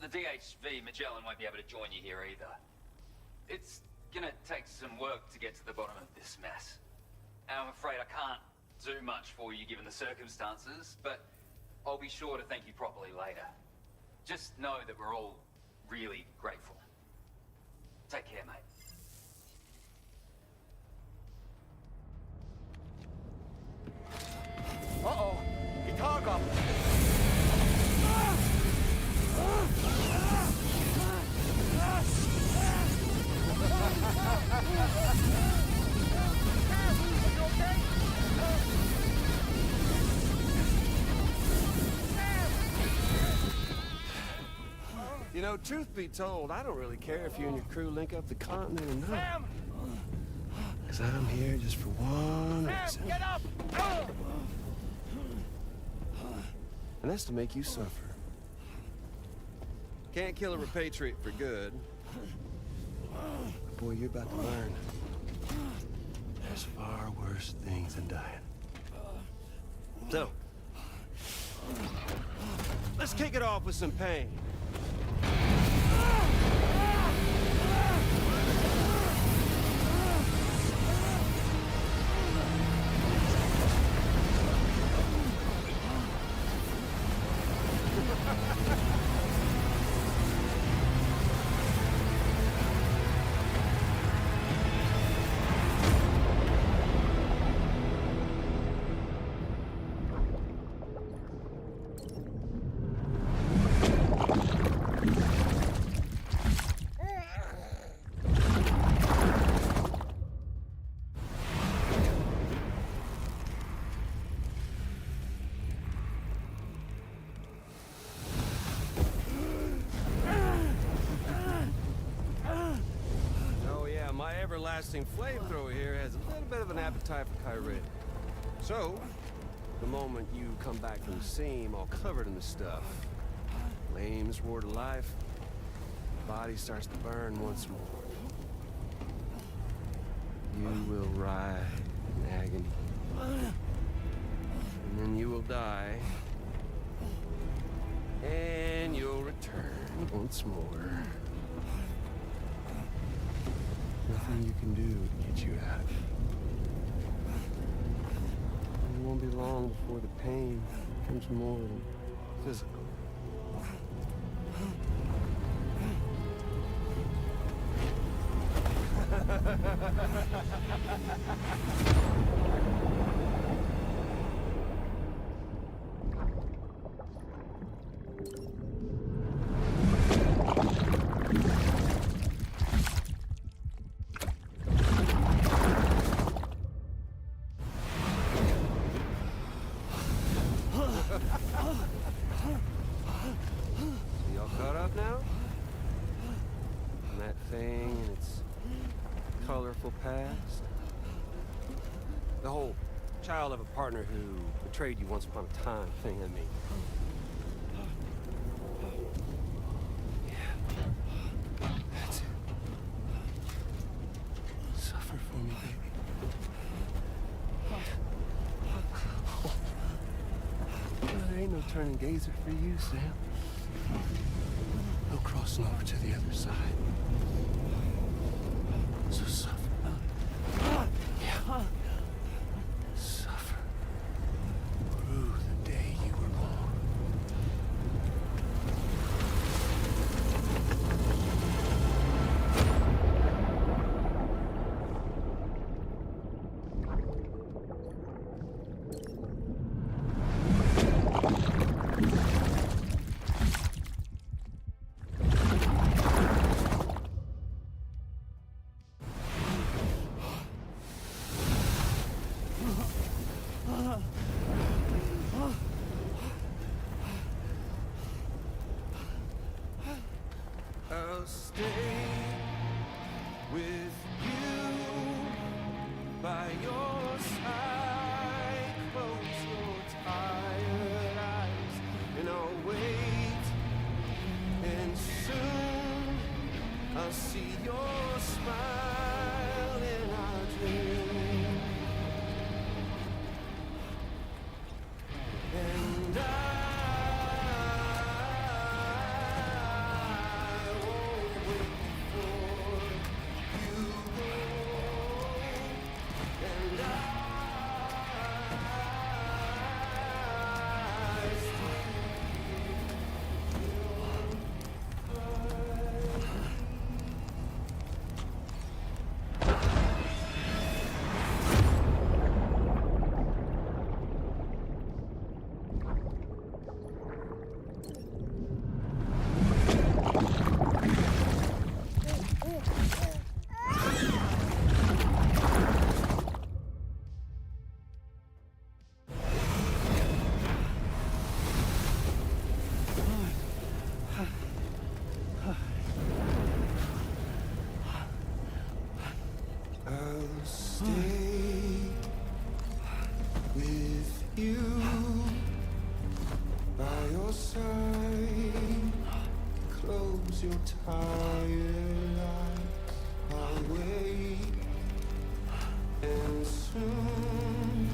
The DHV Magellan won't be able to join you here either. It's gonna take some work to get to the bottom of this mess. And I'm afraid I can't do much for you given the circumstances, but I'll be sure to thank you properly later. Just know that we're all really grateful. Take care, mate. Uh-oh! Guitar goblin! You know, truth be told, I don't really care if you and your crew link up the continent or not. Because I'm here just for one reason. Get up! And that's to make you suffer. Can't kill a repatriate for good. But boy, you're about to learn. There's far worse things than dying. So, let's kick it off with some pain. Everlasting flamethrower here has a little bit of an appetite for Kyrie. So, the moment you come back from the seam all covered in the stuff, flames roar to life, the body starts to burn once more. You will writhe in agony. And then you will die. And you'll return once more. Nothing you can do to get you out. It won't be long before the pain becomes more than physical. Child of a partner who betrayed you once upon a time thing, I mean. Yeah. That's it. Suffer for me, baby. There ain't no turning gazer for you, Sam. No crossing over to the other side. So suffer. Yeah. I'll stay with you by your side. Close your tired eyes and I'll wait. And soon I'll see your smile in our dream. And I won't wait for you. And I I'll stay with you by your side. Close your tired eyes. I'll wait, and soon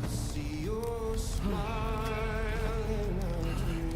I'll see your smile in our dream.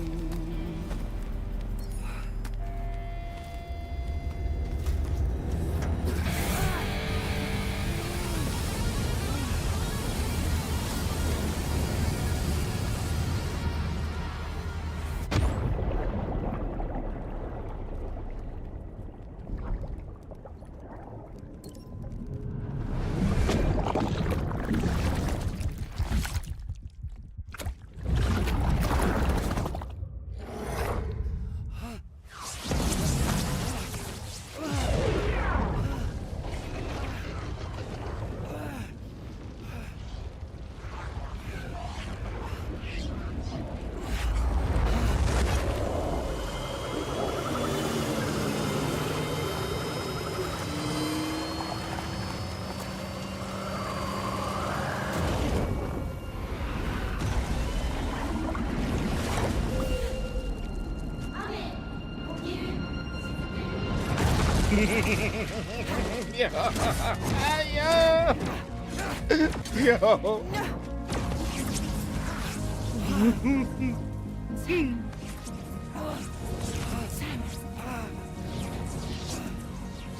Yo. Sam.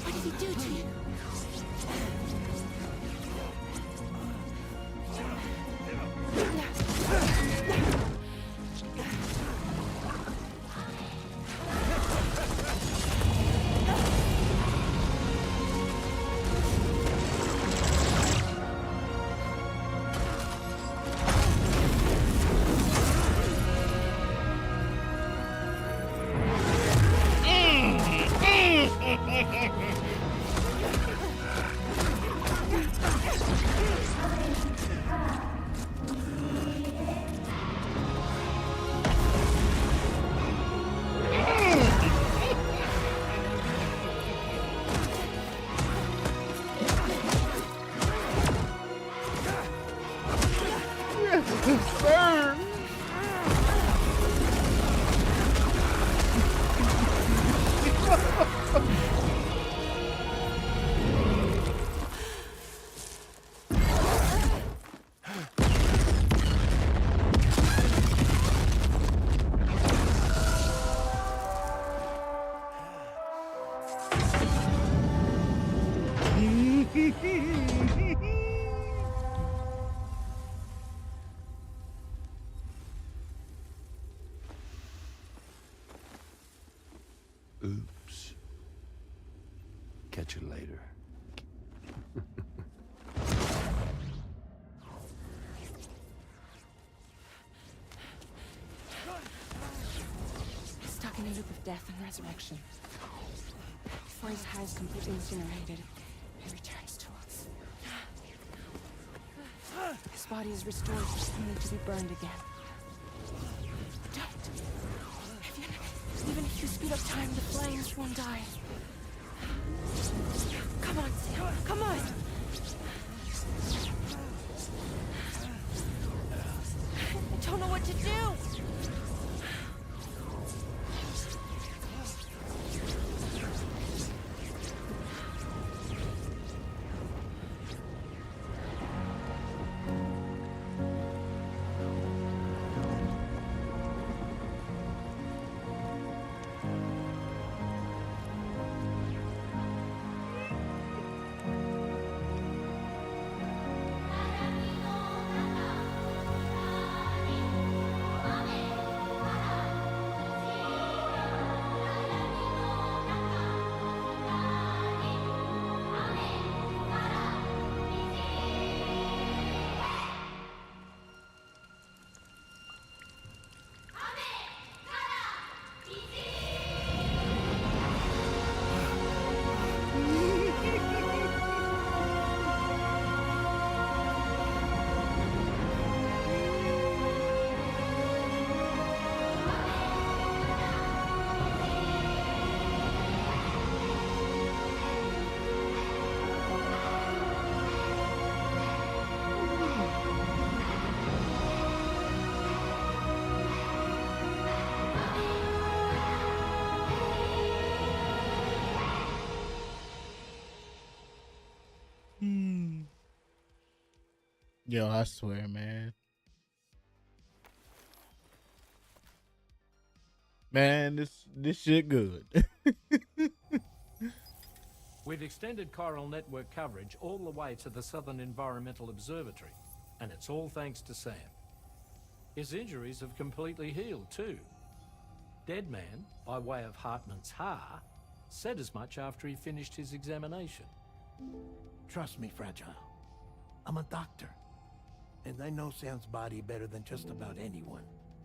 What did he do to you? Burn. Oops. Catch you later. Stuck in a loop of death and resurrection. Before his high is completely incinerated, he returns to us. His body is restored, only to be burned again. Don't! Even if you speed up time, the flames won't die. Come on, Sam. Come on. I don't know what to do. Yo, I swear, man. Man, this shit good. We've extended chiral network coverage all the way to the Southern Environmental Observatory, and it's all thanks to Sam. His injuries have completely healed too. Deadman, by way of Hartman's Ha, said as much after he finished his examination. Trust me, Fragile. I'm a doctor. And I know Sam's body better than just about anyone.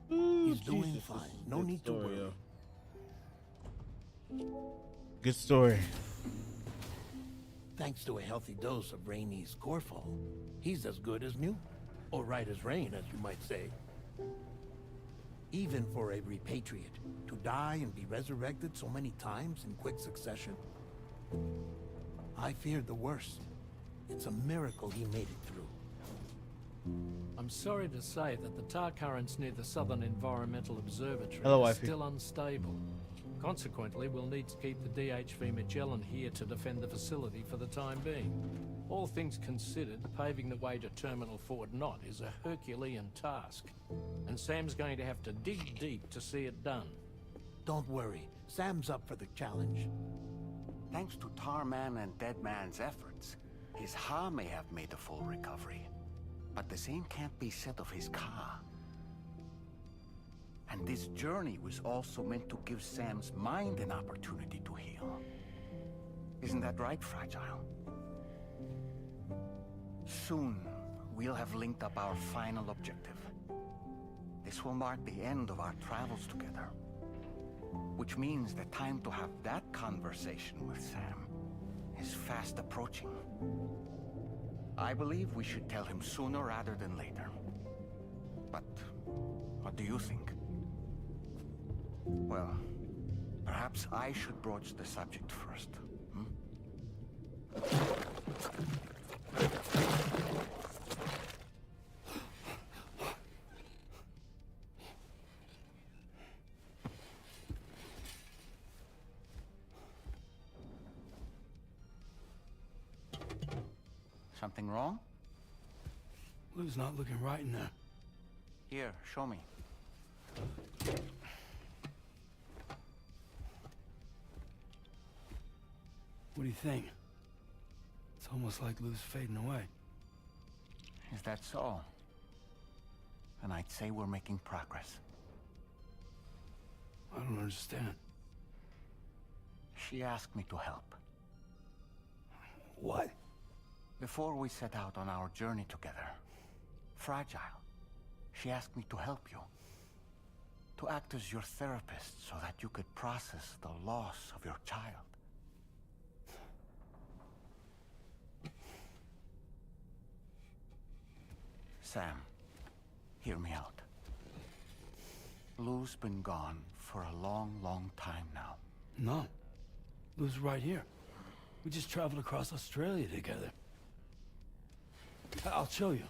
He's doing fine. No need to worry. Good story. Thanks to a healthy dose of Rainey's Corfol, he's as good as new. Or right as rain, as you might say. Even for a repatriate, to die and be resurrected so many times in quick succession. I feared the worst. It's a miracle he made it through. I'm sorry to say that the tar currents near the Southern Environmental Observatory Hello, are wifey. still unstable. Consequently, we'll need to keep the DHV Magellan here to defend the facility for the time being. All things considered, paving the way to Terminal Fort Knott is a Herculean task, and Sam's going to have to dig deep to see it done. Don't worry, Sam's up for the challenge. Thanks to Tarman and Deadman's efforts, his Ha may have made a full recovery. But the same can't be said of his Ka. And this journey was also meant to give Sam's mind an opportunity to heal. Isn't that right, Fragile? Soon, we'll have linked up our final objective. This will mark the end of our travels together. Which means the time to have that conversation with Sam is fast approaching. I believe we should tell him sooner rather than later. But what do you think? Well, perhaps I should broach the subject first. Something wrong? Lou's not looking right in there. Here, show me. What do you think? It's almost like Lou's fading away. Is that so? Then I'd say we're making progress. I don't understand. She asked me to help. What? Before we set out on our journey together, Fragile, she asked me to help you. To act as your therapist so that you could process the loss of your child. Sam, hear me out. Lou's been gone for a long, long time now. No. Lou's right here. We just traveled across Australia together. I'll show you.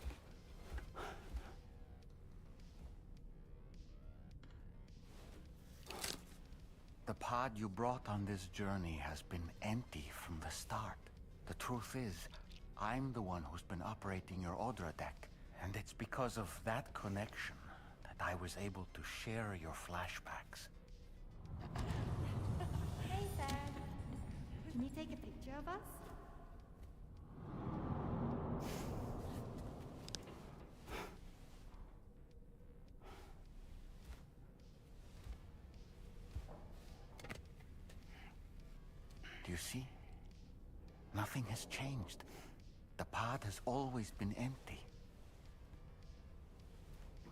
The pod you brought on this journey has been empty from the start. The truth is, I'm the one who's been operating your Odra deck. And it's because of that connection that I was able to share your flashbacks. Hey, Sam. Can you take a picture of us? Do you see? Nothing has changed. The pod has always been empty.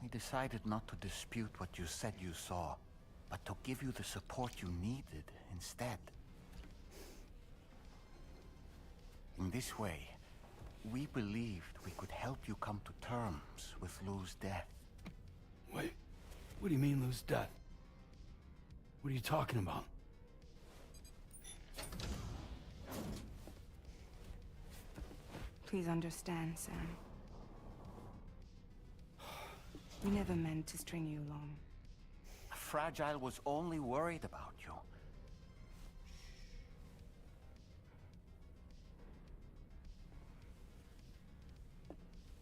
We decided not to dispute what you said you saw, but to give you the support you needed instead. In this way, we believed we could help you come to terms with Lou's death. Wait, what do you mean Lou's death? What are you talking about? Please understand, Sam. We never meant to string you along. Fragile was only worried about you.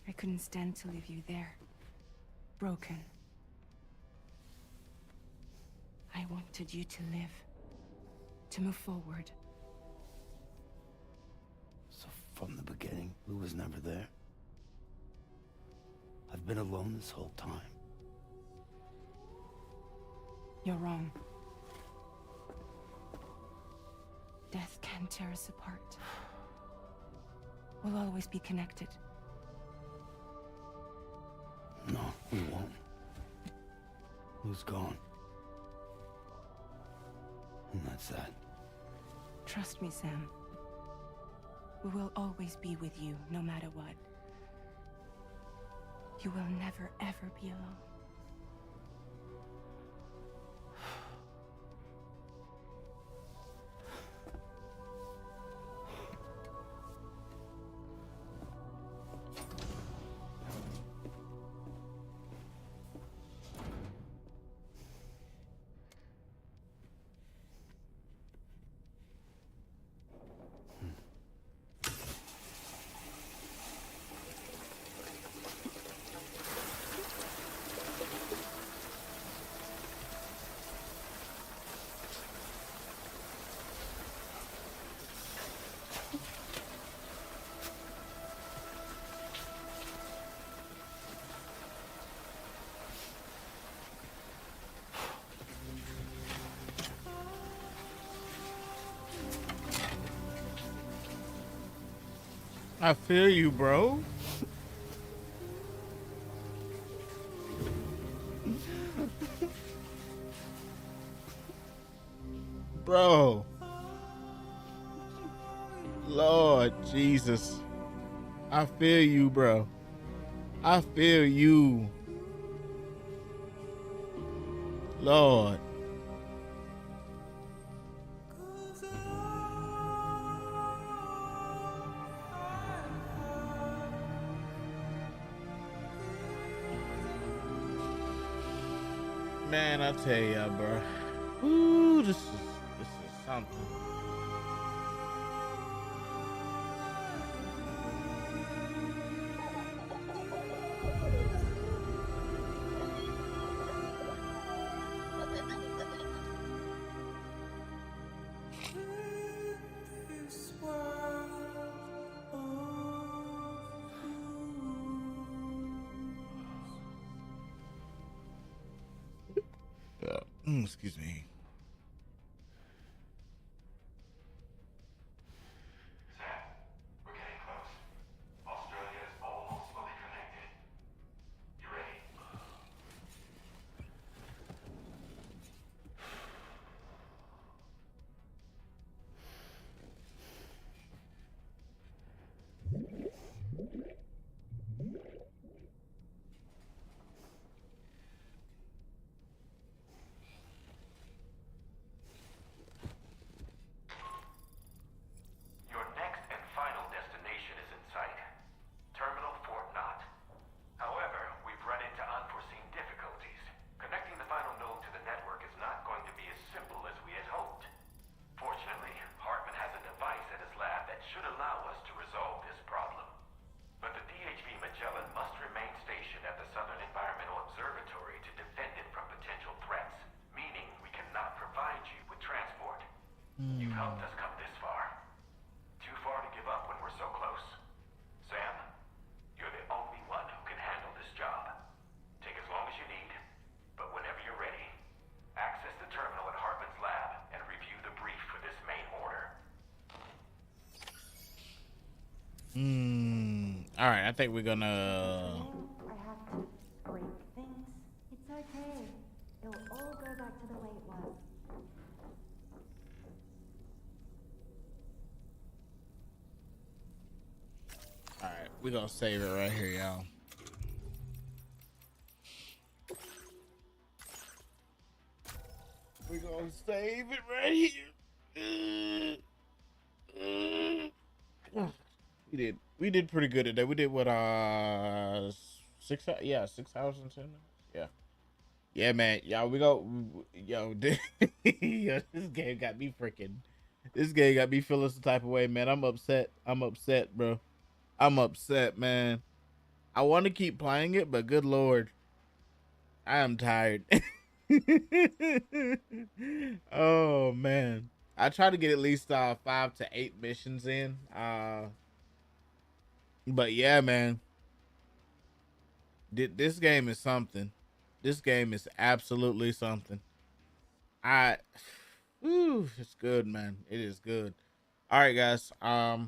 I couldn't stand to leave you there. Broken. I wanted you to live. To move forward. So from the beginning, Lou was never there. I've been alone this whole time. You're wrong. Death can tear us apart. We'll always be connected. No, we won't. Lou's gone. And that's that. Trust me, Sam. We will always be with you, no matter what. You will never, ever be alone. I feel you, bro. Bro. Lord Jesus. I feel you, bro. I feel you. Lord. Man, I tell ya, bro. Ooh, this is something. Excuse me. Sam, we're getting close. Australia is almost fully connected. You ready? All right, I think we're gonna. I have to break things. It's okay. It'll all go back to the way it was. All right, we're gonna save it right here, y'all. We're gonna save it right here. We did pretty good today. We did what 6 yeah, 6 hours and 10 minutes. Yeah. Yeah, man. Y'all, we go yo, yo, this game got me feeling some type of way, man. I'm upset, bro. I'm upset, man. I want to keep playing it, but good lord, I am tired. Oh man, I try to get at least 5 to 8 missions in. But yeah, man, this game is something. This game is absolutely something. It's good, man. It is good. All right, guys. I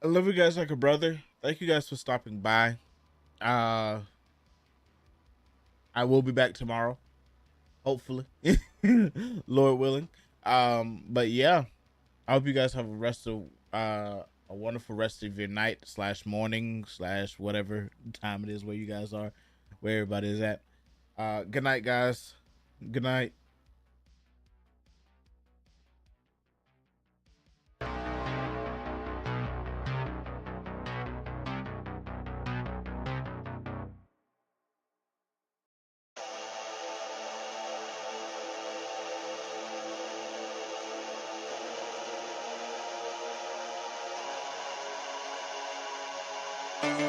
love you guys like a brother. Thank you guys for stopping by. I will be back tomorrow, hopefully, Lord willing. But yeah, I hope you guys have a wonderful rest of your night / morning / whatever time it is where you guys are, where everybody is at. Good night, guys. Good night. Thank you.